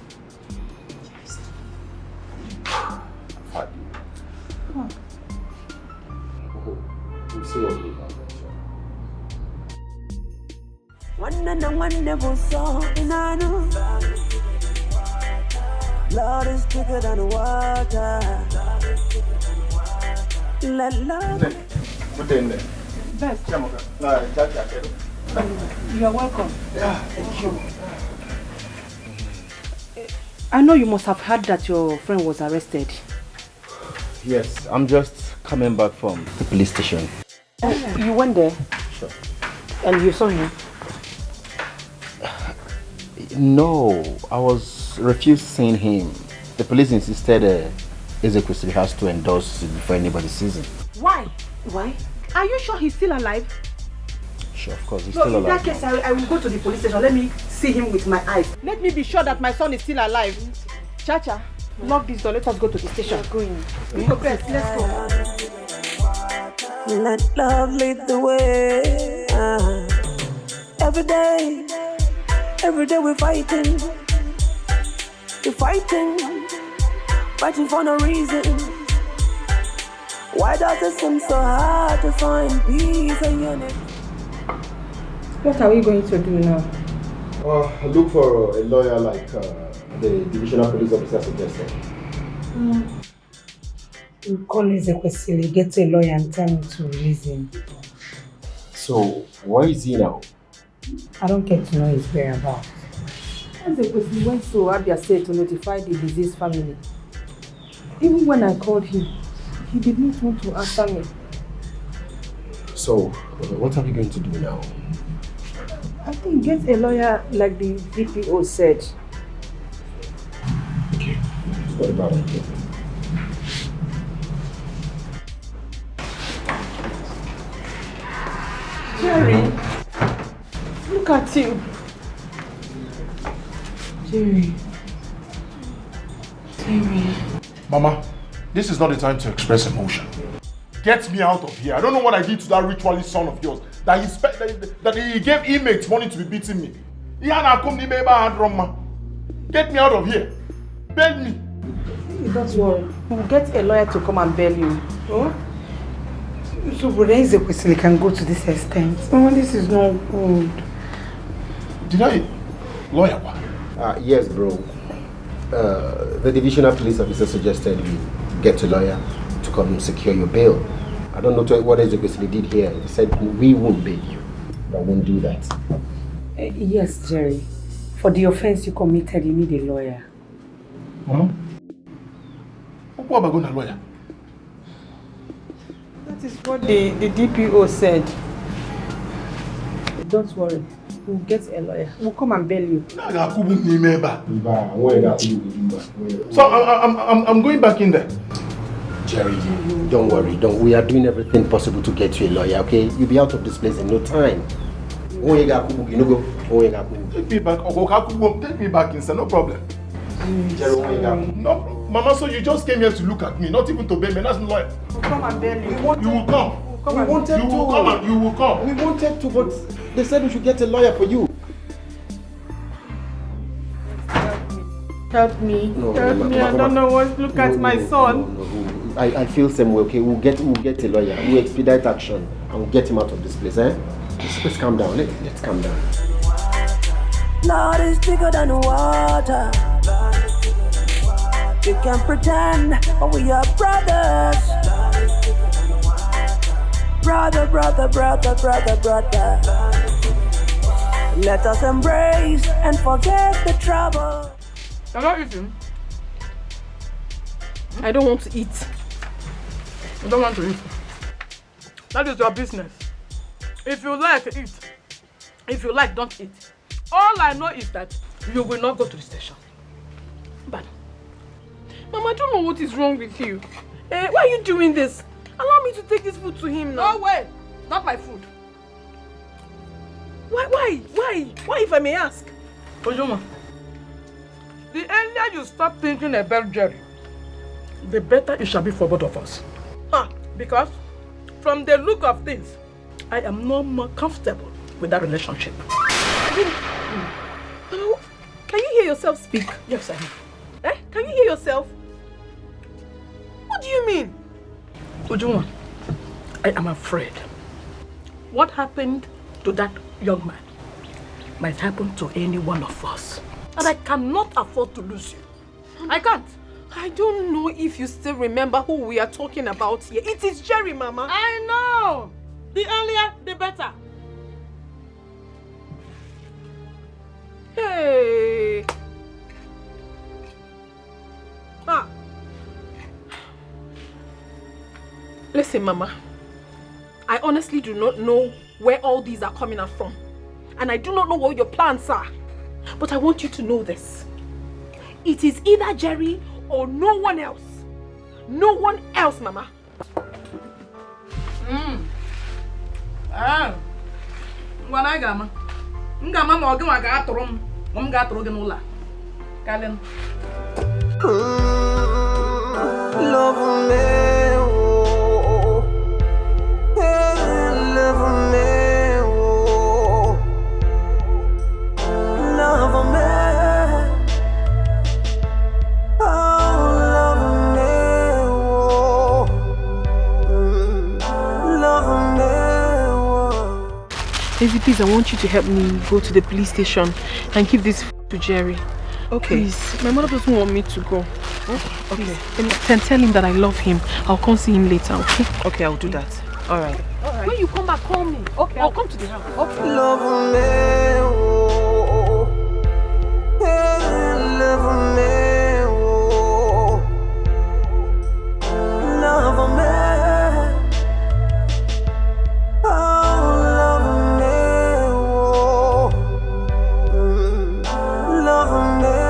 We'll see what we have. One never saw in I know. Lord is thicker than water. Let love. Good day, there. Best. You are welcome. Yeah, thank you. I know you must have heard that your friend was arrested. Yes, I'm just coming back from the police station. Oh, you went there? Sure. And you saw him? No, I was refused seeing him. The police insisted Ezekwesili has to endorse it before anybody sees him. Why? Why? Are you sure he's still alive? Sure, of course, he's still alive. In that case, I will go to the police station. Let me see him with my eyes. Let me be sure that my son is still alive. Chacha, lock this door. Let us go to the station. We're going. Yes, let's go. Let love lead the way. Every day we're fighting. Fighting for no reason. Why does it seem so hard to find peace and unity? What are we going to do now? Look for a lawyer like the divisional police officer suggested. You call Ezekwesili, get a lawyer and tell him to release him. So, where is he now? I don't get to know his whereabouts. Ezekwesili went to Abia State to notify the deceased family. Even when I called him, he did not want to answer me. So, what are we going to do now? I think get a lawyer like the DPO said. Okay, what about it? Jerry, look at you. Jerry. Mama, this is not the time to express emotion. Get me out of here. I don't know what I did to that ritualist son of yours. That he gave inmates money to be beating me. Get me out of here. Bail me. Don't worry. We'll get a lawyer to come and bail you. Oh? So Ezekwesili can go to this extent. Oh, this is not good. Did I? Lawyer? Yes, bro. The divisional police officer suggested we get a lawyer to come and secure your bail. I don't know what Ezekwesili did here. He said we won't bail you. But won't do that. Yes, Jerry. For the offense you committed, you need a lawyer. Mama? What about going to a lawyer? That is what the DPO said. Don't worry. We'll get a lawyer. We'll come and bail you. So I'm going back in there. Jerry, don't worry. We are doing everything possible to get you a lawyer, okay? You'll be out of this place in no time. Take me back inside, no problem. No, Mama, so you just came here to look at me, not even to bail me. That's not lawyer. We'll come and bail you. You will come. We wanted to, but they said we should get a lawyer for you. Help me. No, Help me. I don't know what. Look at my son. No. I feel same way, okay? We'll get a lawyer. We'll expedite action and we'll get him out of this place, eh? Let's calm down. Let's calm down. Lord is bigger than water. We can pretend, but we are brothers. Brother. Let us embrace and forget the trouble. You're not eating? I don't want to eat. I don't want to eat. That is your business. If you like, eat. If you like, don't eat. All I know is that you will not go to the station. But, Mama, I don't know what is wrong with you. Why are you doing this? Allow me to take this food to him now. No way! Not my food. Why? Why if I may ask? Ojoma, the earlier you start thinking about Jerry, the better it shall be for both of us. Because from the look of things, I am no more comfortable with that relationship. Can you hear yourself speak? Yes, I am. Can you hear yourself? What do you mean? Ujuma, I am afraid what happened to that young man might happen to any one of us. And I cannot afford to lose you. I can't. I don't know if you still remember who we are talking about here. It is Jerry, Mama. I know. The earlier, the better. Hey. Listen, Mama. I honestly do not know where all these are coming out from. And I do not know what your plans are. But I want you to know this. It is either Jerry or no one else. No one else, Mama. Ngama ma oge wa ga atụrụ m. M ga atụrụ gị n'ụlọ. Kalen. Love me, oh, love me, oh, love me, oh, love me, oh, love me, oh. Daisy, please, I want you to help me go to the police station and give this to Jerry. Okay. Please, my mother doesn't want me to go. Okay. Then tell him that I love him. I'll come see him later, okay? Okay, I'll do that. All right. When you come back, call me. Okay, I'll come to the house. Okay. Love me, oh, love me, oh, love me, oh, love me, oh, love me.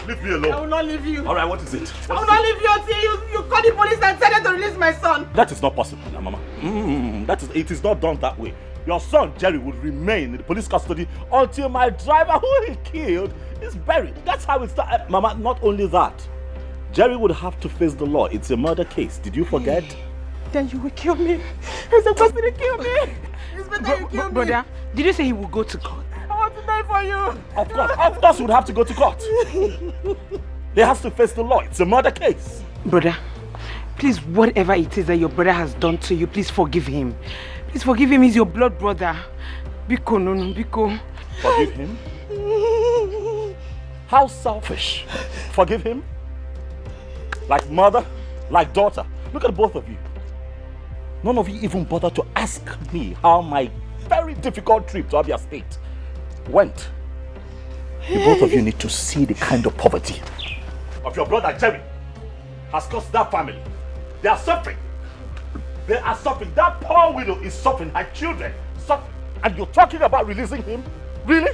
Leave me alone. I will not leave you. All right, what is it? I will not leave you until you call the police and tell them to release my son. That is not possible, Mama. It is not done that way. Your son, Jerry, will remain in the police custody until my driver, who he killed, is buried. That's how it started. Mama, not only that. Jerry would have to face the law. It's a murder case. Did you forget? Then you will kill me. He's supposed to kill me. It's better you kill me. Brother, did you say he will go to court? I want to die for you. Of course, we'd have to go to court. He has to face the law. It's a murder case. Brother, please, whatever it is that your brother has done to you, please forgive him. Please forgive him. He's your blood brother. Biko, no, Biko. Forgive him? How selfish. Forgive him? Like mother, like daughter. Look at both of you. None of you even bothered to ask me how my very difficult trip to Abia State went. You both of you need to see the kind of poverty of your brother Jerry has caused that family. They are suffering. They are suffering. That poor widow is suffering. Her children suffering. And you're talking about releasing him? Really?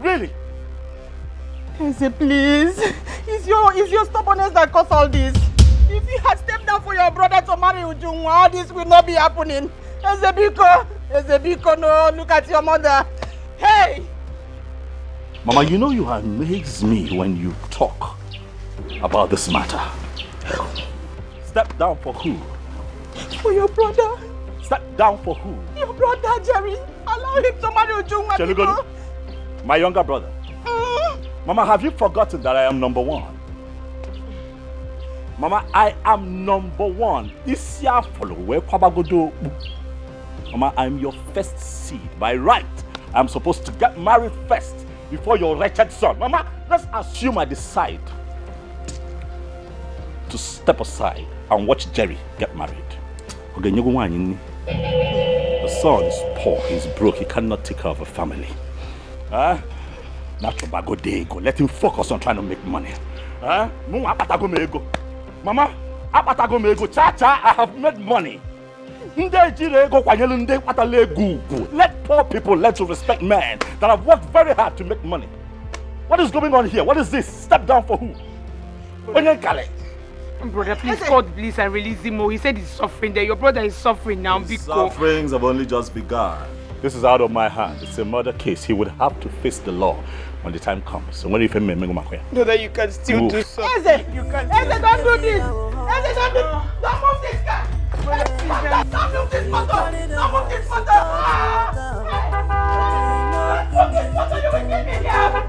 Really? Eze, please. It's your stubbornness that caused all this. If you had stepped down for your brother to marry Ujunwa, all this will not be happening. Ezebiko, no, look at your mother. Hey! Mama, you know you amaze me when you talk about this matter. Step down for who? For your brother. Step down for who? Your brother, Jerry. Allow him to marry Ujunwa. My younger brother. Mama, have you forgotten that I am number one? Mama, I am number one. Mama, I'm your first seed. By right, I'm supposed to get married first before your wretched son. Mama, let's assume I decide to step aside and watch Jerry get married. The son is poor, he's broke, he cannot take care of a family. Let him focus on trying to make money. Mama, I have made money. Let poor people learn to respect men that have worked very hard to make money. What is going on here? What is this? Step down for who? Brother, please call the police and release him. He said he's suffering there. Your brother is suffering now. His sufferings have only just begun. This is out of my hands. It's a murder case. He would have to face the law when the time comes. So when you feel me, brother, you can still do something. Eze, don't do this. Eze, don't move this guy. Don't move this motor. Don't move this motor. Don't move this motor. You will get me here.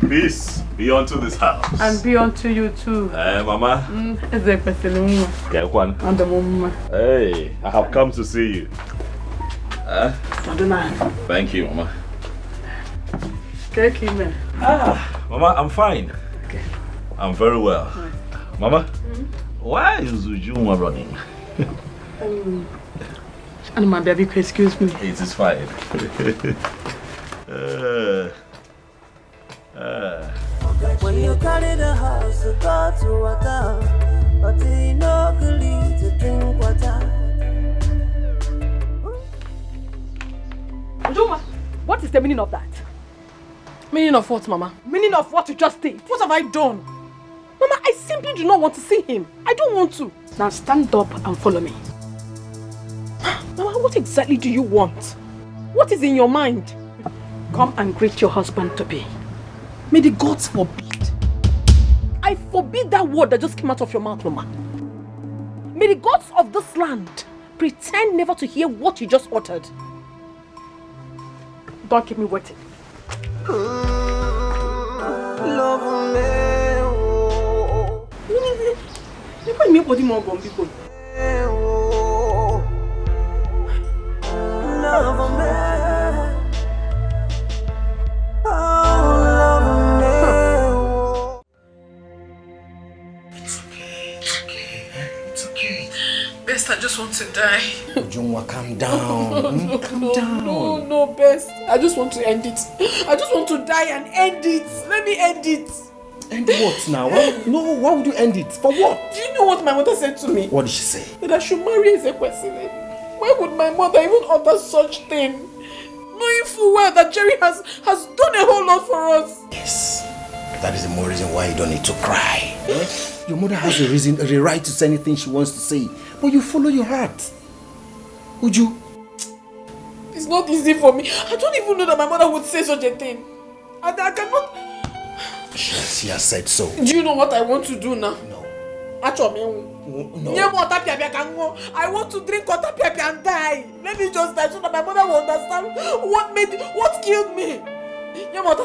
Peace be unto this house. And be unto you too. Hey, Mama. Hey, I have come to see you. Thank you, Mama. Mama, I'm fine. Okay. I'm very well. Mama, why is Ujunwa running? And my baby, excuse me. It is fine. When you carry the house, you go to water, but you no good to drink water. Ujunwa, what is the meaning of that? Meaning of what, Mama? Meaning of what you just did. What have I done? Mama, I simply do not want to see him. I don't want to. Now stand up and follow me. Mama, what exactly do you want? What is in your mind? Come and greet your husband-to-be. May the gods forbid. I forbid that word that just came out of your mouth, Mama. May the gods of this land pretend never to hear what you just uttered. Don't keep me waiting. Love me. Best, I just want to die. Ujunwa, calm down. No, calm down. No, Best. I just want to end it. I just want to die and end it. Let me end it. End what now? Why would you end it? For what? Do you know what my mother said to me? What did she say? That I should marry Ezekwesili. Why would my mother even utter such thing? Knowing full well that Jerry has done a whole lot for us. Yes. That is the more reason why you don't need to cry. Your mother has a right to say anything she wants to say. But you follow your heart. Would you? It's not easy for me. I don't even know that my mother would say such a thing. I cannot... She has said so. Do you know what I want to do now? No. Actually, no. I want to drink water and die. Let me just die so that my mother will understand what killed me. No, I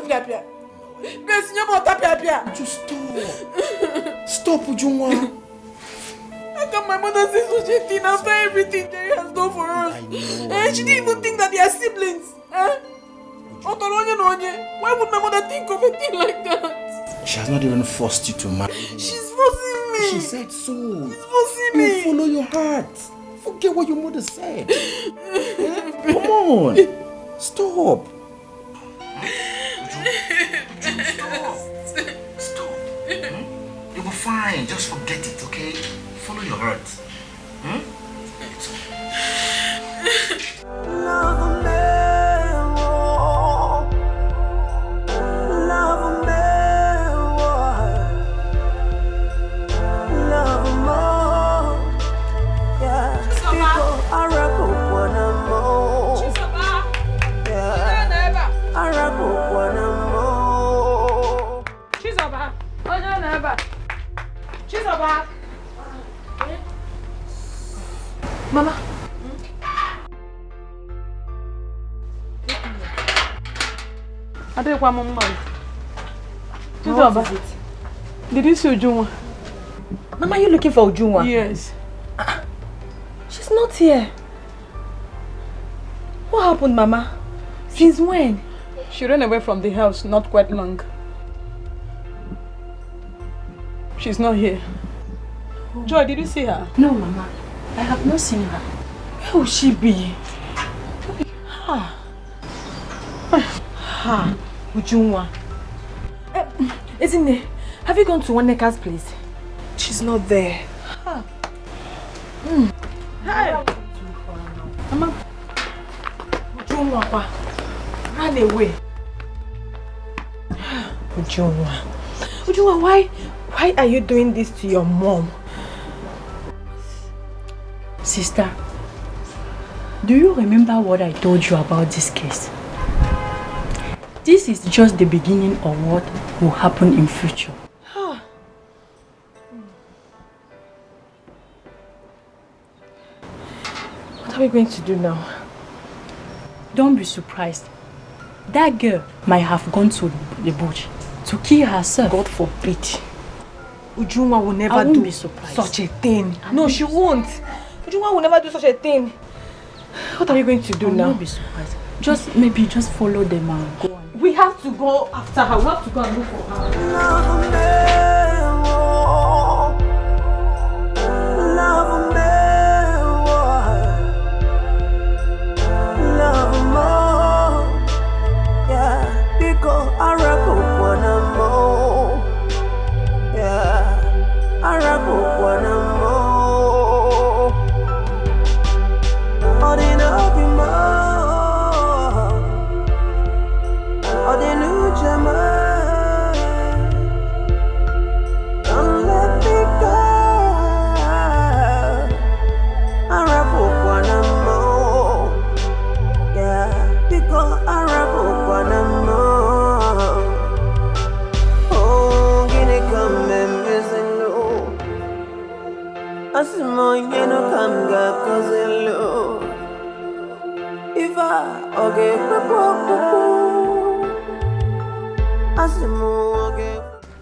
Just stop. Stop, Ujungwa. How can my mother say such a thing after everything Jerry has done for us? And she didn't even think that they are siblings. Why would my mother think of a thing like that? She has not even forced you to marry him. She's forcing me. She said so. She's forcing me. You follow your heart. Forget what your mother said. Come on. Stop. Stop. You'll be fine. Just forget it, okay? Follow your heart. Mama. I don't want Mama. What is it? Did you see Ujungwa? Mama, are you looking for Ujungwa? Yes. She's not here. What happened, Mama? Since when? She ran away from the house not quite long. She's not here. Oh. Joy, did you see her? No, Mama. I have not seen her. Where will she be? Ujungwa. Isn't it? Have you gone to Waneka's place? She's not there. Hey! Mama. Ujungwa, run away. Ujungwa, why are you doing this to your mom? Sister, do you remember what I told you about this case? This is just the beginning of what will happen in future. What are we going to do now? Don't be surprised. That girl might have gone to the bush to kill herself. God forbid. Ujungwa will never do such a thing. No, she won't. Ujungwa will never do such a thing. What are we going to do now? Don't be surprised. Just follow them and go on. We have to go after her. We have to go and look for her.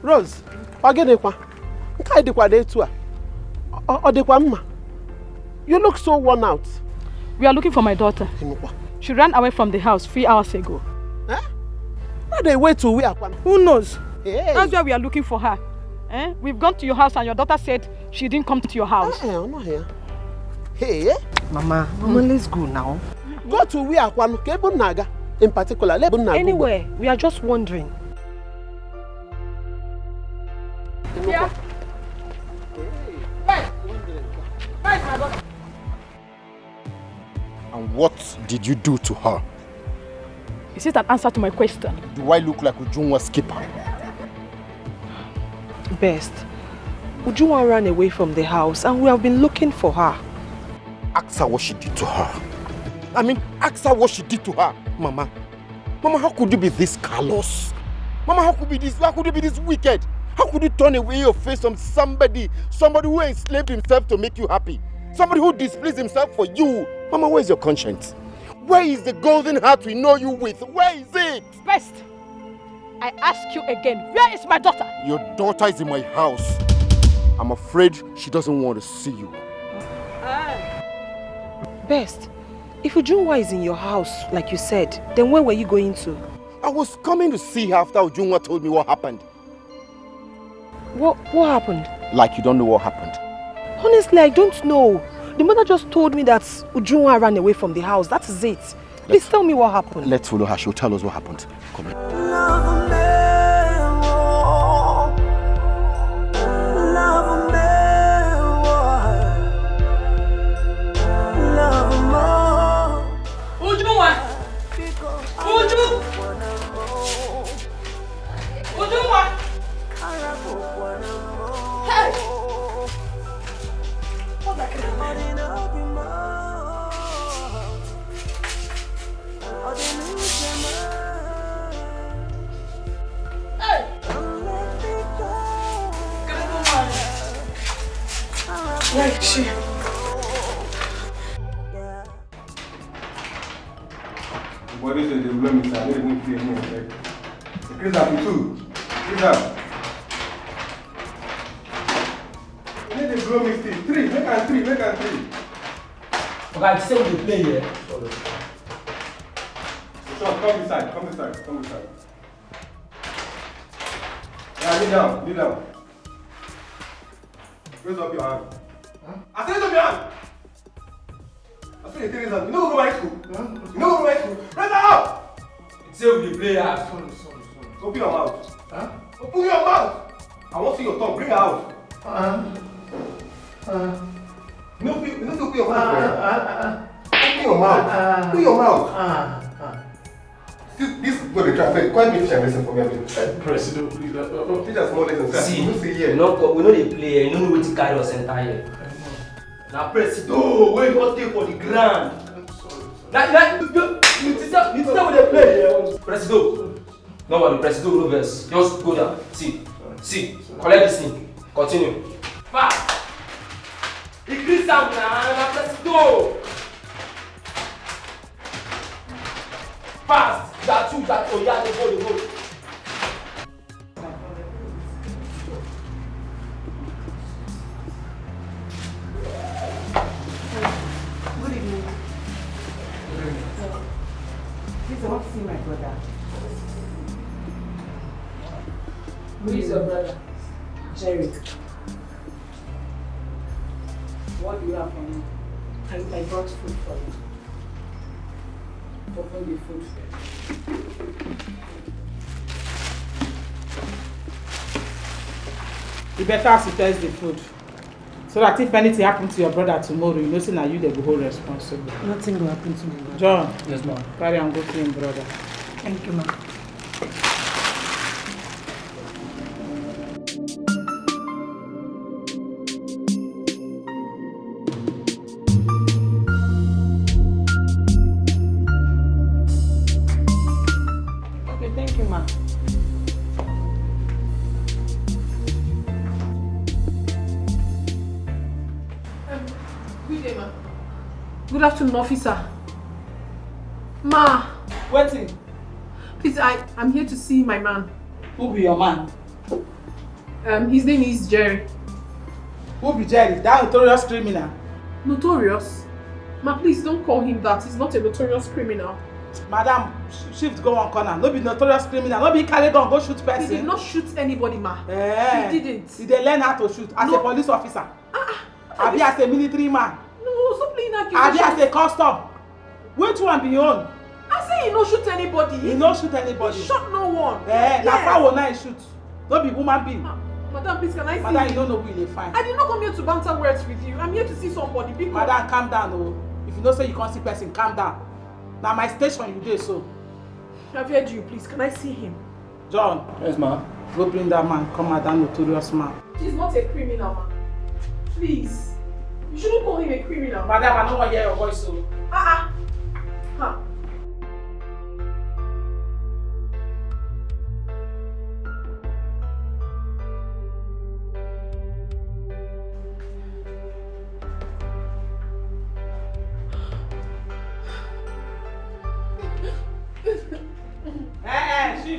Rose, you look so worn out. We are looking for my daughter. She ran away from the house 3 hours ago. Why they wait to where? Who knows? Hey. That's why we are looking for her. We've gone to your house and your daughter said she didn't come to your house. I'm not here. Hey, Mama, let's go now. Go to where? In particular, anywhere. We are just wondering. Yeah. And what did you do to her? Is it an answer to my question? Do I look like Ujungwa's skipper? Best. Ujungwa ran away from the house and we have been looking for her. Ask her what she did to her. Ask her what she did to her. Mama, how could you be this callous? Mama, how could you be this wicked? How could you turn away your face from somebody who enslaved himself to make you happy? Somebody who displeased himself for you? Mama, where's your conscience? Where is the golden heart we know you with? Where is it? Best! I ask you again, where is my daughter? Your daughter is in my house. I'm afraid she doesn't want to see you. Best, if Ujunwa is in your house, like you said, then where were you going to? I was coming to see her after Ujunwa told me what happened. What happened? Like you don't know what happened. Honestly, I don't know. The mother just told me that Ujunwa ran away from the house. That is it. Please tell me what happened. Let's follow her. She'll tell us what happened. Come here. Ujunwa! Ujunwa! Hey! Where is she? What is it? The blow me, I didn't feel me. Chris up too. Chris up. You need to blow me still. 3, make and 3, make and 3. Okay, I say we play here. So come inside, come inside, come inside. Yeah, kneel down, kneel down. Raise up your hand. Huh? I said raise up your hand. I said you know go to my school. Huh? You know go to my school. Raise up. It's say we play here. Sorry. Open your mouth. Huh? Open your mouth. I want to see your tongue. Bring it out. You know to open your mouth. Open your mouth. Open your mouth. This is what they try to say. Quite make teacher listen for me. President, please. Teachers more listen. See, you see here. we know they play. You don't know what to carry us enter here. Now, President, where you want to take for the ground? Now, you tell what they play here. President, no worry, President, no verse. Just go down. See, collect this thing. Continue. Fast. Increase sound now, President. Fast. That oh yeah, they go. Good evening. Please, I want to see my brother. Who is your brother? Jerry. What do you have for me? I brought food for you. Open the food. You better test the food. So that if anything happens to your brother tomorrow, you know say na you dey go hold responsible. Nothing will happen to my brother. John. Yes, ma'am. Carry and go to him brother. Thank you, ma'am. Okay, thank you, ma'am. Good day, ma. Good afternoon, officer. Ma. Waiting. Please, I'm here to see my man. Who be your man? His name is Jerry. Who be Jerry? That notorious criminal. Notorious? Ma, please don't call him that. He's not a notorious criminal. Madam, shift go one corner. No be notorious criminal. No be carry gun go shoot person. He did not shoot anybody, ma. He didn't. He dey learn how to shoot as a police officer. Abi as a military man. No, stop playing accusation. Abi as a custom. Which one be your own? I say he no shoot anybody. He no shoot anybody. He shot no one. Na fowl na he shoot. No be human being. Madam, please, can I see Madam, him? you don't know who you dey find. I did not come here to banter words with you. I'm here to see somebody. Because... Madam, calm down, oh. If you know say you can't see person, calm down. Now my station you dey so. I've heard you, please. Can I see him? John. Yes, ma'am. Go bring that man. Come out, that notorious man. He's not a criminal, man. Please. You shouldn't call him a criminal. Madam, I don't want to hear your voice, so. Huh.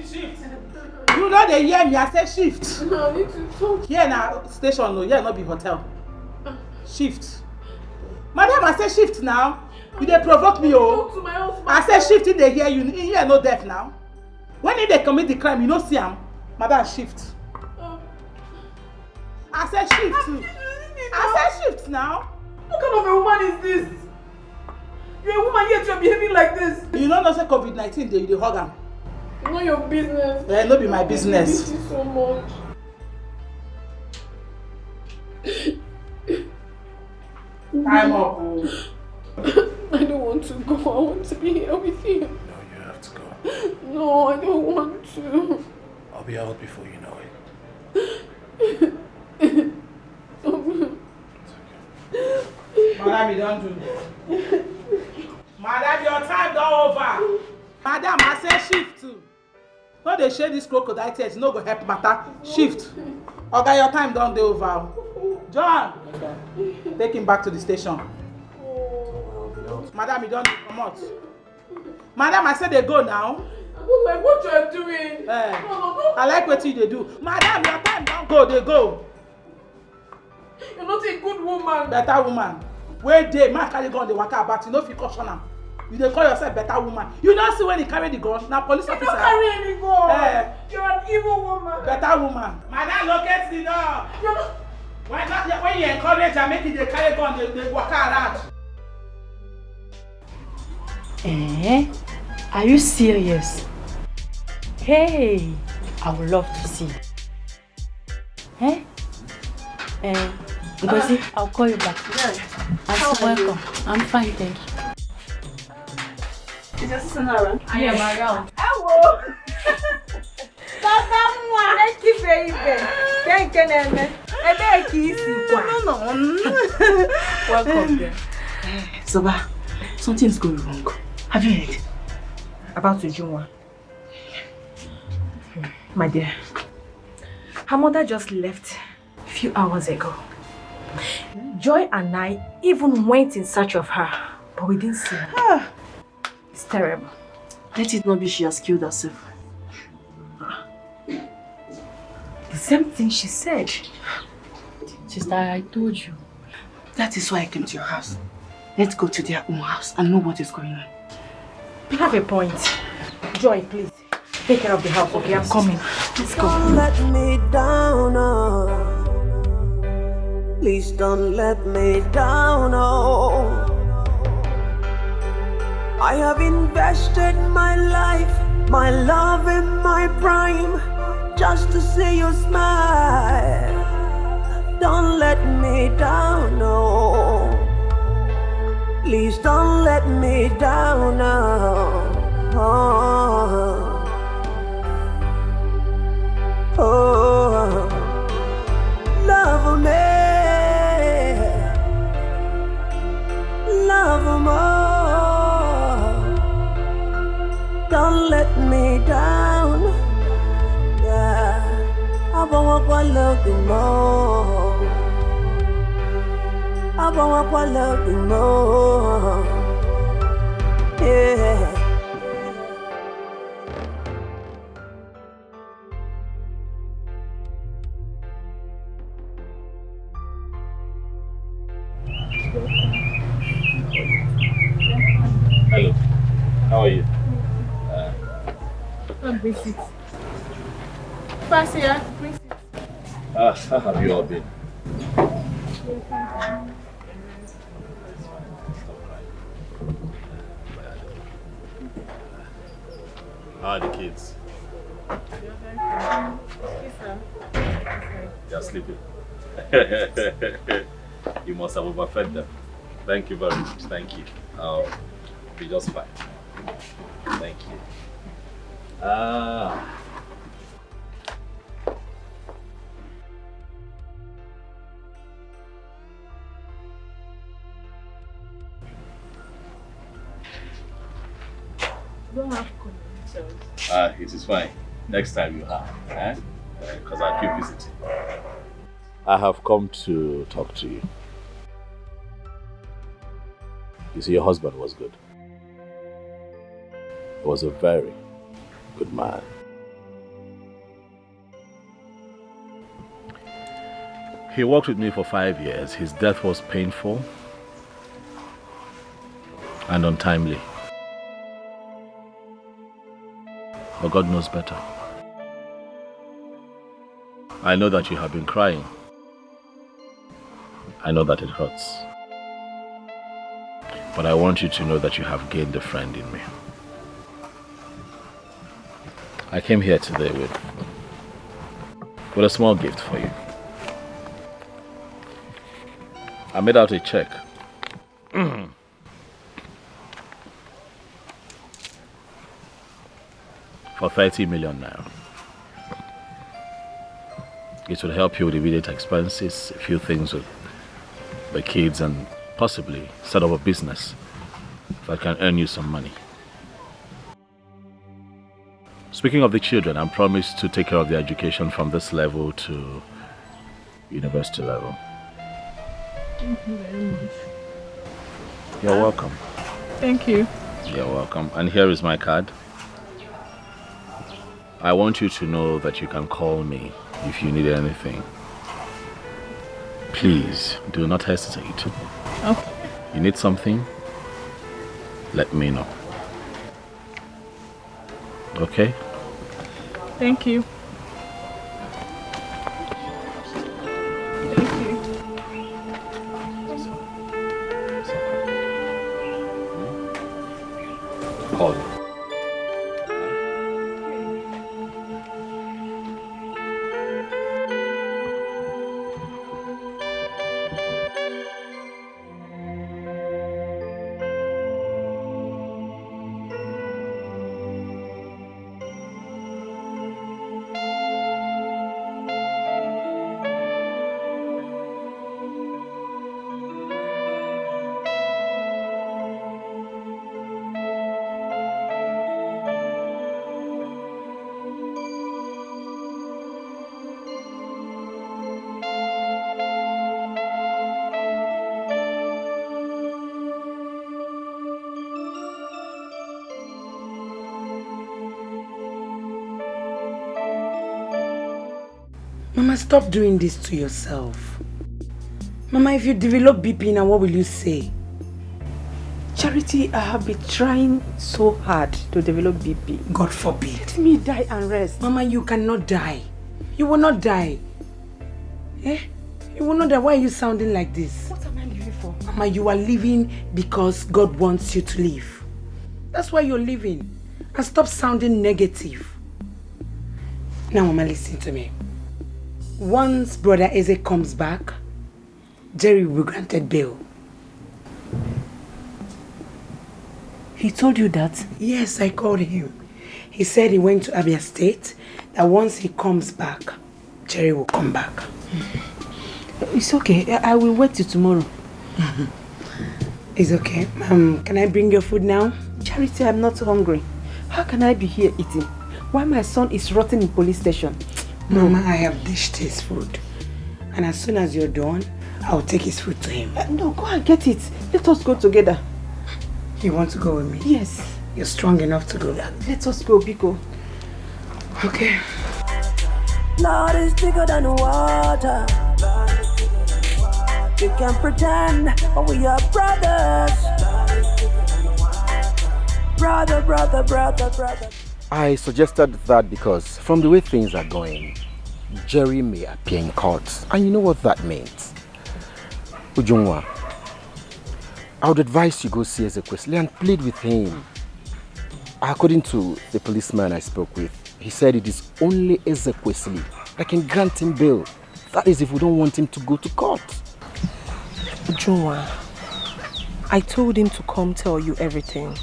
Shift. know they hear me, I say shift. No, I need to talk. Here now, station, no, here not be hotel. Shift. Madam, I say shift now. You dey provoke me, oh. Talk to my husband. I say shift in the hear you, in here no deaf now. When they commit the crime, you no see am. Madam, shift. I say shift too. I say shift now. What kind of a woman is this? You're a woman yet you're behaving like this. You know say COVID-19 they hug am. It's not your business. Eh, no be my business. I miss you so much. Time up. I don't want to go. I want to be here with you. No, you have to go. No, I don't want to. I'll be out before you know it. Madam, you don't do. Madam, your time don't over. Madam, I say shift too. No, they share this crocodile tears. No go help matter. Shift. Okay, your time don't dey over. John, take him back to the station. Madam, you don't come out. Madam, I said they go now. I don't like what you're doing. I like what you do. Madam, your time don't go. They go. You're not a good woman. Better woman. Where they man carry gun, they waka about. You know if you caution am. You dey call yourself better woman. You don't see when he carry the gun. Now police officer. You don't carry any gun. You're an evil woman. Better woman. Madam, locate the door. You're not. When you encourage and make it they carry gun, they waka around. Are you serious? Hey, I would love to see. Ngozi, I'll call you back. How are you? Welcome. I'm fine, thank you. Is your sister not around? I am around. Hello. Thank you very much. Thank you, No. Welcome there. Zoba, something's going wrong. Have you heard? About Ujunwa. My dear, her mother just left a few hours ago. Joy and I even went in search of her, but we didn't see her. It's terrible. Let it not be she has killed herself. The same thing she said. Sister, I told you. That is why I came to your house. Let's go to their own house and know what is going on. You have a point. Joy, please. Take care of the house, okay? I'm coming. Let's go. Don't let me down, oh. Please don't let me down, oh. I have invested my life, my love and my prime, just to see you smile. Don't let me down, no. Please don't let me down, no. Oh, love me, love more. Don't let me down. Yeah, I want to love you more. I want to love you more. Yeah. Hello, how are you? I'm busy. Pass here, bring it. How have you all been? How are the kids? They're sleeping. You must have overfed them. Thank you very much. Thank you. I'll be just fine. Thank you. You don't have connections. It is fine. Next time you have, because I keep visiting. I have come to talk to you. You see, your husband was good. He was a very good man. He worked with me for 5 years. His death was painful and untimely. But God knows better. I know that you have been crying. I know that it hurts. But I want you to know that you have gained a friend in me. I came here today with a small gift for you. I made out a check. For 30 million naira. It will help you with immediate expenses, a few things with the kids, and possibly set up a business that can earn you some money. Speaking of the children, I promised to take care of their education from this level to university level. Thank you very much. You're welcome. Thank you. You're welcome. And here is my card. I want you to know that you can call me if you need anything. Please, do not hesitate. Okay. You need something? Let me know. Okay? Thank you. Thank you. Call me. Mama, stop doing this to yourself. Mama, if you develop BP now, what will you say? Charity, I have been trying so hard to develop BP. God forbid. Let me die and rest. Mama, you cannot die. You will not die. Eh? You will not die. Why are you sounding like this? What am I living for? Mama, you are living because God wants you to live. That's why you're living. And stop sounding negative. Now, Mama, listen to me. Once Brother Eze comes back, Jerry will be granted bail. He told you that? Yes, I called him. He said he went to Abia State, that once he comes back, Jerry will come back. It's okay. I will wait till tomorrow. It's okay. Can I bring your food now? Charity, I'm not hungry. How can I be here eating while my son is rotting in police station? Mama, I have dished his food. And as soon as you're done, I'll take his food to him. No, go and get it. Let us go together. You want to go with me? Yes. You're strong enough to go. Let us go, Biko. Okay. Lord is bigger than water. We can pretend, but we are brothers. Brother. I suggested that because from the way things are going, Jerry may appear in court. And you know what that means. Ujungwa, I would advise you go see Ezekwesili and plead with him. According to the policeman I spoke with, he said it is only Ezekwesili that can grant him bail. That is if we don't want him to go to court. Ujungwa, I told him to come tell you everything.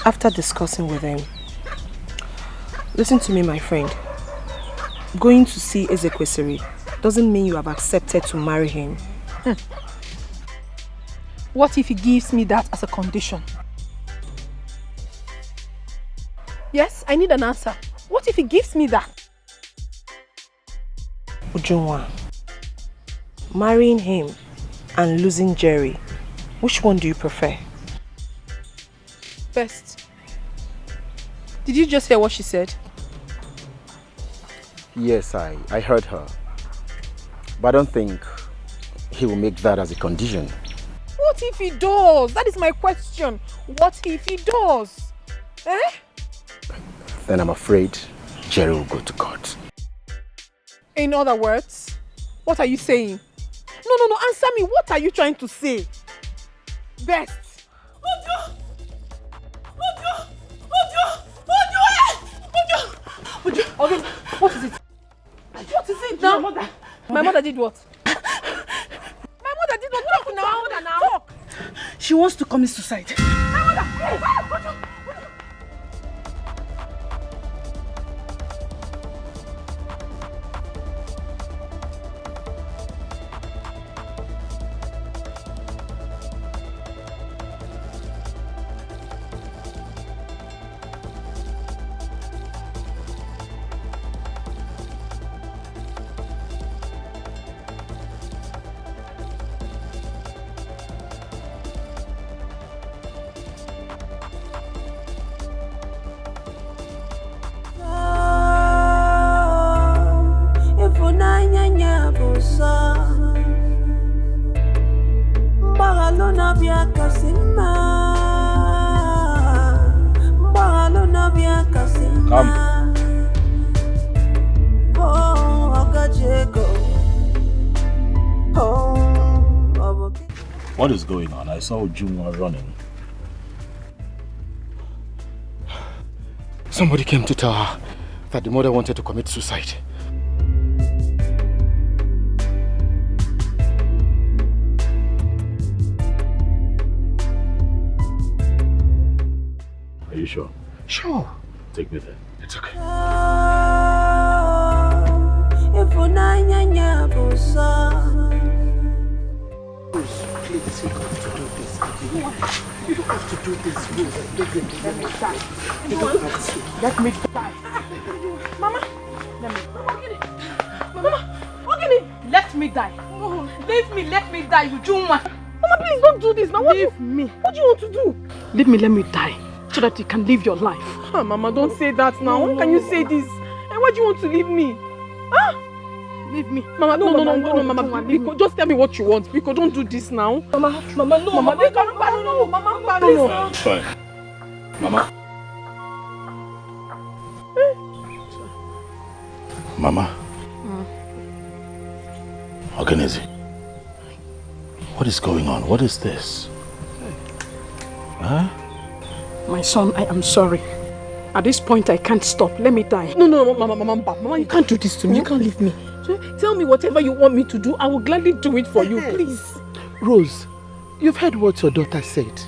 After discussing with him, listen to me, my friend. Going to see Ezekwesili doesn't mean you have accepted to marry him. What if he gives me that as a condition? Yes, I need an answer. What if he gives me that? Ujungwa, marrying him and losing Jerry, which one do you prefer? Best. Did you just hear what she said? Yes, I heard her. But I don't think he will make that as a condition. What if he does? That is my question. What if he does? Eh? Then I'm afraid Jerry will go to court. In other words, what are you saying? No, answer me. What are you trying to say? Best. Okay, what is it? What is it now? My mother did what? My mother did what? Talk now. Talk. She wants to commit suicide. My mother. What is going on? I saw Ujunwa running. Somebody came to tell her that the mother wanted to commit suicide. Are you sure? Sure. Take me there. It's okay. Please, you don't have to do this. You don't have to do this. You don't have to. Let me die. Mama, let me die. Leave me, let me die, Ujunwa. Mama, please don't do this now. Leave me. What do you want to do? Let me die, so that you can live your life. Oh, Mama, don't say that now. How can you say this? And why do you want to leave me? Huh? Leave me. Mama, no, Mama. Biko, just tell me what you want. Biko, don't do this now. Mama, no. Mama, no. It's fine. Mama. Mama. Organize. What is going on? What is this? Huh? My son, I am sorry. At this point, I can't stop. Let me die. No, Mama, you can't do this to me. You can't leave me. Tell me whatever you want me to do. I will gladly do it for you, please. Rose, you've heard what your daughter said.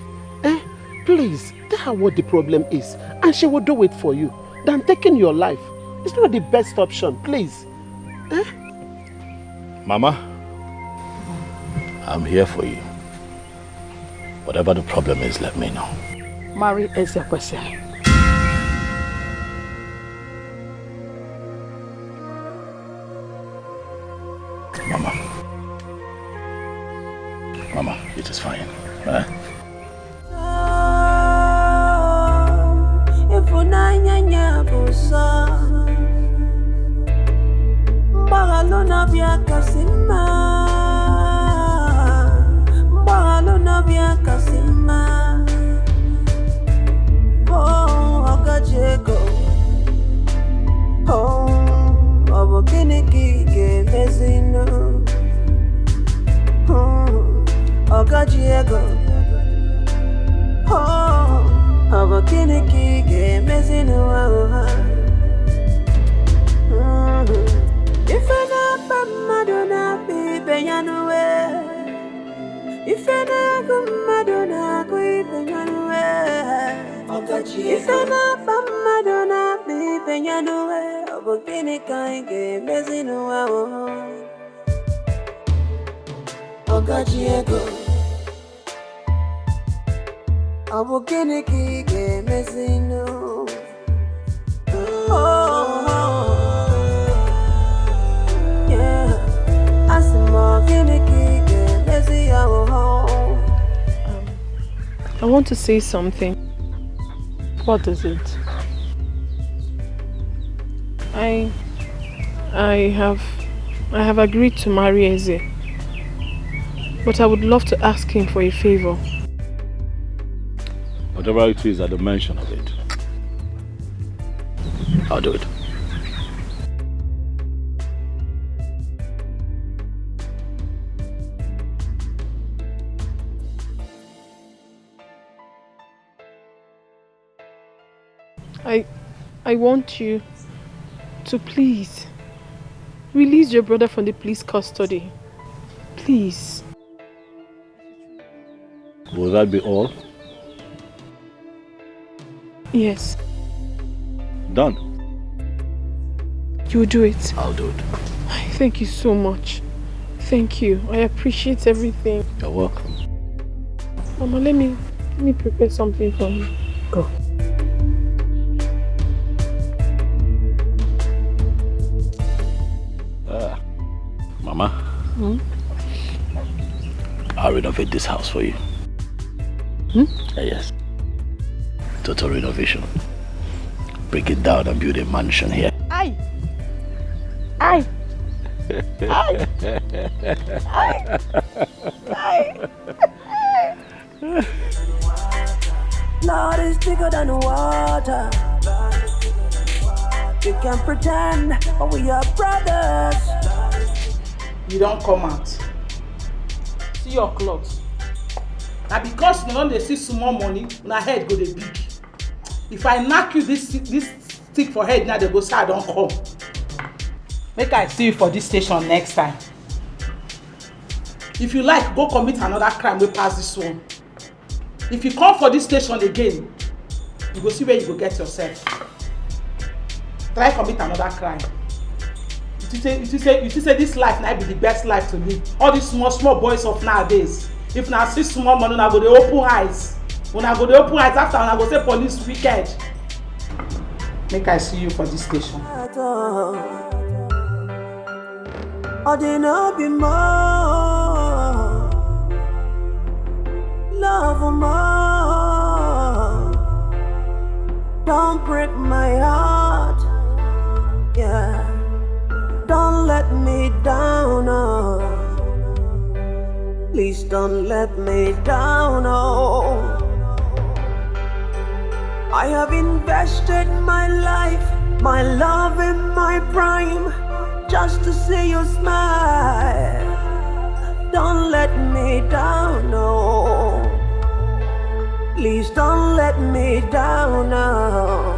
Please, tell her what the problem is, and she will do it for you. Than taking your life. It's not the best option, please. Mama, I'm here for you. Whatever the problem is, let me know. Marry Ezekwesi. Mama, it is fine. Huh? Diego, oh, our kinky game is in a while. If I not Madonna, be Beyanaway. If I not Madonna, be Beyanaway. If I not Madonna, be Beyanaway. Our kinky game is in a while. Diego. I will get a key game as I know. Yeah, I see more get a key game as I go home. I want to say something. What is it? I have agreed to marry Eze. But I would love to ask him for a favor. Whatever it is at the mention of it, I'll do it. I want you to please release your brother from the police custody. Please. Will that be all? Yes. Done. You will do it. I'll do it. Thank you so much. Thank you. I appreciate everything. You're welcome. Mama, let me prepare something for you. Go. Mama, I'll renovate this house for you. Yes. Total renovation. Break it down and build a mansion here. Aye. Aye. Aye. Aye. Aye. Lord is bigger than water. You can pretend, but we are brothers. You don't come out. See your clothes. Now because you don't dey see small money, my head go dey big. If I knock you this stick for head now, they go say I don't come. Make I see you for this station next time. If you like, go commit another crime wey pass this one. If you come for this station again, you go see where you go get yourself. Try commit another crime. You say this life now be the best life to live. All these small boys of nowadays. If now see small money, now go dey open eyes. When I go dey open eyes after, when I go say police wicked. Make I see you for this station. Or they no be more. Love more. Don't break my heart. Yeah. Don't let me down, oh. Please don't let me down, oh. I have invested my life, my love and my prime, just to see you smile. Don't let me down, oh. Please don't let me down, oh.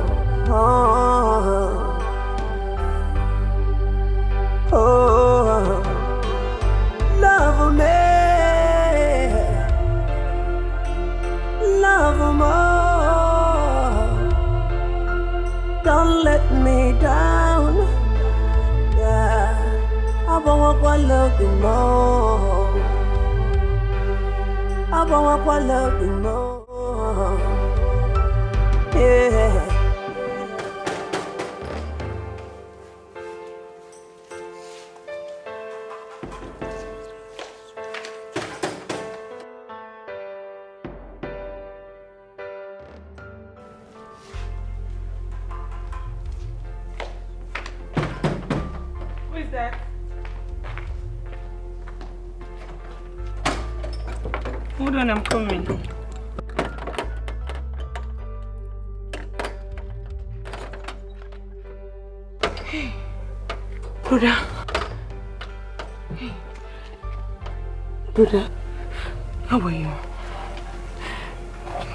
Oh, love me, love more. Don't let me down. Yeah, I want to love you more. I want to love you more. Yeah. Hold on, I'm coming. Hey, brother. Hey, brother. How are you?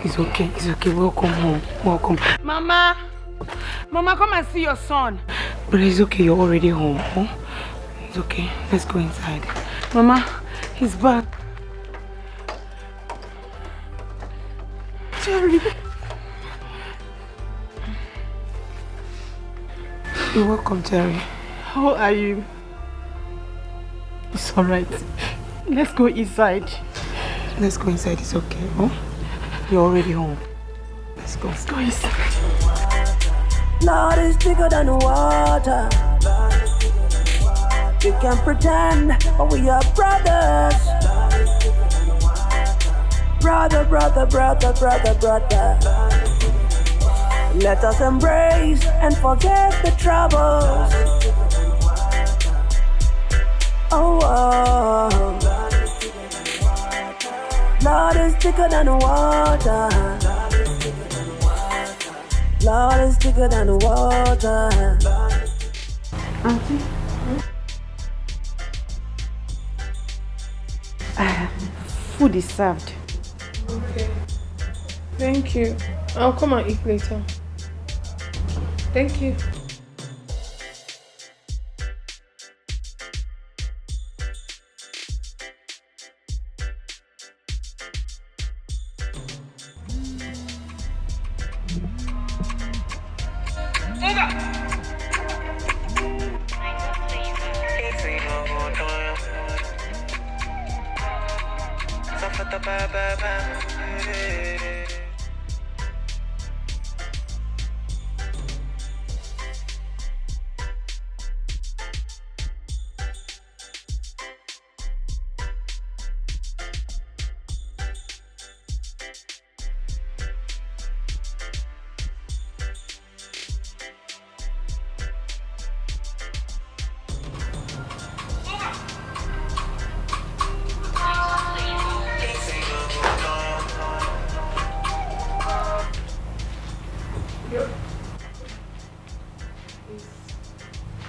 It's okay. Welcome home. Welcome. Mama, come and see your son. Brother, it's okay. You're already home. Huh? It's okay. Let's go inside. Mama, he's back. Jerry. You're welcome, Jerry. How are you? It's alright. Let's go inside. Let's go inside. It's okay. Huh? You're already home. Let's go. Let's go inside. Lord is bigger than water. You can pretend, but we are brothers. Brother. Let us embrace and forget the troubles. thicker than the water. Lord is thicker than the water. Auntie? Food is served. Okay. Thank you. I'll come and eat later. Thank you.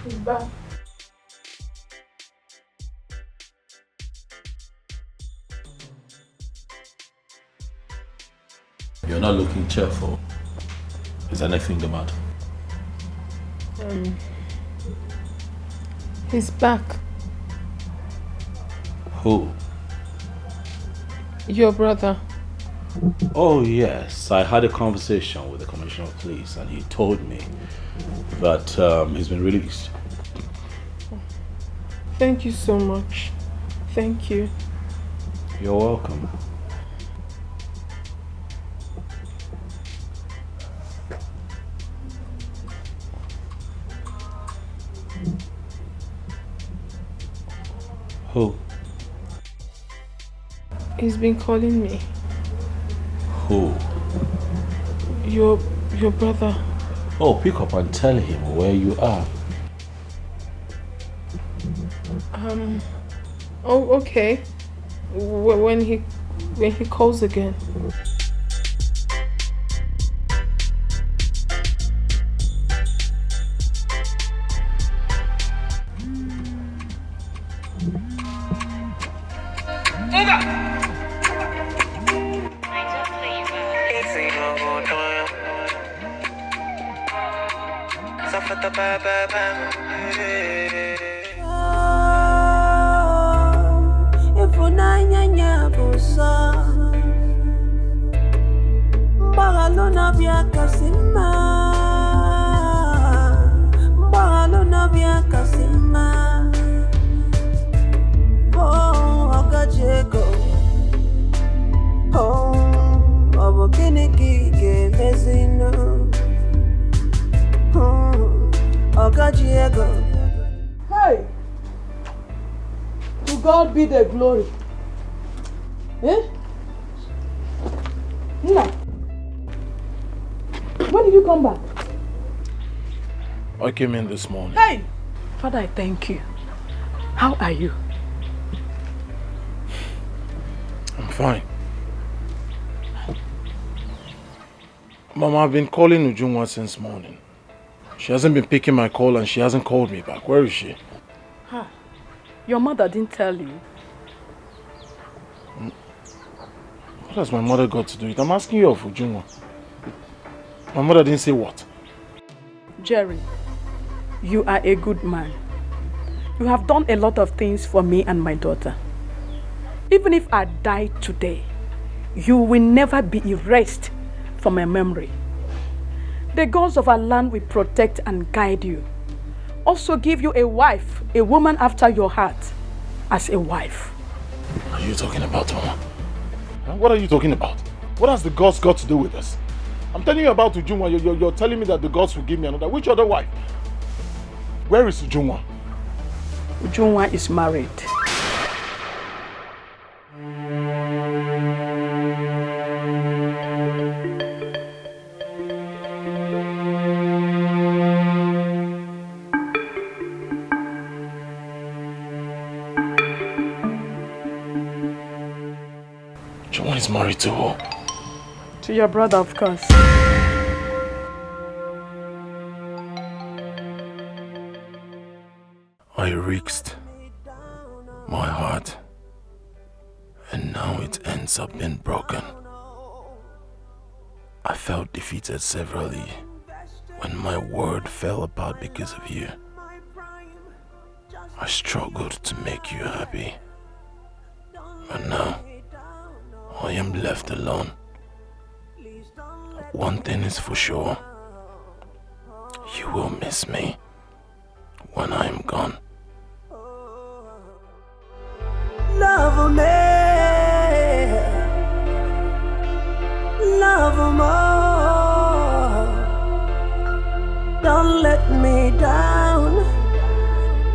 He's back. You're not looking cheerful. Is anything the matter? He's back. Who? Your brother. Oh yes, I had a conversation with the Commissioner of Police and he told me that he's been released. Thank you so much. Thank you. You're welcome. Who? He's been calling me. Who? Your brother. Oh, pick up and tell him where you are. Oh, okay. When he calls again. Hey! To God be the glory. Eh? Nna, when did you come back? I came in this morning. Hey! Father, I thank you. How are you? I'm fine. Mama, I've been calling Ujungwa since morning. She hasn't been picking my call and she hasn't called me back. Where is she? Huh. Your mother didn't tell you? What has my mother got to do with it? I'm asking you of Ujungwa. My mother didn't say what? Jerry, you are a good man. You have done a lot of things for me and my daughter. Even if I die today, you will never be erased from my memory. The gods of our land will protect and guide you. Also give you a wife, a woman after your heart, as a wife. What are you talking about, Mama? Huh? What are you talking about? What has the gods got to do with this? I'm telling you about Ujungwa. You're telling me that the gods will give me another. Which other wife? Where is Ujungwa? Ujungwa is married. John is married to who? To your brother, of course. I risked my heart, and now it ends up being broken. I felt defeated severally when my world fell apart because of you. I struggled to make you happy, but now I am left alone. One thing is for sure, you will miss me when I am gone. Love me, love more. Don't let me down.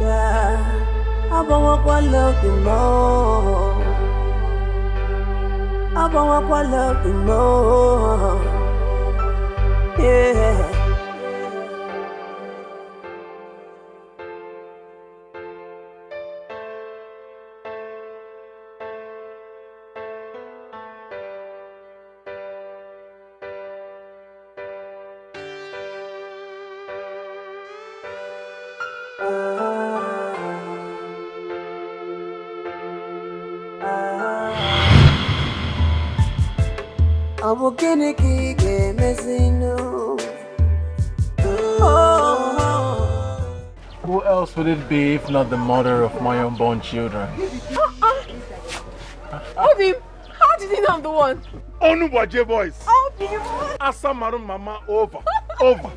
Yeah, I want to love you more. I want to love you more. Yeah. Who else would it be if not the mother of my unborn children? Obim, how did he know I'm the one? Onubaje boys. Obim. Asamaru mama over. Over.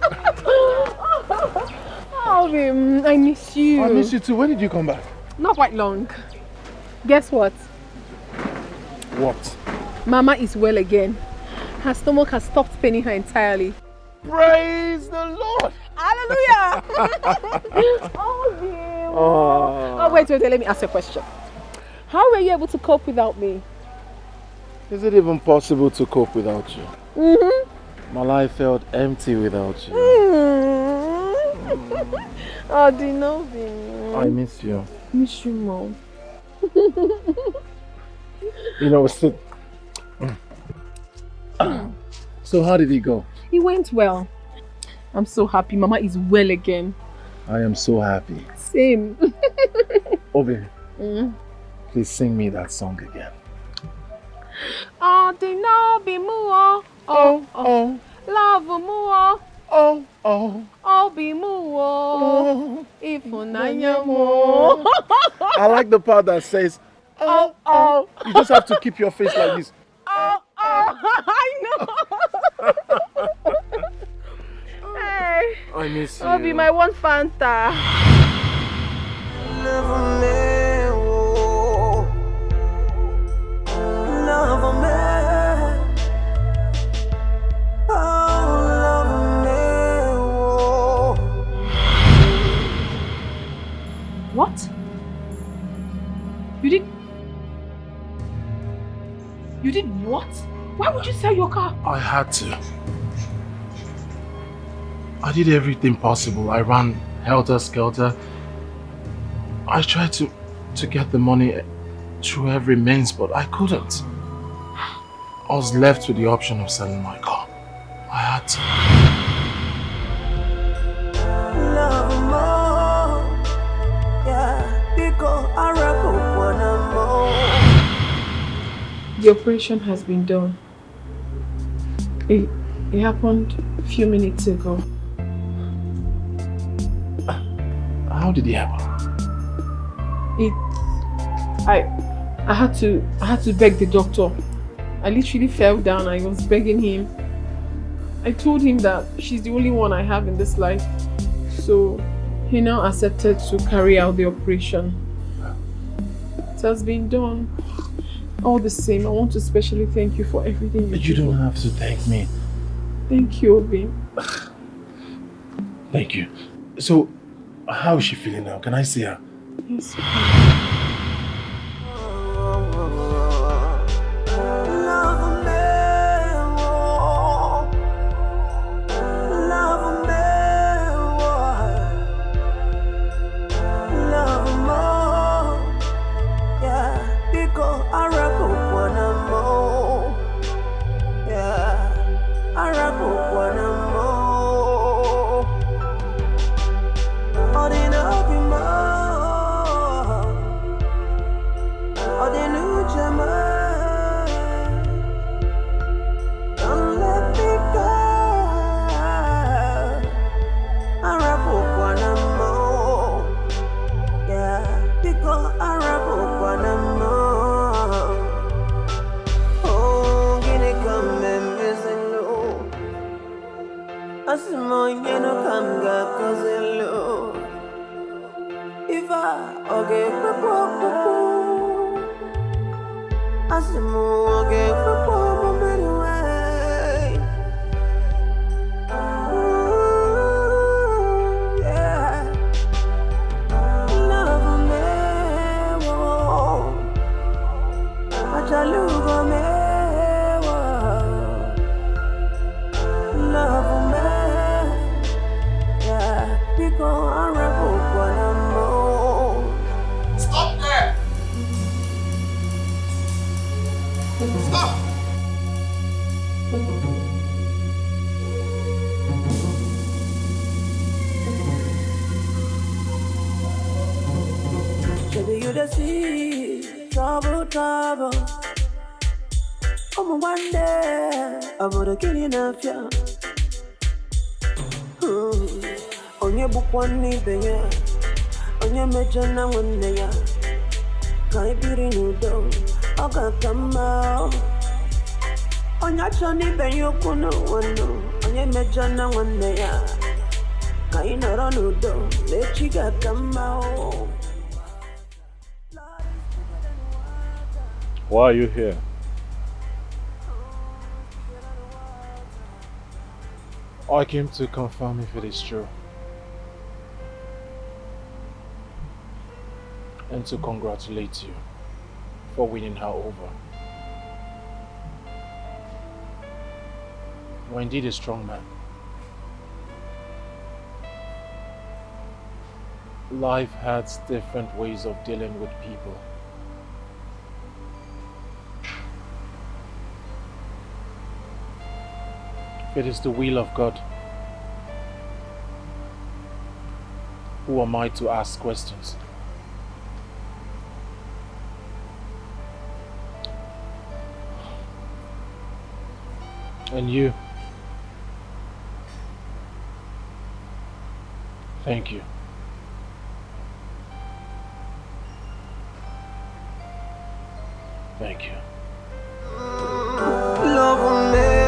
Obim, I miss you. I miss you too. When did you come back? Not quite long. Guess what? What? Mama is well again. Her stomach has stopped paining her entirely. Praise the Lord! Hallelujah! Oh, wait, let me ask you a question. How were you able to cope without me? Is it even possible to cope without you? Mm-hmm. My life felt empty without you. Oh, Dino. I miss you. Miss you, Mom. You know, so how did it go? It went well. I'm so happy. Mama is well again. I am so happy. Same. Obi, Please sing me that song again. Oh, Dino be muo. Oh, oh. Love muo. Oh, oh. Oh, be muo. Ifunanya mo. I like the part that says, oh, oh. You just have to keep your face like this. Oh, oh. I know. Hey. I miss you. Oh, be my one Fanta. What? You did what? Why would you sell your car? I had to. I did everything possible. I ran helter-skelter. I tried to get the money through every means, but I couldn't. I was left with the option of selling my car. I had to. The operation has been done. It happened a few minutes ago. How did it happen? I had to beg the doctor. I literally fell down. I was begging him. I told him that she's the only one I have in this life. So he now accepted to carry out the operation. It has been done. All the same, I want to especially thank you for everything you did. You don't have to thank me. Thank you, Obi. Thank you. So, how is she feeling now? Can I see her? Yes. I rap up when I'm old. Onye bukwa n'ibe ya, onye mejọ na nwanne ya, ka ibiri n'udo, ọ ga-aka mma. Onye achọ n'ibe ya okwu n'ụwa nọ, onye mejọ na nwanne ya, ka ị nọrọ n'udo, n'echi ga-aka mma. Why are you here? I came to confirm if it is true. And to congratulate you for winning her over. You are indeed a strong man. Life has different ways of dealing with people. If it is the will of God, who am I to ask questions? And you, thank you. Thank you. Love me.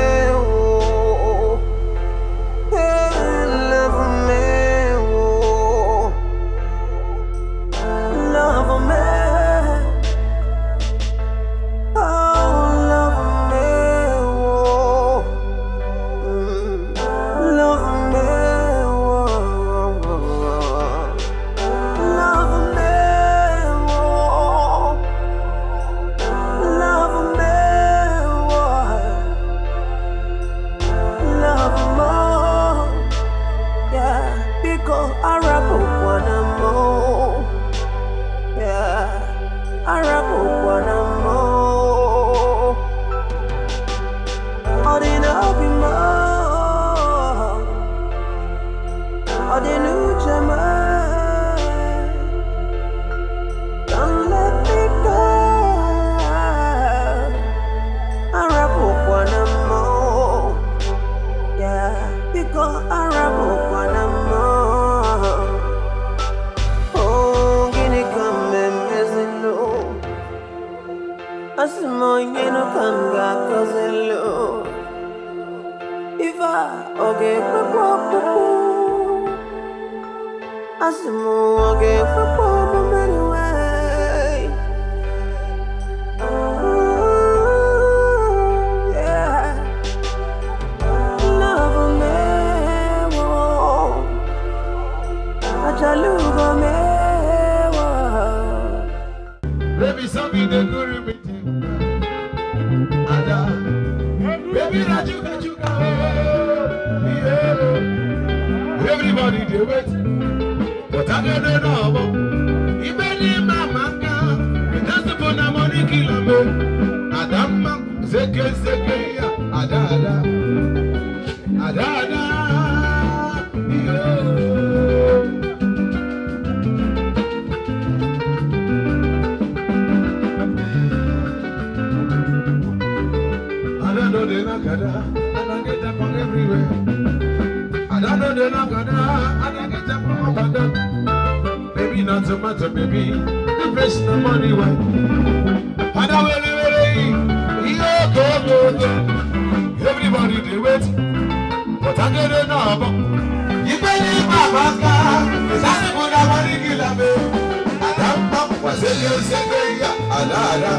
Baby, not so much, baby. wasting the money away. And I will go. Everybody do it, but I get it now. You believe my back, that's what I want to kill me. And I'm not was it you say, Alada,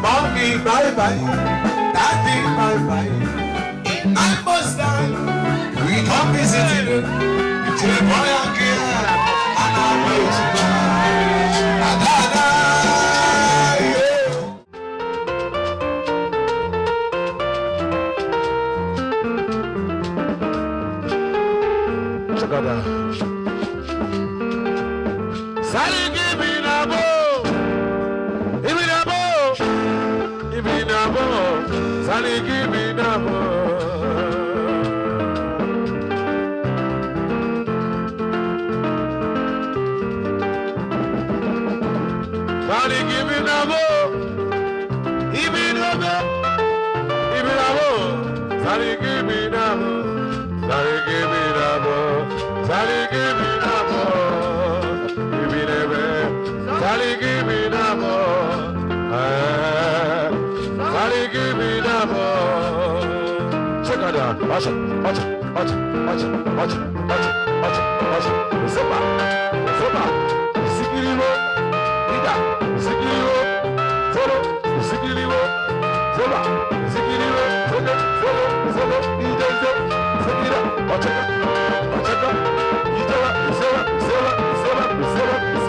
Mommy, bye-bye, Daddy, bye-bye. I must die. We come visiting you. It's a boy and girl, and I'm waiting for Sally, give me a bow. Give me a bow. Give me a bow. Sally, give me a bow. Sally, give me a bow. Give me a bow. Give me a bow. Sally, give me a bow. Sally, give me a bow. Sally, give me a bow. Sally, give me the more. Sally, give me the more. Check it out. Watch it. Watch it. Watch it. Watch it. Watch it. Watch it. Watch it. Watch it. Zumba. Zumba. Zikiriwo. Ida. Zikiriwo. Zoro. Zikiriwo. Zumba. Zikiriwo. Zoro. Zoro. Zoro. Ida. Zikira. Watch it. Watch it. Ida. Zoro. Zoro. Zoro. Zoro.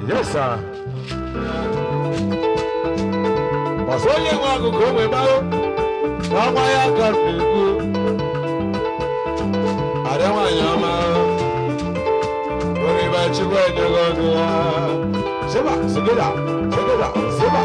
Yes, sir. But when you want to go about, how I can go. I don't want your man. Worry about you when you go to Siba, Sigida, Sigida, Siba.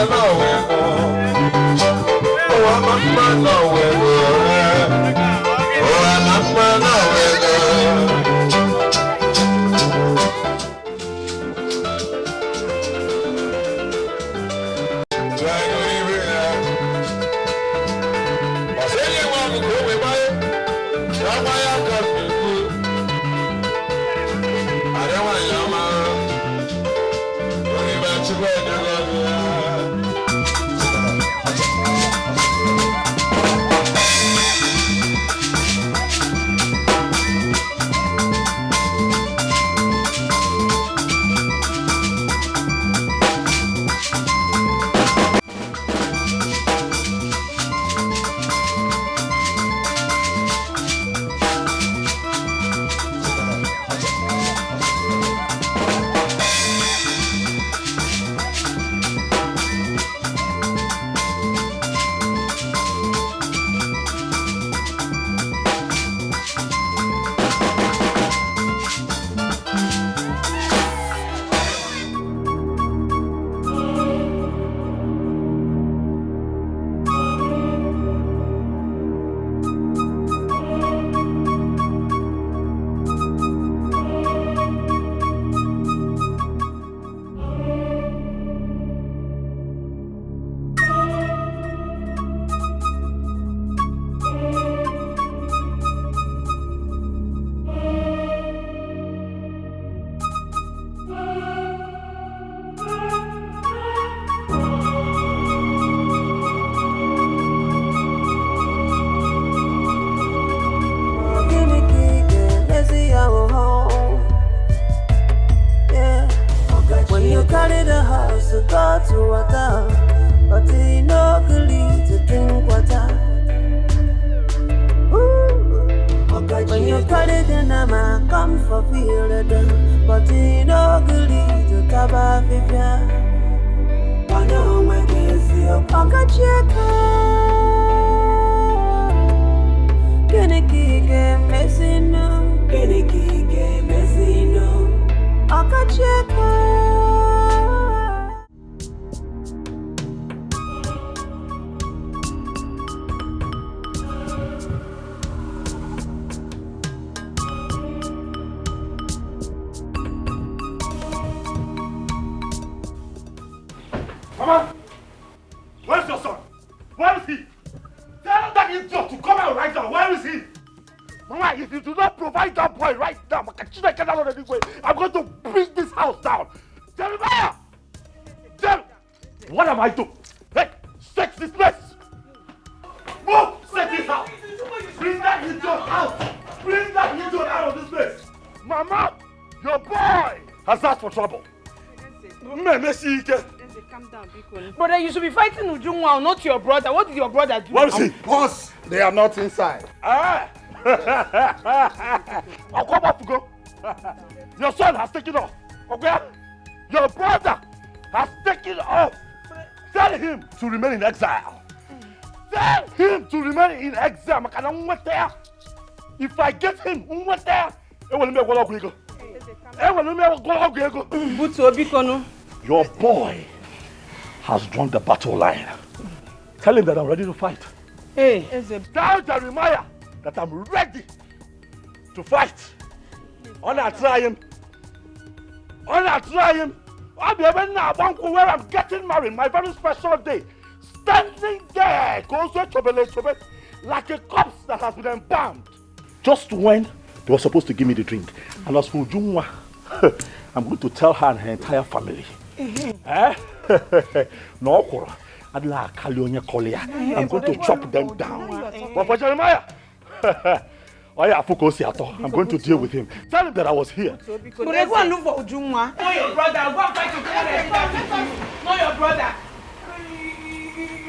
No. carry the house to go to water, but he no agree to drink water. When you carry the nama, come for feel it, but he no agree to taba fifia. Wano mwekezi okacheka, Kenikike mesino, okacheka. Mama, where's your son? Where is he? Tell that idiot to come out right now. Where is he? Mama, if you do not provide that boy right now, I'm going to beat this house down. Jeremiah! What am I doing? Hey, search this place! Move! Search this house! Bring that idiot out! Bring that idiot out of this place! Mama, your boy has asked for trouble. Calm down, brother, you should be fighting Ujungwa, not your brother. What did your brother do? Where is he? Boss, they are not inside. Ah! I'll come back to go. Your son has taken off. Okay? Your brother has taken off. Tell him to remain in exile. Tell him to remain in exile. If I get him, your boy has drawn the battle line. Tell him that I'm ready to fight. Hey, tell Jeremiah that I'm ready to fight. On I try him. I'll be even now where I'm getting married, my very special day. Standing there, like a corpse that has been embalmed. Just when they were supposed to give me the drink. And as for Ujungwa, I'm going to tell her and her entire family. No, I'm going to chop them down. But for Jeremiah, I'm going to deal with him. Tell him that I was here. Go and look for Ujungwa. Not your brother. Go and fight Ujungwa. Not your brother.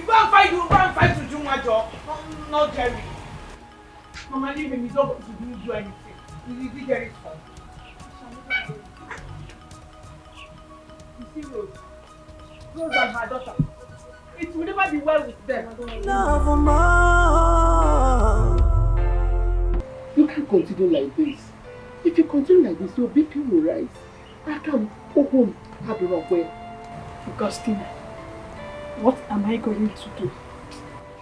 Go and fight Ujungwa, Joe. Not Jerry. Mama, leave him. He's not going to do anything. He's Jerry's fault. You see, Rose and her daughter. It will never be well with them. Love more. You can't continue like this. If you continue like this, your BP will rise. I can go home, have the wrong way. Augustine, what am I going to do?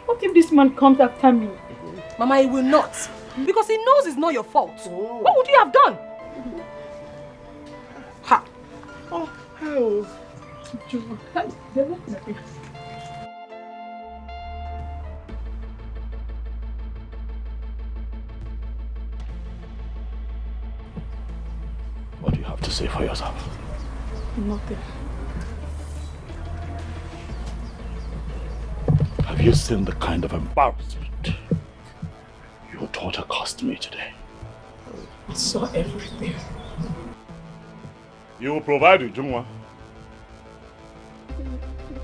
What if this man comes after me? Mama, he will not. Because he knows it's not your fault. Oh. What would you have done? Ha! Oh, how? What do you have to say for yourself? Nothing. Have you seen the kind of embarrassment your daughter caused me today? I saw everything. You will provide Ujungwa.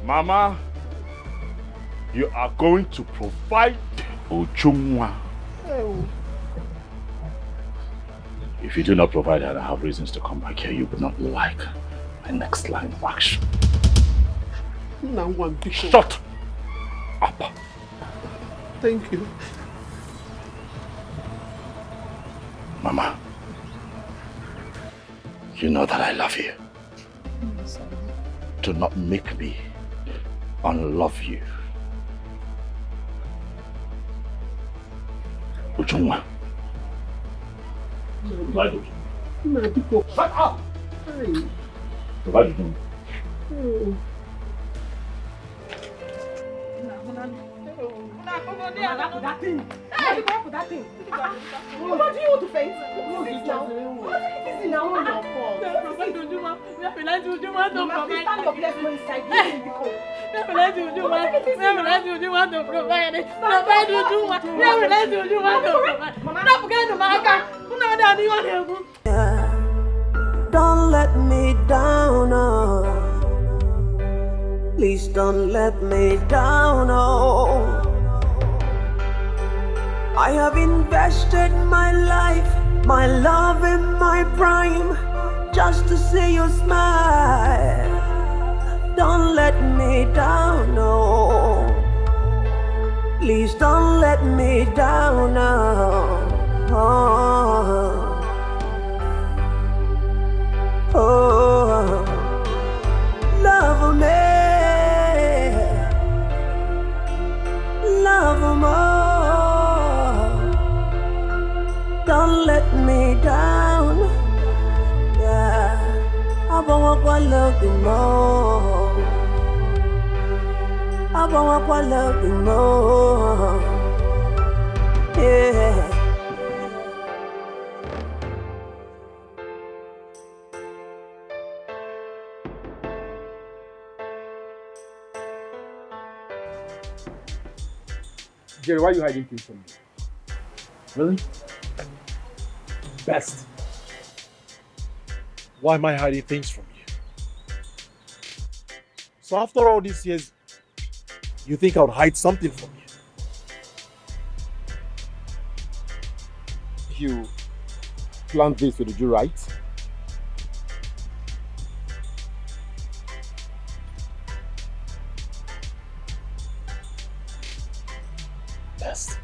Mama, you are going to provide Ujungwa. Oh. If you do not provide her and I have reasons to come back here, you would not like my next line of action. Shut up. Thank you. Mama, you know that I love you. Do not make me unlove you. Ujungwa. Provide Ujungwa. Shut up! Provide Ujungwa. That thing. Hey, you go for that thing. What do you want to faint? What is this now? What is this now? We have to let Ujungwa to provide. Stand up, let's go inside. We have to let Ujungwa to provide. Provide Ujungwa. We have to let Ujungwa to provide. Don't forget to Maraka. Don't let me down. Please don't let me down, oh. I have invested my life, my love and my prime, just to see you smile. Don't let me down, no. Please don't let me down, no. Oh, love me, love more. Don't let me down, yeah. I want to love you more. I want to love you more, yeah. Jerry, why are you hiding things from me? Really? Best. Why am I hiding things from you? So after all these years, you think I would hide something from you? You planned this with you, right? Best.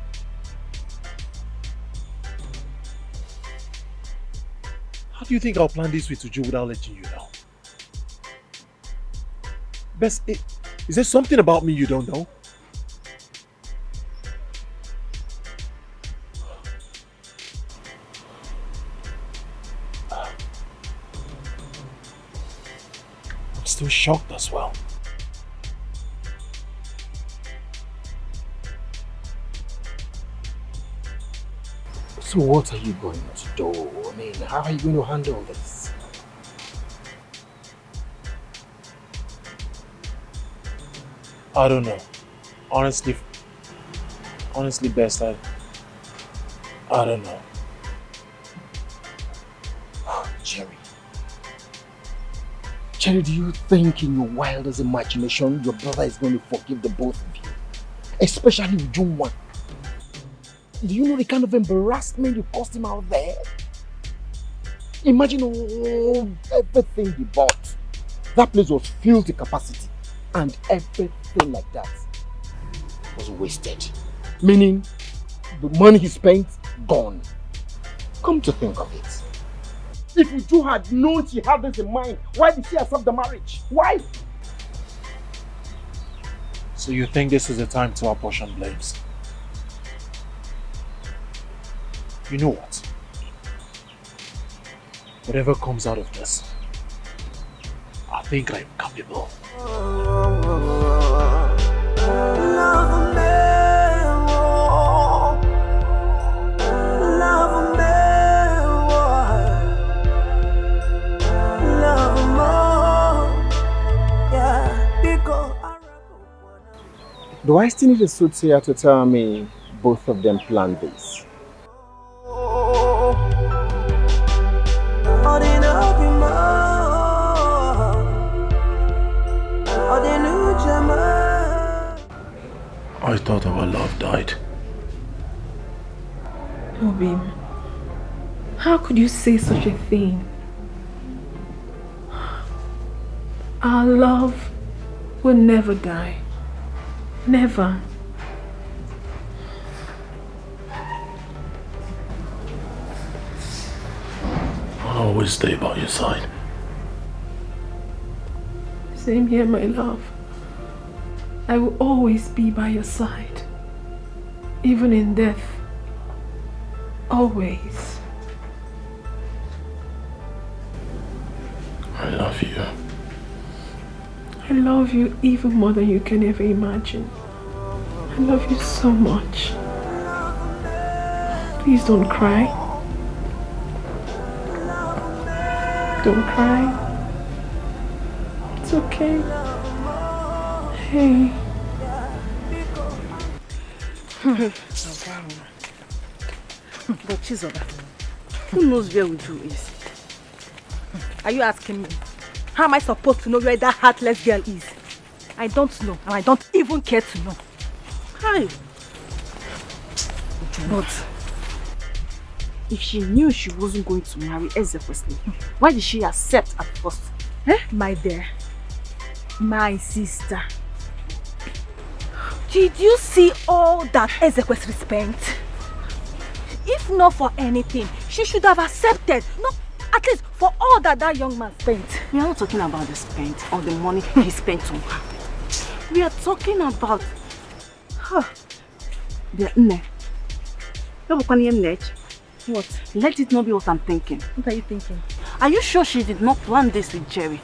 How do you think I'll plan this with Uju without letting you know? Best, is there something about me you don't know? I'm still shocked as well. So what are you going to do? I mean, how are you going to handle this? I don't know. Honestly, Best, I don't know. Jerry, do you think in your wildest imagination your brother is going to forgive the both of you? Especially with June 1. Do you know the kind of embarrassment you caused him out there? Imagine everything he bought. That place was filled to capacity. And everything like that was wasted. Meaning, the money he spent, gone. Come to think of it. If Uju had known she had this in mind, why did she accept the marriage? Why? So you think this is the time to apportion blames? You know what? Whatever comes out of this, I think I'm capable. Do I still need a soothsayer to tell me both of them planned this? I thought our love died. Obim, how could you say such a thing? Our love will never die. Never. I'll always stay by your side. Same here, my love. I will always be by your side. Even in death. Always. I love you. I love you even more than you can ever imagine. I love you so much. Please don't cry. Don't cry. It's okay. Hey. But Chizoba, who knows where Uju is? Are you asking me? How am I supposed to know where that heartless girl is? I don't know, and I don't even care to know. Hi. But if she knew she wasn't going to marry Ezekwesley, why did she accept at first? My dear, my sister, did you see all that Ezekwesley spent? If not for anything, she should have accepted. No, at least for all that young man spent. We are not talking about the spent or the money he spent on her. We are talking about what? Let it not be what I'm thinking. What are you thinking? Are you sure she did not plan this with Jerry?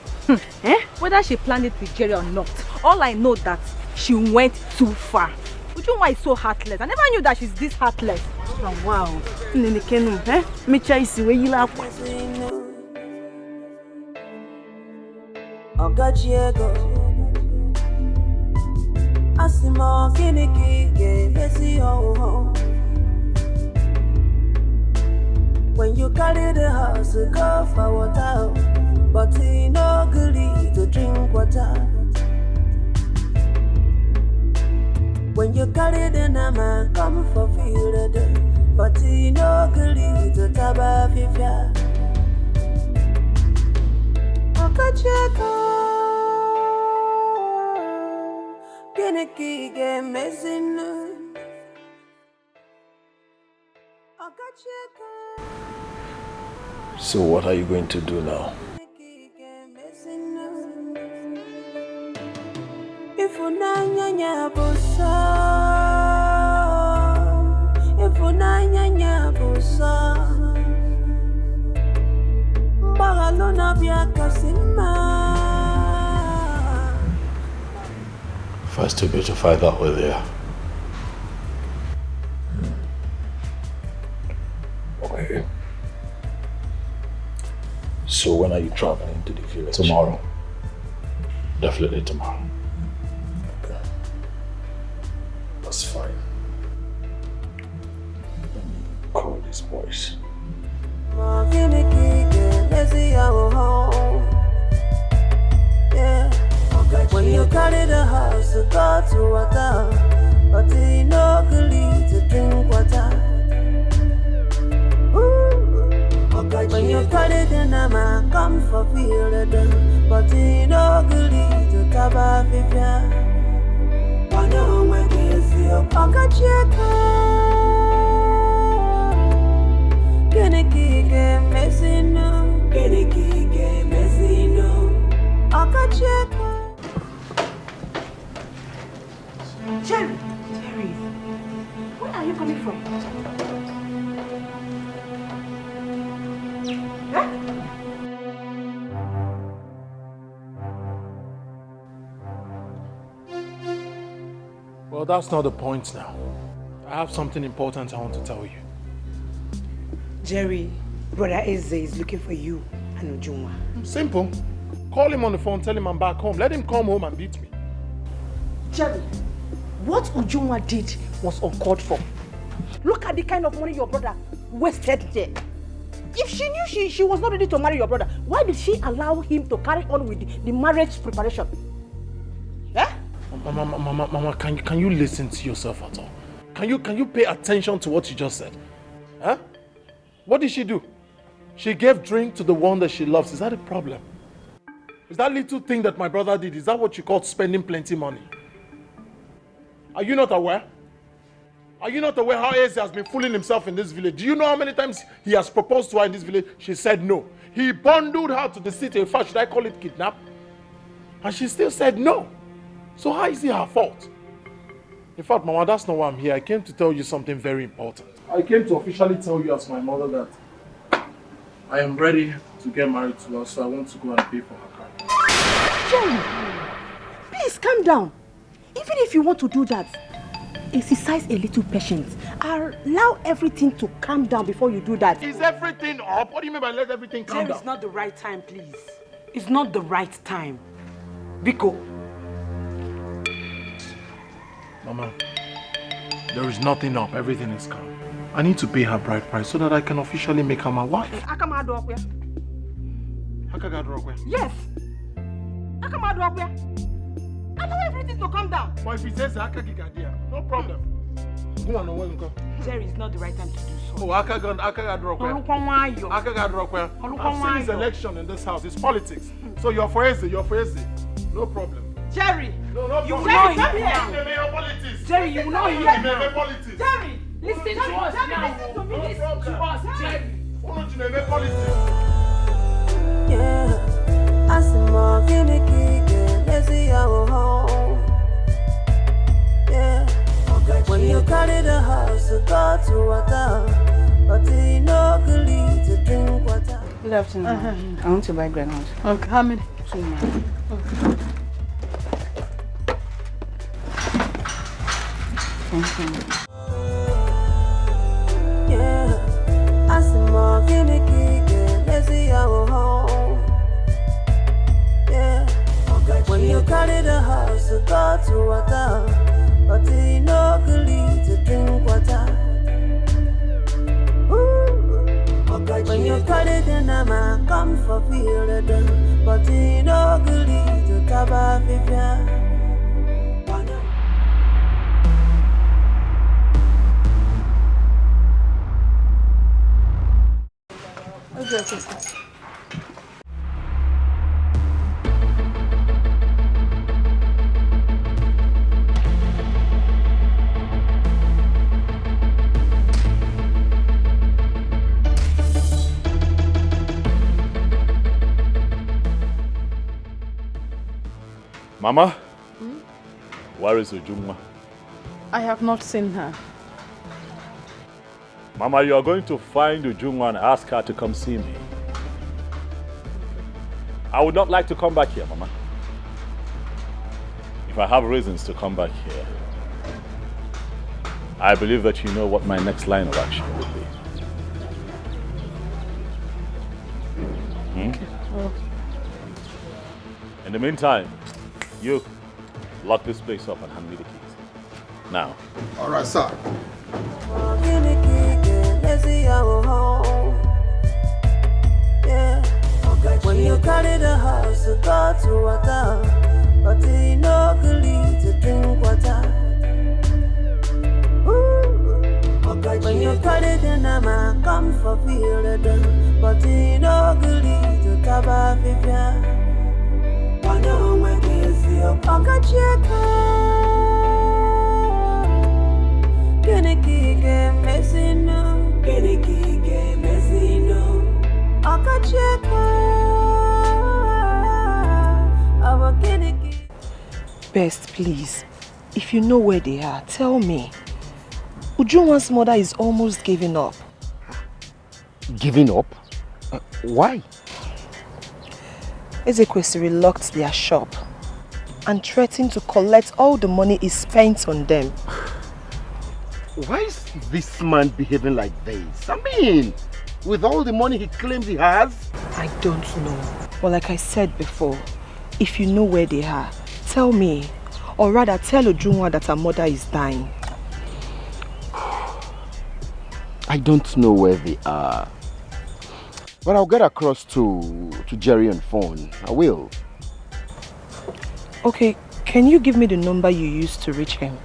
Whether she planned it with Jerry or not, all I know that she went too far. Ujunwa is so heartless. I never knew that she's this heartless. Oh, wow. When you carry the house, go for water, but he no gully to drink water. When you carry the nama, come for field, but he no gully to taba fifia. Okacheko, Geneki game messing. So what are you going to do now? If unanya busa, if unanya busa, bagalona biakasima. First to go to find out where they are. Okay. So when are you traveling to the village? Tomorrow. Definitely tomorrow. Okay. That's fine. Let me call these boys. When you carry the house, go to water, but he no gully to drink water. When you carry the nama, come for field, but he no gully to taba fifia. One home when you see your pocket check. Geneki game messing no, Geneki game messing no. Pocket check. Jerry! Where are you coming from? Well, that's not the point now. I have something important I want to tell you. Jerry, Brother Eze is looking for you and Ujunwa. Simple. Call him on the phone, tell him I'm back home. Let him come home and beat me. Jerry, what Ujunwa did was uncalled for. Look at the kind of money your brother wasted there. If she knew she was not ready to marry your brother, why did she allow him to carry on with the marriage preparation? Mama, can you listen to yourself at all? Can you pay attention to what you just said? Huh? What did she do? She gave drink to the one that she loves. Is that a problem? Is that little thing that my brother did, is that what you call spending plenty money? Are you not aware? Are you not aware how Eze has been fooling himself in this village? Do you know how many times he has proposed to her in this village? She said no. He bundled her to the city. In fact, should I call it kidnap? And she still said no. So how is it her fault? In fact, Mama, that's not why I'm here. I came to tell you something very important. I came to officially tell you as my mother that I am ready to get married to her, so I want to go and pay for her car. Jerry, please calm down. Even if you want to do that, exercise a little patience. Allow everything to calm down before you do that. Is everything up? What do you mean by let everything calm down? It's not the right time, please. It's not the right time. Biko. Mama, there is nothing up. Everything is calm. I need to pay her bride price so that I can officially make her my wife. Yes. I know everything to calm down. But if he says Akagigadia, no problem. Go on, no go. Jerry, it's not the right time to do so. Oh, Akaga I've seen his election in this house. It's politics. So you're for Eze. No problem. Jerry! No problem. You will not hear now. Politics. Jerry, you will not hear now. Politics. Jerry! Listen to us now. Listen to me. Listen to us, Jerry. Yeah, I see more gimmicky, let's see our home. Yeah, when you carry the house to go to water, but you know good to drink water. Good afternoon. I want to buy granola. Okay, how many? 2 more. Okay. Thank you. Yeah, I see more gimmicky, let's see our home. Yeah, when you carry the house to go to water, but you know good to drink water. When you carry the nama, come for feel the done, but you know good to taba fifia. Okay. Mama? Where is Ujungwa? I have not seen her. Mama, you are going to find Ujungwa and ask her to come see me. I would not like to come back here, Mama. If I have reasons to come back here, I believe that you know what my next line of action would be. Okay. Oh. In the meantime, you lock this place up and hand me the keys. Now. All right, sir. Yeah, when you carry the house to go to water, but you know good to drink water. When you carry the nama, come for feel the done, but you know good to taba fifia. Wano mwekezi okacheka, Genikige mesino, okacheka, our Geniki. Best, please. If you know where they are, tell me. Ujungwa's mother is almost giving up. Giving up? Why? Ezekwesili locked their shop and threatened to collect all the money he spent on them. Why is this man behaving like this? I mean, with all the money he claims he has? I don't know. But like I said before, if you know where they are, tell me. Or rather, tell Ujungwa that her mother is dying. I don't know where they are. But I'll get across to Jerry on phone. I will. Okay, can you give me the number you used to reach him?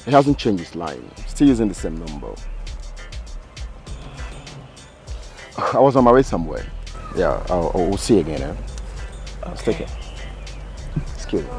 He hasn't changed his line. Still using the same number. I was on my way somewhere. Yeah, we'll see you again. Okay. Let's take it. Excuse me.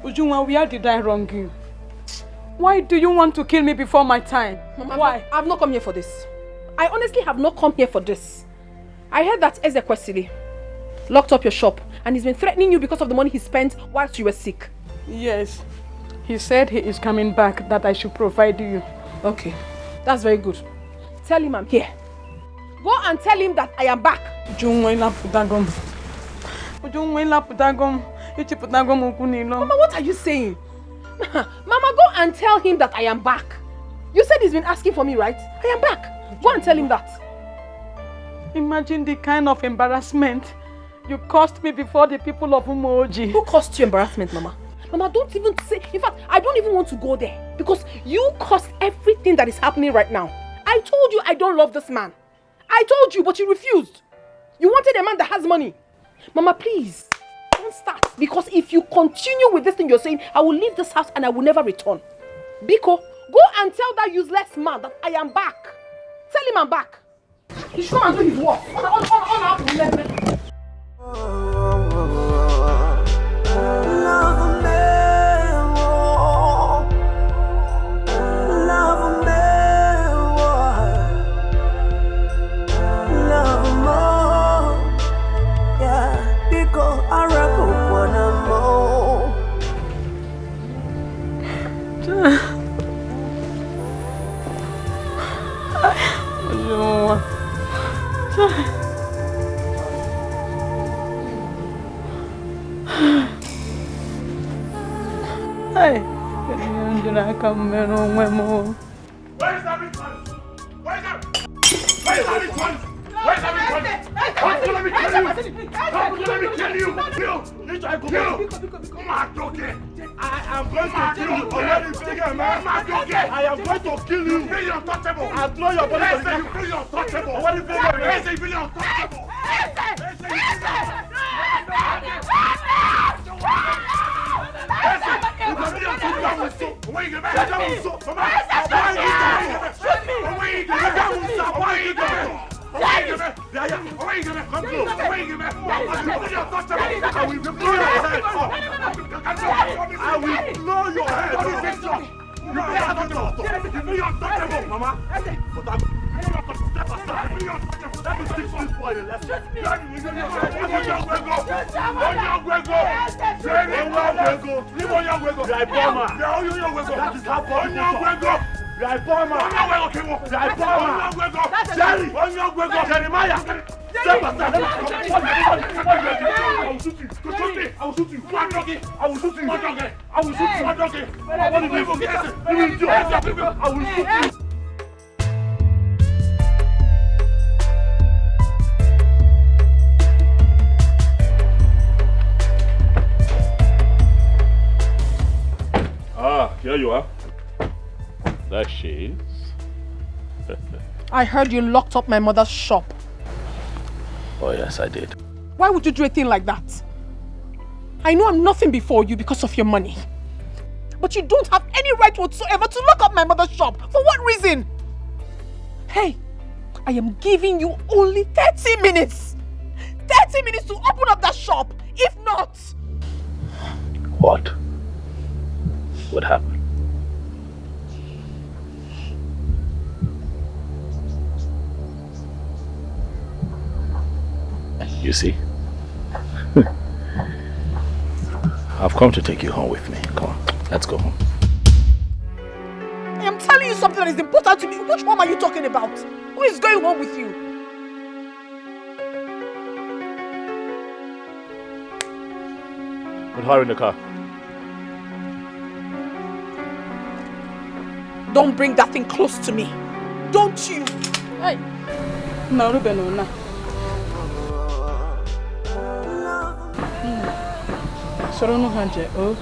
Ujunwa, where did I wrong you? Why do you want to kill me before my time? Mama, why? I've not come here for this. I honestly have not come here for this. I heard that Ezekwesili locked up your shop and he's been threatening you because of the money he spent whilst you were sick. Yes. He said he is coming back, that I should provide you. Okay. That's very good. Tell him I'm here. Go and tell him that I am back. Mama, what are you saying? Mama, go and tell him that I am back. You said he's been asking for me, right? I am back. Go and tell him that. Imagine the kind of embarrassment you caused me before the people of Umoji. Who caused you embarrassment, Mama? Mama, don't even say... In fact, I don't even want to go there. Because you caused everything that is happening right now. I told you I don't love this man. I told you, but you refused. You wanted a man that has money. Mama, please, don't start. Because if you continue with this thing you're saying, I will leave this house and I will never return. Biko, go and tell that useless man that I am back. Tell him I'm back. He should come and do his work. Hey, come on, where's everyone? Where's everyone? Where's everyone? Come let me kill you! Come let me kill you! Come on, Doge! I am going to kill you! I am going to kill you! You feel untouchable! I'll throw your body to the ground! You feel untouchable! What do you feel? You feel untouchable! I will blow your head off. You feel untouchable, Mama. But I'm not going to step aside. Let me teach this boy a lesson. That is how far Jeremiah! Step aside! I will shoot you! I will shoot you! I will shoot you! I will shoot you! Ah, here you are. There she is. I heard you locked up my mother's shop. Oh yes, I did. Why would you do a thing like that? I know I'm nothing before you because of your money. But you don't have any right whatsoever to lock up my mother's shop. For what reason? Hey, I am giving you only 30 minutes. 30 minutes to open up that shop. If not... What would happen? You see? I've come to take you home with me. Come on, let's go home. I am telling you something that is important to me. Which one are you talking about? Who is going home with you? Put her in the car. Don't bring that thing close to me. Don't you? Hey. No, Ruben, no. Soro no hanje, oh.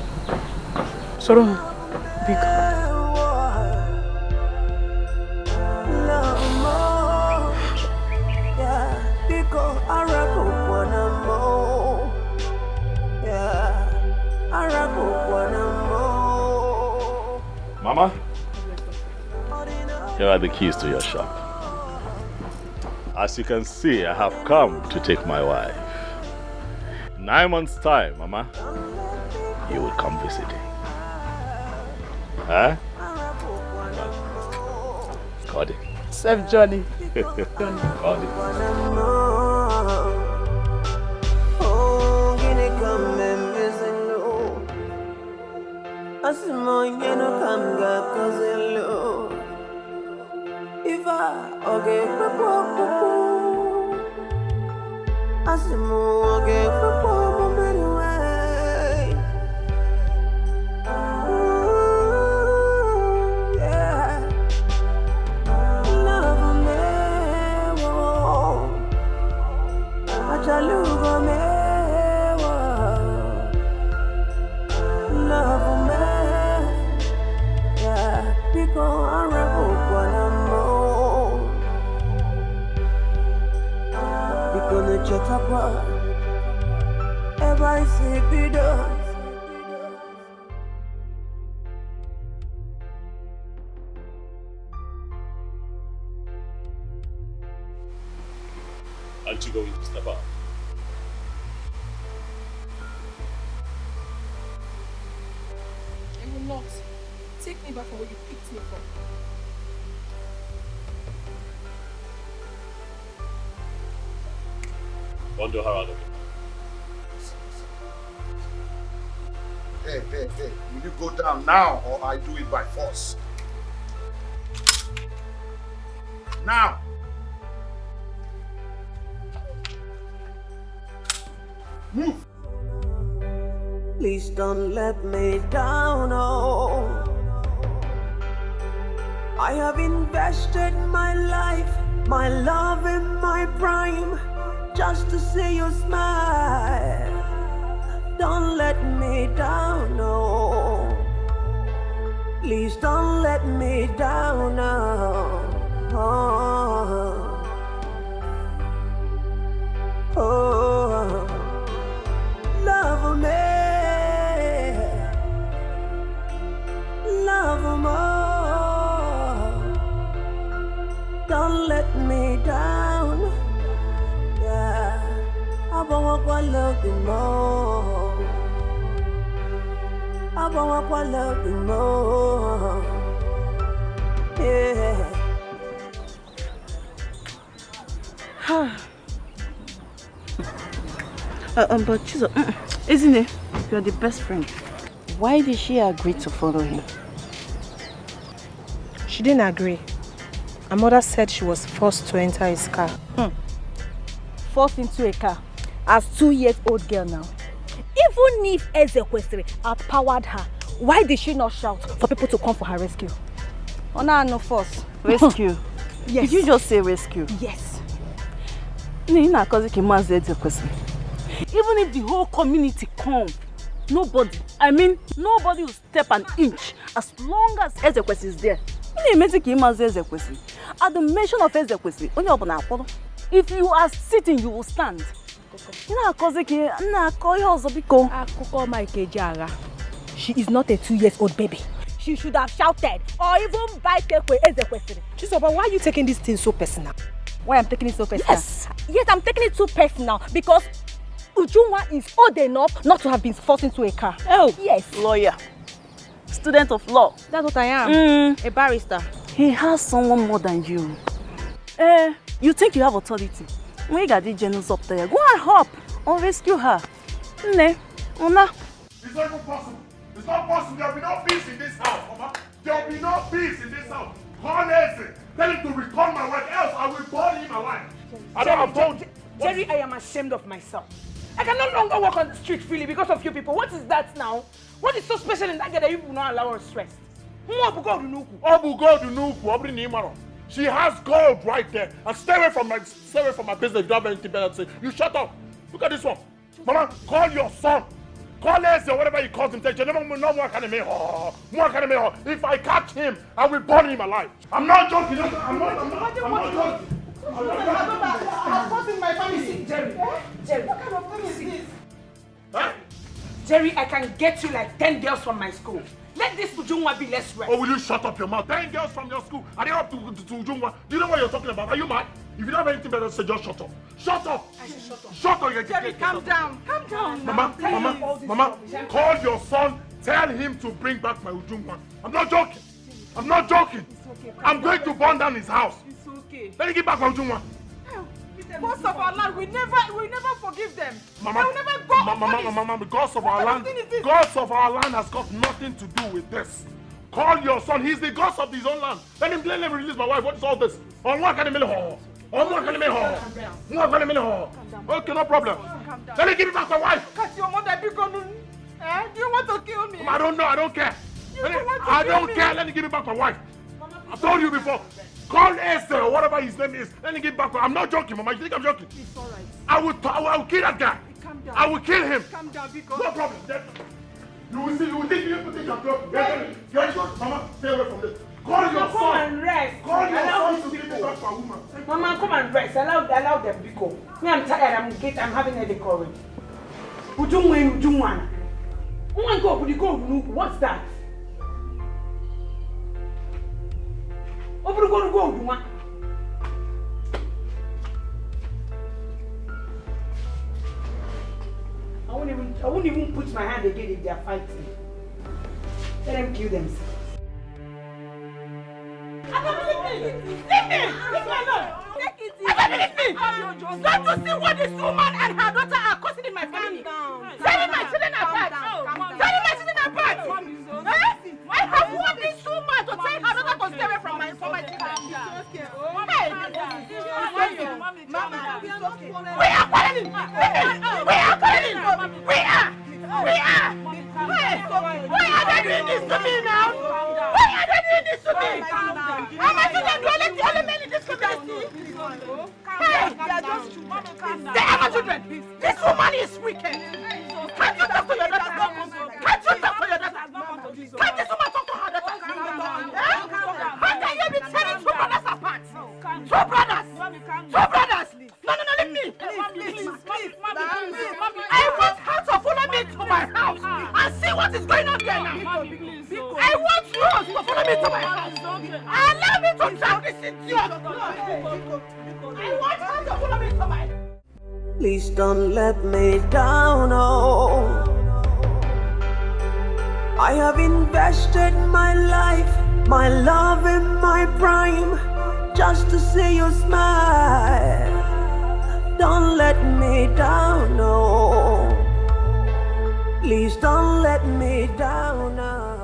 Soro, big. Mama? Here are the keys to your shop. As you can see, I have come to take my wife. In 9 months' time, Mama, you will come visiting. Huh? Got it. Safe journey. Got it. Aren't you going to step up? I will not. Take me back from where you picked me from. Bundle her out of it. Hey, will you go down now or I do it by force? Now! Move! Please don't let me down, oh. I have invested my life, my love and my prime, just to see you smile. Don't let me down, no. Please don't let me down, no. Oh, love me, more. Don't let me down. Yeah, I want to love you more. I want to love you more. Yeah. But Chizo, isn't it? You're the best friend. Why did she agree to follow him? She didn't agree. Her mother said she was forced to enter his car. Forced into a car as 2-year-old girl now. Even if Ezekwesili outpowered her, why did she not shout for people to come for her rescue? Oh, no force. Rescue? Yes. Did you just say rescue? Yes. Even if the whole community come, nobody will step an inch as long as Ezekwesili is there. At the mention of Ezekwesili, if you are sitting, you will stand. She is not a 2-year-old baby. She should have shouted or even bited with Ezekwesili. But why are you taking this thing so personal? Why I'm taking it so personal? Yes, I'm taking it too personal because Ujunwa is old enough not to have been forced into a car. Oh, yes. Lawyer. Student of law. That's what I am. A barrister. He has someone more than you. You think you have authority? When you got the generals up there, go and hop or rescue her. It's not even possible. It's not possible. There will be no peace in this house, Mama. There will be no peace in this house. Call Eze. Tell him to return my wife, else I will burn him alive. I don't have told you. Jerry, I am ashamed of myself. I can no longer walk on the street freely because of you people. What is that now? What is so special in that girl that you will not allow us rest? She has gold right there. And stay away from my business if you don't have anything better to say. You shut up. Look at this one. Mama, call your son. Call Eze or whatever he calls himself. If I catch him, I will burn him alive. I'm not joking. I'm not joking. I'm forcing my family. Jerry, what kind of thing is this? Huh? Jerry, I can get you like 10 girls from my school. Let this Ujungwa be less rest. Or will you shut up your mouth? 10 girls from your school, are they up to Ujungwa? Do you know what you're talking about? Are you mad? If you don't have anything better to say, just shut up. Shut up! Shut up! Jerry, calm down. Calm down. Mama, call your son. Tell him to bring back my Ujungwa. I'm not joking. I'm not joking. I'm going to burn down his house. It's okay. Let me get back my Ujungwa. Most of our land, we never forgive them. Mama, they will never go. Mama, the gods of our land has got nothing to do with this. Call your son. He's the gods of his own land. Let him release my wife. What is all this? Okay, no problem. Let me give me back my wife. Cut your mother, do you want to kill me? I don't know. I don't care. I don't care. Let me give me back my wife. I told you before. Call Esther or whatever his name is. Let me get back. I'm not joking, Mama. You think I'm joking? It's all right. I will kill that guy. Calm down. I will kill him. Calm down, because... No problem. You will see. You will think I'm joking. Get Mama, stay away from this. Call your son. Come and rest. Call your son to give me back my woman. Mama, come and rest. Allow them to go. Me, I'm tired. I'm having a headache already. Ujungwa. Oh my God, what's that? Go. I won't even put my hand again if they are fighting. Let them kill themselves. Leave me alone. Don't you see what this woman and her daughter are causing in my family? Tearing my children apart. I have warned this woman to tell her daughter to stay away from my children. Hey! We are quarreling! Why are they doing this to me now? How much do they do? The only men in this community? Hey! They are my children! This woman is wicked! Can't you talk to your daughter? Can't this woman talk to her daughter? How can you be tearing two brothers apart? Two brothers! No, leave me! Please. I want her to follow me to my house and see what is going on there now. I want Rose to follow me to my house. Allow me to drag this idiot. I want her to follow me to my house. Please don't let me down, oh. I have invested my life, my love and my prime, just to see you smile. Don't let me down, no. Please don't let me down, no.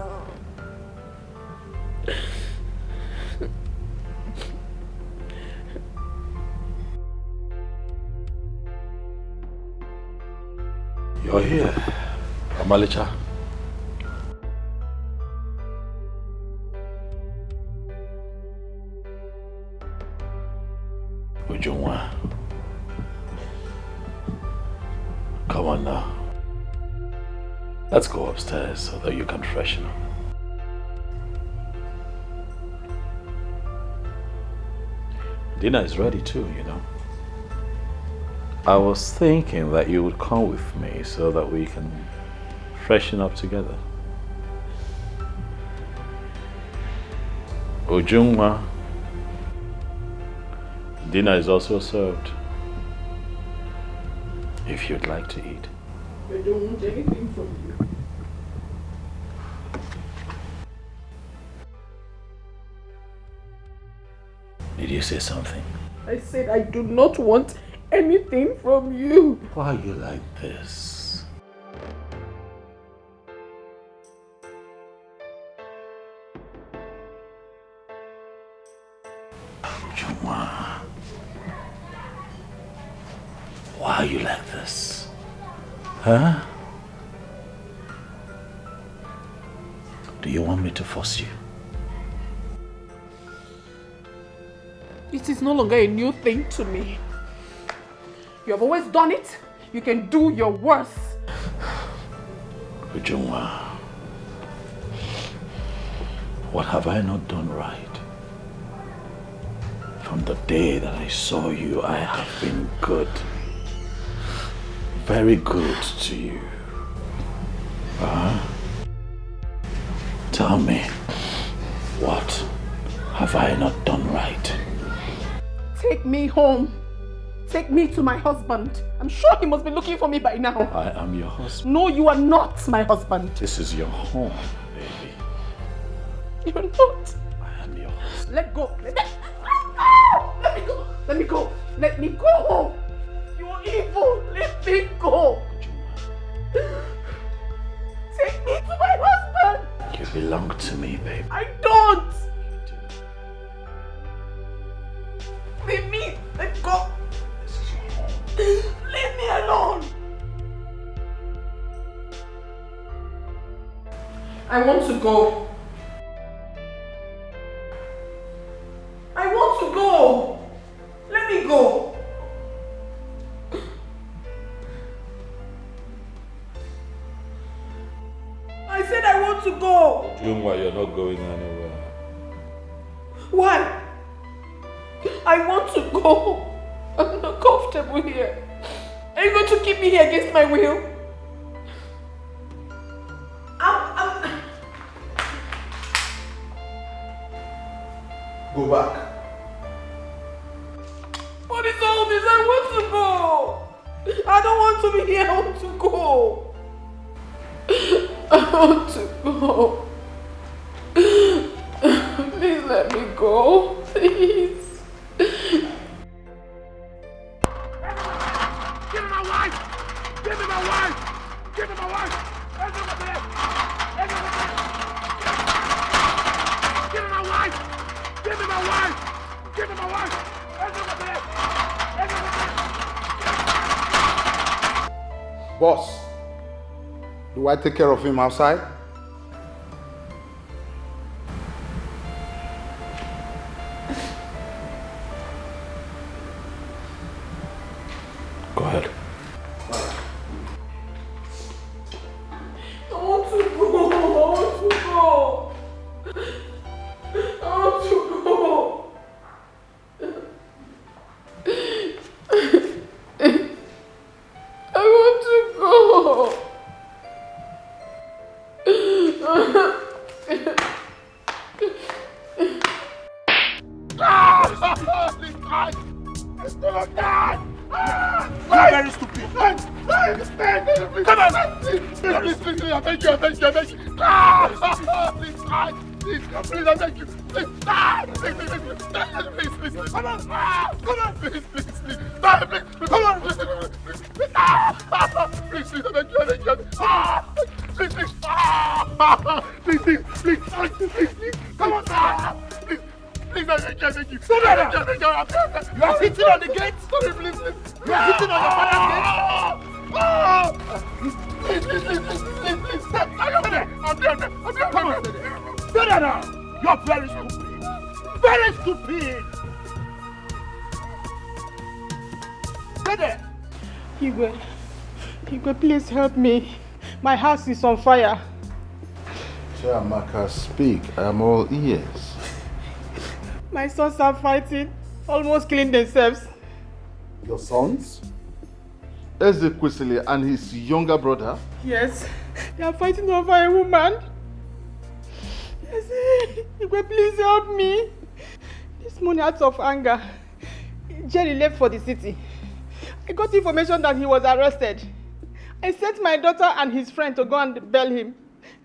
You're here, Amalicha. Ujungwa. Come on now. Let's go upstairs so that you can freshen up. Dinner is ready too, you know. I was thinking that you would come with me so that we can freshen up together. Ujungwa, dinner is also served. If you'd like to eat. I don't want anything from you. Did you say something? I said I do not want anything from you. Why are you like this? Ujungwa. Why are you like this? Huh? Do you want me to force you? It is no longer a new thing to me. You have always done it. You can do your worst. Ujungwa, what have I not done right? From the day that I saw you, I have been good. Very good to you. Tell me, what have I not done right? Take me home. Take me to my husband. I'm sure he must be looking for me by now. I am your husband. No, you are not my husband. This is your home, baby. You're not. I am your husband. Let go. Let me go. Let me go. Let me go. You're evil. Let me go. Take me to my husband. You belong to me, baby. I don't. Leave me. Let go. Leave me alone. I want to go. I want to go. Let me go. I said I want to go. Jungwa, you're not going anywhere. Why? I want to go. I'm not comfortable here. Are you going to keep me here against my will? Go back. What is all this? I want to go. I don't want to be here. I want to go. I want to go. Please let me go. Please. Give me my wife! Give me my wife! Give me my wife! Give me my wife! Give me my wife! Give me my wife! Boss, do I take care of him outside? Go ahead. I want to go. I want to go. I want to go. I want to go. You're very stupid. Come on! Please, I beg you. Please, I beg you. Please, I beg you. Please, come on! Come on, please. Come on, please, I beg you. Please, come on, please. Please, I beg you. You are hitting on the gate? Sorry, please. You are hitting on your father's gate? Please. I'm there. Come on. Stay there now. You're very stupid. Very stupid. Stay there. Igwe, please help me. My house is on fire. Chiamaka, speak. I am all ears. My sons are fighting, almost killing themselves. Your sons? Ezekwesili and his younger brother? Yes, they are fighting over a woman. Yes, Igwe, please help me. This morning, out of anger, Jerry left for the city. I got information that he was arrested. I sent my daughter and his friend to go and bail him.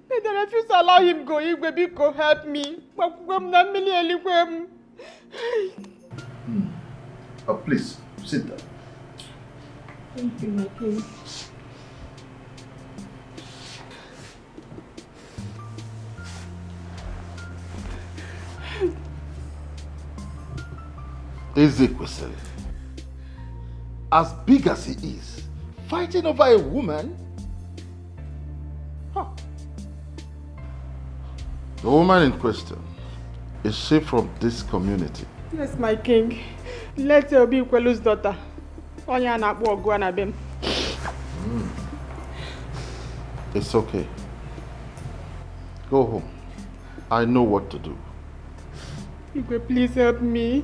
They refused to allow him go. Igwe, Biko, help me. Please, sit down. Thank you, my king. Ezekwesili, as big as he is, fighting over a woman? Huh. The woman in question, is she from this community? Yes, my king. Let her be Kwelu's daughter. It's okay. Go home. I know what to do. Igwe, please help me.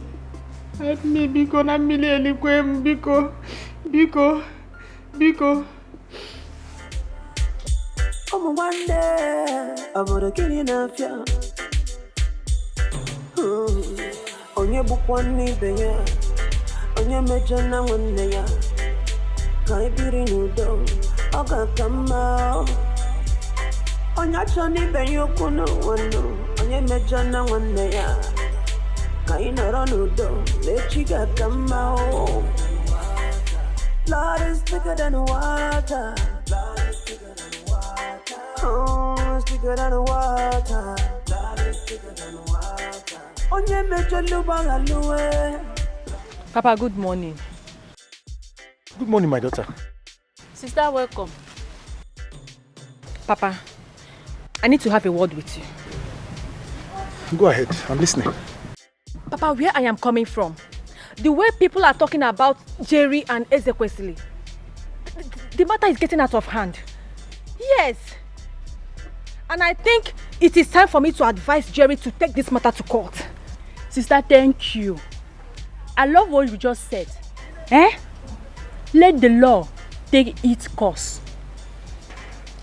Help me, Biko. Na mili elikwe, Biko. Biko. One day, Aborogini na fia. Onye bukwani beya. Onye mejana wanne ya. Kai biri nudo. Oga kama. Onye chani beyo kuno wano. Onye mejana wanne ya. Kai nara nudo. Lechiga kama. Blood is thicker than water. Blood is thicker than water. Oh, it's thicker than water. Blood is thicker than water. Onye mejo luba luwe. Papa, good morning. Good morning, my daughter. Sister, welcome. Papa, I need to have a word with you. Go ahead, I'm listening. Papa, where I am coming from, the way people are talking about Jerry and Ezekwesili, the matter is getting out of hand. Yes. And I think it is time for me to advise Jerry to take this matter to court. Sister, thank you. I love what you just said. Let the law take its course.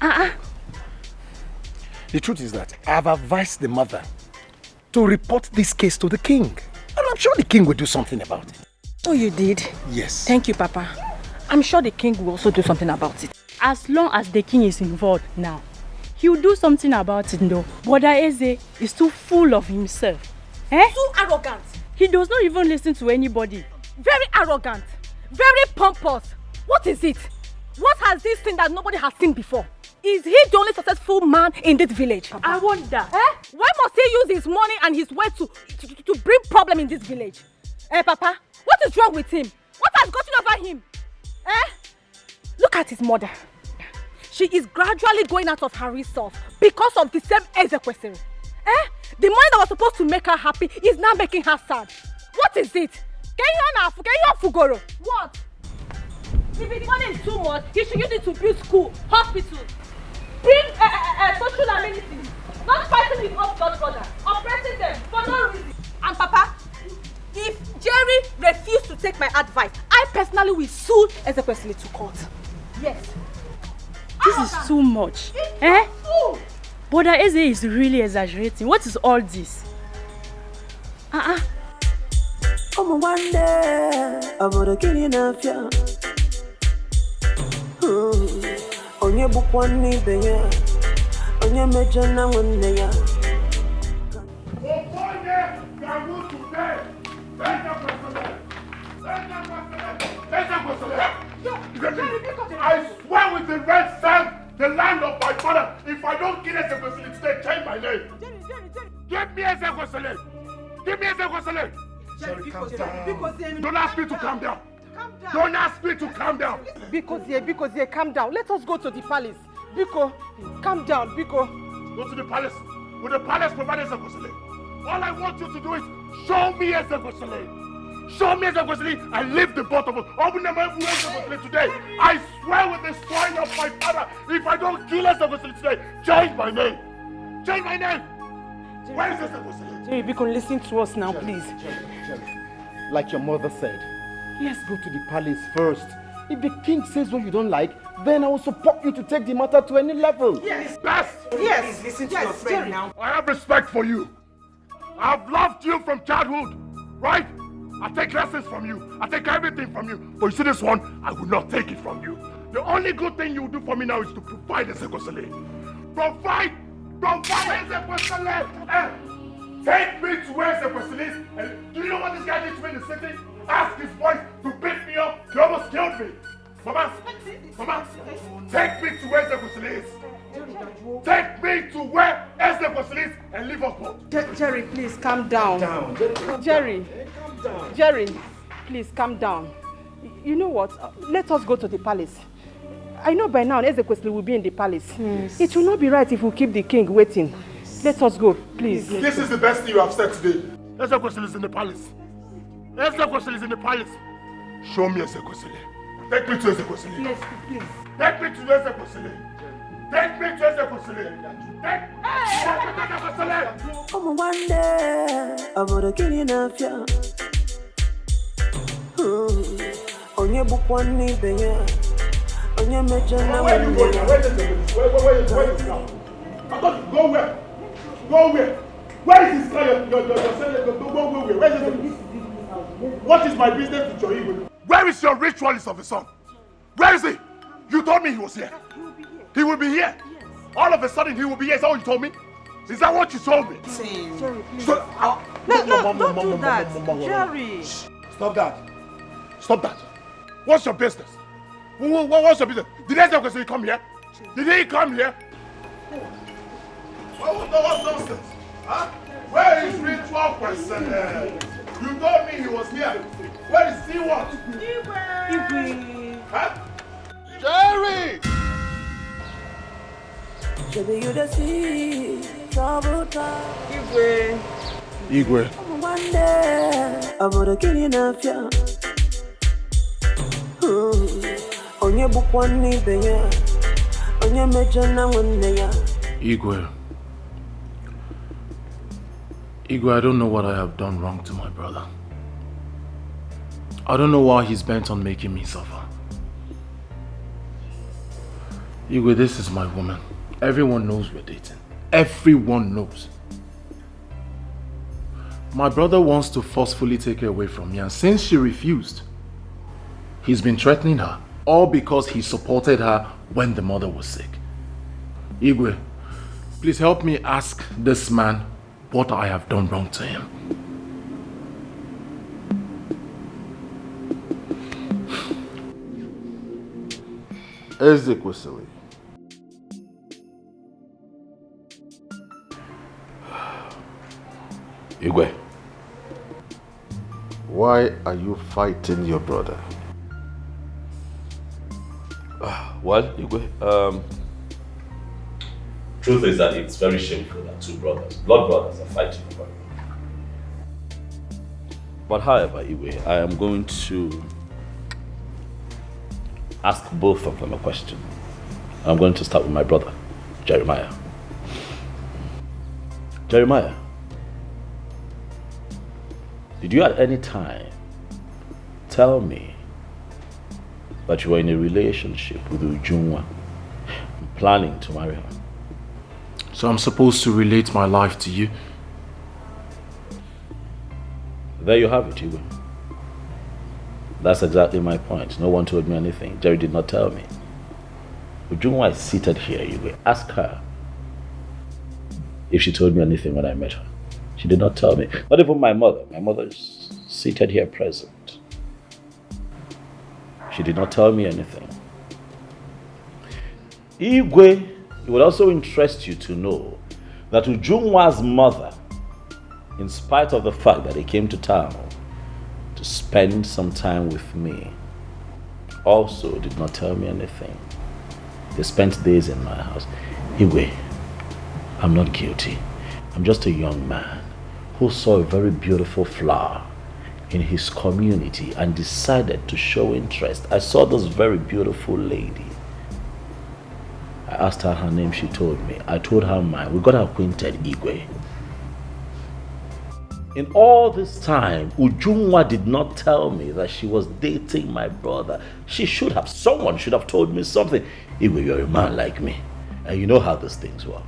The truth is that I have advised the mother to report this case to the king. And I'm sure the king will do something about it. Oh, you did? Yes. Thank you, Papa. I'm sure the king will also do something about it. As long as the king is involved now, he will do something about it, though. Brother Eze is too full of himself. Too arrogant. He does not even listen to anybody. Very arrogant. Very pompous. What is it? What has he seen that nobody has seen before? Is he the only successful man in this village? Papa? I wonder. Why must he use his money and his wealth to bring problem in this village? Papa, what is wrong with him? What has gotten over him? Look at his mother. She is gradually going out of her resource because of the same Ezekwesili. The money that was supposed to make her happy is now making her sad. What is it? What? If the money is too much, he should use it to build school, hospital, bring social amenities, not fighting with us blood brothers, oppressing them for no reason. And Papa, if Jerry refused to take my advice, I personally will sue Ezekwesili to court. Yes. This is too much. Brother Eze is really exaggerating. What is all this? One day, aborogini na fia. Onye bukwani beya. Onye mejana wanne ya. I swear with the red sand, the land of my father, if I don't kill Ezekwesili today, change my name. Give me Ezekwesili. Give me Ezekwesili. Jerry, calm down. Don't ask me to calm down. Don't ask me to calm down. Because calm down. Let us go to the palace. Biko, calm down, Biko. Go to the palace. Will the palace provide Ezekwesili? All I want you to do is show me Ezekwesili. Show me Ezekwesili and leave the both of us. Open the mouth for Ezekwesili today. I swear with the swine of my father, if I don't kill Ezekwesili today, change my name. Change my name. Where is Ezekwesili? Jerry, Biko, listen to us now, please. Jerry. Like your mother said, let's go to the palace first. If the king says what you don't like, then I will support you to take the matter to any level. Yes, best. Yes, listen to your friend now. I have respect for you. I have loved you from childhood, right? I take lessons from you. I take everything from you. But you see this one, I will not take it from you. The only good thing you will do for me now is to provide Ezekwesili. Provide Ezekwesili. Take me to where Ezekwesili is. And do you know what this guy did to me in the city? Ask his wife to beat me up. He almost killed me. Mama, take me to where Ezekwesili is. Take me to where Ezekwesili is and leave us both. Jerry, please calm down. Jerry, please calm down. You know what? Let us go to the palace. I know by now Ezekwesili will be in the palace. Yes. It will not be right if we keep the king waiting. Let us go, please. This is the best thing you have said today. Ezekwesili is in the palace. Ezekwesili is in the palace. Show me Ezekwesili. Take me to Ezekwesili. Yes, please. Take me to Ezekwesili. Take me to Ezekwesili. Take me to Ezekwesili. One day, aborogini na fia. Onye bukwani beya. Onye mejana wanne ya. Go where? Go where? Where is this guy? Go where? Where is this? What is my business with your Igwe? Where is your ritualist of the son? Where is he? You told me he was here. He will be here. Yes. All of a sudden he will be here. Is that what you told me? Is that what you told me? Jerry, please. So, don't do that. Jerry. Stop that. Stop that. What's your business? What's your business? Did I say he come here? Did he come here? What's nonsense? Huh? Where is ritual person? You told me he was here. Where is he what? Igwe. Huh? Jerry! Baby, you the see trouble time. Igwe. Igwe. One day, I'm gonna kill you now, yeah. On your book one knee, baby. On your major now, one day. Igwe. Igwe, I don't know what I have done wrong to my brother. I don't know why he's bent on making me suffer. Igwe, this is my woman. Everyone knows we're dating. Everyone knows. My brother wants to forcefully take her away from me, and since she refused, he's been threatening her, all because he supported her when the mother was sick. Igwe, please help me ask this man what I have done wrong to him. Ezekwesili. Igwe. Why are you fighting your brother? Well, Igwe, truth is that it's very shameful that two brothers, blood brothers, are fighting over it. But however, Igwe, I am going to ask both of them a question. I'm going to start with my brother, Jeremiah. Jeremiah, did you at any time tell me that you were in a relationship with Ujunwa, planning to marry her? So I'm supposed to relate my life to you? There you have it, Igwe. That's exactly my point. No one told me anything. Jerry did not tell me. Ujunwa is seated here, Igwe. Ask her if she told me anything when I met her. She did not tell me. Not even my mother. My mother is seated here present. She did not tell me anything. Igwe, it would also interest you to know that Ujunwa's mother, in spite of the fact that he came to town to spend some time with me, also did not tell me anything. They spent days in my house. Igwe, I'm not guilty. I'm just a young man who saw a very beautiful flower in his community and decided to show interest. I saw this very beautiful lady. I asked her her name, she told me. I told her mine. We got acquainted, Igwe. In all this time, Ujunwa did not tell me that she was dating my brother. Someone should have told me something. Igwe, you're a man like me. And you know how these things work.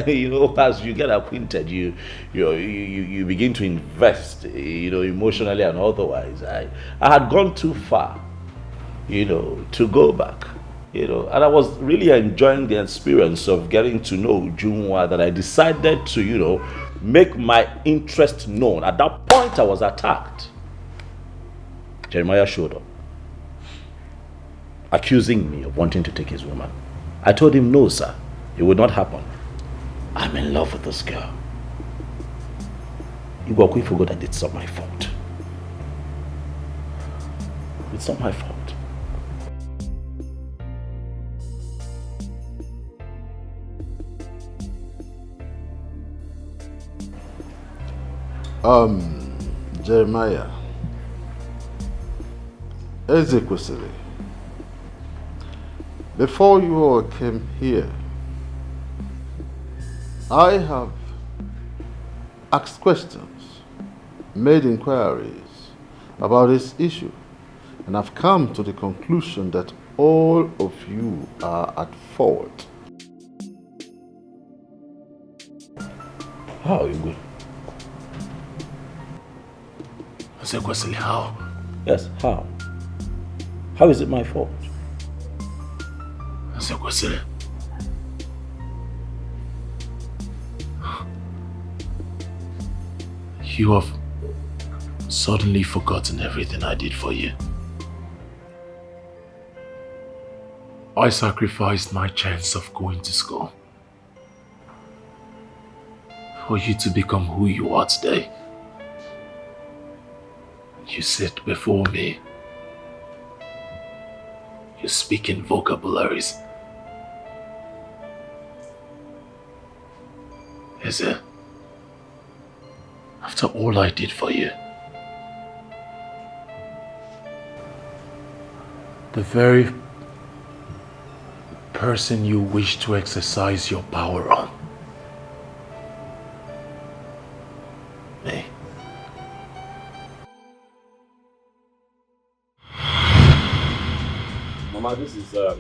You know, as you get acquainted, you begin to invest, emotionally and otherwise. I had gone too far, to go back, and I was really enjoying the experience of getting to know Ujunwa that I decided to, make my interest known. At that point, I was attacked. Jeremiah showed up, accusing me of wanting to take his woman. I told him, no, sir, it would not happen. I'm in love with this girl. Igwe forgot that it's not my fault. It's not my fault. Jeremiah, Ezekwesili, before you all came here, I have asked questions, made inquiries about this issue, and I've come to the conclusion that all of you are at fault. How are you good? I said, Kwesili, how? Yes, how? How is it my fault? I said, Kwesili. You have suddenly forgotten everything I did for you. I sacrificed my chance of going to school for you to become who you are today. You sit before me. You speak in vocabularies. Is it? After all I did for you, the very person you wish to exercise your power on, me. Mama, this is the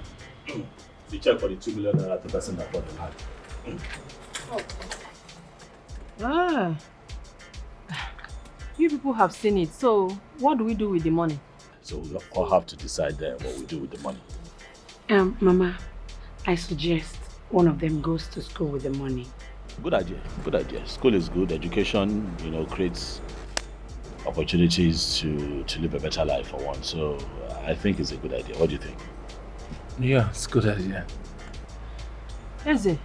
check for the 2 million naira the person that bought the land. You people have seen it, so what do we do with the money? So we all have to decide what we do with the money. Mama, I suggest one of them goes to school with the money. Good idea, good idea. School is good. Education, creates opportunities to live a better life for one. So I think it's a good idea. What do you think? Yeah, it's a good idea. Eze,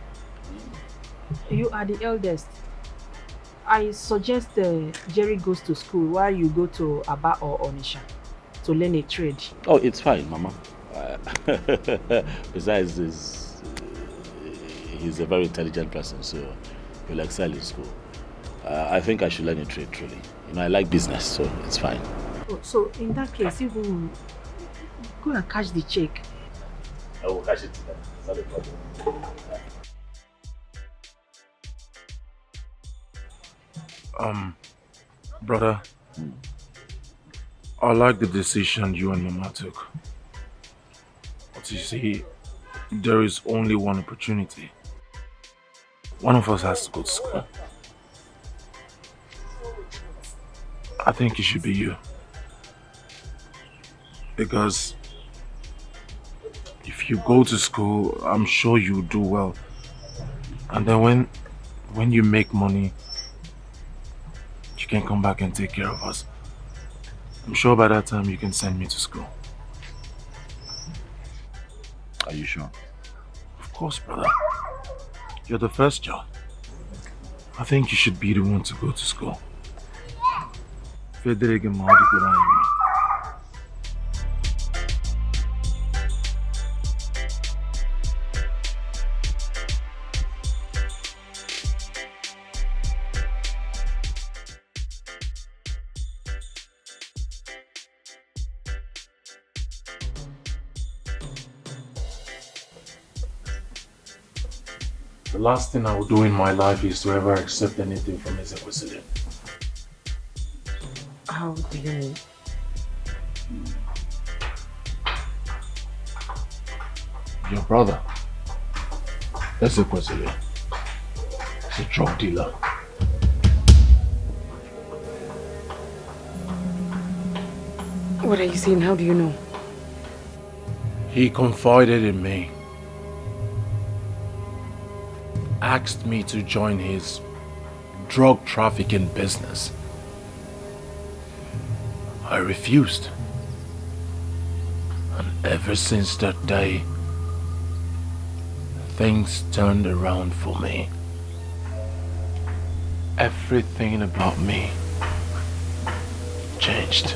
you are the eldest. I suggest Jerry goes to school while you go to Aba or Onisha to learn a trade. Oh, it's fine, Mama. Besides, he's a very intelligent person, so he'll excel in school. I think I should learn a trade, truly. I like business, so it's fine. Oh, so in that case, you will go and cash the check. I will cash it today. It's not a problem. Brother, I like the decision you and Mama took. But you see, there is only one opportunity. One of us has to go to school. I think it should be you. Because if you go to school, I'm sure you'll do well. And then when you make money, you can come back and take care of us. I'm sure by that time you can send me to school. Are you sure? Of course, brother. You're the first child. I think you should be the one to go to school. Fredrick Leonard. The last thing I will do in my life is to ever accept anything from his acquisition. How do you mean? Your brother, that's a question. He's a drug dealer. What are you saying? How do you know? He confided in me. Asked me to join his drug trafficking business. I refused. And ever since that day, things turned around for me. Everything about me changed.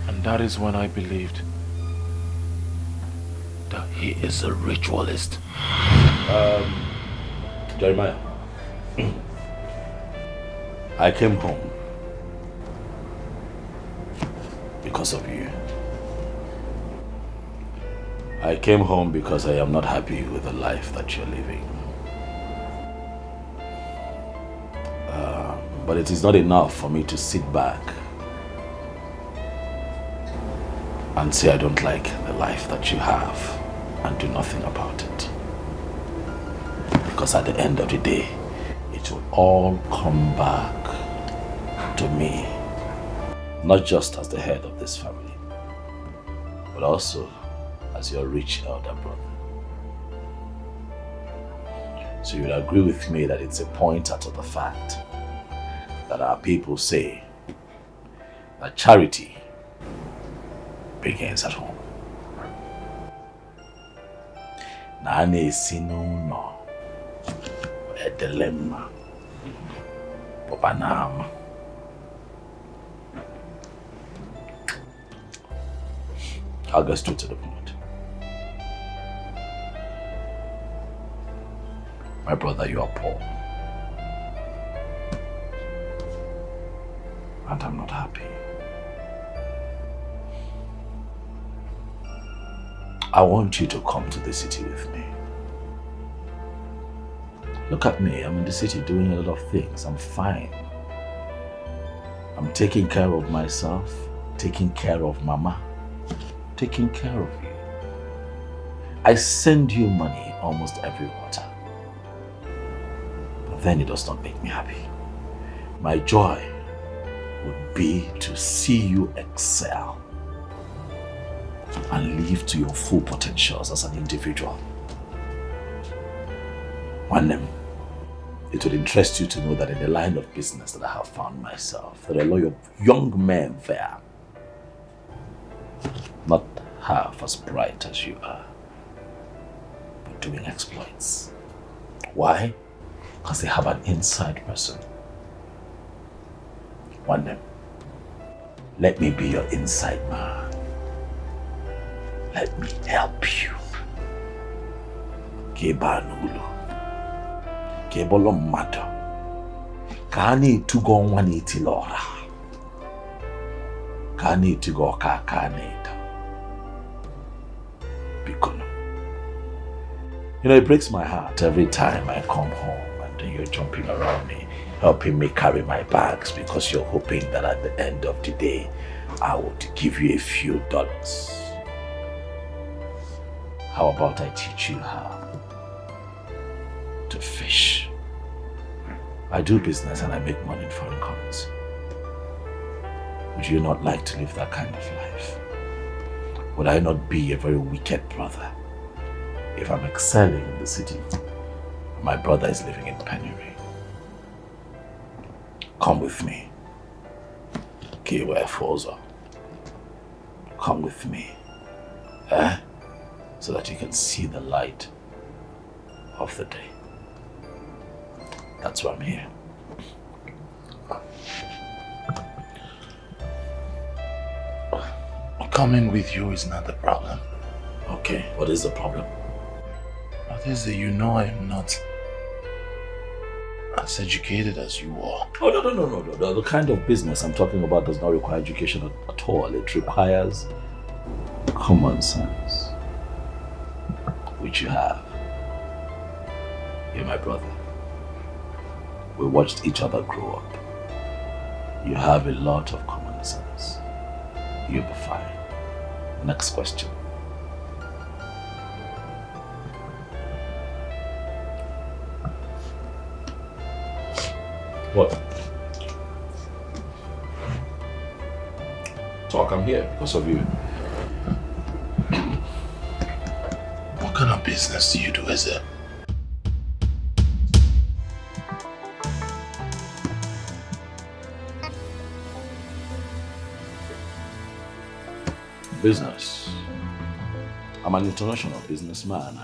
And that is when I believed that he is a ritualist. Jeremiah, I came home because of you. I came home because I am not happy with the life that you're living. But it is not enough for me to sit back and say I don't like the life that you have and do nothing about it. Because at the end of the day, it will all come back to me. Not just as the head of this family, but also as your rich elder brother. So you would agree with me that it's a pointer to the fact that our people say that charity begins at home. Nane sinu no a dilemma Popanam. I'll go straight to the point. My brother, you are poor. And I'm not happy. I want you to come to the city with me. Look at me, I'm in the city doing a lot of things. I'm fine. I'm taking care of myself, taking care of Mama, taking care of you. I send you money almost every quarter. But then it does not make me happy. My joy would be to see you excel and live to your full potentials as an individual. One name. It would interest you to know that in the line of business that I have found myself, there are a lot of young men there, not half as bright as you are, but doing exploits. Why? Because they have an inside person. One name. Let me be your inside man. Let me help you. Kebanulu. Kebolo matter. Kani to go 180 Laura. Kani to go kakaneta. Bikono. You know, it breaks my heart every time I come home and then you're jumping around me, helping me carry my bags because you're hoping that at the end of the day, I would give you a few dollars. How about I teach you how to fish? I do business and I make money in foreign currency. Would you not like to live that kind of life? Would I not be a very wicked brother if I'm excelling in the city? My brother is living in penury. Come with me. Kiwa Foza. Come with me. So that you can see the light of the day. That's why I'm here. Coming with you is not the problem. Okay, what is the problem? That is that you know I am not as educated as you are. Oh, no. The kind of business I'm talking about does not require education at all. It requires common sense, which you have. You're my brother. We watched each other grow up. You have a lot of common sense. You'll be fine. Next question. What? Talk, I'm here because of you. What kind of business do you do, is it? Business. I'm an international businessman.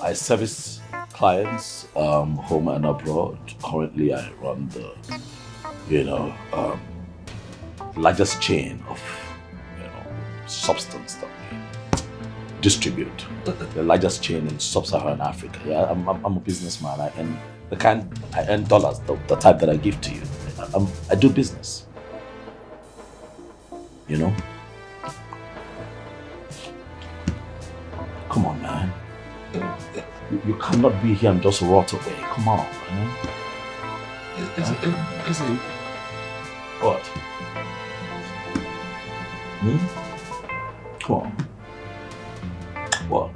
I service clients home and abroad. Currently, I run the largest chain of substance that we distribute. The largest chain in sub-Saharan Africa. Yeah, I'm a businessman. I earn dollars, the type that I give to you. I do business. You know? Come on, man. You cannot be here and just rot away. Come on, man. What? Come on. What?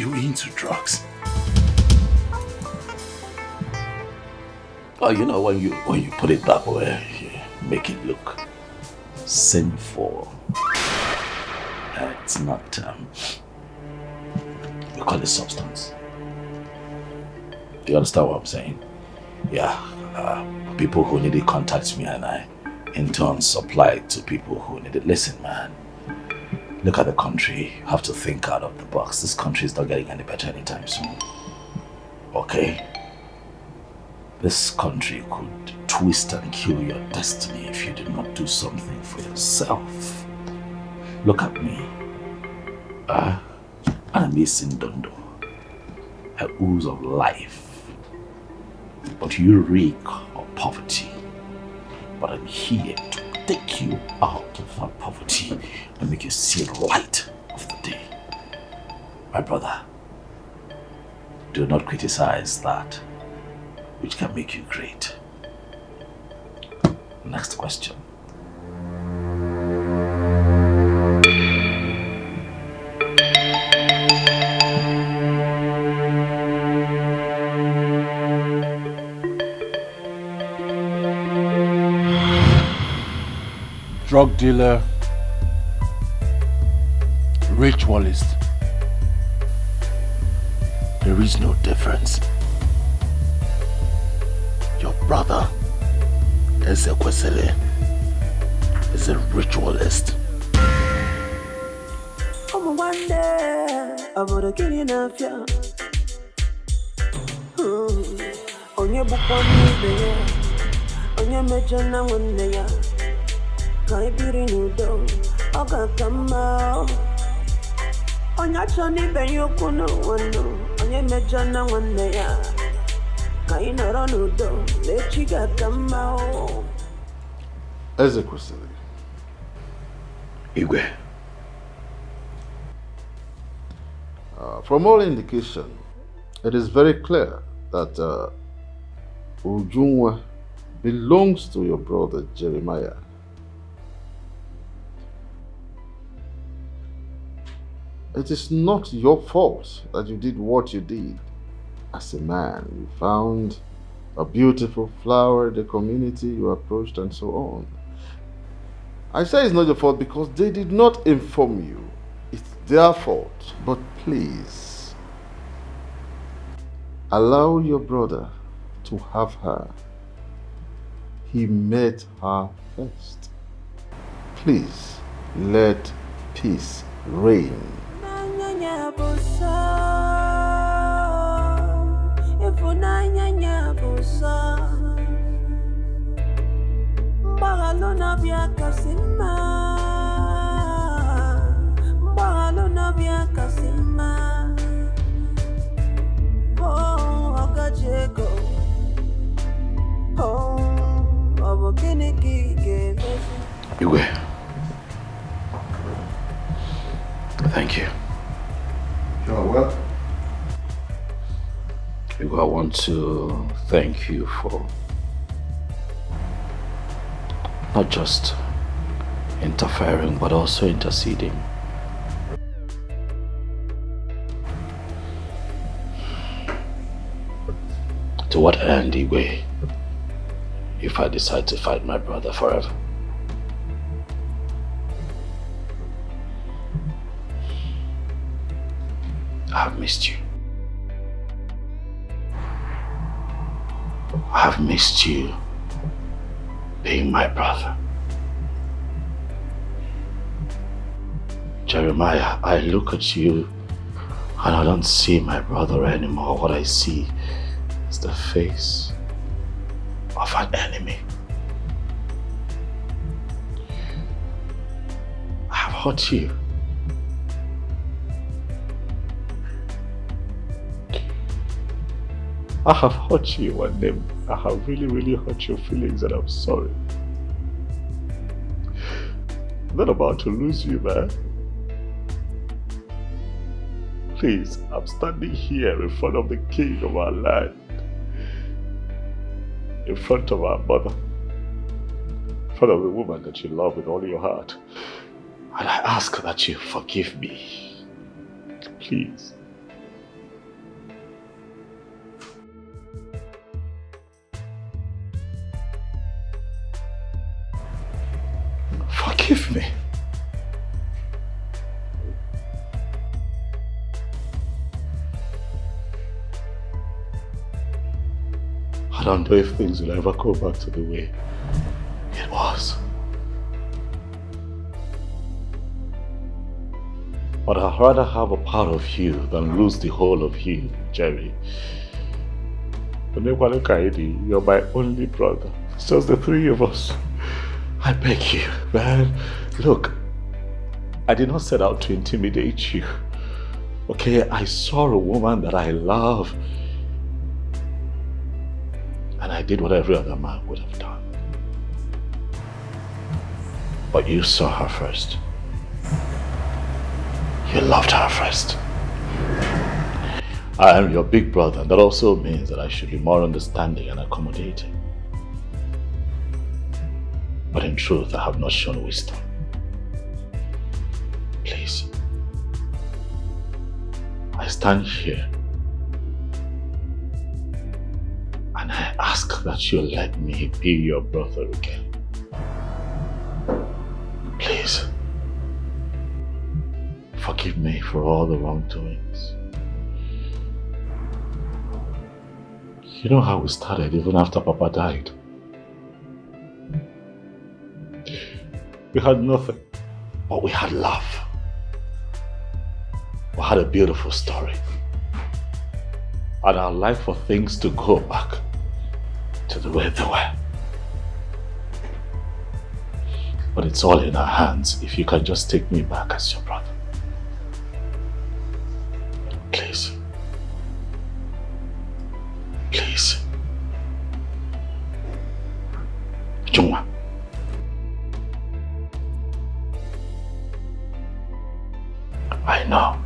you into drugs? Oh, you know, when you put it that way, you make it look sinful. It's not, we call it substance. Do you understand what I'm saying? Yeah, people who need it contact me and I in turn supply it to people who need it. Listen, man, look at the country. You have to think out of the box. This country is not getting any better anytime soon. Okay? This country could twist and kill your destiny if you do not do something for yourself. Look at me. I'm missing Dondo. A ooze of life. But you reek of poverty. But I'm here to take you out of that poverty and make you see the light of the day. My brother, do not criticize that which can make you great. Next question. Drug dealer, ritualist. There is no difference. Your brother, Escalation, is a ritualist. One day, I'm gonna get enough, yeah. On your book one day, on your major one day, I be renewed, I got come out. On your journey, ben you couldn't one, on your major one day, I not on the let you get come out. Escalation. Igwe. From all indication, it is very clear that Ujunwa belongs to your brother Jeremiah. It is not your fault that you did what you did. As a man, you found a beautiful flower in the community, you approached and so on. I say it's not your fault because they did not inform you. It's their fault. But please, allow your brother to have her. He met her first. Please, let peace reign. Igwe. Thank you. You're welcome. Igwe, I want to thank you for not just interfering but also interceding. To what end, Igwe, if I decide to fight my brother forever? I've missed you. I've missed you being my brother. Jeremiah, I look at you and I don't see my brother anymore. What I see is the face of an enemy. I've hurt you. I have hurt you one day. I have really hurt your feelings and I'm sorry. I'm not about to lose you, man. Please, I'm standing here in front of the king of our land. In front of our mother. In front of the woman that you love with all your heart. And I ask that you forgive me. Please. Forgive me. I don't know if things will ever go back to the way it was. But I'd rather have a part of you than lose the whole of you, Jerry. You're my only brother. It's just the three of us. I beg you, man. Look, I did not set out to intimidate you. Okay, I saw a woman that I love. And I did what every other man would have done. But you saw her first. You loved her first. I am your big brother, and that also means that I should be more understanding and accommodating. But in truth, I have not shown wisdom. Please. I stand here and I ask that you let me be your brother again. Please. Forgive me for all the wrongdoings. You know how we started even after Papa died? We had nothing, but we had love. We had a beautiful story. And I'd like for things to go back to the way they were. But it's all in our hands if you can just take me back as your brother. Please. Please. Jungwa. I know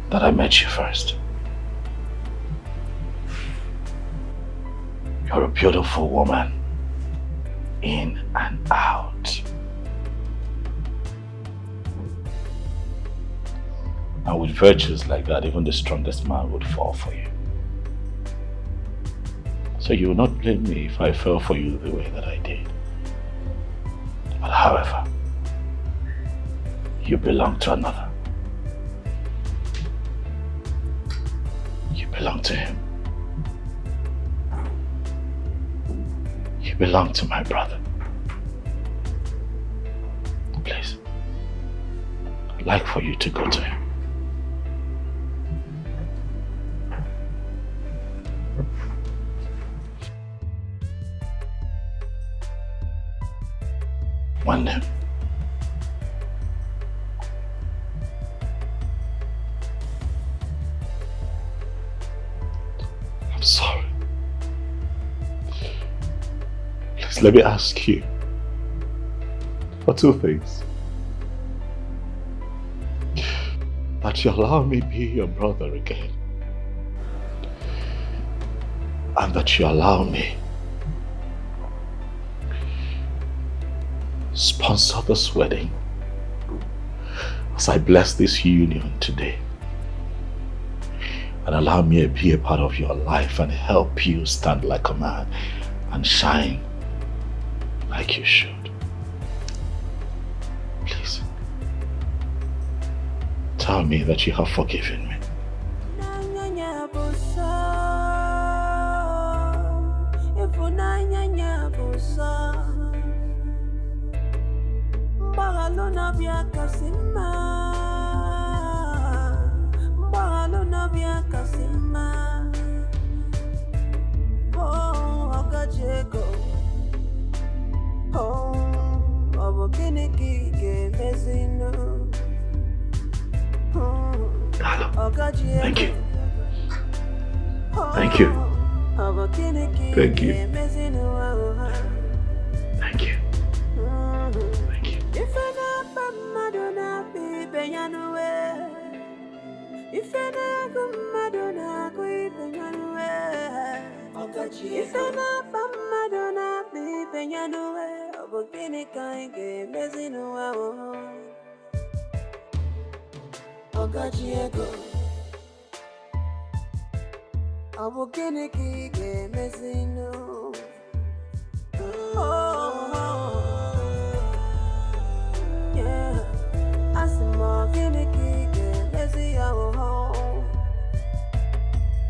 that I met you first. You're a beautiful woman, in and out. And with virtues like that, even the strongest man would fall for you. So you will not blame me if I fell for you the way that I did. But however, you belong to another. You belong to him. You belong to my brother. Please, I'd like for you to go to him. One day. I'm sorry. Please let me ask you for two things. That you allow me be your brother again. And that you allow me sponsor this wedding as I bless this union today. And allow me to be a part of your life and help you stand like a man and shine like you should. Please, tell me that you have forgiven me. Thank you. Thank you. Thank you. Thank you. Thank you. Yeah, I see more gimmicky, let's see our home.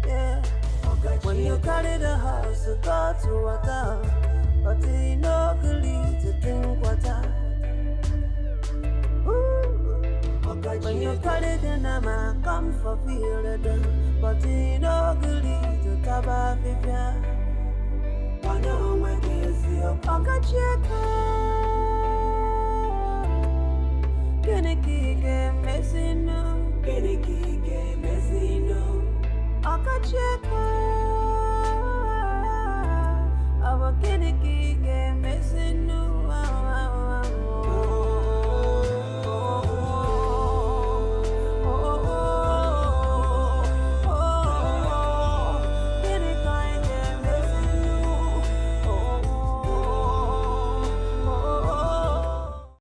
Yeah, when you carry the house to go to water, but you no good to drink water. When you carry the nama, come for feel the but you no good to taba fifia. I know when you see your pocket check. Can it keep messing up? Can it keep messing up? I can check.